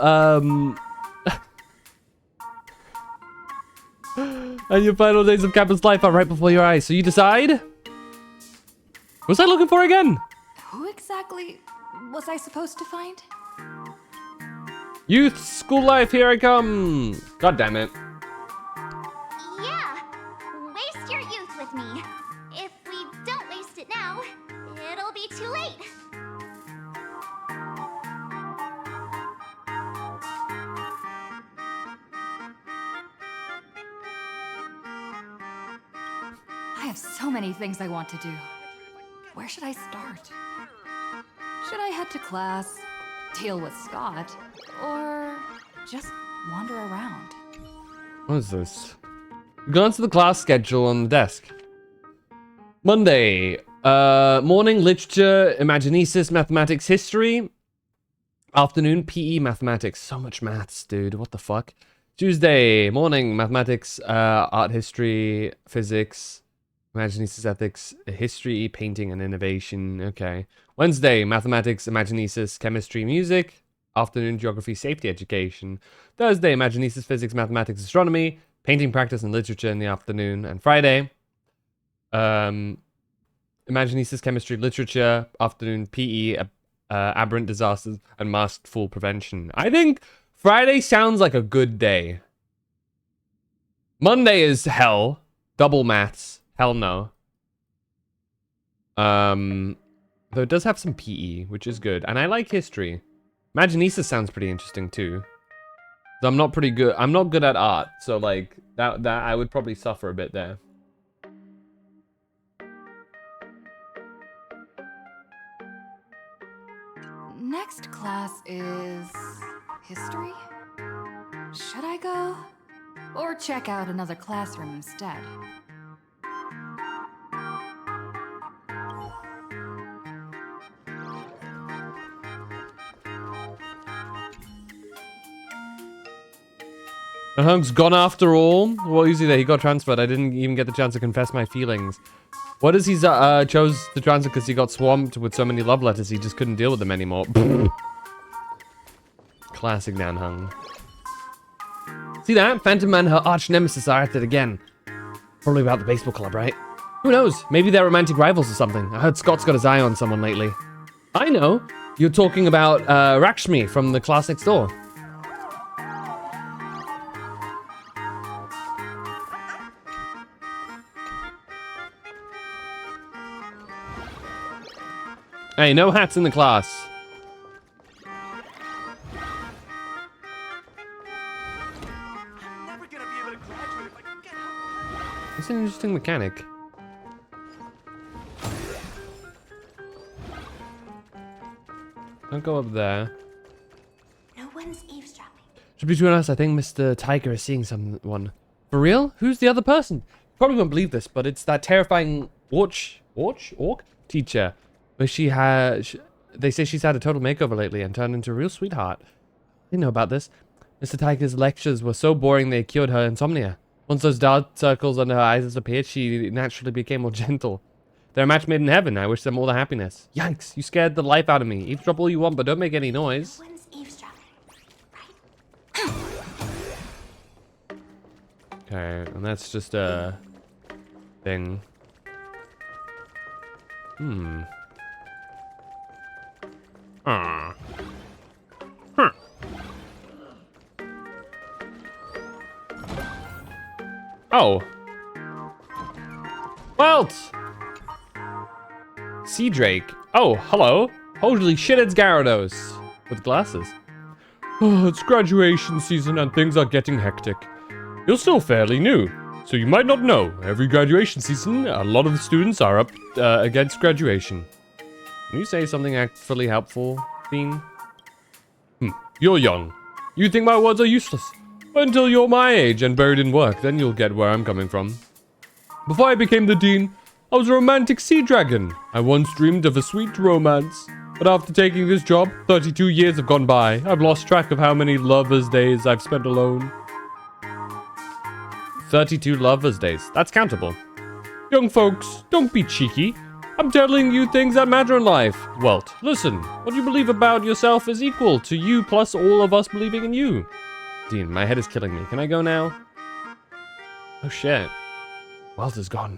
and your final days of campus life are right before your eyes. So you decide? What was I looking for again? Who exactly was I supposed to find? Youth, school life, here I come. God damn it. Yeah, waste your youth with me. If we don't waste it now, it'll be too late. I have so many things I want to do. Where should I start? Should I head to class, deal with Scott, or just wander around? What is this? Glance at the class schedule on the desk. Monday, morning, literature, imaginesis, mathematics, history. Afternoon, PE, mathematics. So much maths, dude. What the fuck? Tuesday, morning, mathematics, art history, physics, imaginesis, ethics, history, painting, and innovation. Okay. Wednesday, mathematics, imaginesis, chemistry, music. Afternoon, geography, safety, education. Thursday, imaginesis, physics, mathematics, astronomy, painting, practice, and literature in the afternoon. And Friday, imaginesis, chemistry, literature, afternoon, PE, aberrant disasters, and masked fool prevention. I think Friday sounds like a good day. Monday is hell. Double maths. Hell no. Though it does have some PE, which is good. And I like history. Imaginesis sounds pretty interesting too. So I'm not good at art, so like that I would probably suffer a bit there. Next class is history? Should I go? Or check out another classroom instead? Hunk's gone after all. Well, easy there. He got transferred. I didn't even get the chance to confess my feelings. What is he chose to transfer because he got swamped with so many love letters he just couldn't deal with them anymore. Classic Nanhung. See that? Phantom and her arch nemesis are at it again. Probably about the baseball club, right? Who knows? Maybe they're romantic rivals or something. I heard Scott's got his eye on someone lately. I know. You're talking about Rakshmi from the class next door. Hey, no hats in the class. It's an interesting mechanic. Don't go up there. No one's eavesdropping. Between us, I think Mr. Tiger is seeing someone. For real? Who's the other person? Probably won't believe this, but it's that terrifying orc teacher. Where they say she's had a total makeover lately and turned into a real sweetheart. I didn't know about this. Mr. Tiger's lectures were so boring they cured her insomnia. Once those dark circles under her eyes disappeared, she naturally became more gentle. They're a match made in heaven. I wish them all the happiness. Yikes, you scared the life out of me. Eavesdrop all you want, but don't make any noise. No one's eavesdropping, right? Okay, and that's just a thing. Huh. Oh. Welt! Sea Drake. Oh, hello. Holy shit, it's Gyarados. With glasses. Oh, it's graduation season and things are getting hectic. You're still fairly new, so you might not know. Every graduation season, a lot of the students are up against graduation. Can you say something actually helpful, Bean? You're young. You think my words are useless. Until you're my age and buried in work, then you'll get where I'm coming from. Before I became the dean, I was a romantic sea dragon. I once dreamed of a sweet romance. But after taking this job, 32 years have gone by. I've lost track of how many lovers' days I've spent alone. 32 lovers' days. That's countable. Young folks, don't be cheeky. I'm telling you things that matter in life. Welt, listen. What you believe about yourself is equal to you plus all of us believing in you. Dean, my head is killing me. Can I go now? Oh shit. Welt is gone.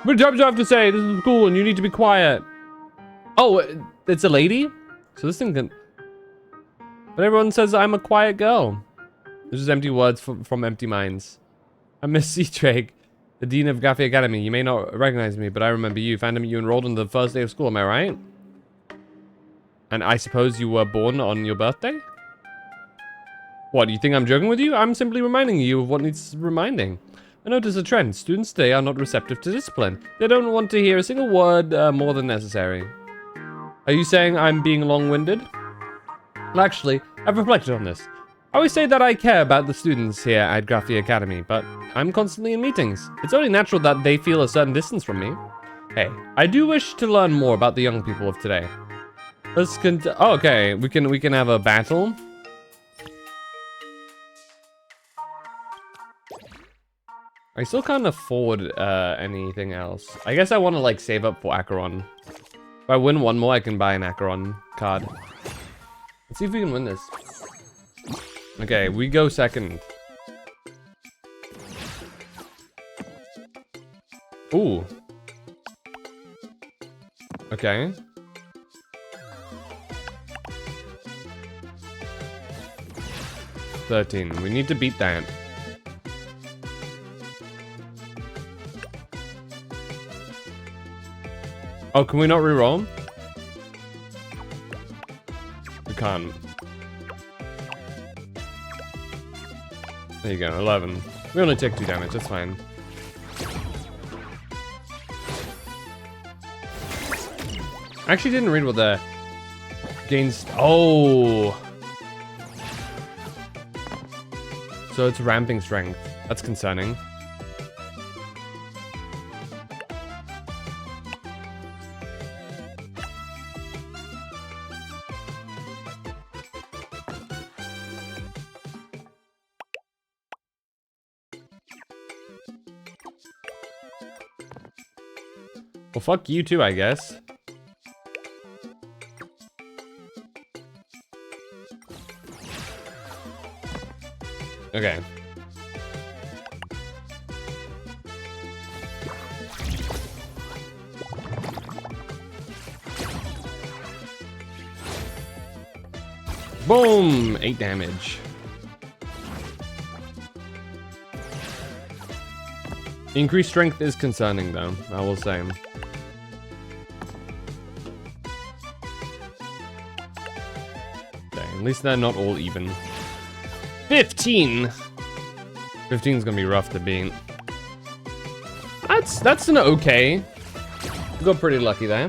What do you have to say? This is cool and you need to be quiet. Oh, it's a lady? So this thing can... But everyone says I'm a quiet girl. This is empty words from empty minds. I'm Miss Seatrake, the Dean of Gaffy Academy. You may not recognize me, but I remember you. Phantom, you enrolled on the first day of school, am I right? And I suppose you were born on your birthday? What, do you think I'm joking with you? I'm simply reminding you of what needs reminding. I notice a trend. Students today are not receptive to discipline. They don't want to hear a single word more than necessary. Are you saying I'm being long-winded? Well, actually, I've reflected on this. I always say that I care about the students here at Gaffy Academy, but I'm constantly in meetings. It's only natural that they feel a certain distance from me. Hey, I do wish to learn more about the young people of today. Let's oh, okay, we can have a battle. I still can't afford anything else. I guess I want to like save up for Acheron. If I win one more, I can buy an Acheron card. Let's see if we can win this. Okay, we go second. Ooh. Okay. $13. We need to beat that. Oh, can we not reroll? We can't. There you go, 11. We only take 2 damage, that's fine. I actually didn't read what the gains. Oh! So it's ramping strength. That's concerning. Well, fuck you too, I guess. Okay. Boom! 8 damage. Increased strength is concerning, though, I will say. Okay, at least they're not all even. 15! 15 is gonna be rough to beat. That's an okay. We got pretty lucky there.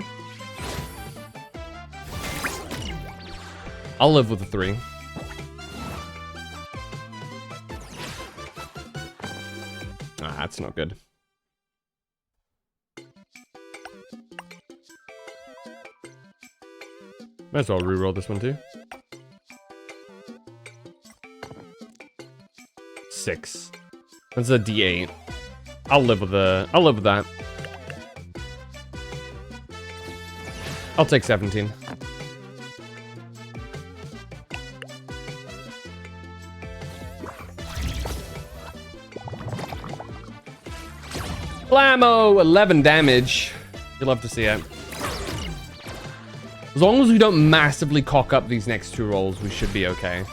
I'll live with a 3. Ah, that's not good. Might as well reroll this one too. 6. That's a D8. I'll live with that. I'll take 17. Blammo! 11 damage. You'll love to see it. As long as we don't massively cock up these next 2 rolls, we should be okay.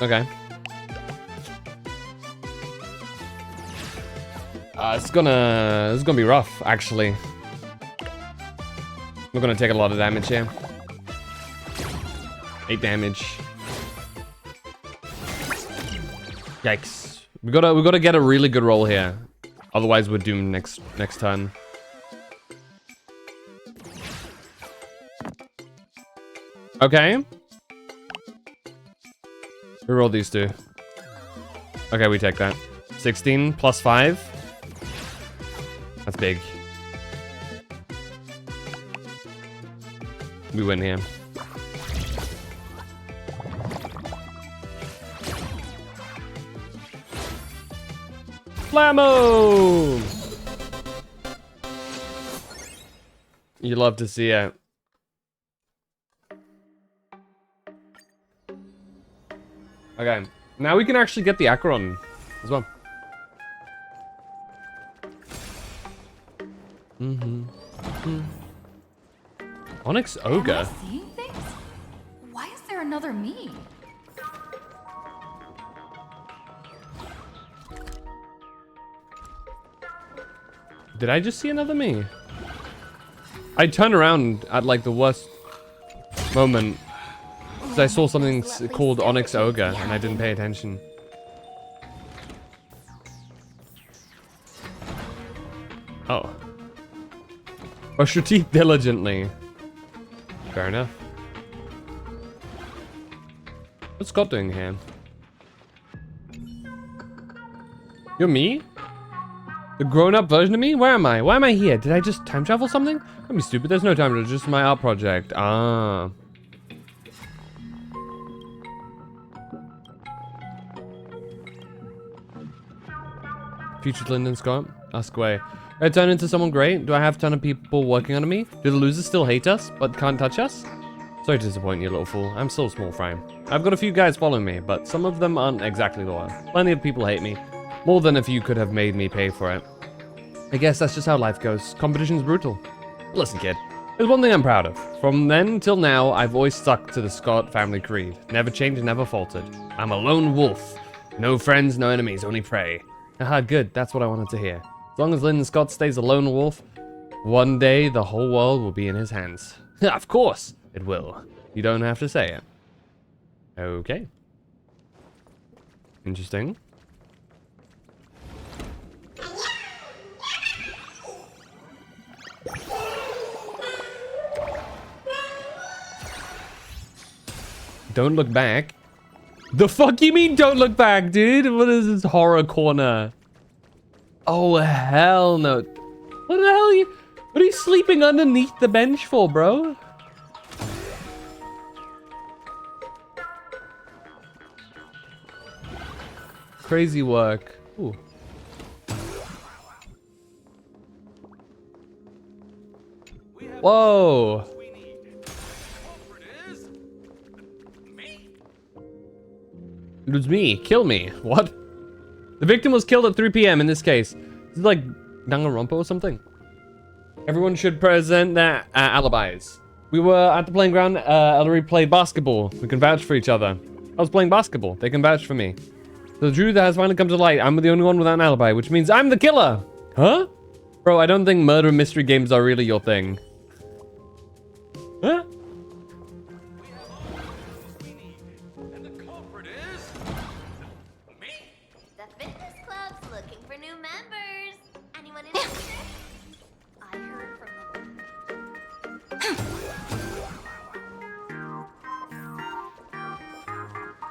Okay. It's gonna be rough, actually. We're gonna take a lot of damage here. 8 damage. Yikes. We gotta get a really good roll here. Otherwise we're doomed next turn. Okay. We roll these two. Okay, we take that. 16 plus 5. That's big. We win here. Flammo! You love to see it. Okay, now we can actually get the Acheron as well. Onyx Ogre? Am I seeing things? Why is there another me? Did I just see another me? I turned around at like the worst moment because I saw something called Onyx Ogre and I didn't pay attention. Oh. Brush your teeth diligently. Fair enough. What's Scott doing here? You're me? The grown-up version of me? Where am I? Why am I here? Did I just time travel something? Don't be stupid. There's no time travel. Just my art project. Ah. Future Lyndon Scott? Ask away. I turn into someone great? Do I have a ton of people working under me? Do the losers still hate us, but can't touch us? Sorry to disappoint you, little fool. I'm still a small fry. I've got a few guys following me, but some of them aren't exactly loyal. Plenty of people hate me. More than if you could have made me pay for it. I guess that's just how life goes. Competition's brutal. Listen, kid. There's one thing I'm proud of. From then till now, I've always stuck to the Scott family creed. Never changed, never faltered. I'm a lone wolf. No friends, no enemies, only prey. Aha, good. That's what I wanted to hear. As long as Lyndon Scott stays a lone wolf, one day the whole world will be in his hands. Of course it will. You don't have to say it. Okay. Interesting. Don't look back. The fuck you mean don't look back, dude? What is this horror corner? Oh, hell no. What the hell what are you sleeping underneath the bench for, bro? Crazy work. Ooh. Whoa. It was me. Kill me. What? The victim was killed at 3 p.m. in this case. This is like Danganronpa or something. Everyone should present their alibis. We were at the playing ground. Ellery played basketball. We can vouch for each other. I was playing basketball. They can vouch for me. So the truth has finally come to light. I'm the only one without an alibi, which means I'm the killer. Huh? Bro, I don't think murder mystery games are really your thing. Huh?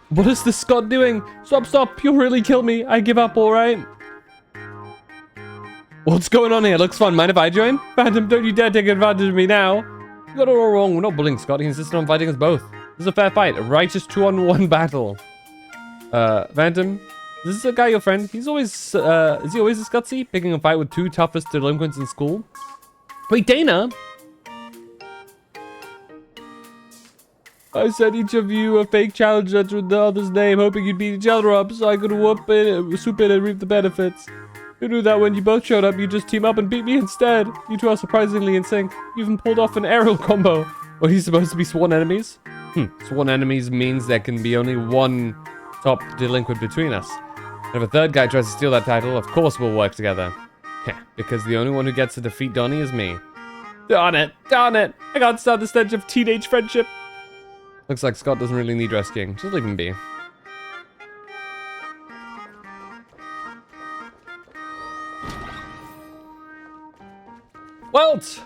What is this Scott doing? Stop, you'll really kill me. I give up, alright? What's going on here? Looks fun. Mind if I join? Phantom, don't you dare take advantage of me now. You got it all wrong. We're not bullying Scott. He insisted on fighting us both. This is a fair fight. A righteous 2-on-1 battle. Phantom, is this a guy your friend? He's always, is he always this gutsy? Picking a fight with 2 toughest delinquents in school? Wait, Dana? I sent each of you a fake challenge letter with the other's name, hoping you'd beat each other up so I could swoop in and reap the benefits. Who knew that when you both showed up, you'd just team up and beat me instead? You two are surprisingly in sync. You even pulled off an aerial combo. Are you supposed to be sworn enemies? Sworn enemies means there can be only one top delinquent between us. And if a third guy tries to steal that title, of course we'll work together. Yeah, because the only one who gets to defeat Donnie is me. Darn it! Darn it! I can't stand the stench of teenage friendship. Looks like Scott doesn't really need rescuing. Just leave him be. Welt!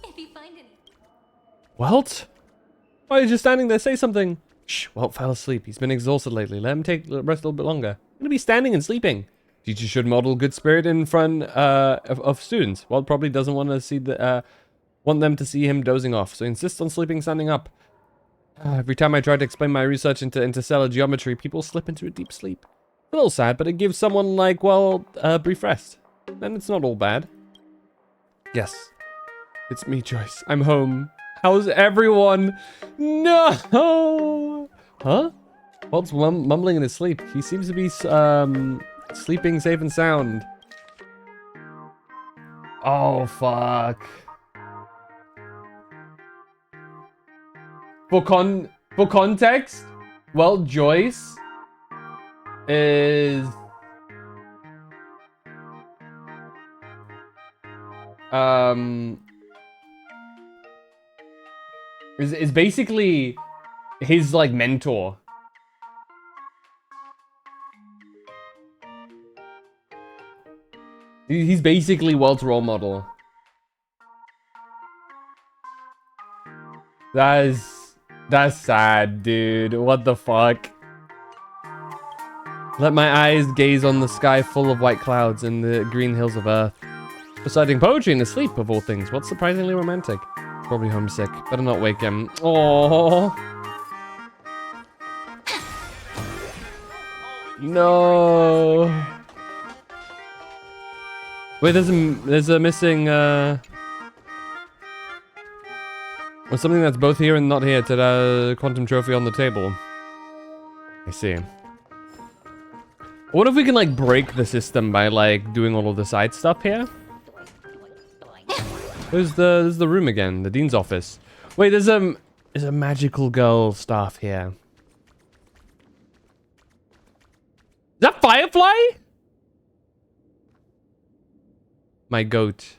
If you find any. Welt? Why are you just standing there? Say something. Shh, Welt fell asleep. He's been exhausted lately. Let him rest a little bit longer. He's gonna be standing and sleeping. Teachers should model good spirit in front of students. Walt probably doesn't want to see want them to see him dozing off, so he insists on sleeping standing up. Every time I try to explain my research into interstellar geometry, people slip into a deep sleep. A little sad, but it gives someone like, well, a brief rest. And it's not all bad. Yes, it's me, Joyce. I'm home. How's everyone? No! Huh? Walt's mumbling in his sleep. He seems to be, sleeping safe and sound. Oh, fuck. For context, well, Joyce is is basically his like mentor. He's basically Walt's role model. That's sad, dude. What the fuck? Let my eyes gaze on the sky full of white clouds and the green hills of Earth. Reciting poetry in his sleep, of all things. What's surprisingly romantic? Probably homesick. Better not wake him. Oh. No. Wait, there's a missing or something that's both here and not here to the quantum trophy on the table. I see. What if we can like break the system by like doing all of the side stuff here? There's the room again, the dean's office. Wait, there's a magical girl staff here. Is that Firefly? My goat.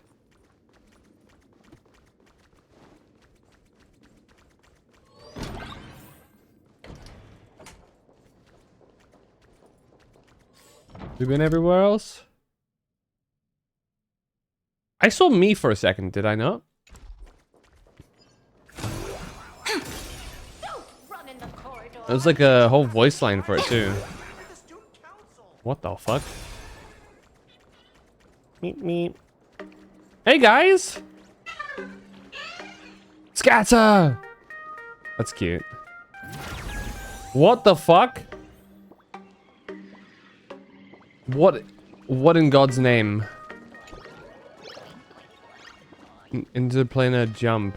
You been everywhere else? I saw me for a second, did I not? There's like a whole voice line for it too. What the fuck? Meep meep. Hey guys! Scatter! That's cute. What the fuck? What in God's name? Interplanar jump.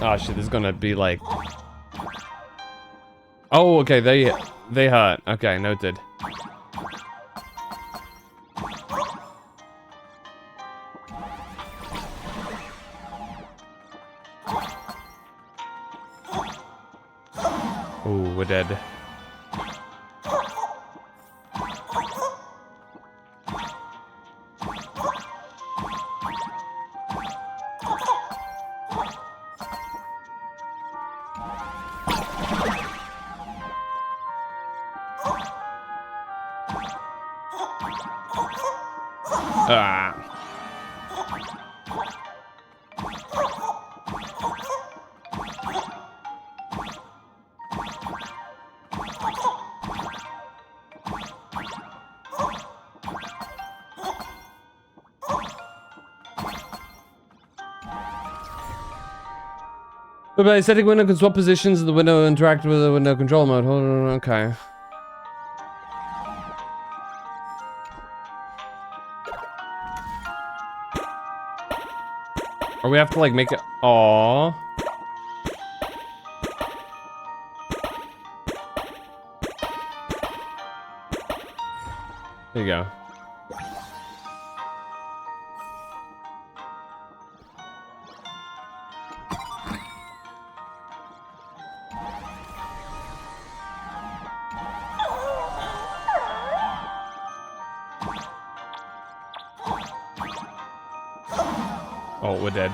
Oh shit, this is gonna be like... Oh, okay, they hurt. Okay, noted. Ooh, we're dead. Ah. But by setting window can swap positions and the window interact with the window control mode. Hold on, okay. Or we have to like make it. Aww. There you go. Oh, we're dead.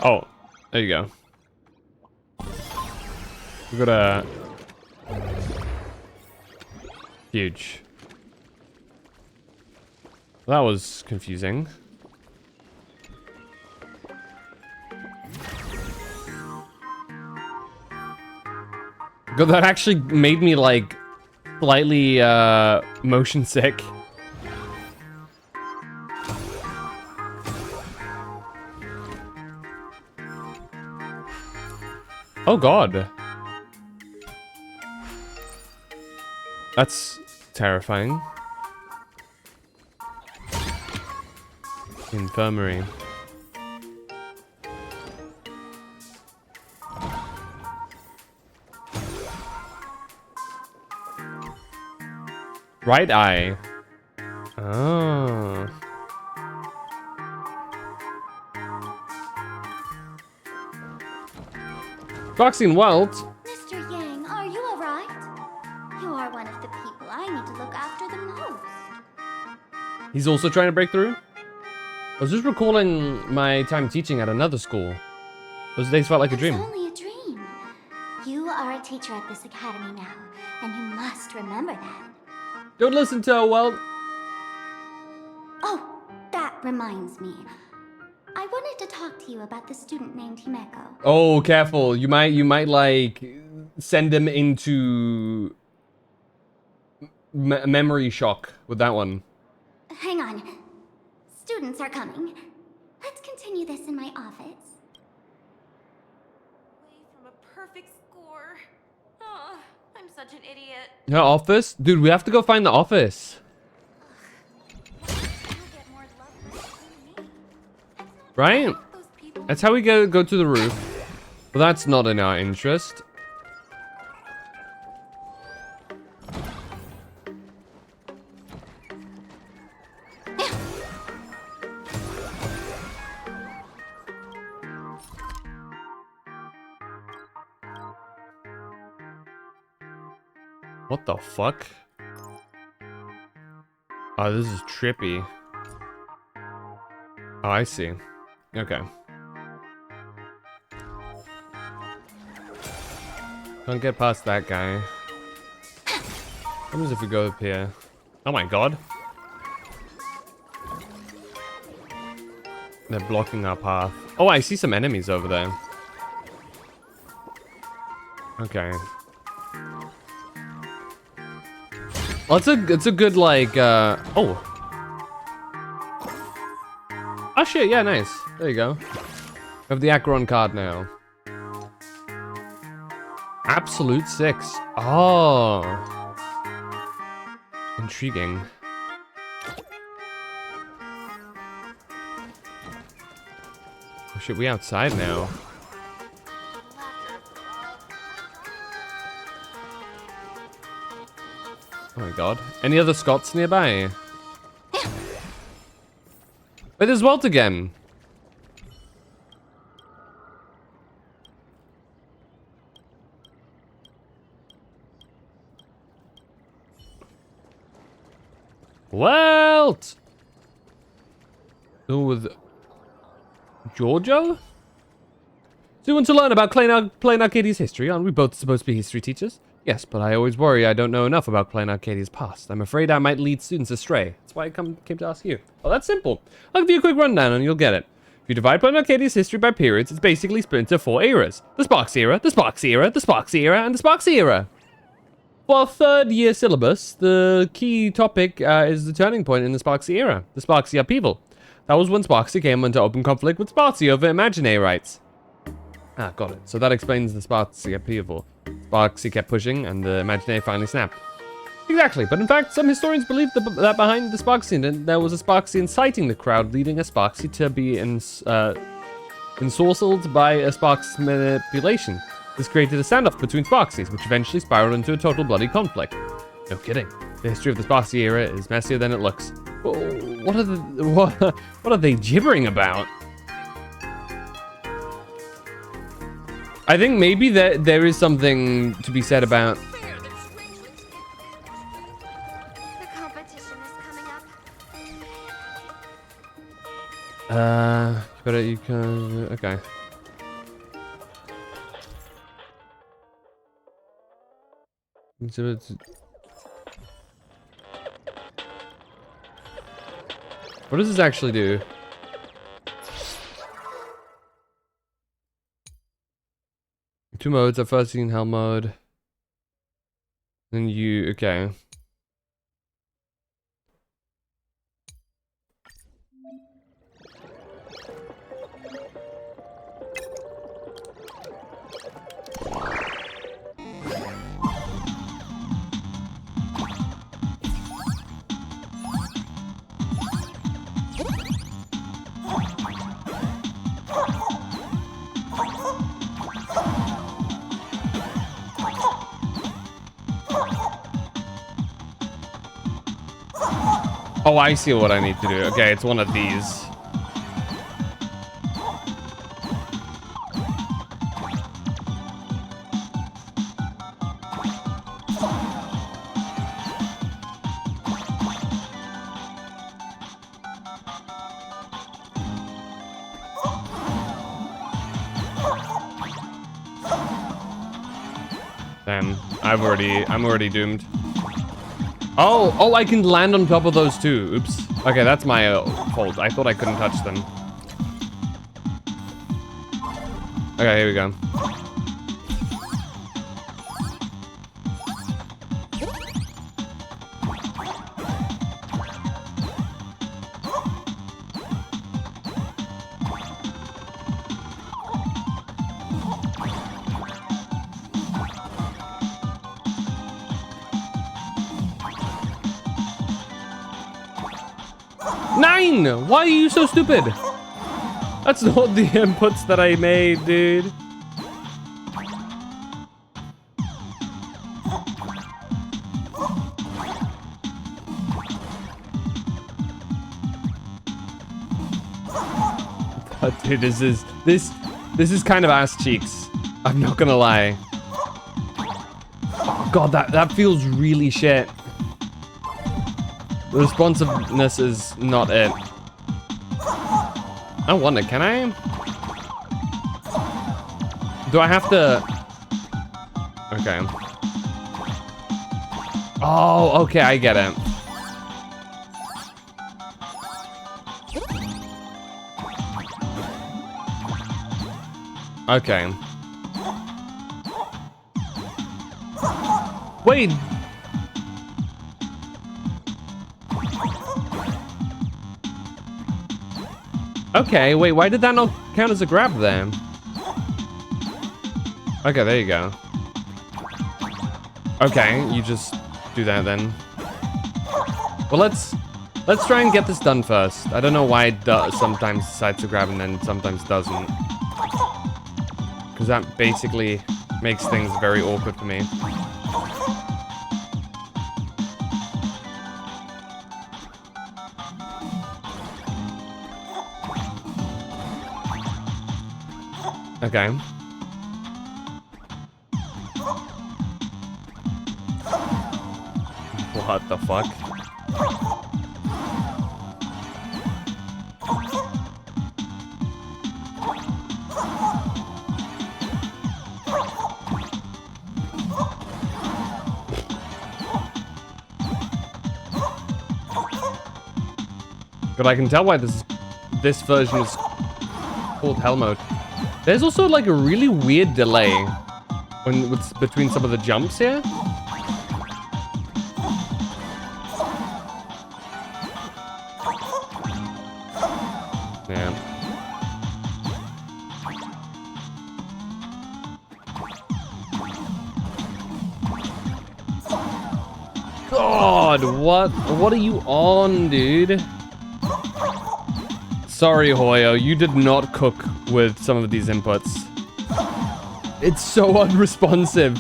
Oh, there you go. We got a huge. That was confusing. God, that actually made me like slightly motion sick. Oh God. That's terrifying. Infirmary. Right eye. Oh. Foxy and Welt. Mr. Yang, are you alright? You are one of the people I need to look after the most. He's also trying to break through? I was just recalling my time teaching at another school. Those days felt like a dream. It's only a dream. You are a teacher at this academy now, and you must remember that. Don't listen to her, Welt. Oh, that reminds me. I wanted to talk to you about the student named Himeko. Oh, careful. You might like send him into memory shock with that one. Hang on. Students are coming. Let's continue this in my office. Away from a perfect score. Oh, I'm such an idiot. Her office? Dude, we have to go find the office. Right? That's how we go to the roof. But that's not in our interest. What the fuck? Oh, this is trippy. Oh, I see. Okay. Can't get past that guy. What happens if we go up here? Oh my god. They're blocking our path. Oh, I see some enemies over there. Okay. Well, it's a good like oh. Oh shit, yeah, nice. There you go. We have the Acheron card now. Absolute 6. Oh. Intriguing. Oh shit, we outside now. Oh my god. Any other Scots nearby? Wait, there's Welt again. Welt! Still with Giorgio? So you want to learn about Plain Arcadia's history? Aren't we both supposed to be history teachers? Yes, but I always worry I don't know enough about Plain Arcadia's past. I'm afraid I might lead students astray. That's why I came to ask you. Well, that's simple. I'll give you a quick rundown and you'll get it. If you divide Plain Arcadia's history by periods, it's basically split into 4 eras. The Sparks era, the Sparks era, the Sparks era, and the Sparks era. For our 3rd year syllabus, the key topic is the turning point in the Sparksy era, the Sparksy upheaval. That was when Sparksy came into open conflict with Sparksy over Imaginae rights. Ah, got it. So that explains the Sparksy upheaval. Sparksy kept pushing, and the Imaginae finally snapped. Exactly, but in fact, some historians believe that behind the Sparksy incident, there was a Sparksy inciting the crowd, leading a Sparksy to be ensorcelled by a Sparks manipulation. This created a standoff between Sparksies, which eventually spiraled into a total bloody conflict. No kidding. The history of the Sparksy era is messier than it looks. What are they gibbering about? I think maybe there is something to be said about. The competition is coming up. You can. Okay. So it's. What does this actually do? Two modes. I've first seen hell mode. Then you. Okay. Oh, I see what I need to do. Okay, it's one of these. Damn, I'm already doomed. Oh, I can land on top of those too. Oops. Okay, that's my fault. I thought I couldn't touch them. Okay, here we go. Why are you so stupid? That's not the inputs that I made, dude. But dude, this is kind of ass cheeks. I'm not gonna lie. Oh god, that feels really shit. The responsiveness is not it. I wonder, can I? Do I have to? Okay. Oh, okay, I get it. Okay. Wait. Okay, wait, why did that not count as a grab then? Okay, there you go. Okay, you just do that then. Well, let's try and get this done first. I don't know why it sometimes decides to grab and then sometimes doesn't. Because that basically makes things very awkward for me. Okay. What the fuck? But I can tell why this version is called Hell Mode. There's also like a really weird delay between some of the jumps here. Yeah. God, what are you on, dude? Sorry, Hoyo, you did not cook with some of these inputs. It's so unresponsive.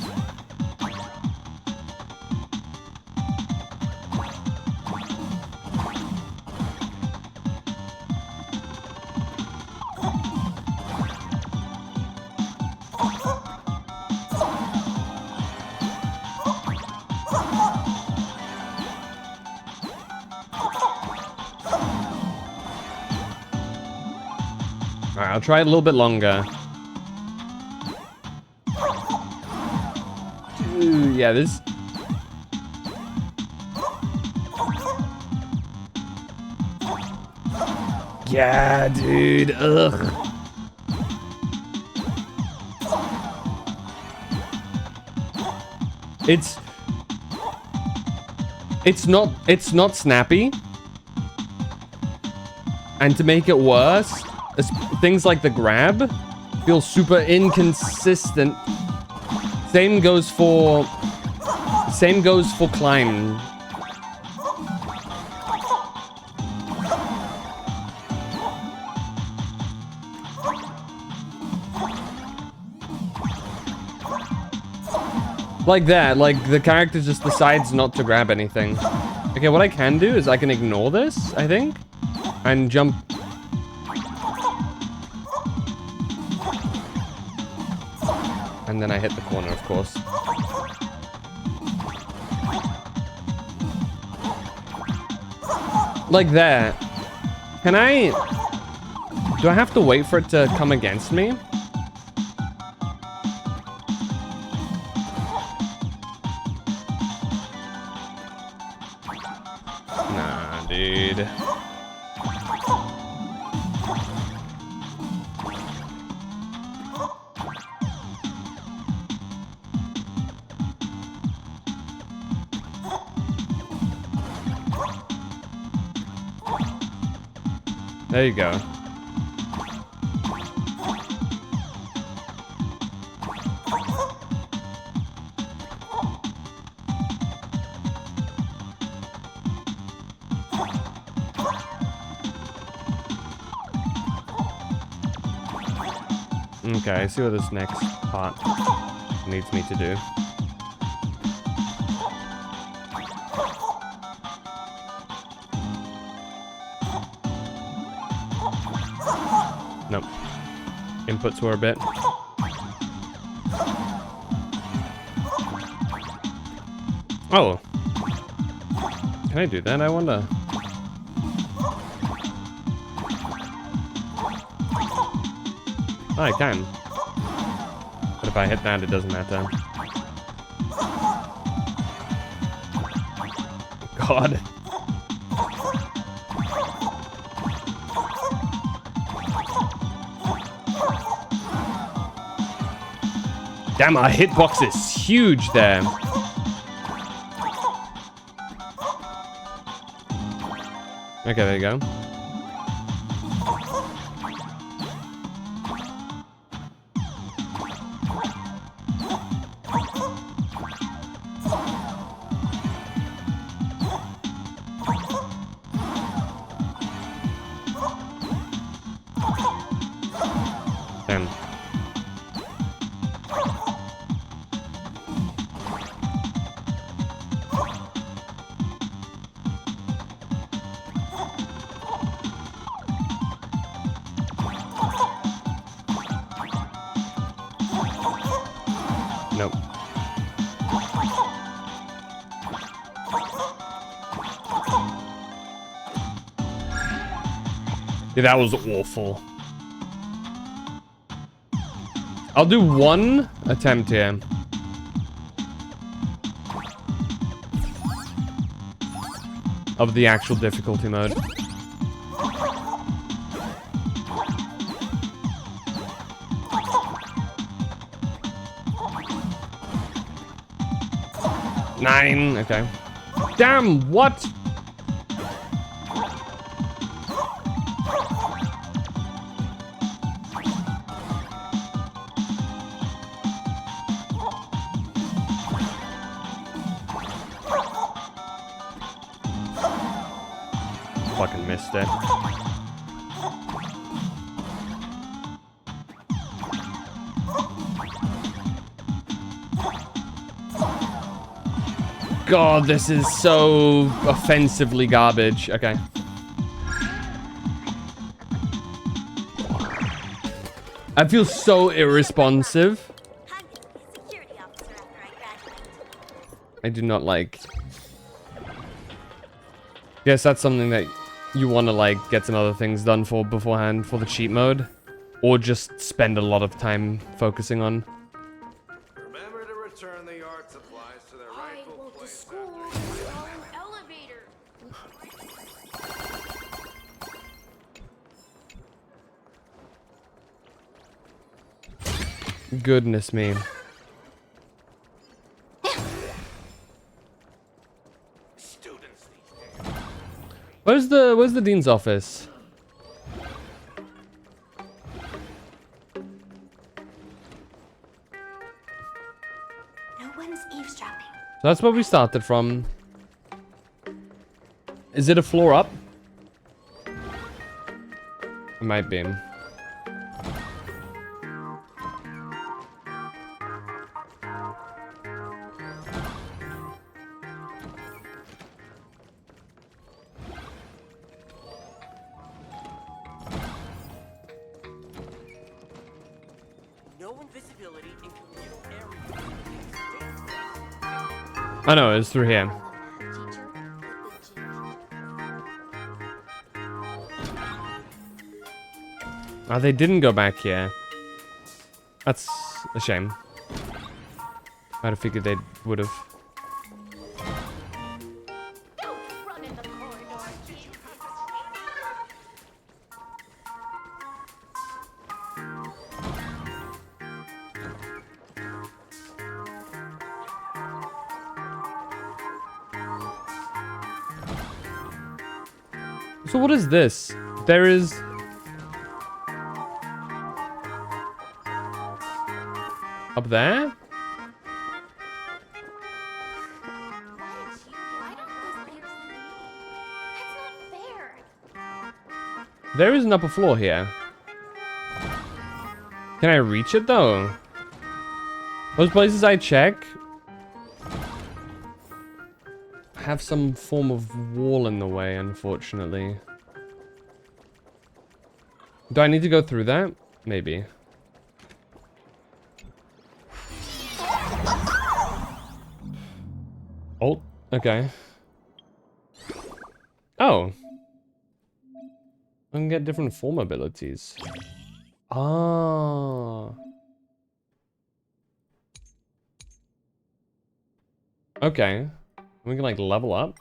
Alright, I'll try it a little bit longer. Ooh, yeah, this... Yeah, dude. Ugh. It's not snappy. And to make it worse, things like the grab feel super inconsistent. Same goes for climb. Like that, like the character just decides not to grab anything. Okay, what I can do is I can ignore this, I think, and jump. And then I hit the corner, of course. Like that. Can I... Do I have to wait for it to come against me? Nah, dude. There you go. Okay, I see what this next part needs me to do. Nope. Inputs were a bit. Oh. Can I do that? I wonder. Oh, I can. But if I hit that, it doesn't matter. God. Damn, our hitbox is huge there. Okay, there you go. Damn. Nope. Yeah, that was awful. I'll do one attempt here. Of the actual difficulty mode. Nine, okay. Damn, what? Fucking missed it. God, this is so offensively garbage. Okay. I feel so irresponsive. I do not like. Guess that's something that you want to like get some other things done for beforehand for the cheat mode, or just spend a lot of time focusing on. Remember to return the art supplies to their rightful place. Elevator. Goodness me. Where's the dean's office? No one's eavesdropping. So that's where we started from. Is it a floor up? It might be. No invisibility in communal areas. I know, it's through here. Oh, they didn't go back here. That's a shame. I'd have figured they would have. So what is this? There is... Up there? There is an upper floor here. Can I reach it though? Those places I check have some form of wall in the way, unfortunately. Do I need to go through that? Maybe. Oh, okay. Oh. I can get different form abilities. Ah. Okay. We can like level up.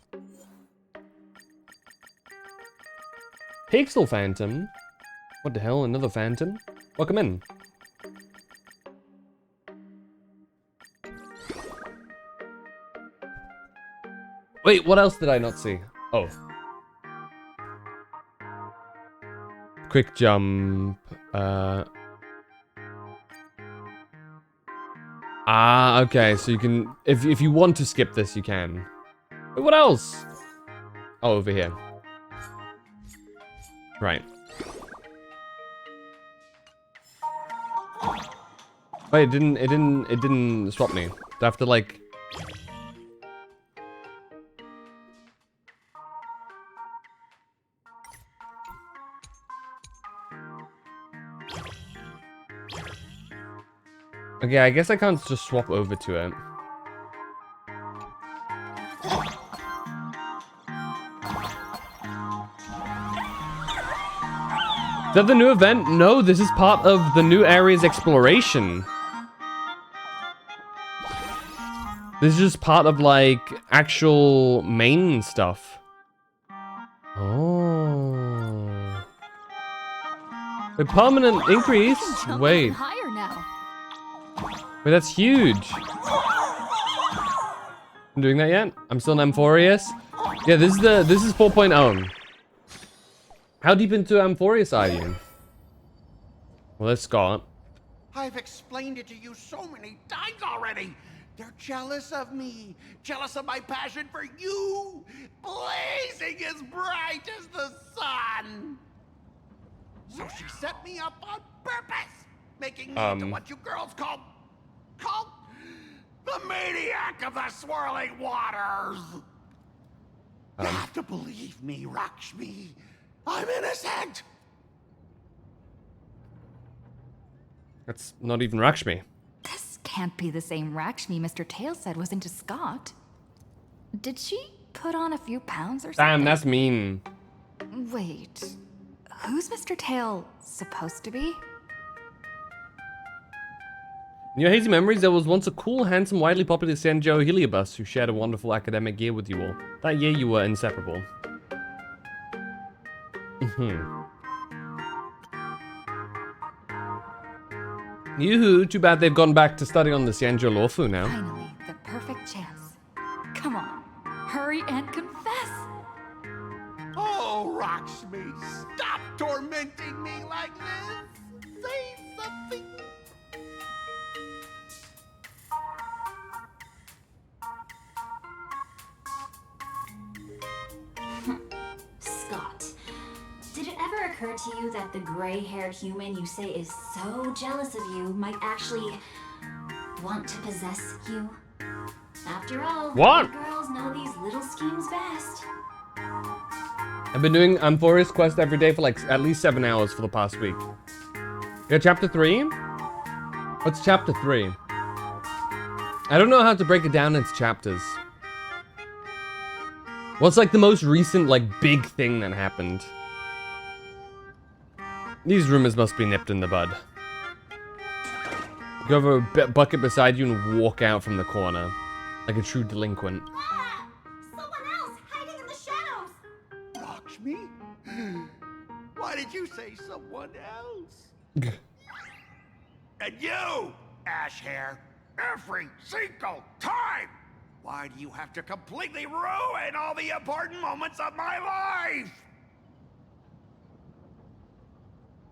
Pixel Phantom? What the hell, another Phantom? Welcome in. Wait, what else did I not see? Oh. Quick jump. Ah, okay, so you can... If you want to skip this, you can. Wait, what else? Oh, over here. Right. Wait, it didn't swap me. Do I have to like... Okay, I guess I can't just swap over to it. Is that the new event? No, this is part of the new area's exploration. This is just part of, like, actual main stuff. Oh. A permanent increase? Wait. Higher now. Wait, that's huge. I'm doing that yet? I'm still in Amphoreus? Yeah, this is 4.0. How deep into Amphoreus are you? Well, let's Scott. I've explained it to you so many times already. They're jealous of me, jealous of my passion for you, blazing as bright as the sun. So she set me up on purpose, making me into what you girls call The maniac of the swirling waters! You have to believe me, Rakshmi. I'm innocent! That's not even Rakshmi. This can't be the same Rakshmi Mr. Tail said was into Scott. Did she put on a few pounds or something? Damn, that's mean. Wait, who's Mr. Tail supposed to be? In your hazy memories, there was once a cool, handsome, widely popular Sanjo Heliobus who shared a wonderful academic year with you all. That year, you were inseparable. Yoo-hoo, too bad they've gone back to study on the Sanjo Lawfu now. Finally, the perfect chance. Come on, hurry and confess! Oh, Rakshmi, stop tormenting me like this! Say something! Scott, did it ever occur to you that the gray-haired human you say is so jealous of you might actually want to possess you? After all, What? girls know these little schemes best. I've been doing Amphorius quest every day for like at least 7 hours for the past week. Yeah, chapter 3? What's chapter 3? I don't know how to break it down into chapters. What's like the most recent like big thing that happened? These rumors must be nipped in the bud. Go over a bucket beside you and walk out from the corner. Like a true delinquent. Someone else hiding in the shadows! Lakshmi? Why did you say someone else? And you, Ash Hair, every single time! Why do you have to completely ruin all the important moments of my life?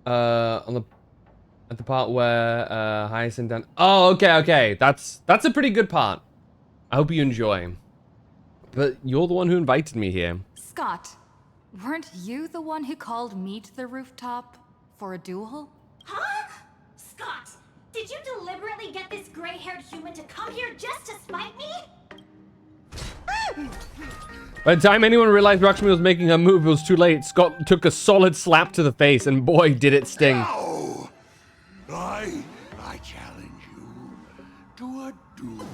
At the part where Hyacinth and oh, okay. That's a pretty good part. I hope you enjoy. But you're the one who invited me here. Scott, weren't you the one who called me to the rooftop for a duel? Huh? Scott, did you deliberately get this gray-haired human to come here just to spite me? By the time anyone realized Rakshmi was making her move, it was too late. Scott took a solid slap to the face, and boy, did it sting. No! I challenge you to a duel.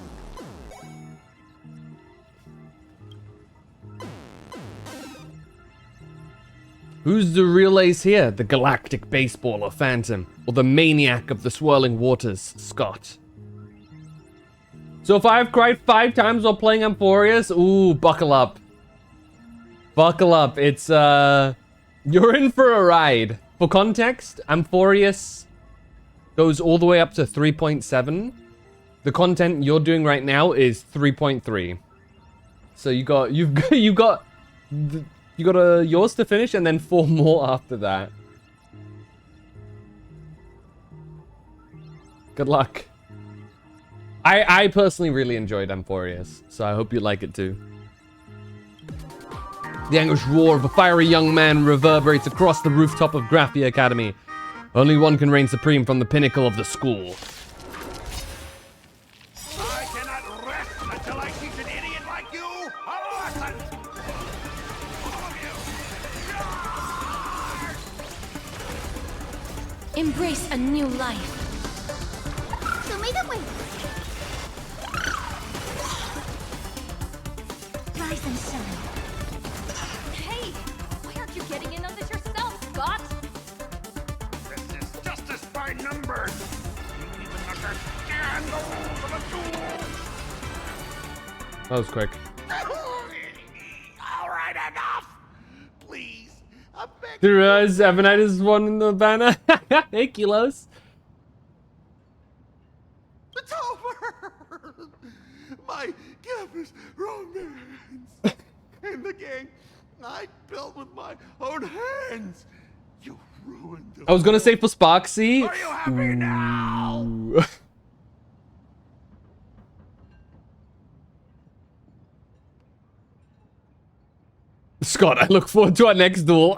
Who's the real ace here? The galactic baseballer Phantom, or the maniac of the swirling waters, Scott? So if I've cried 5 times while playing Amphorius, ooh, buckle up. Buckle up, it's, you're in for a ride. For context, Amphorius goes all the way up to 3.7. The content you're doing right now is 3.3. So you've got yours to finish and then 4 more after that. Good luck. I personally really enjoyed Amphorius, so I hope you like it too. The anguished roar of a fiery young man reverberates across the rooftop of Graphia Academy. Only one can reign supreme from the pinnacle of the school. I cannot rest until I teach an idiot like you a lesson! Embrace a new life. Show me the way. Rise and shine. Hey, why aren't you getting in on this yourself, Scott? This is justice by numbers! You even understand the rules of a duel! That was quick. Alright, enough! Please, I'm begging. Did you realize Avenites won in the banner? Hey, Kilos. It's over! My campus romance! And the game I built with my own hands! You ruined it. I was gonna say for Sparksy. Are you happy now? Scott, I look forward to our next duel.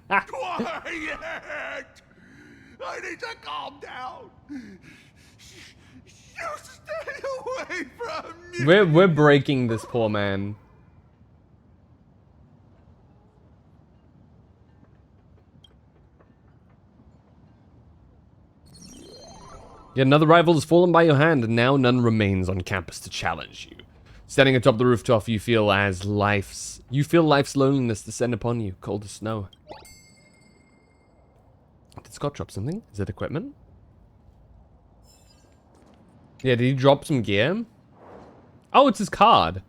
Quiet! I need to calm down. You stay away from me! We're breaking this poor man. Yet another rival has fallen by your hand, and now none remains on campus to challenge you. Standing atop the rooftop, you feel life's loneliness descend upon you, cold as snow. Did Scott drop something? Is it equipment? Yeah, did he drop some gear? Oh, it's his card.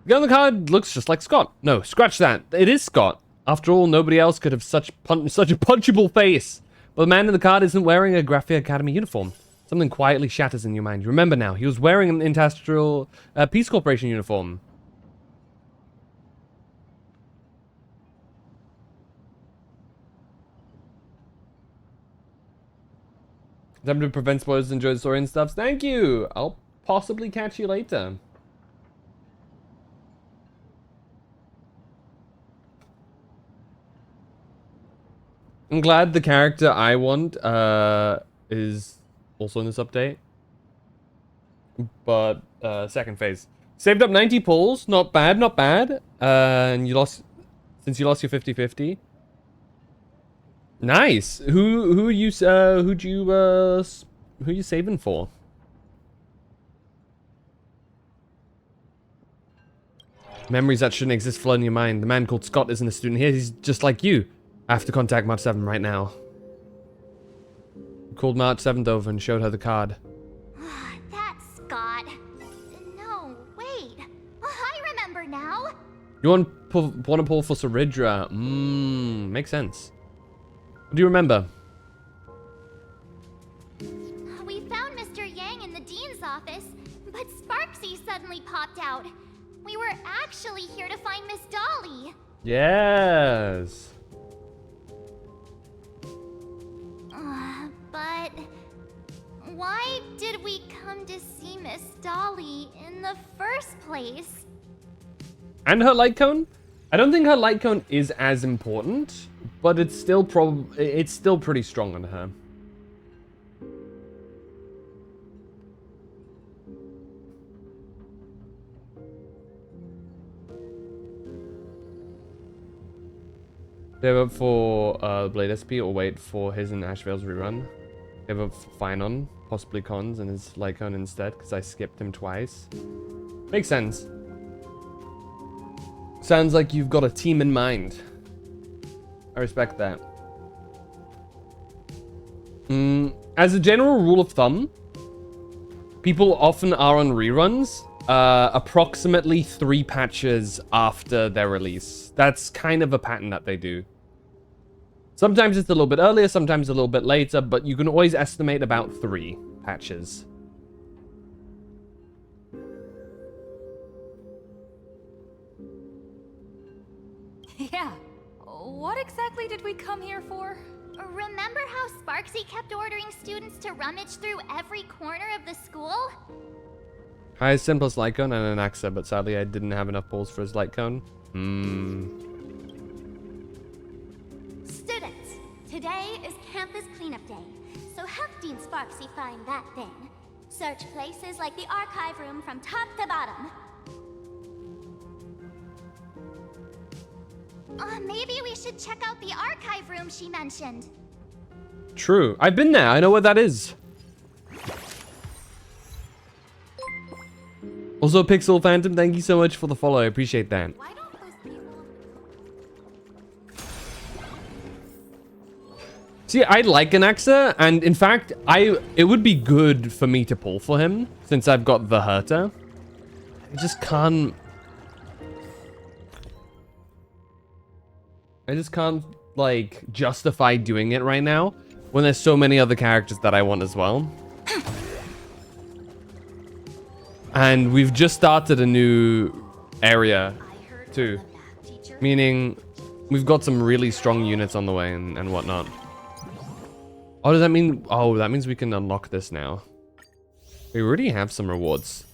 The guy on the card looks just like Scott. No, scratch that. It is Scott. After all, nobody else could have such a punchable face. But the man in the card isn't wearing a Graphia Academy uniform. Something quietly shatters in your mind. You remember now, he was wearing an Industrial Peace Corporation uniform. Time to prevent spoilers, enjoy the story and stuff. Thank you! I'll possibly catch you later. I'm glad the character I want is also in this update. But second phase. Saved up 90 pulls. Not bad, not bad. And you lost since you lost your 50-50. Nice. Who are you saving for? Memories that shouldn't exist flood in your mind. The man called Scott isn't a student here. He's just like you. I have to contact March 7 right now. Called March 7th over and showed her the card. That's Scott. No, wait. I remember now. You want to pull for Saridra? Makes sense. What do you remember? We found Mr. Yang in the dean's office, but Sparksy suddenly popped out. We were actually here to find Miss Dolly. Yes. But why did we come to see Miss Dolly in the first place? And her light cone? I don't think her light cone is as important, but it's still pretty strong on her. They vote for Blade SP or wait for his and Ashvale's rerun. They vote for Finon, possibly Cons, and his Lycone instead, because I skipped him twice. Makes sense. Sounds like you've got a team in mind. I respect that. As a general rule of thumb, people often are on reruns approximately 3 patches after their release. That's kind of a pattern that they do. Sometimes it's a little bit earlier, sometimes a little bit later, but you can always estimate about 3 patches. Yeah. What exactly did we come here for? Remember how Sparksy kept ordering students to rummage through every corner of the school? Hi, Simplest Lycone and an Axa, but sadly I didn't have enough balls for his light cone. Students, today is campus cleanup day, so help Dean Sparksy find that thing. Search places like the archive room from top to bottom. Maybe we should check out the archive room she mentioned. True. I've been there. I know what that is. Also, Pixel Phantom, thank you so much for the follow. I appreciate that. See, I like Anaxa, and in fact, it would be good for me to pull for him, since I've got the Herta. I just can't, like, justify doing it right now, when there's so many other characters that I want as well. And we've just started a new area, too. Meaning, we've got some really strong units on the way and whatnot. Oh, does that mean... Oh, that means we can unlock this now. We already have some rewards.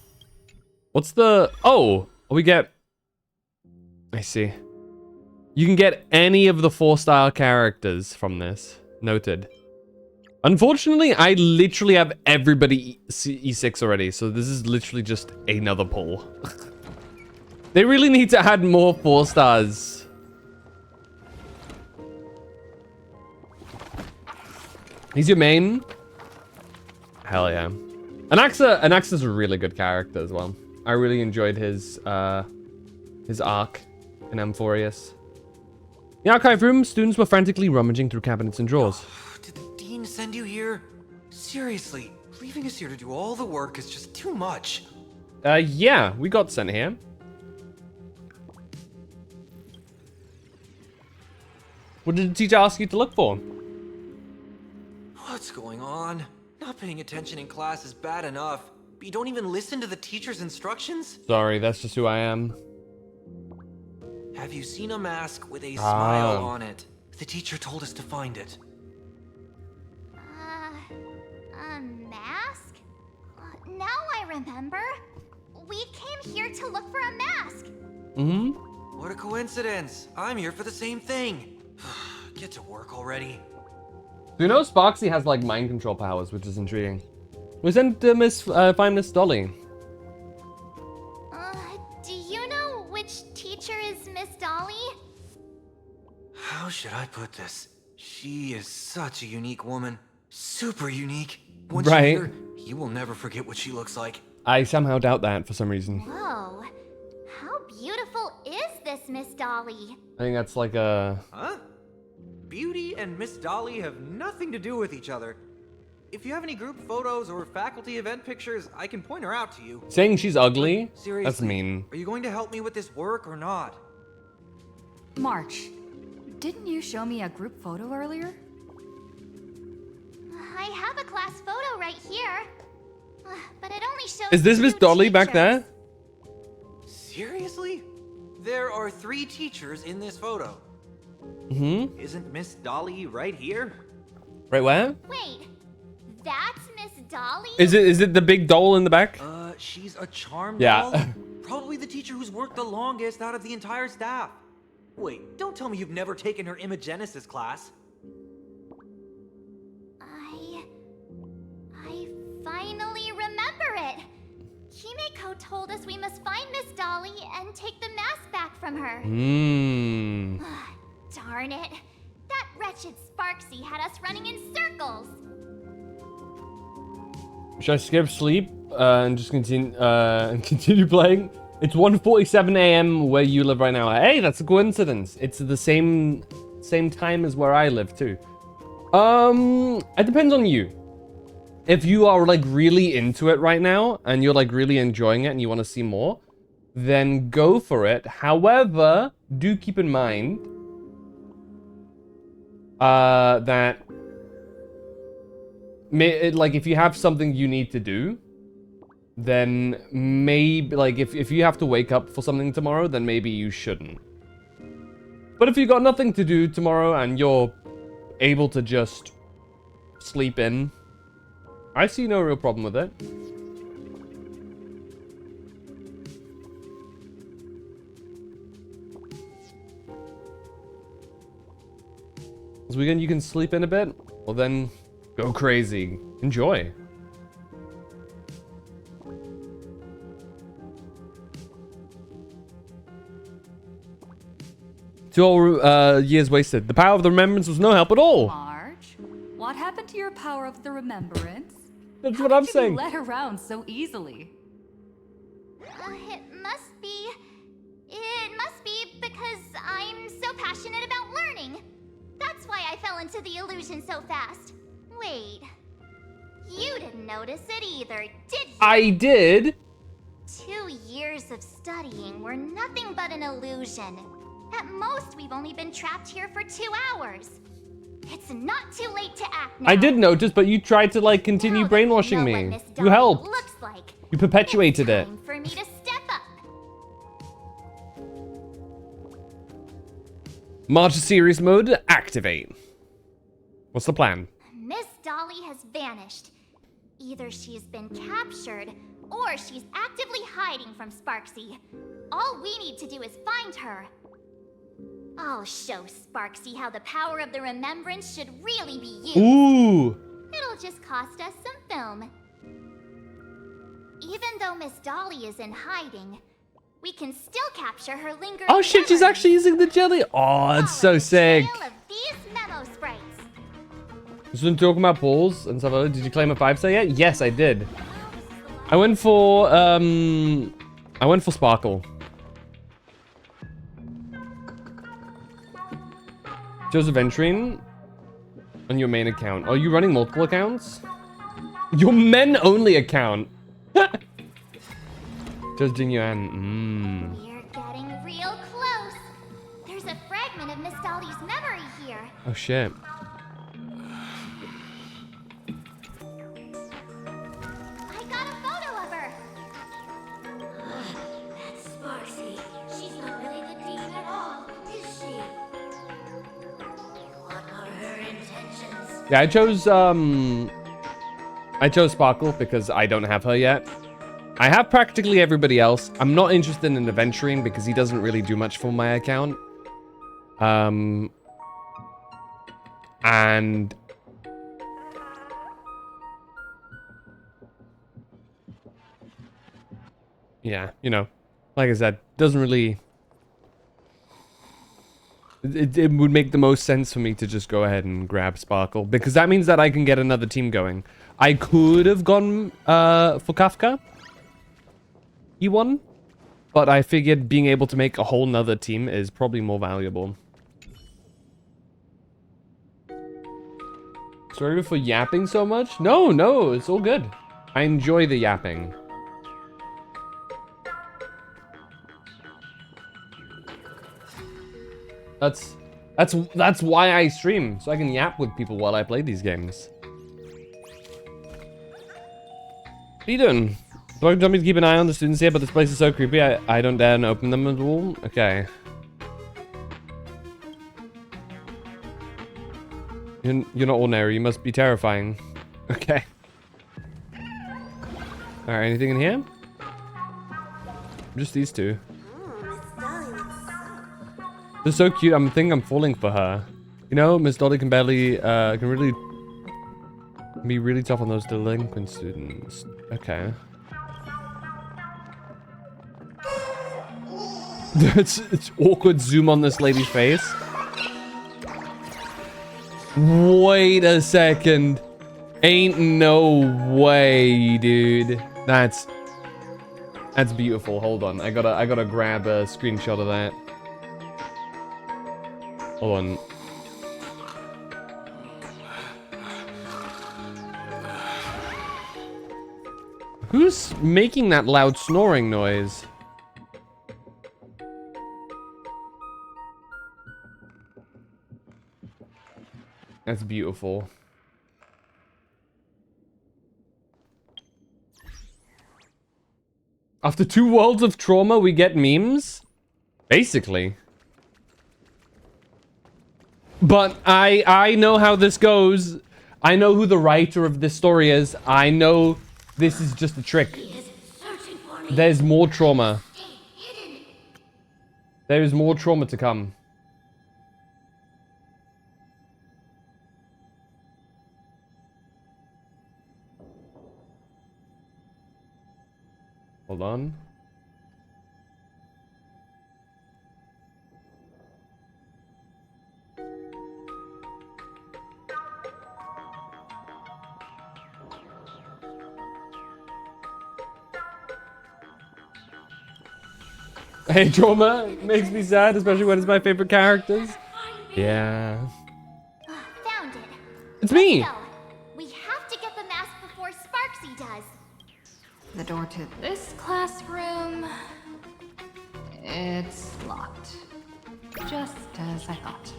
What's the... Oh! We get... I see. You can get any of the 4-star characters from this. Noted. Unfortunately, I literally have everybody E6 already, so this is literally just another pull. They really need to add more 4 stars. He's your main? Hell yeah. Anaxa's a really good character as well. I really enjoyed his arc in Amphorius. The archive room, students were frantically rummaging through cabinets and drawers. Did the dean send you here? Seriously, leaving us here to do all the work is just too much. Yeah, we got sent here. What did the teacher ask you to look for? What's going on? Not paying attention in class is bad enough, but you don't even listen to the teacher's instructions? Sorry, that's just who I am. Have you seen a mask with a smile on it? The teacher told us to find it. A mask? Now I remember. We came here to look for a mask. Mm-hmm. What a coincidence. I'm here for the same thing. Get to work already. So you know Sparksy has like mind control powers, which is intriguing. We sent find Miss Dolly. Do you know which teacher is Miss Dolly? How should I put this? She is such a unique woman. Super unique. Once you meet her, you will never forget what she looks like. I somehow doubt that for some reason. Whoa. How beautiful is this Miss Dolly? I think that's like a... Huh? Beauty and Miss Dolly have nothing to do with each other. If you have any group photos or faculty event pictures, I can point her out to you. Saying she's ugly? Seriously, That's mean. Are you going to help me with this work or not? March, didn't you show me a group photo earlier? I have a class photo right here. But it only shows... Is this Miss Dolly back there? Seriously? There are 3 teachers in this photo. Mm-hmm. Isn't Miss Dolly right here? Right where? Wait, that's Miss Dolly? Is it the big doll in the back? She's a charm Yeah. doll? Probably the teacher who's worked the longest out of the entire staff. Wait, don't tell me you've never taken her Imagenesis class. I finally remember it. Himeko told us we must find Miss Dolly and take the mask back from her. Darn it. That wretched Sparksy had us running in circles. Should I skip sleep and just continue playing? It's 1:47 a.m. where you live right now. Hey, that's a coincidence. It's the same time as where I live too. It depends on you. If you are like really into it right now and you're like really enjoying it and you want to see more, then go for it. However, do keep in mind that like if you have something you need to do, then maybe like if you have to wake up for something tomorrow, then maybe you shouldn't. But if you got nothing to do tomorrow and you're able to just sleep in, I see no real problem with it. This weekend you can sleep in a bit? Well then, go crazy. Enjoy. 2 years wasted. The power of the remembrance was no help at all. March, what happened to your power of the remembrance? That's what I'm saying. How did you be led around so easily? It must be because I'm so passionate about learning. That's why I fell into the illusion so fast. Wait, you didn't notice it either, did you? I did. 2 years of studying were nothing but an illusion. At most, we've only been trapped here for 2 hours. It's not too late to act now. I did notice, but you tried to like continue brainwashing me. You helped. You perpetuated it. For me to step up. March Series mode activate. What's the plan? Miss Dolly has vanished. Either she's been captured, or she's actively hiding from Sparksy. All we need to do is find her. I'll show Sparksy how the power of the remembrance should really be used. Ooh. it'll just cost us some film. Even though Miss Dolly is in hiding, we can still capture her lingering Oh shit, she's actually using the jelly. Oh, it's so sick. trail of these memo sprites. So when talking about balls and stuff, did you claim a 5-star yet? Yes, I did. I went for Sparkle. Joseph entering on your main account. Are you running multiple accounts? Your men only account. Just Jing Yuan. We're getting real close. There's a fragment of Miss Dolly's memory here. Oh shit. I got a photo of her. That's Sparksy. She's not really the dean at all, is she? What are her intentions? Yeah, I chose Sparkle because I don't have her yet. I have practically everybody else. I'm not interested in Adventuring because he doesn't really do much for my account. And yeah, you know, like I said, doesn't really. It would make the most sense for me to just go ahead and grab Sparkle because that means that I can get another team going. I could have gone for Kafka. E1, but I figured being able to make a whole nother team is probably more valuable. Sorry for yapping so much. No, it's all good. I enjoy the yapping. That's why I stream, so I can yap with people while I play these games. What are you doing? Do I want me to keep an eye on the students here, but this place is so creepy, I don't dare to open them at all? Okay. You're not ordinary, you must be terrifying. Okay. Alright, anything in here? Just these two. They're so cute, I think I'm falling for her. You know, Miss Dolly can barely, can really be really tough on those delinquent students. Okay. It's awkward zoom on this lady's face. Wait a second. Ain't no way, dude. That's beautiful. Hold on. I gotta grab a screenshot of that. Hold on. Who's making that loud snoring noise? That's beautiful. After 2 worlds of trauma, we get memes? Basically. But I know how this goes. I know who the writer of this story is. I know this is just a trick. There's more trauma. There is more trauma to come. Hold on. Hey, trauma makes me sad, especially when it's my favorite characters. Yeah. Found it. It's me. Let's go. We have to get the mask before Sparksy does. The door to this classroom... it's locked. Just as I thought.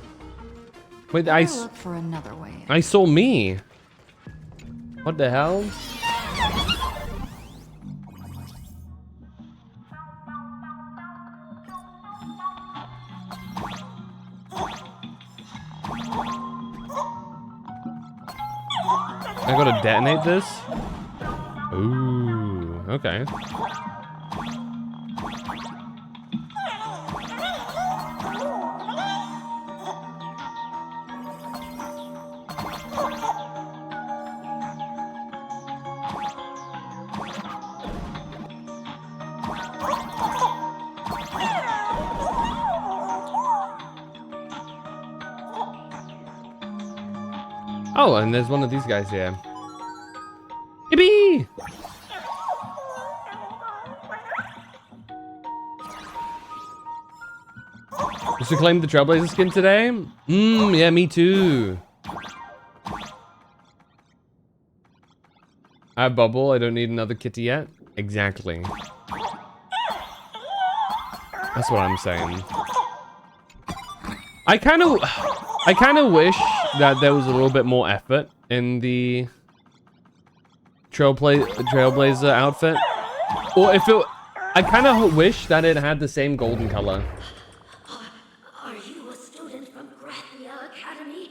Wait, I'll look for another way. I saw me. What the hell? I gotta detonate this? Ooh, okay. Oh, and there's one of these guys here. Yippee! Just to claim the Trailblazer skin today? Yeah, me too. I have Bubble, I don't need another kitty yet. Exactly. That's what I'm saying. I kind of wish that there was a little bit more effort in the Trailblazer outfit. Or if it, I kind of wish that it had the same golden color. Are you a student from Grathia Academy?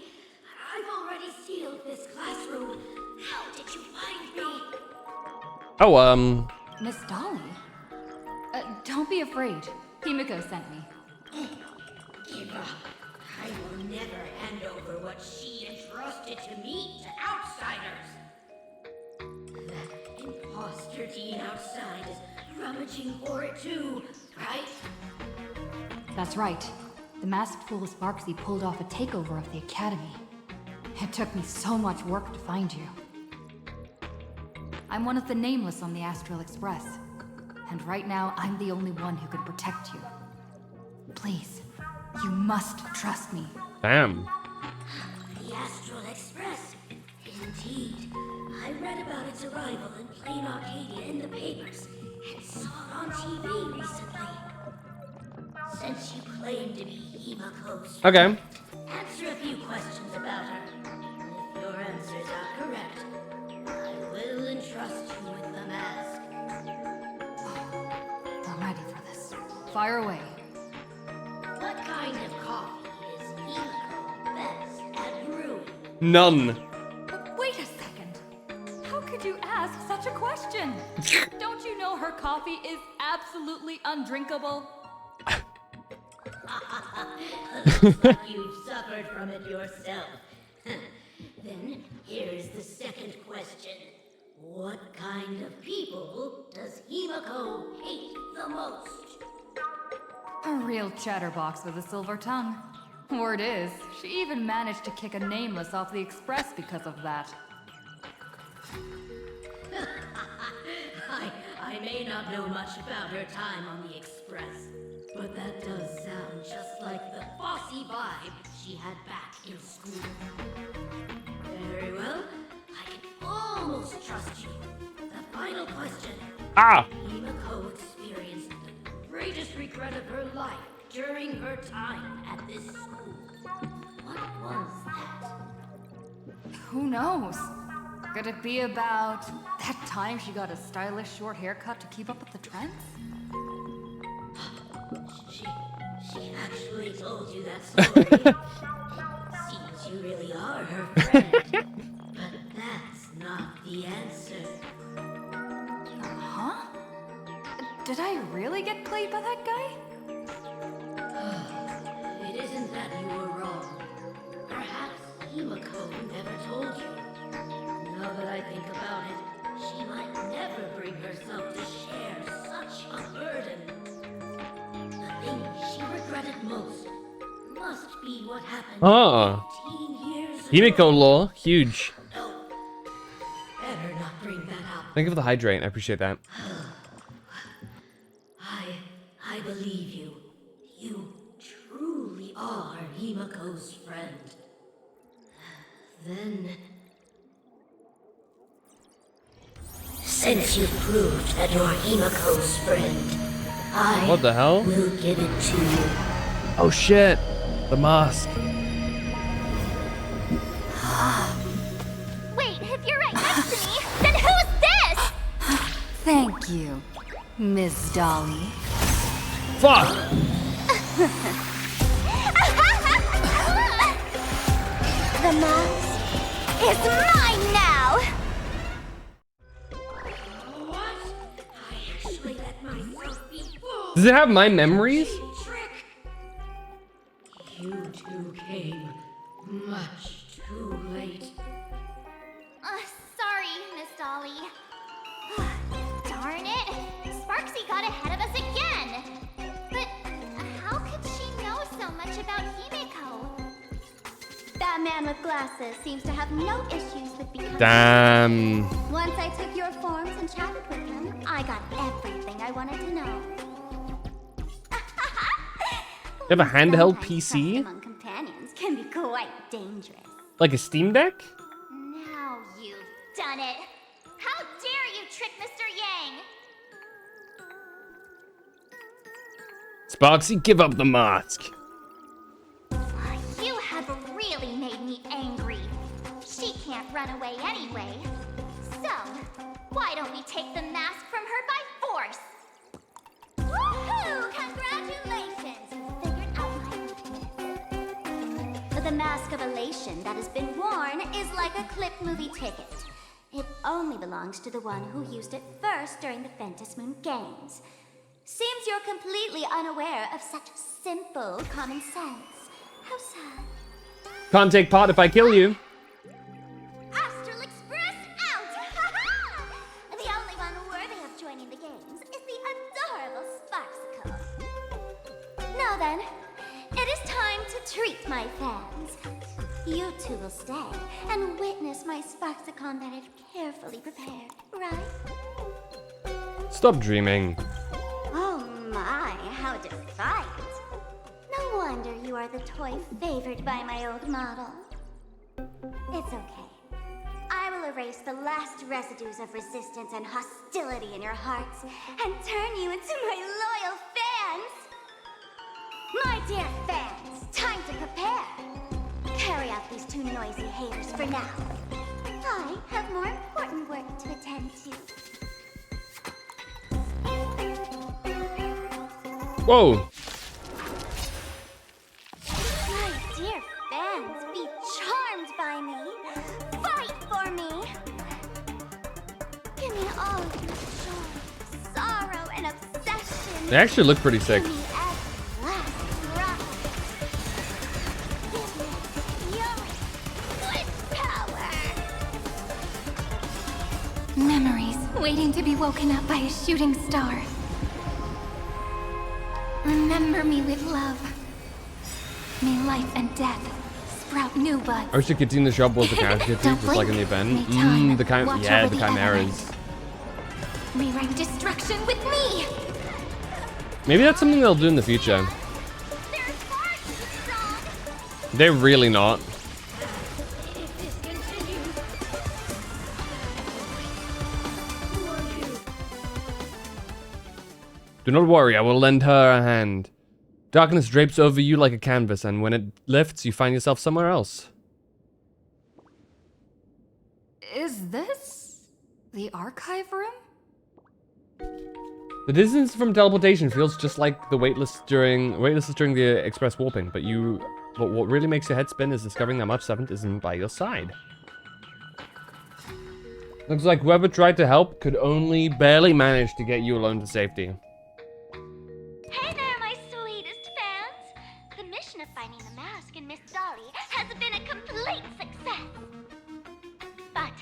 I've already sealed this classroom. How did you find me? Oh, Miss Dolly? Don't be afraid. Himiko sent me. Give up. I will never hand over what she entrusted to me to outsiders. That imposter teen outside is rummaging for it too, right? That's right. The masked fool Sparksy pulled off a takeover of the Academy. It took me so much work to find you. I'm one of the Nameless on the Astral Express. And right now, I'm the only one who can protect you. Please, you must trust me. Damn. The Astral Express. Indeed. I read about its arrival in Plain Arcadia in the papers and saw it on TV recently. Since you claim to be Himiko's Okay. answer a few questions about her. If your answers are correct, I will entrust you with the mask. I'm ready for this. Fire away. What kind of coffee is Himiko best at brewing? None. Wait a second. How could you ask such a question? Don't you know her coffee is absolutely undrinkable? Looks like you've suffered from it yourself. Then here's the second question. What kind of people does Himiko hate the most? A real chatterbox with a silver tongue. Word is, she even managed to kick a Nameless off the Express because of that. I may not know much about her time on the Express, but that does sound just like the bossy vibe she had back in school. Very well, I can almost trust you. The final question. Himiko experienced the greatest regret of her life during her time at this school. What was that? Who knows? Could it be about that time she got a stylish short haircut to keep up with the trends? She actually told you that story. Seems you really are her friend. But that's not the answer. Huh? Did I really get played by that guy? It isn't that you were wrong. Perhaps Himiko never told you. Now that I think about it, she might never bring herself to share such a burden. The thing she regretted most must be what happened 15 years ago. Himiko lore, huge. Better not bring that up. Thank you for the hydrate, I appreciate that. I believe you. You truly are Himiko's friend. Then... Since you've proved that you're Himiko's friend, I What the hell? will give it to you. Oh shit, the mask. Wait, if you're right next to me, then who's this? Thank you, Miss Dolly. Fuck! The mask is mine now! Does it have my memories? You two came much too late. Sorry, Miss Dolly. Darn it! Sparksy got ahead of us again! But how could she know so much about Himiko? That man with glasses seems to have no issues with becoming... Damn. Once I took your forms and chatted with him, I got everything I wanted to know. You have a handheld PC? Among companions can be quite dangerous. Like a Steam Deck? Now you've done it. How dare you trick Mr. Yang? Sparksy, give up the mask. You have really made me angry. She can't run away anyway. So, why don't we take the mask from her by force? Woohoo! Congratulations! You figured out my weakness. The mask of elation that has been worn is like a clip movie ticket. It only belongs to the one who used it first during the Ventus Moon Games. Seems you're completely unaware of such simple common sense. How sad. Can't take part if I kill you. Astral Express out! The only one worthy of joining the games is the adorable Sparksicle. Now then, it is time to treat my fans. You two will stay and witness my Sparksicon that I've carefully prepared, right? Stop dreaming. Oh my, how defiant. No wonder you are the toy favored by my old model. It's okay. I will erase the last residues of resistance and hostility in your hearts and turn you into my loyal fans. My dear fans, time to prepare. Carry out these two noisy haters for now. I have more important work to attend to. Whoa. My dear fans, be charmed by me. Fight for me. Give me all of your joy, sorrow, and obsession. They actually look pretty sick. Give me every last drop of it. Give me your wish power. Memories waiting to be woken up by a shooting star. Remember me with love. May life and death sprout new buds. I wish I could see in the shop was the character too, just like in the event. The chimeras. Rewrite destruction with me. Maybe that's something they'll do in the future. They're really not. Do not worry, I will lend her a hand. Darkness drapes over you like a canvas, and when it lifts, you find yourself somewhere else. Is this the archive room? The distance from teleportation feels just like the waitlist during the express warping, but what really makes your head spin is discovering that March 7th isn't by your side. Looks like whoever tried to help could only barely manage to get you alone to safety. Hey there, my sweetest fans! The mission of finding the mask in Miss Dolly has been a complete success. But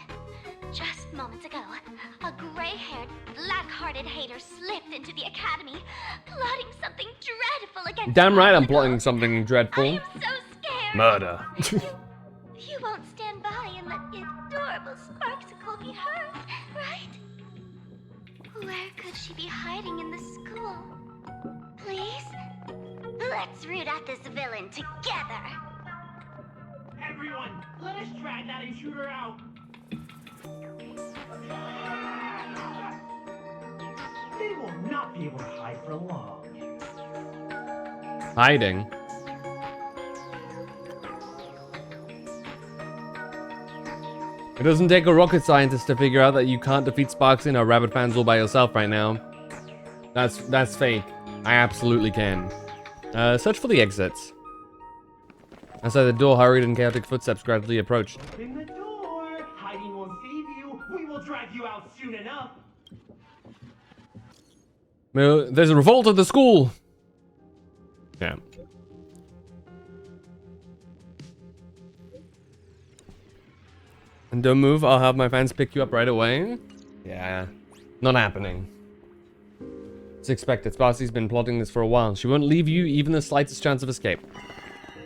just moments ago, a gray-haired, black-hearted hater slipped into the academy, plotting something dreadful against... Damn right I'm plotting something dreadful. I am so scared. Murder. You won't stand by and let the adorable Sparksicle be hurt, right? Where could she be hiding in the school? Please? Let's root out this villain together. Everyone, let us drag that intruder out. They will not be able to hide for long. Hiding. It doesn't take a rocket scientist to figure out that you can't defeat Sparksy and our rabbit fans all by yourself right now. That's fake. I absolutely can. Search for the exits. Outside the door, hurried and chaotic footsteps gradually approached. In the door! Hiding won't save you. We will drag you out soon enough. There's a revolt at the school! Yeah. And don't move, I'll have my fans pick you up right away. Yeah, not happening. It's expected. Sparksy's been plotting this for a while. She won't leave you even the slightest chance of escape.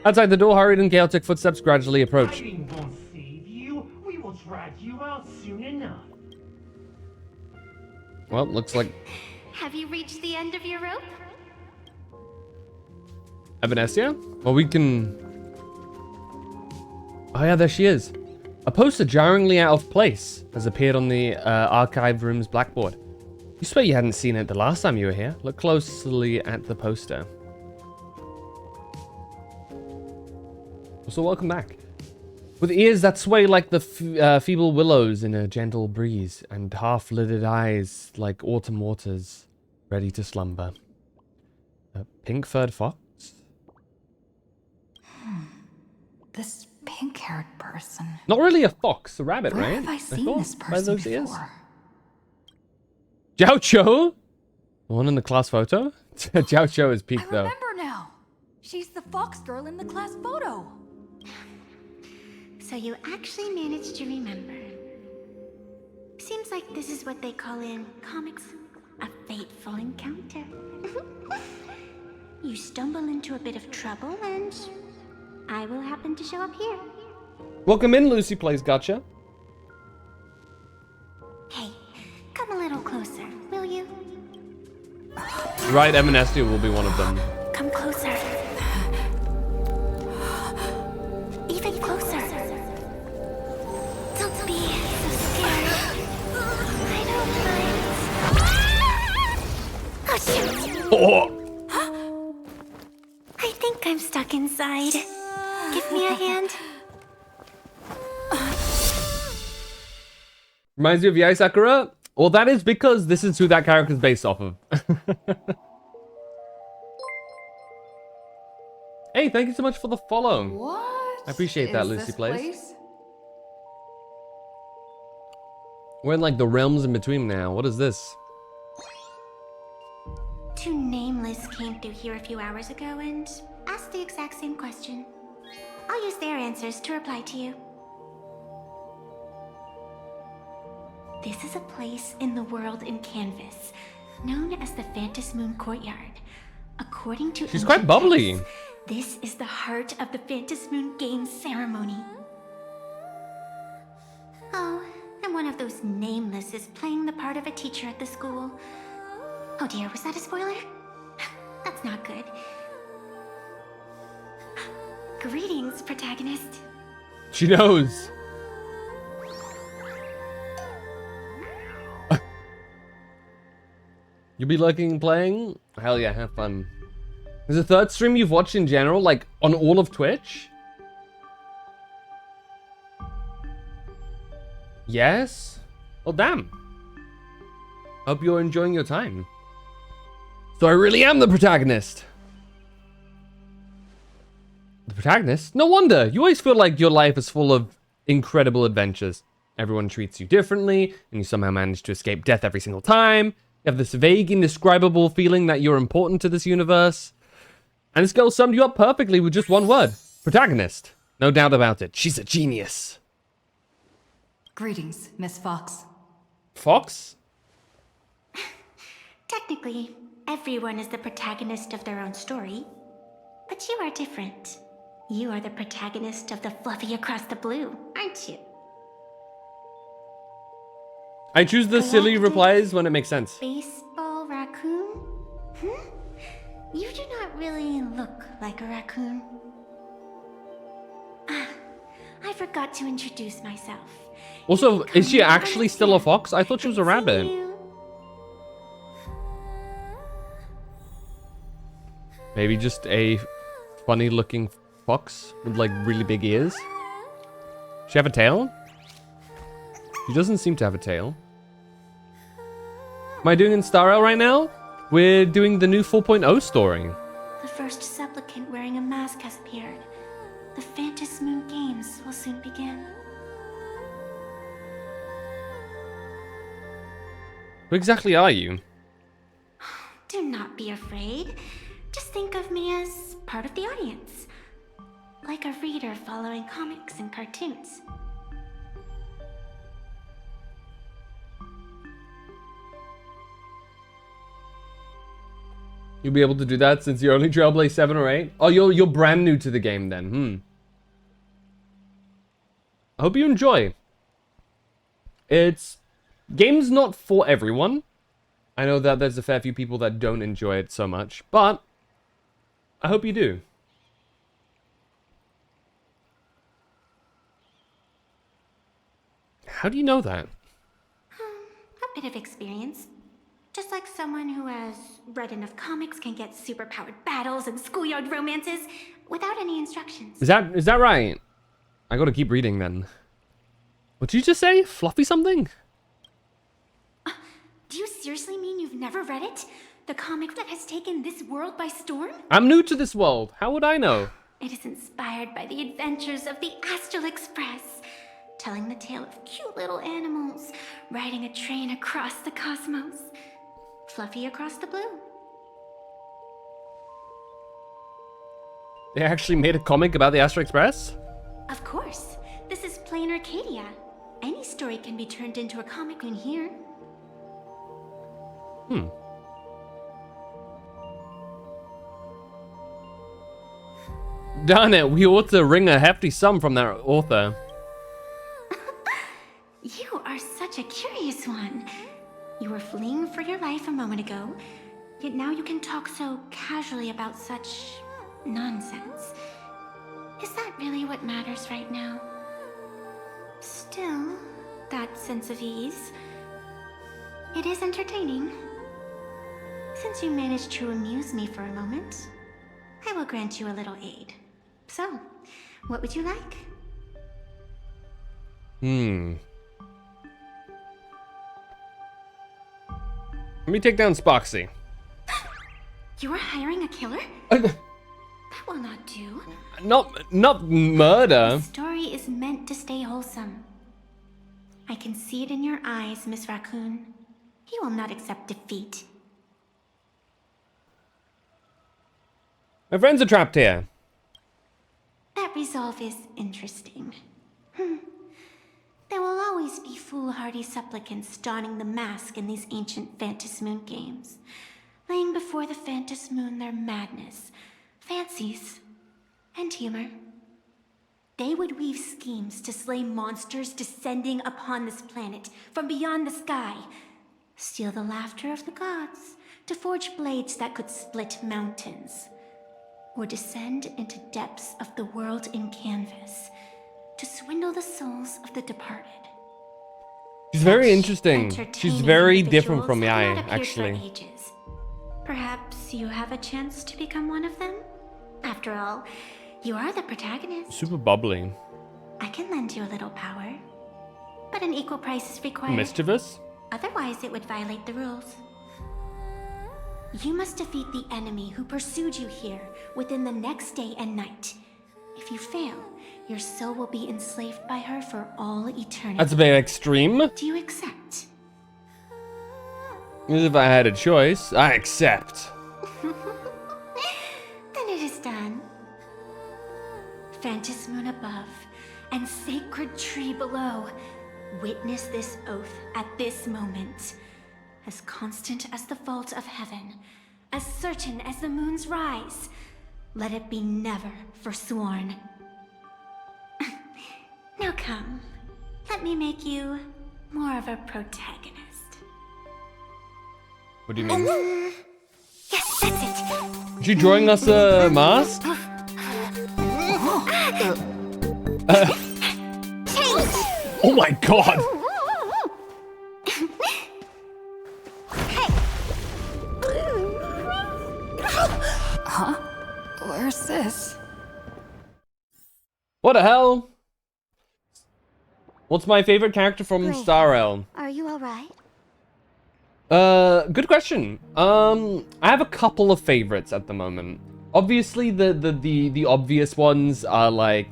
Outside the door, hurried and chaotic footsteps gradually approach. Hiding won't save you. We will drag you out soon enough. Well, looks like Have you reached the end of your rope? Evanestia? Well, we can... Oh yeah, there she is. A poster jarringly out of place has appeared on the archive room's blackboard. You swear you hadn't seen it the last time you were here. Look closely at the poster. So welcome back. With ears that sway like the feeble willows in a gentle breeze, and half-lidded eyes like autumn waters, ready to slumber. A pink-furred fox? This pink-haired person. Not really a fox, a rabbit, Where right? have I seen thought, this by person those ears. before? Jiao Cho? The one in the class photo? Jiao Cho is peak though. Remember now. She's the fox girl in the class photo. So you actually managed to remember. Seems like this is what they call in comics a fateful encounter. You stumble into a bit of trouble and I will happen to show up here. Welcome in, Lucy Plays Gotcha. Hey, come a little closer, will you? Right, Evanestia will be one of them. Come closer. Even closer. Don't be so scared. I don't mind. Oh, shoot. Oh. I think I'm stuck inside. Give me a hand. Reminds you of Yaoi Sakura? Well, that is because this is who that character is based off of. Hey, thank you so much for the follow. What? I appreciate that, is Lucy this Plays. place? We're in like the realms in between now. What is this? Two nameless came through here a few hours ago and asked the exact same question. I'll use their answers to reply to you. This is a place in the world in Canvas, known as the Phantas Moon Courtyard. According to She's ancient quite bubbly. texts, this is the heart of the Phantas Moon Games ceremony. Oh, and one of those nameless is playing the part of a teacher at the school. Oh dear, was that a spoiler? That's not good. Greetings, protagonist. She knows. You'll be lurking playing? Hell yeah, have fun. There's a third stream you've watched in general, like on all of Twitch? Yes? Well, damn. Hope you're enjoying your time. So I really am the protagonist. The protagonist? No wonder. You always feel like your life is full of incredible adventures. Everyone treats you differently, and you somehow manage to escape death every single time. You have this vague, indescribable feeling that you're important to this universe. And this girl summed you up perfectly with just one word. Protagonist. No doubt about it. She's a genius. Greetings, Miss Fox. Fox? Technically, everyone is the protagonist of their own story. But you are different. You are the protagonist of the Fluffy Across the Blue, aren't you? I choose the silly replies when it makes sense. Baseball raccoon? You do not really look like a raccoon. Ah, I forgot to introduce myself. Also, is she actually still a fox? I thought she was a rabbit. Maybe just a funny looking fox with like really big ears. Does she have a tail? She doesn't seem to have a tail. Am I doing in Star Rail right now? We're doing the new 4.0 story. The first supplicant wearing a mask has appeared. The Phantas Moon Games will soon begin. Who exactly are you? Do not be afraid. Just think of me as part of the audience. Like a reader following comics and cartoons. You'll be able to do that since you only Trailblaze 7 or 8? Oh, you're brand new to the game then. I hope you enjoy. Game's not for everyone. I know that there's a fair few people that don't enjoy it so much, but I hope you do. How do you know that? A bit of experience. Just like someone who has read enough comics can get superpowered battles and schoolyard romances without any instructions. Is that right? I gotta keep reading then. What did you just say? Fluffy something? Do you seriously mean you've never read it? The comic that has taken this world by storm? I'm new to this world. How would I know? It is inspired by the adventures of the Astral Express, telling the tale of cute little animals riding a train across the cosmos. Fluffy across the blue. They actually made a comic about the Astral Express? Of course. This is plain Arcadia. Any story can be turned into a comic in here. Darn it, we ought to wring a hefty sum from that author. You are such a curious one. You were fleeing for your life a moment ago, yet now you can talk so casually about such nonsense. Is that really what matters right now? Still, that sense of ease. It is entertaining. Since you managed to amuse me for a moment, I will grant you a little aid. So, what would you like? Let me take down Sparksy. You are hiring a killer? That will not do. Not murder. The story is meant to stay wholesome. I can see it in your eyes, Miss Raccoon. He will not accept defeat. My friends are trapped here. That resolve is interesting. There will always be foolhardy supplicants donning the mask in these ancient Phantasmoon games, laying before the Phantasmoon their madness, fancies, and humor. They would weave schemes to slay monsters descending upon this planet from beyond the sky, steal the laughter of the gods to forge blades that could split mountains, or descend into depths of the world in canvas to swindle the souls of the departed. She's very interesting. She's very different from Yae, actually. Perhaps you have a chance to become one of them? After all, you are the protagonist. Super bubbly. I can lend you a little power, but an equal price is required. Mischievous? Otherwise, it would violate the rules. You must defeat the enemy who pursued you here within the next day and night. If you fail, your soul will be enslaved by her for all eternity. That's a bit extreme. Do you accept? As if I had a choice. I accept. Then it is done. Phantasmoon above and sacred tree below, witness this oath at this moment. As constant as the vault of heaven, as certain as the moon's rise, let it be never forsworn. Now come, let me make you more of a protagonist. What do you mean? Yes, that's it. Is she drawing us a mask? Oh my god! Huh? Where's this? What the hell? What's my favorite character from Star Realm? Are you alright? Good question. I have a couple of favorites at the moment. Obviously, the obvious ones are like,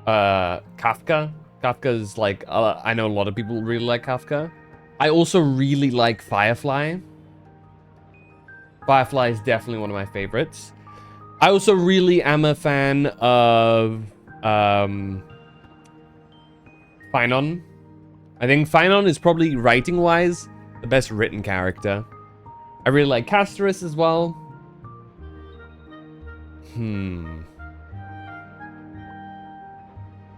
Kafka. Kafka's like, I know a lot of people really like Kafka. I also really like Firefly. Firefly is definitely one of my favorites. I also really am a fan of, Finon. I think Finon is probably, writing-wise, the best written character. I really like Casterus as well.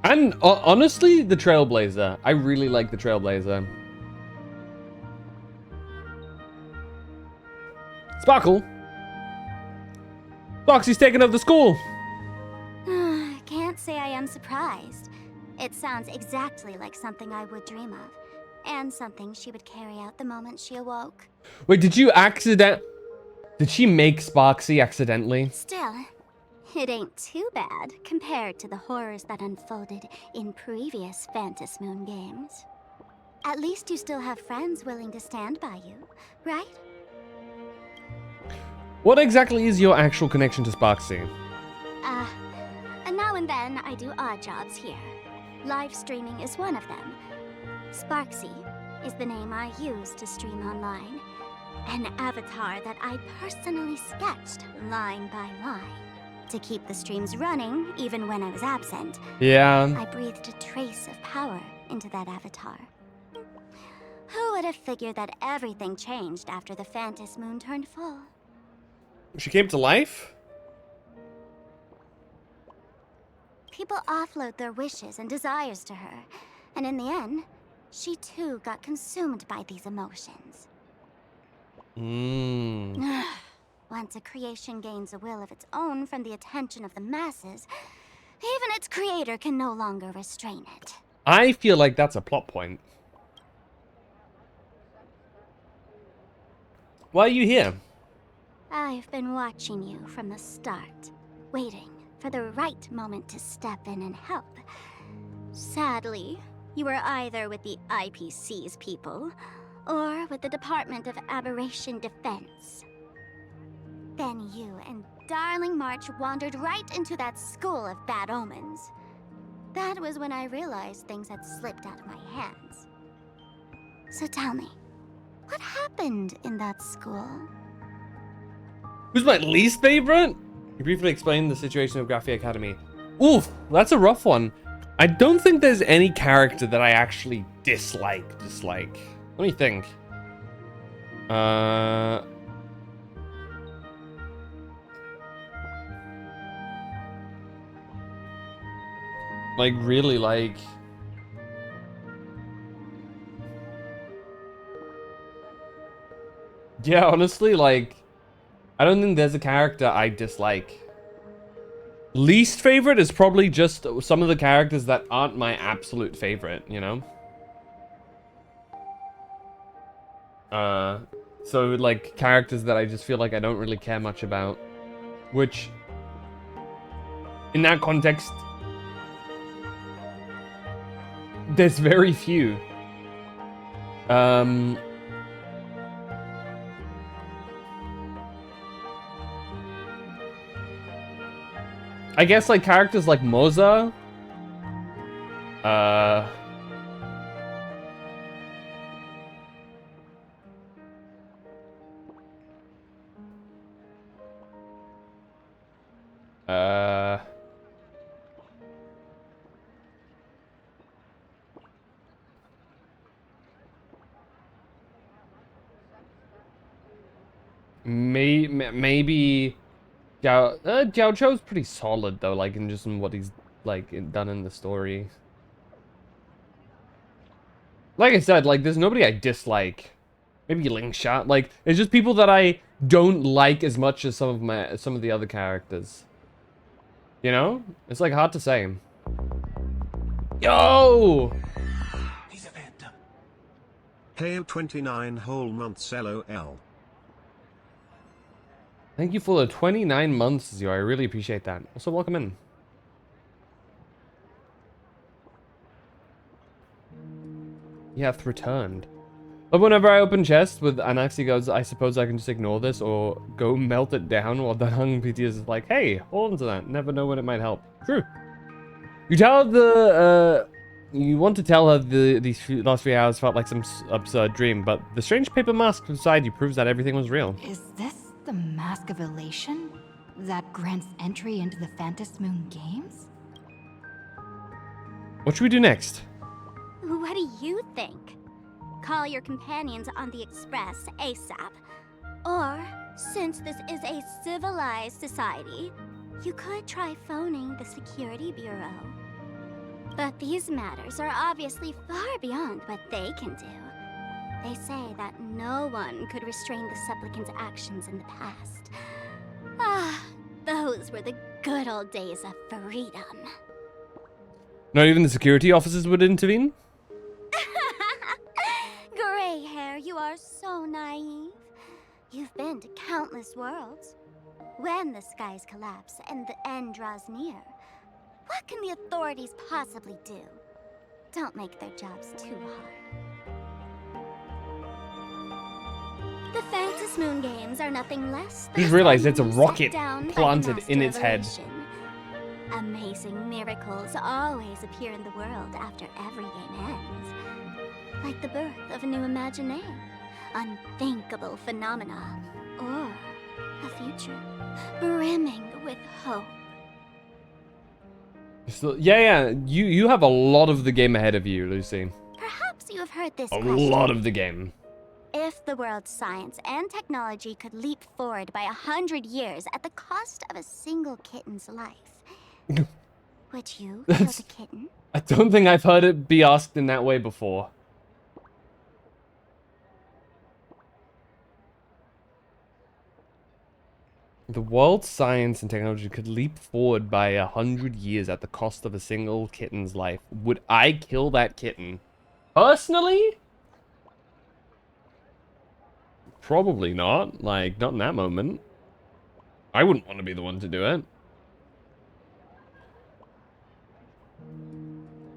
And honestly, the Trailblazer. I really like the Trailblazer. Sparkle. Foxy's taking over the school. Can't say I am surprised. It sounds exactly like something I would dream of. And something she would carry out the moment she awoke. Wait, did she make Sparksy accidentally? Still, it ain't too bad compared to the horrors that unfolded in previous Phantom Moon games. At least you still have friends willing to stand by you, right? What exactly is your actual connection to Sparksy? Now and then I do odd jobs here. Live streaming is one of them. Sparksy is the name I use to stream online. An avatar that I personally sketched line by line to keep the streams running even when I was absent. Yeah. I breathed a trace of power into that avatar. Who would have figured that everything changed after the Phantom Moon turned full? She came to life? People offload their wishes and desires to her, and in the end, she too got consumed by these emotions. Once a creation gains a will of its own from the attention of the masses, even its creator can no longer restrain it. I feel like that's a plot point. Why are you here? I've been watching you from the start, waiting for the right moment to step in and help. Sadly, you were either with the IPC's people, or with the Department of Aberration Defense. Then you and Darling March wandered right into that school of bad omens. That was when I realized things had slipped out of my hands. So tell me, what happened in that school? Who's my least favorite? You briefly explained the situation of Graphia Academy. Oof, that's a rough one. I don't think there's any character that I actually dislike. Let me think. Like, really, like... Yeah, honestly, like... I don't think there's a character I dislike. Least favorite is probably just some of the characters that aren't my absolute favorite, you know? So, like, characters that I just feel like I don't really care much about. Which, in that context, there's very few. I guess, like, characters like Moza. Maybe Jiao Chou's pretty solid though, like in what he's done in the story. Like I said, like there's nobody I dislike. Maybe Ling Sha. Like it's just people that I don't like as much as some of the other characters. You know? It's like hard to say. Yo! He's a phantom. KO 29 whole months LOL. Thank you for the 29 months, Zio. I really appreciate that. Also, welcome in. He hath returned. But whenever I open chests with Anaxi goes, I suppose I can just ignore this or go melt it down, while the Hung PT is like, hey, hold on to that. Never know when it might help. True. You tell the, you want to tell her these last 3 hours felt like some absurd dream, but the strange paper mask beside you proves that everything was real. Is this the Mask of Elation that grants entry into the Phantom Moon games? What should we do next? What do you think? Call your companions on the Express ASAP. Or, since this is a civilized society, you could try phoning the Security Bureau. But these matters are obviously far beyond what they can do. They say that no one could restrain the supplicant's actions in the past. Ah, those were the good old days of freedom. Not even the security officers would intervene? Gray hair, you are so naive. You've been to countless worlds. When the skies collapse and the end draws near, what can the authorities possibly do? Don't make their jobs too hard. The Phantas Moon Games are nothing less than Just realized it's a set rocket down by the planted in Master its head. Evolution. Amazing miracles always appear in the world after every game ends. Like the birth of a new imagination, unthinkable phenomena, or a future brimming with hope. So, yeah, you have a lot of the game ahead of you, Lucy. Perhaps you have heard this A question. lot of the game. If the world's science and technology could leap forward by 100 years at the cost of a single kitten's life, would you kill the kitten? I don't think I've heard it be asked in that way before. The world's science and technology could leap forward by 100 years at the cost of a single kitten's life. Would I kill that kitten? Personally? Probably not. Like, not in that moment. I wouldn't want to be the one to do it.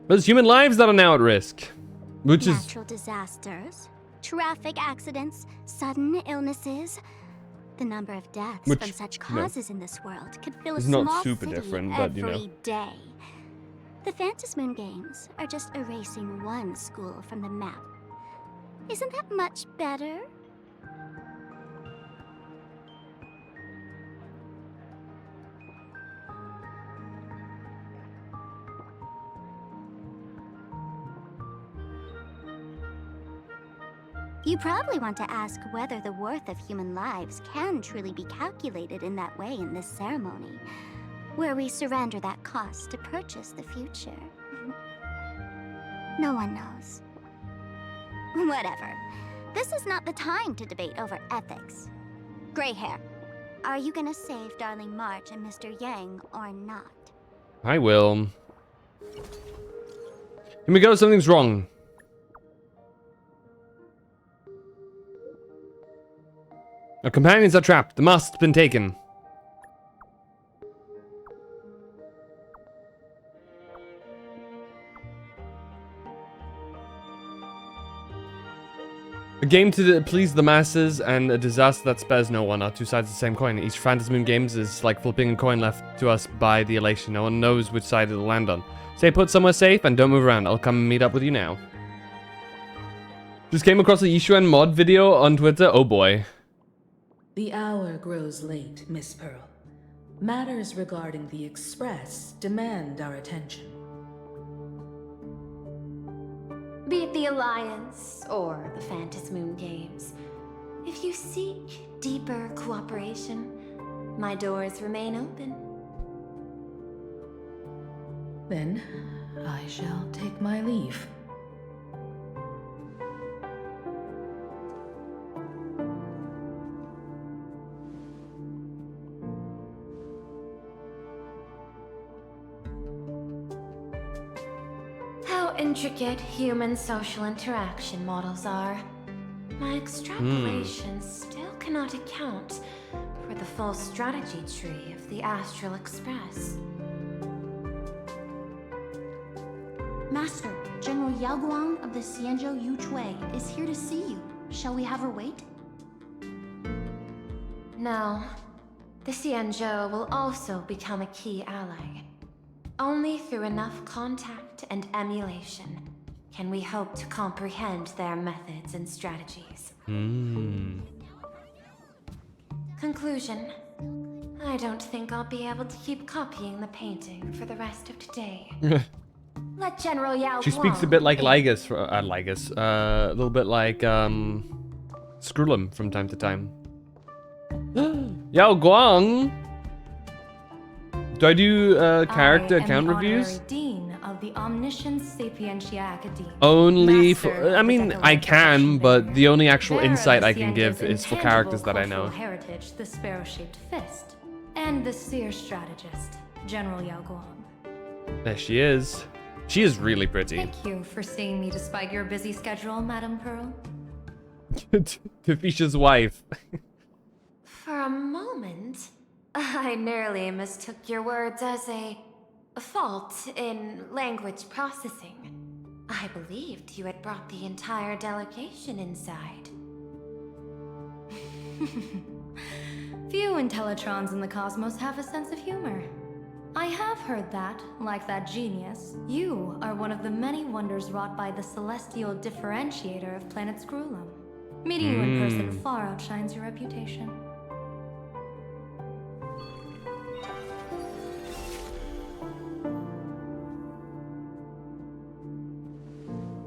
But there's human lives that are now at risk. Which is... Natural disasters, traffic accidents, sudden illnesses. The number of deaths Which, from such you know, causes in this world could fill a is not small super city different, but, you know. every day. The Phantas Moon Games are just erasing one school from the map. Isn't that much better? You probably want to ask whether the worth of human lives can truly be calculated in that way in this ceremony, where we surrender that cost to purchase the future. No one knows. Whatever. This is not the time to debate over ethics. Gray hair, are you gonna save Darling March and Mr. Yang or not? I will. Here we go, something's wrong. Our companions are trapped. The mast's been taken. A game to please the masses and a disaster that spares no one are two sides of the same coin. Each Phantas Moon Games is like flipping a coin left to us by the elation. No one knows which side it'll land on. Stay put somewhere safe and don't move around. I'll come meet up with you now. Just came across a Yishuan mod video on Twitter. Oh boy. The hour grows late, Miss Pearl. Matters regarding the Express demand our attention. Be it the Alliance or the Phantas Moon Games, if you seek deeper cooperation, my doors remain open. Then I shall take my leave. How intricate human social interaction models are. My extrapolations still cannot account for the full strategy tree of the Astral Express. Master, General Yao Guang of the Xianzhou Yuchui is here to see you. Shall we have her wait? No. The Xianzhou will also become a key ally. Only through enough contact and emulation can we hope to comprehend their methods and strategies. Conclusion. I don't think I'll be able to keep copying the painting for the rest of today. Let General Yao She speaks a bit like Lygus, a little bit like Skrullum from time to time. Yao Guang. Do I do character account reviews? Dean of the Omniscience Sapientia Academy. Only for, I mean, I can, but the only actual insight I can give is for characters that I know. Heritage, the sparrow-shaped fist, and the seer strategist, General Yao Guang. There she is. She is really pretty. Thank you for seeing me despite your busy schedule, Madame Pearl. Tafisha's wife. For a moment, I nearly mistook your words as a fault in language processing. I believed you had brought the entire delegation inside. Few Intellitrons in the cosmos have a sense of humor. I have heard that, like that genius, you are one of the many wonders wrought by the celestial differentiator of planet Screwlum. Meeting you in person far outshines your reputation.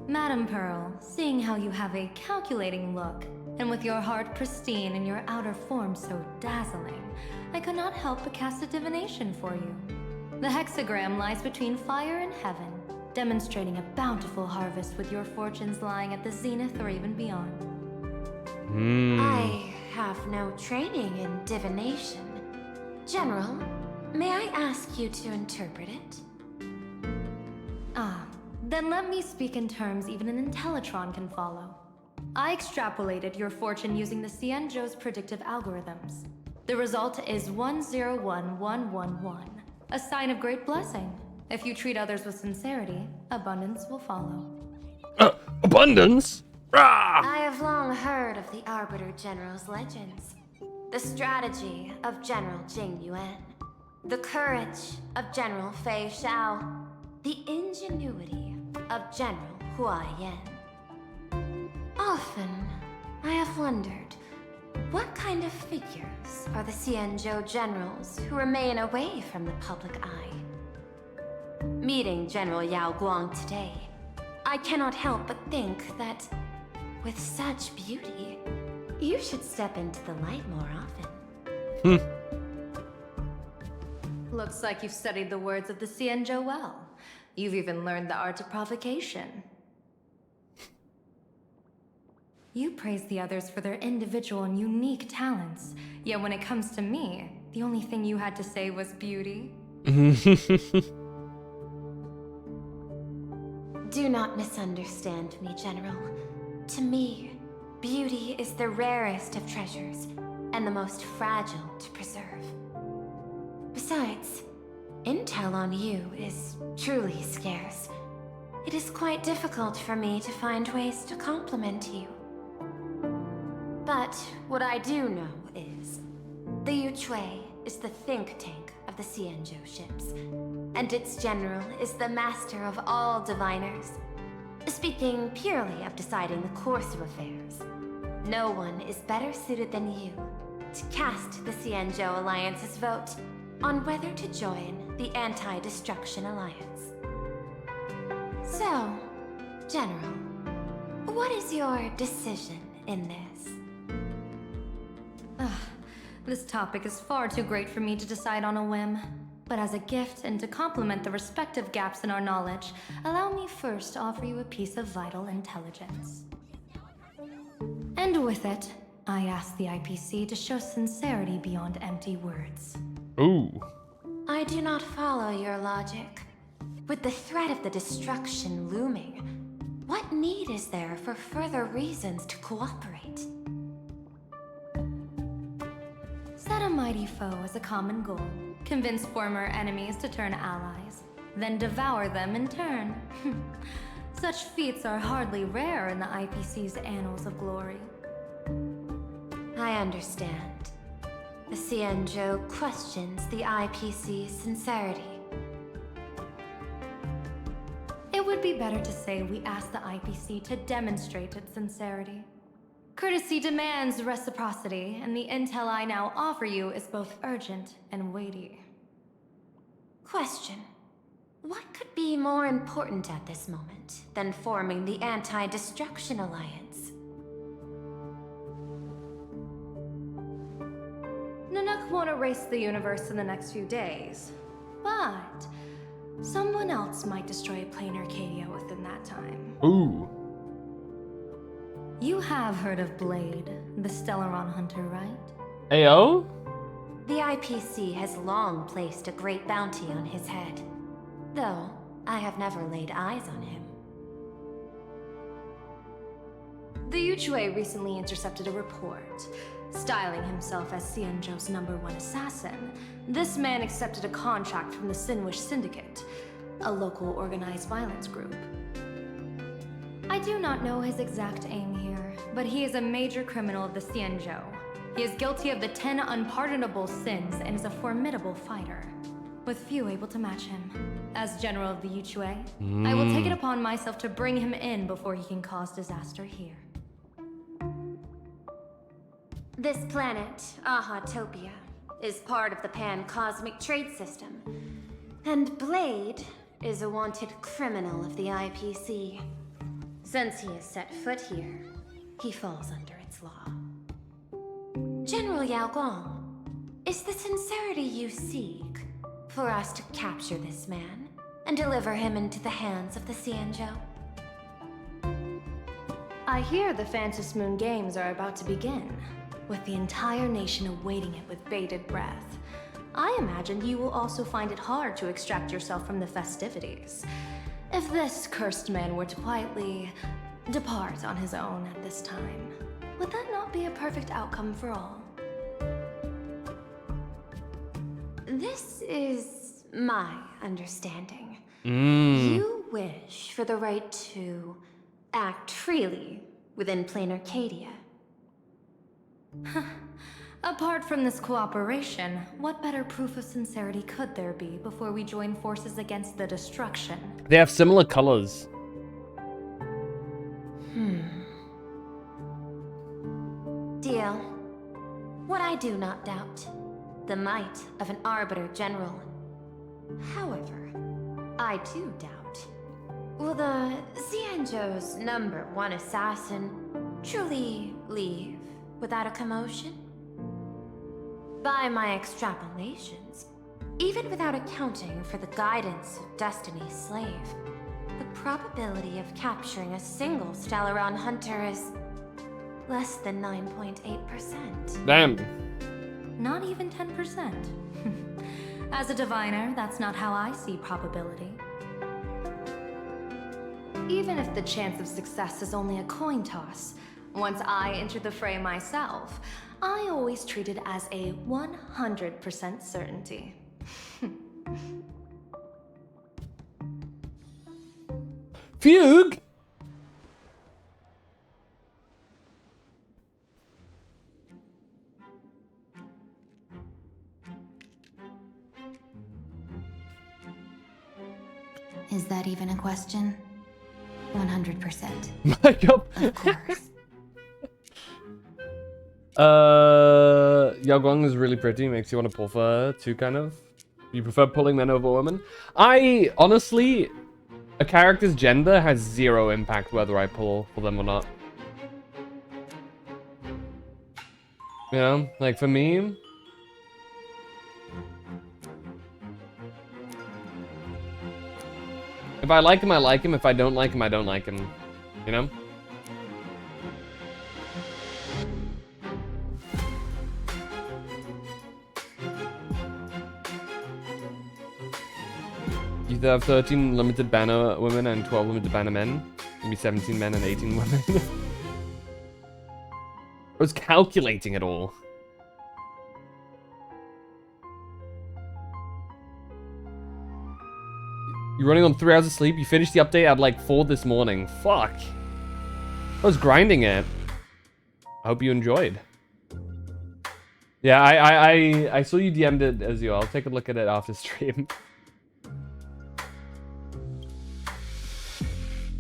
Madame Pearl, seeing how you have a calculating look, and with your heart pristine and your outer form so dazzling, I could not help but cast a divination for you. The hexagram lies between fire and heaven, demonstrating a bountiful harvest with your fortunes lying at the zenith or even beyond. I have no training in divination. General, may I ask you to interpret it? Then let me speak in terms even an Intellitron can follow. I extrapolated your fortune using the Xianzhou's predictive algorithms. The result is 101111, a sign of great blessing. If you treat others with sincerity, abundance will follow. Abundance? Rah! I have long heard of the Arbiter General's legends. The strategy of General Jing Yuan. The courage of General Fei Xiao. The ingenuity of General Hua Yan. Often, I have wondered, what kind of figures are the Xianzhou generals who remain away from the public eye? Meeting General Yao Guang today, I cannot help but think that, with such beauty, you should step into the light more often. Looks like you've studied the words of the Xianzhou well. You've even learned the art of provocation. You praise the others for their individual and unique talents, yet when it comes to me, the only thing you had to say was beauty. Do not misunderstand me, General. To me, beauty is the rarest of treasures, and the most fragile to preserve. Besides, intel on you is truly scarce. It is quite difficult for me to find ways to compliment you. But what I do know is, the Yuchui is the think tank of the Xianzhou ships, and its general is the master of all diviners. Speaking purely of deciding the course of affairs, no one is better suited than you to cast the Xianzhou Alliance's vote on whether to join the Anti-Destruction Alliance. So, General, what is your decision in this? This topic is far too great for me to decide on a whim. But as a gift and to complement the respective gaps in our knowledge, allow me first to offer you a piece of vital intelligence. And with it, I ask the IPC to show sincerity beyond empty words. Ooh. I do not follow your logic. With the threat of the destruction looming, what need is there for further reasons to cooperate? Set a mighty foe as a common goal. Convince former enemies to turn allies. Then devour them in turn. Such feats are hardly rare in the IPC's annals of glory. I understand. The Xianzhou questions the IPC's sincerity. It would be better to say we ask the IPC to demonstrate its sincerity. Courtesy demands reciprocity, and the intel I now offer you is both urgent and weighty. Question. What could be more important at this moment than forming the Anti-Destruction Alliance? erase the universe in the next few days, but someone else might destroy Plain Arcadia within that time. Ooh. You have heard of Blade, the Stellaron hunter, right? Ayo? The IPC has long placed a great bounty on his head, though I have never laid eyes on him. The Yuchue recently intercepted a report. Styling himself as Xianzhou's #1 assassin, this man accepted a contract from the Sinwish Syndicate, a local organized violence group. I do not know his exact aim here, but he is a major criminal of the Xianzhou. He is guilty of the 10 unpardonable sins and is a formidable fighter, with few able to match him. As General of the Yuchue, I will take it upon myself to bring him in before he can cause disaster here. This planet, Ahatopia, is part of the Pan-Cosmic Trade System, and Blade is a wanted criminal of the IPC. Since he has set foot here, he falls under its law. General Yao Guang, is the sincerity you seek for us to capture this man and deliver him into the hands of the Xianzhou? I hear the Phantom Moon Games are about to begin, with the entire nation awaiting it with bated breath. I imagine you will also find it hard to extract yourself from the festivities. If this cursed man were to quietly depart on his own at this time, would that not be a perfect outcome for all? This is my understanding. You wish for the right to act freely within Plain Arcadia. Apart from this cooperation, what better proof of sincerity could there be before we join forces against the destruction? They have similar colors. Deal. What I do not doubt. The might of an Arbiter General. However, I do doubt. Will the Xianzhou's #1 assassin truly leave without a commotion? By my extrapolations, even without accounting for the guidance of Destiny's slave, the probability of capturing a single Stellaron hunter is less than 9.8%. Damn. Not even 10%. As a diviner, that's not how I see probability. Even if the chance of success is only a coin toss, once I enter the fray myself, I always treat it as a 100% certainty. Fugue? Is that even a question? 100%. My God. Of course. Yao Guang is really pretty, makes you want to pull for her too, kind of. You prefer pulling men over women? I, honestly, a character's gender has zero impact whether I pull for them or not. You know, like for me, if I like him, I like him. If I don't like him, I don't like him. You know? You either have 13 limited banner women and 12 limited banner men. Maybe 17 men and 18 women. I was calculating it all. You're running on 3 hours of sleep. You finished the update at like 4 this morning. Fuck. I was grinding it. I hope you enjoyed. Yeah, I saw you DM'd it, Azio. I'll take a look at it after stream.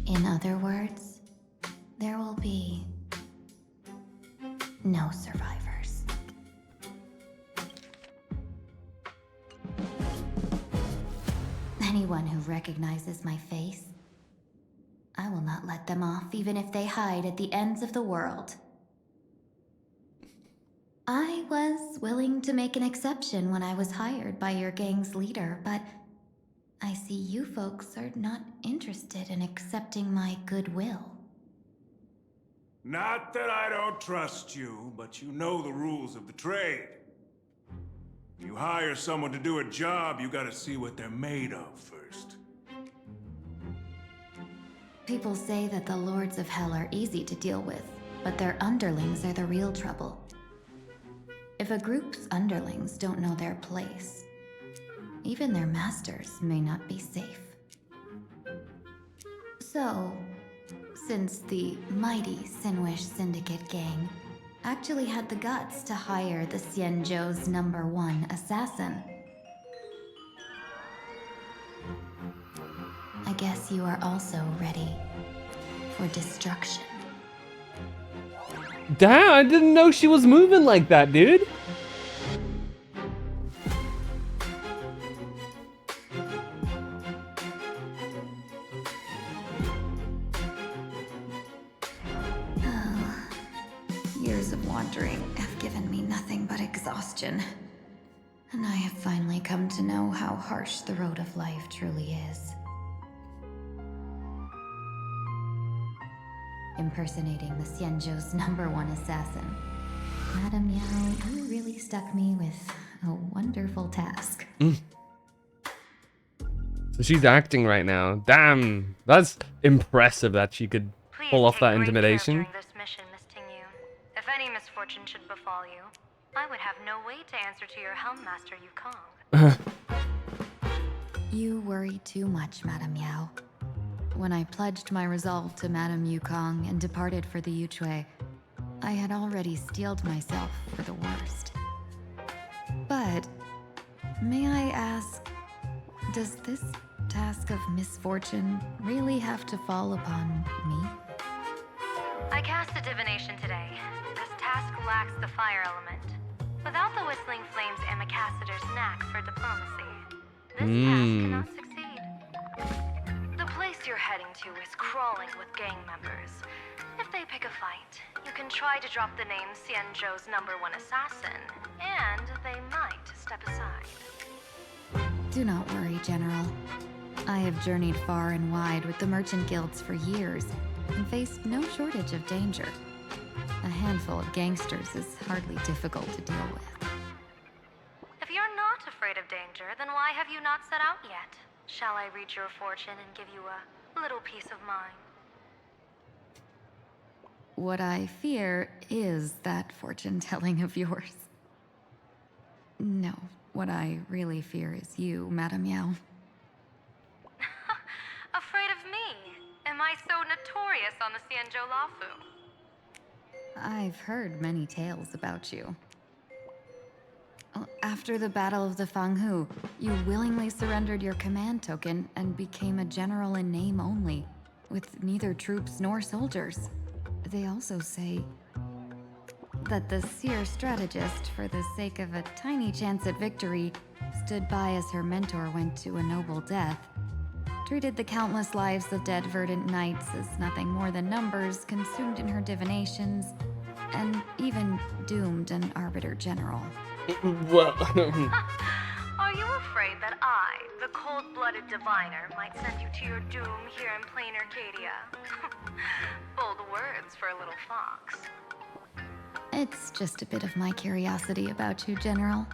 In other words, there will be no survivors. Anyone who recognizes my face, I will not let them off even if they hide at the ends of the world. I was willing to make an exception when I was hired by your gang's leader, but I see you folks are not interested in accepting my goodwill. Not that I don't trust you, but you know the rules of the trade. You hire someone to do a job, you gotta see what they're made of first. People say that the Lords of Hell are easy to deal with, but their underlings are the real trouble. If a group's underlings don't know their place, even their masters may not be safe. So, since the mighty Sinwish Syndicate gang actually had the guts to hire the Xianzhou's #1 assassin, I guess you are also ready for destruction. Damn, I didn't know she was moving like that, dude. Years of wandering have given me nothing but exhaustion. And I have finally come to know how harsh the road of life truly is. Impersonating the Xianzhou's #1 assassin. Madame Yao, you really stuck me with a wonderful task. So she's acting right now. Damn, that's impressive that she could pull off that intimidation. This mission, Miss Tingyu. If any misfortune should befall you, I would have no way to answer to your Helm Master Yukong. You worry too much, Madame Yao. When I pledged my resolve to Madame Yukong and departed for the Yuchui, I had already steeled myself for the worst. But, may I ask, does this task of misfortune really have to fall upon me? I cast a divination today. This task lacks the fire element. Without the Whistling Flames Ambassador's knack for diplomacy, this task cannot succeed. The place you're heading to is crawling with gang members. If they pick a fight, you can try to drop the name Xianzhou's #1 assassin, and they might step aside. Do not worry, General. I have journeyed far and wide with the merchant guilds for years and faced no shortage of danger. A handful of gangsters is hardly difficult to deal with. If you're not afraid of danger, then why have you not set out yet? Shall I read your fortune and give you a little peace of mind? What I fear is that fortune-telling of yours. No, what I really fear is you, Madame Yao. Afraid of me? Am I so notorious on the Xianzhou Lafu? I've heard many tales about you. After the Battle of the Fanghu, you willingly surrendered your command token and became a general in name only, with neither troops nor soldiers. They also say that the seer strategist, for the sake of a tiny chance at victory, stood by as her mentor went to a noble death, treated the countless lives of dead verdant knights as nothing more than numbers consumed in her divinations, and even doomed an arbiter general. Well, are you afraid that I, the cold-blooded diviner, might send you to your doom here in plain Arcadia? Bold words for a little fox. It's just a bit of my curiosity about you, General.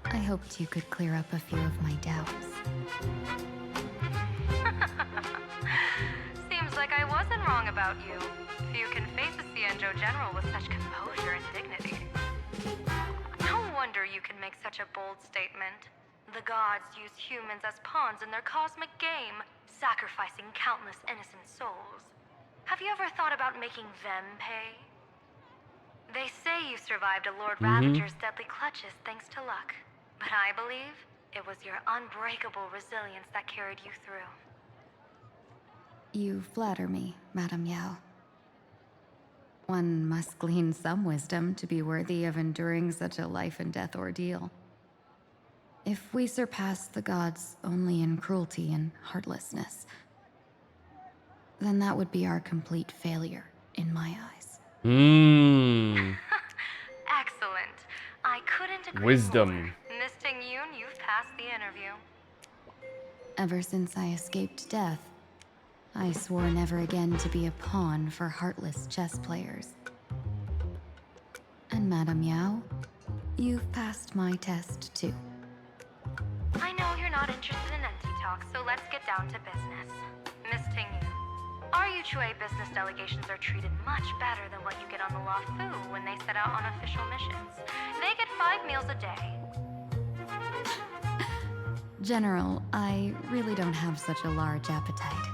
I hoped you could clear up a few of my doubts. Seems like I wasn't wrong about you. Few can face a Xianzhou general with such composure and dignity. No wonder you can make such a bold statement. The gods use humans as pawns in their cosmic game, sacrificing countless innocent souls. Have you ever thought about making them pay? They say you survived a Lord Ravager's deadly clutches thanks to luck. But I believe it was your unbreakable resilience that carried you through. You flatter me, Madame Yao. One must glean some wisdom to be worthy of enduring such a life-and-death ordeal. If we surpass the gods only in cruelty and heartlessness, then that would be our complete failure in my eyes. Excellent. I couldn't agree Wisdom. more. Miss Ting-Yoon, you've passed the interview. Ever since I escaped death, I swore never again to be a pawn for heartless chess players. And Madame Yao, you've passed my test too. I know you're not interested in empty talk, so let's get down to business. Miss Ting-Yoon, our Yuchue business delegations are treated much better than what you get on the La Fu when they set out on official missions. They get 5 meals a day. General, I really don't have such a large appetite.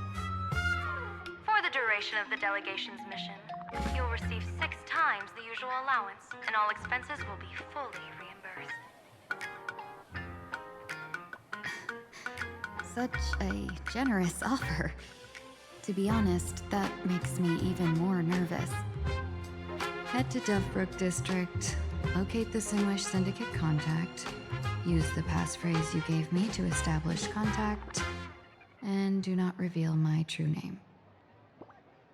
For the duration of the delegation's mission, you'll receive 6 times the usual allowance, and all expenses will be fully reimbursed. Such a generous offer. To be honest, that makes me even more nervous. Head to Dovebrook District, locate the Sinwish Syndicate contact, use the passphrase you gave me to establish contact, and do not reveal my true name.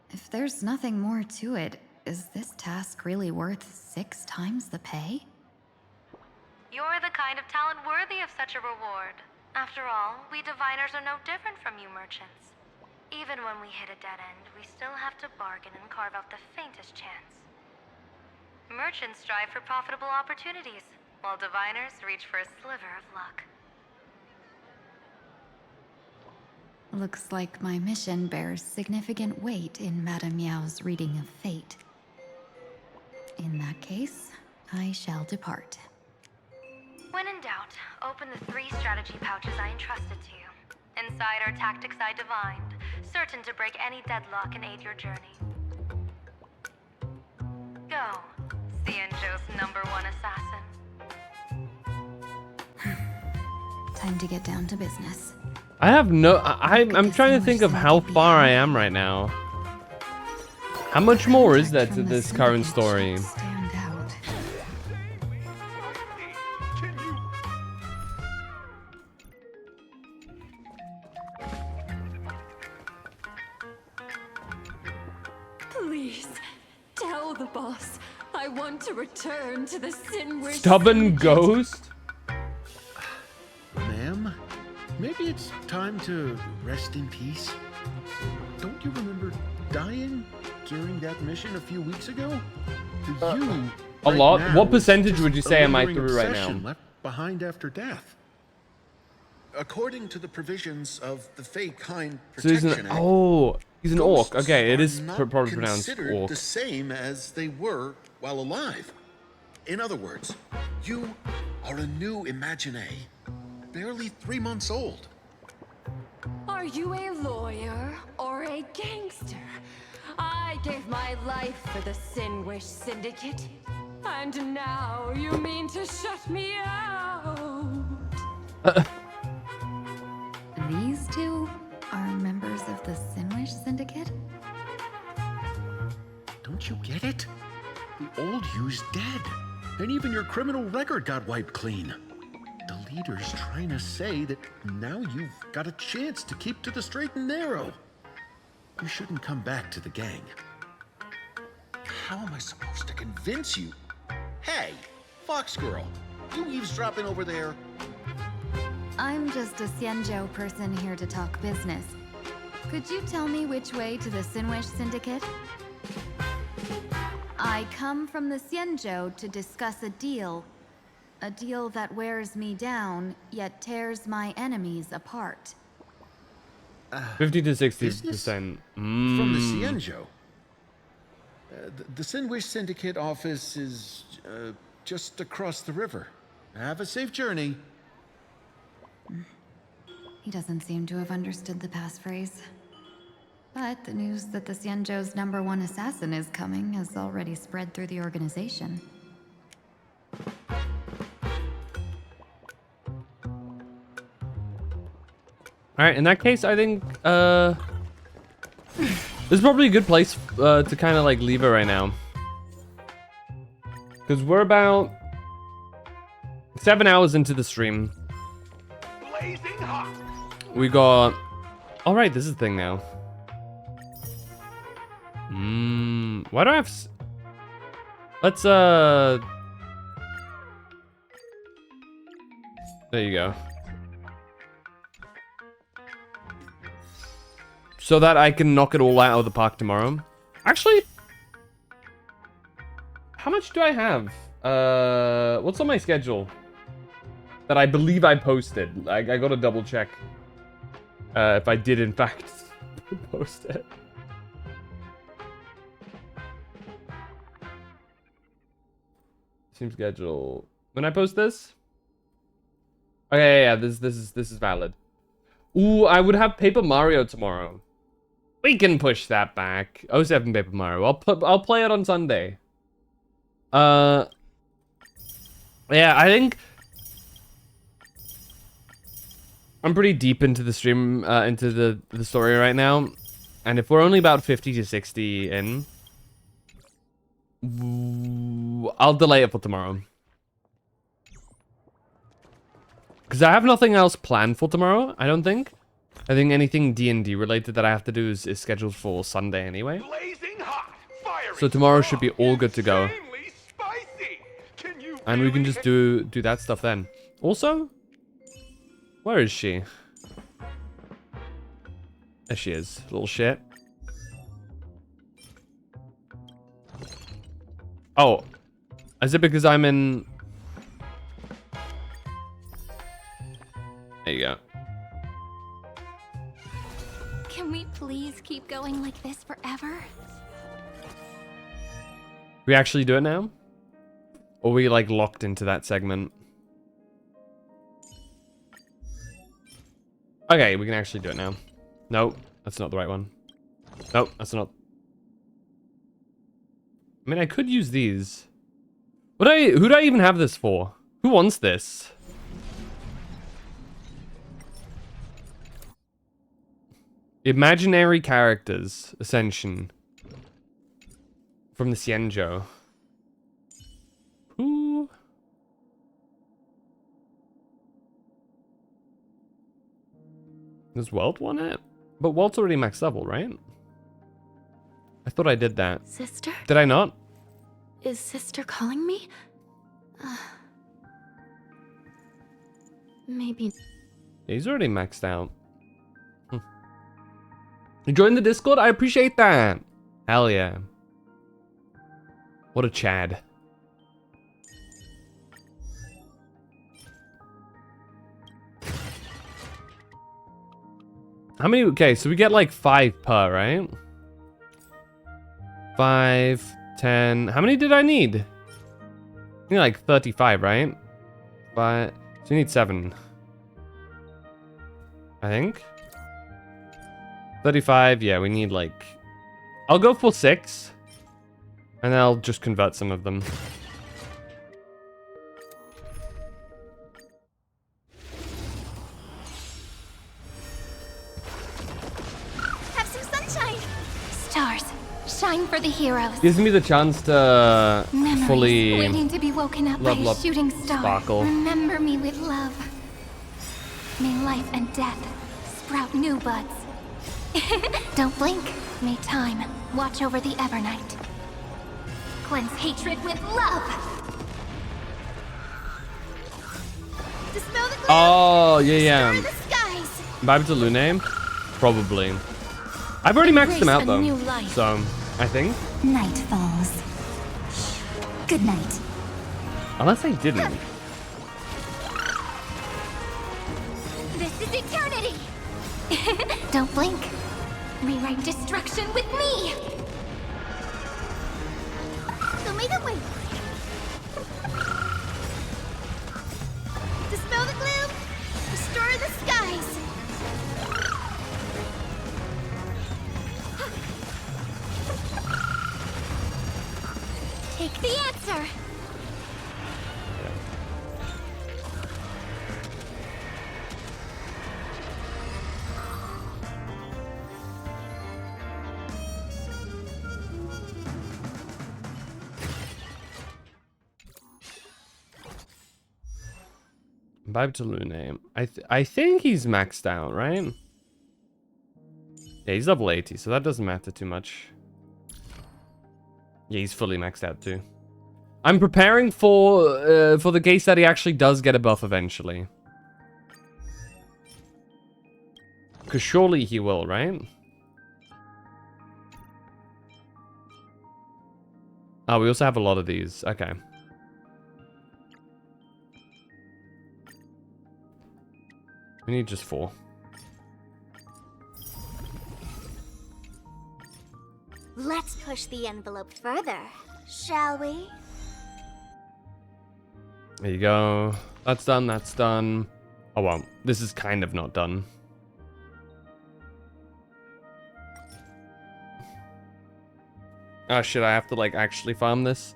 If there's nothing more to it, is this task really worth 6 times the pay? You're the kind of talent worthy of such a reward. After all, we diviners are no different from you merchants. Even when we hit a dead end, we still have to bargain and carve out the faintest chance. Merchants strive for profitable opportunities, while diviners reach for a sliver of luck. Looks like my mission bears significant weight in Madame Yao's reading of fate. In that case, I shall depart. When in doubt, open the 3 strategy pouches I entrusted to you. Inside are tactics I divined, certain to break any deadlock and aid your journey. Go, Xianzhou's #1 assassin. Time to get down to business. I have no. I'm trying to think of how far I am right now. How much more is there to this current story? Stand out. Please, tell the boss I want to return to the Sinwish. Stubborn ghost? Ma'am, maybe it's time to rest in peace. Don't you remember dying during that mission a few weeks ago? You, A lot? right now, What percentage would you is say a am I lingering through right obsession now? left behind after death. According to the provisions of the Fey Kind So he's Protection an Act, he's an orc. Okay, it are is not probably pronounced considered orc. the same as they were while alive. In other words, you are a new Imagine, barely 3 months old. Are you a lawyer or a gangster? I gave my life for the Sinwish Syndicate, and now you mean to shut me out? These two are members of the Sinwish Syndicate? Don't you get it? The old you's dead, and even your criminal record got wiped clean. The leader's trying to say that now you've got a chance to keep to the straight and narrow. You shouldn't come back to the gang. How am I supposed to convince you? Hey, Fox Girl, you eavesdropping over there? I'm just a Xianzhou person here to talk business. Could you tell me which way to the Sinwish Syndicate? I come from the Xianzhou to discuss a deal. A deal that wears me down, yet tears my enemies apart. 50 to 60%. From the Xianzhou. The Sinwish Syndicate office is just across the river. Have a safe journey. He doesn't seem to have understood the passphrase. But the news that the Xianzhou's #1 assassin is coming has already spread through the organization. Alright, in that case, I think, this is probably a good place to kind of, like, leave it right now. Because we're about 7 hours into the stream. We got... Alright, this is the thing now. Why do I have... Let's, There you go. So that I can knock it all out of the park tomorrow. Actually, how much do I have? What's on my schedule? That I believe I posted. I gotta double check. If I did in fact post it. Team schedule. When I post this? Okay, yeah, this is valid. Ooh, I would have Paper Mario tomorrow. We can push that back. 07 Paper Mario. I'll play it on Sunday. Yeah, I think I'm pretty deep into the stream, into the story right now, and if we're only about 50 to 60 in, I'll delay it for tomorrow. Because I have nothing else planned for tomorrow, I don't think. I think anything D&D related that I have to do is scheduled for Sunday anyway. So tomorrow should be all good to go. And we can just do that stuff then. Also, where is she? There she is, little shit. Oh, is it because I'm in... There you go. Can we please keep going like this forever? We actually do it now? Or are we like locked into that segment? Okay, we can actually do it now. Nope, that's not the right one. Nope, that's not. I mean, I could use these. Who do I even have this for? Who wants this? Imaginary characters, Ascension. From the Xianzhou. Who? Does Walt want it? But Walt's already max level, right? I thought I did that. Sister? Did I not? Is Sister calling me? Maybe. Yeah, he's already maxed out. You joined the Discord? I appreciate that. Hell yeah. What a Chad. How many? Okay, so we get like 5 per, right? 5, 10. How many did I need? I think like 35, right? 5. So you need 7. I think. 35, yeah, we need like... I'll go for 6. And I'll just convert some of them. Have some sunshine! Stars, shine for the heroes. Gives me the chance to Memories fully waiting to be woken up by level a up shooting star. Sparkle. Remember me with love. May life and death sprout new buds. Don't blink. May time watch over the Evernight. Cleanse hatred with love. Dispel the gloom. Oh, yeah, Stir yeah. the skies. Vibe to Luname? Probably. I've already maxed them out Embrace a new though. life. So, I think. Night falls. Good night. Unless I didn't. This is eternity. Don't blink. Rewrite destruction with me. Show me the way. Dispel the gloom. Restore the skies. Take the answer. Vibe to Luname. I think he's maxed out, right? Yeah, he's level 80, so that doesn't matter too much. Yeah, he's fully maxed out too. I'm preparing for the case that he actually does get a buff eventually. Because surely he will, right? Oh, we also have a lot of these. Okay. We need just 4. Let's push the envelope further, shall we? There you go. That's done, that's done. Oh well, this is kind of not done. Oh shit, I have to like actually farm this.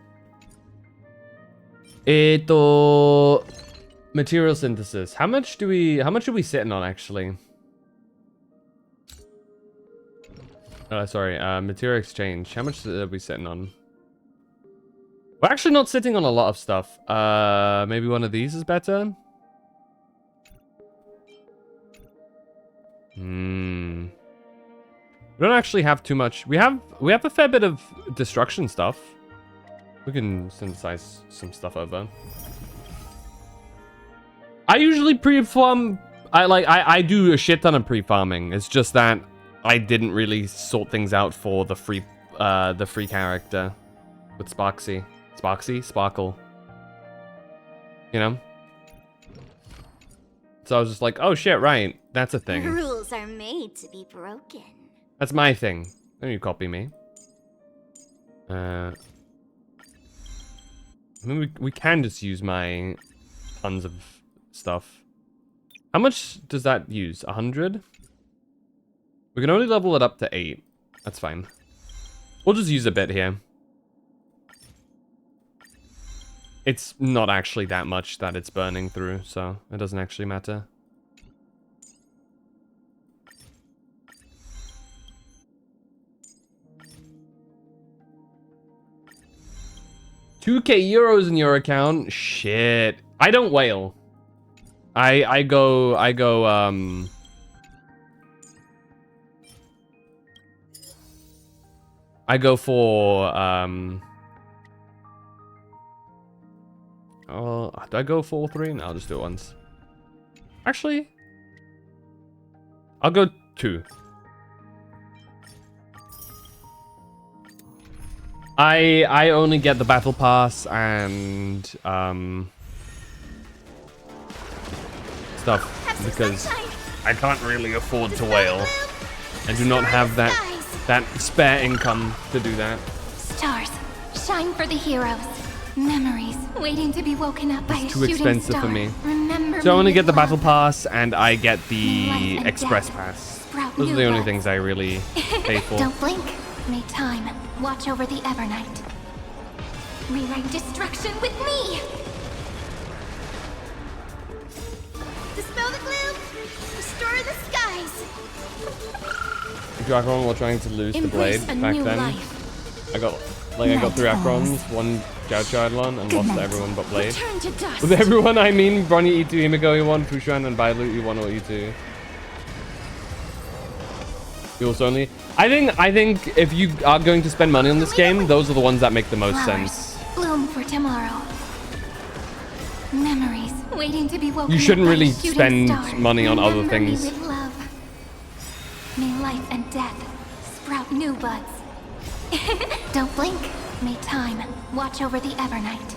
Material synthesis. How much are we sitting on actually? Sorry, material exchange. How much are we sitting on? We're actually not sitting on a lot of stuff. Maybe one of these is better? We don't actually have too much. We have a fair bit of destruction stuff. We can synthesize some stuff over. I usually pre-farm. I do a shit ton of pre-farming. It's just that I didn't really sort things out for the free character with Sparkle. You know? So I was just like, oh shit, right. That's a thing. Rules are made to be broken. That's my thing. Don't you copy me. I mean, we can just use my tons of stuff. How much does that use? 100? We can only level it up to 8. That's fine. We'll just use a bit here. It's not actually that much that it's burning through, so it doesn't actually matter. €2,000 in your account? Shit. I don't whale. I go for oh, do I go for all 3? No, I'll just do it once. Actually, I'll go 2. I only get the battle pass and stuff because I can't really afford to whale. I do not have that spare income to do that. Stars, shine for the heroes. Memories waiting to be woken up by a Too shooting expensive star. for me. Remember So I me only with get the love. battle pass and I get the Life and express death. pass. Sprout Those are new the only buds. things I really pay for. Don't blink. May time watch over the Evernight. Rewrite destruction with me. Dispel the gloom. Restore the skies. Dracron while trying to lose the blade Embrace a back new then. life. I got 3 Acrons, 1 Gaucho Eidolon, and lost to everyone but Blade. Return to dust. With everyone I mean Bronny E2, Himiko E1, Fushuan, and Bailu E1 or E2. Fuels only. I think if you are going to spend money on this game, those are the ones that make the most Flowers sense. bloom for tomorrow. Memories waiting to be woken You up shouldn't by a really shooting spend star. money on other Remember me things. with love. May life and death sprout new buds. Don't blink. May time watch over the Evernight.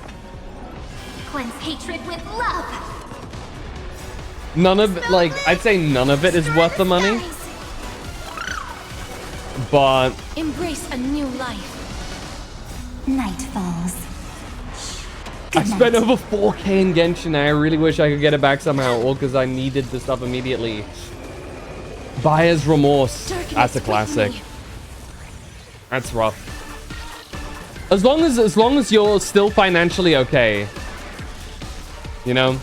Cleanse hatred with love. None of like I'd say none of it is worth the money. But Embrace a new life. Night falls. I spent over 4K in Genshin and I really wish I could get it back somehow, or because I needed the stuff immediately. Buyer's Remorse. That's a classic. That's rough. As long as you're still financially okay, you know,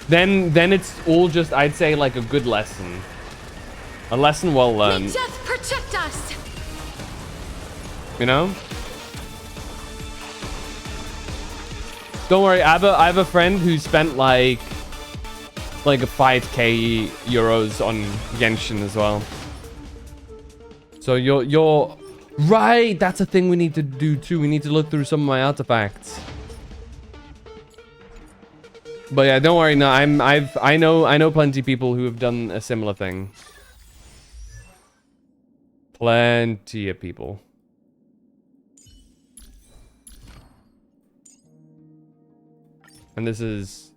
then it's all just, I'd say, like a good lesson. A lesson well May learned, death protect us. you know? Don't worry, I have a friend who spent like a 5K euros on Genshin as well. So you're right. That's a thing we need to do too. We need to look through some of my artifacts. But yeah, don't worry. No, I know plenty of people who have done a similar thing. Plenty of people. And this is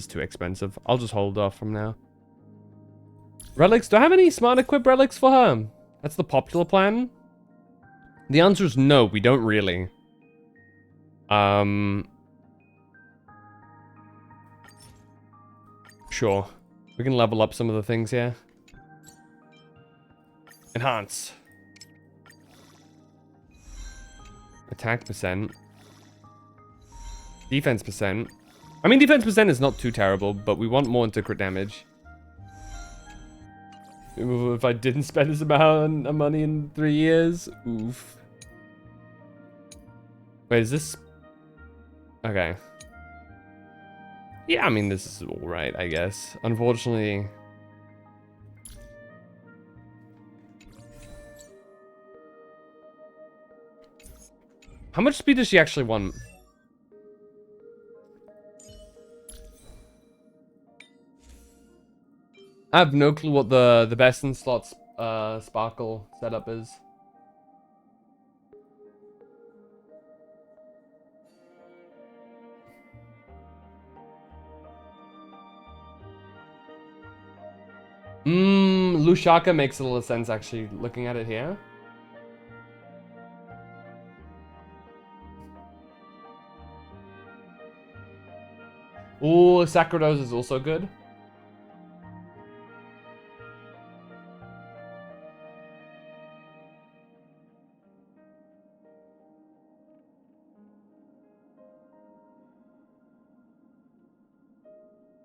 too expensive. I'll just hold off from now. Relics? Do I have any smart equip relics for her? That's the popular plan. The answer is no, we don't really. Sure. We can level up some of the things here. Enhance. Attack percent. Defense percent. I mean, defense percent is not too terrible, but we want more into crit damage. If I didn't spend this amount of money in 3 years, oof. Wait, is this... Okay. Yeah, I mean, this is alright, I guess. Unfortunately... How much speed does she actually want? I have no clue what the best in slots sparkle setup is. Lushaka makes a little sense actually looking at it here. Ooh, Sacrados is also good.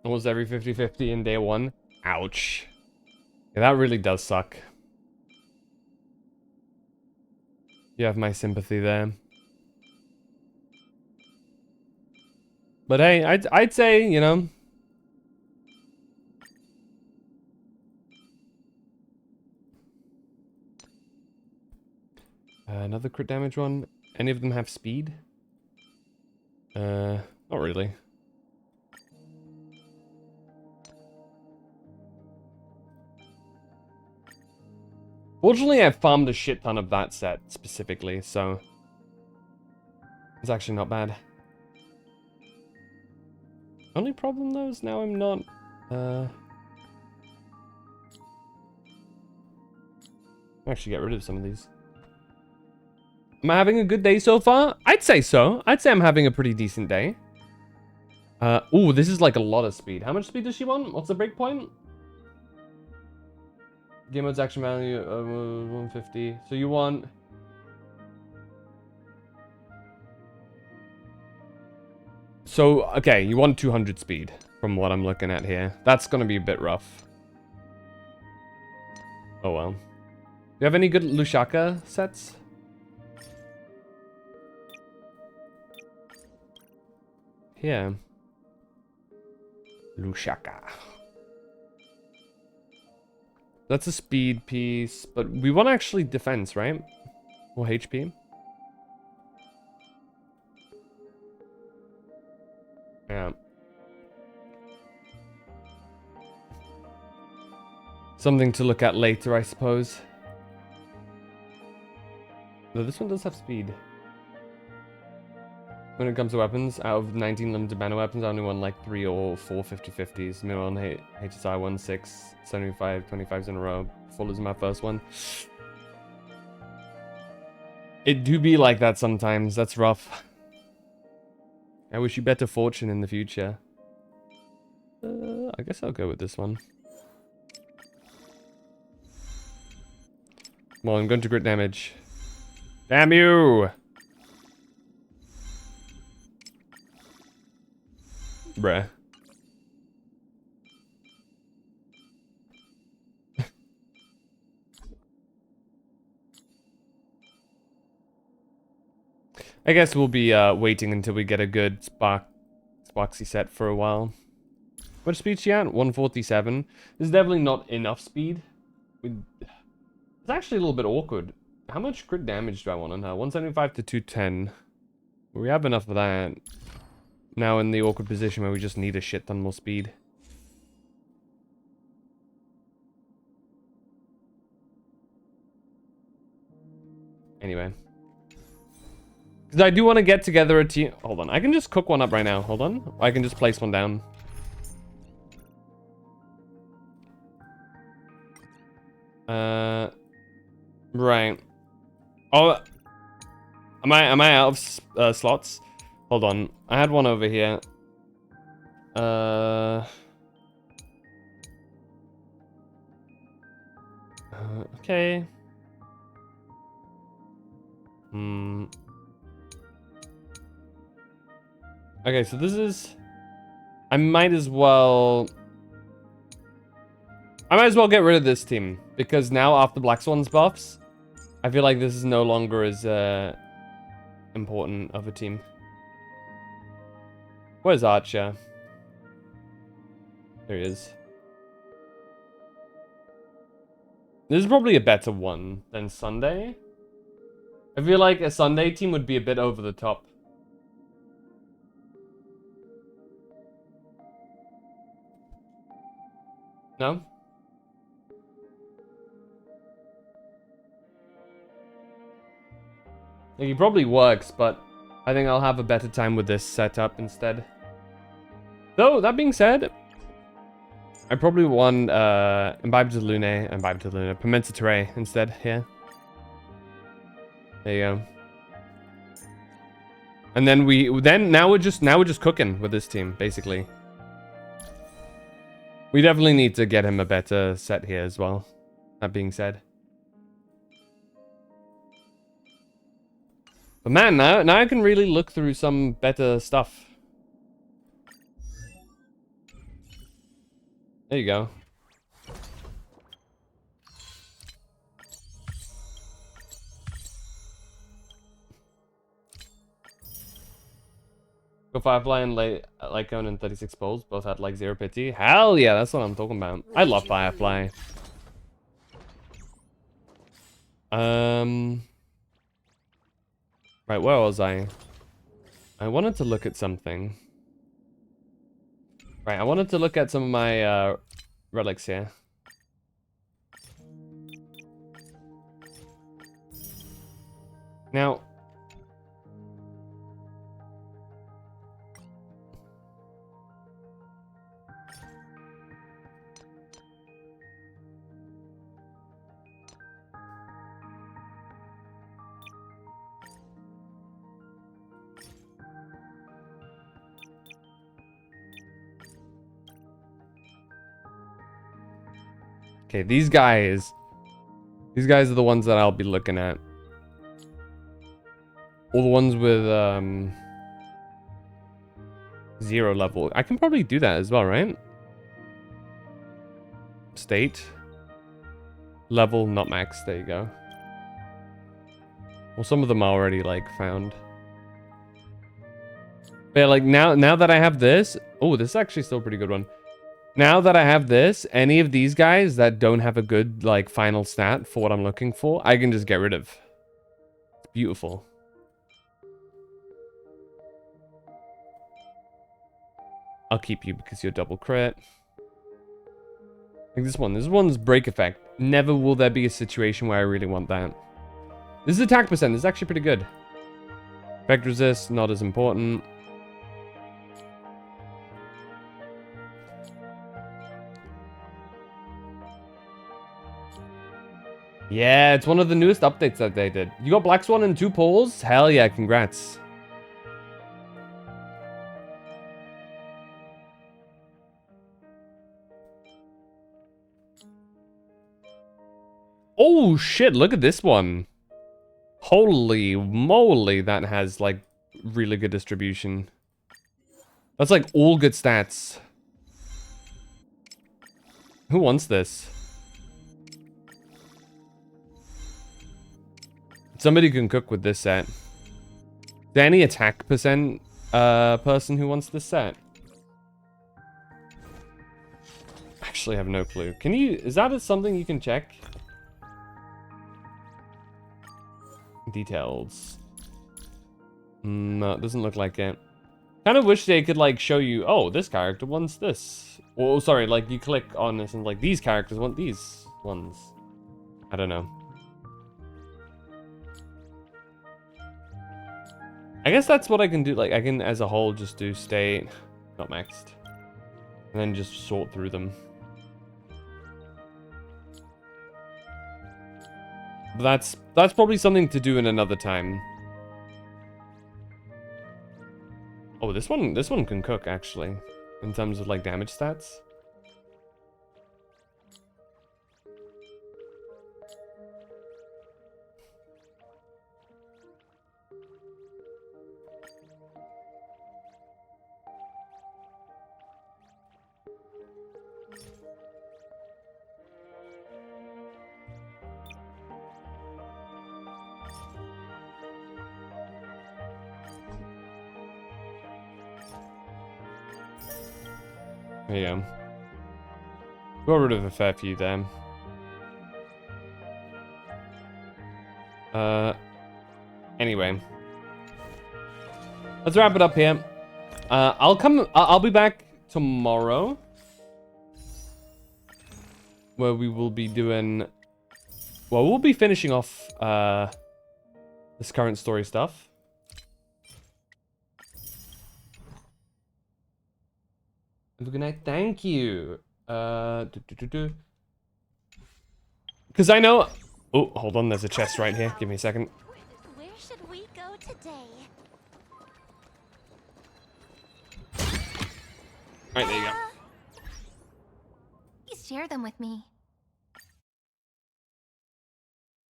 Almost every 50-50 in day one. Ouch. Yeah, that really does suck. You have my sympathy there. But hey, I'd say, you know, another crit damage one. Any of them have speed? Not really. Fortunately, I farmed a shit ton of that set specifically, so it's actually not bad. Only problem though is now I'm not actually get rid of some of these. Am I having a good day so far? I'd say so. I'd say I'm having a pretty decent day. Ooh, this is like a lot of speed. How much speed does she want? What's the breakpoint? Game mode's action value 150. So you want... So, okay, you want 200 speed from what I'm looking at here. That's gonna be a bit rough. Oh well. Do you have any good Lushaka sets? Here. Lushaka. That's a speed piece, but we want actually defense, right? Or HP. Yeah. Something to look at later, I suppose. No, this one does have speed. When it comes to weapons, out of 19 limited mana weapons, I only want like 3 or 4 50-50s. Minimum HSI 1/6, 75, 25s in a row. Full is my first one. It do be like that sometimes. That's rough. I wish you better fortune in the future. I guess I'll go with this one. Well, I'm going to crit damage. Damn you! Bruh. I guess we'll be waiting until we get a good Sparksy set for a while. What speed she at? 147. This is definitely not enough speed. It's actually a little bit awkward. How much crit damage do I want on her? 175 to 210. We have enough of that. now in the awkward position where we just need a shit ton more speed. Anyway. Because I do want to get together a team. Hold on. I can just cook one up right now. Hold on. I can just place one down. Right. Oh. Am I out of slots? Hold on. I had one over here. Okay. Okay, so this is... I might as well get rid of this team. Because now, after Black Swan's buffs, I feel like this is no longer as important of a team. Where's Archer? There he is. This is probably a better one than Sunday. I feel like a Sunday team would be a bit over the top. No? Like, he probably works, but I think I'll have a better time with this setup instead. Though, that being said, I probably want Imbibe to Lune, Pimenta Terre instead here. There you go. And then now we're just cooking with this team, basically. We definitely need to get him a better set here as well. That being said. But man, now I can really look through some better stuff. There you go. Go Firefly and Lycone and 36 Bowls both had like 0 pity. Hell yeah, that's what I'm talking about. I love Firefly. Right, where was I? I wanted to look at something. Right, I wanted to look at some of my relics here. Now, okay, these guys are the ones that I'll be looking at. All the ones with 0 level. I can probably do that as well, right? State. Level, not max. There you go. Well, some of them are already, like, found. But yeah, like, now that I have this... Oh, this is actually still a pretty good one. Now that I have this, any of these guys that don't have a good, like, final stat for what I'm looking for, I can just get rid of. It's beautiful. I'll keep you because you're double crit. Like this one. This one's break effect. Never will there be a situation where I really want that. This is attack percent. This is actually pretty good. Effect resist, not as important. Yeah, it's one of the newest updates that they did. You got Black Swan and 2 poles? Hell yeah, congrats. Oh shit, look at this one. Holy moly, that has like really good distribution. That's like all good stats. Who wants this? Somebody can cook with this set. Is there any attack percent person who wants this set? Actually, I have no clue. Can you... Is that something you can check? Details. No, it doesn't look like it. Kind of wish they could like show you, oh, this character wants this. Oh, sorry, like you click on this and like these characters want these ones. I don't know. I guess that's what I can do. Like I can, as a whole, just do state, not maxed, and then just sort through them. But that's probably something to do in another time. Oh, this one can cook actually, in terms of like damage stats. There you go. Got rid of a fair few there. Anyway. Let's wrap it up here. I'll be back tomorrow. Where we will be doing... Well, we'll be finishing off, this current story stuff. Have a good night. Thank you. Because I know... Oh, hold on. There's a chest right here. Give me a second. Where should we go today? Alright, there you go. Please share them with me.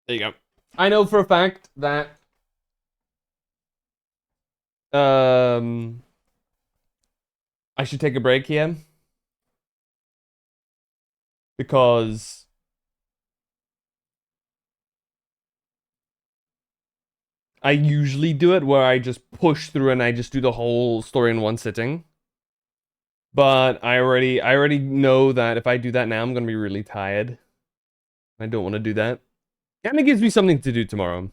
There you go. I know for a fact that... I should take a break here. Because... I usually do it where I just push through and I just do the whole story in one sitting. But I already know that if I do that now, I'm going to be really tired. I don't want to do that. And it gives me something to do tomorrow.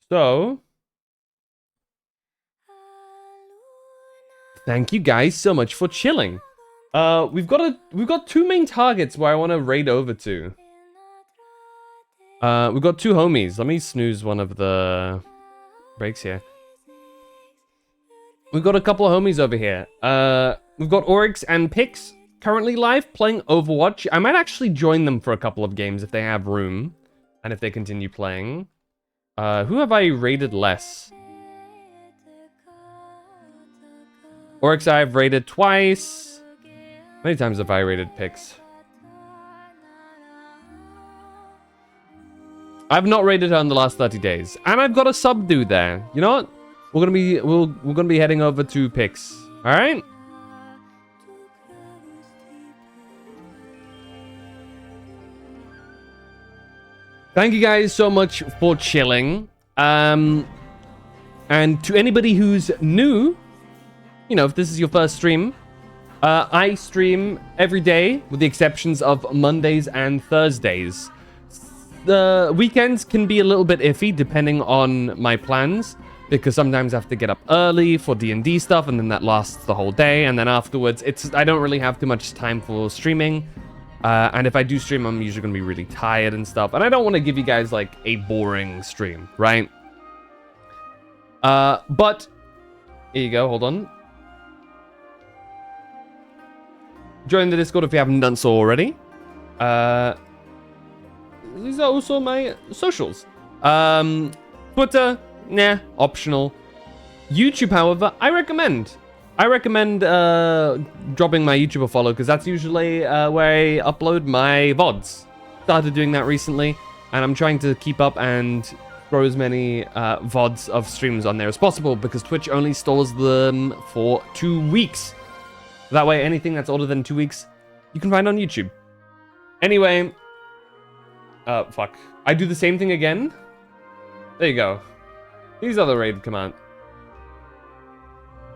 So, thank you guys so much for chilling. We've got two main targets where I want to raid over to. We've got two homies. Let me snooze one of the breaks here. We've got a couple of homies over here. We've got Oryx and Pix currently live playing Overwatch. I might actually join them for a couple of games if they have room and if they continue playing. Who have I raided less? Oryx I've raided twice. How many times have I raided Pix? I've not raided her in the last 30 days. And I've got a sub dude there. You know what? We're gonna be heading over to Pix. Alright? Thank you guys so much for chilling. And to anybody who's new, you know, if this is your first stream, I stream every day with the exceptions of Mondays and Thursdays. The weekends can be a little bit iffy depending on my plans, because sometimes I have to get up early for D&D stuff, and then that lasts the whole day, and then afterwards, I don't really have too much time for streaming. And if I do stream, I'm usually going to be really tired and stuff. And I don't want to give you guys, like, a boring stream, right? But, here you go, hold on. Join the Discord if you haven't done so already. These are also my socials. Twitter, nah, optional. YouTube, however, I recommend dropping my YouTube a follow, because that's usually where I upload my VODs. Started doing that recently, and I'm trying to keep up and throw as many VODs of streams on there as possible, because Twitch only stores them for 2 weeks. That way, anything that's older than 2 weeks, you can find on YouTube. Anyway, fuck. I do the same thing again. There you go. These are the raid command.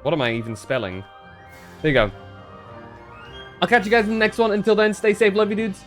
What am I even spelling? There you go. I'll catch you guys in the next one. Until then, stay safe. Love you, dudes.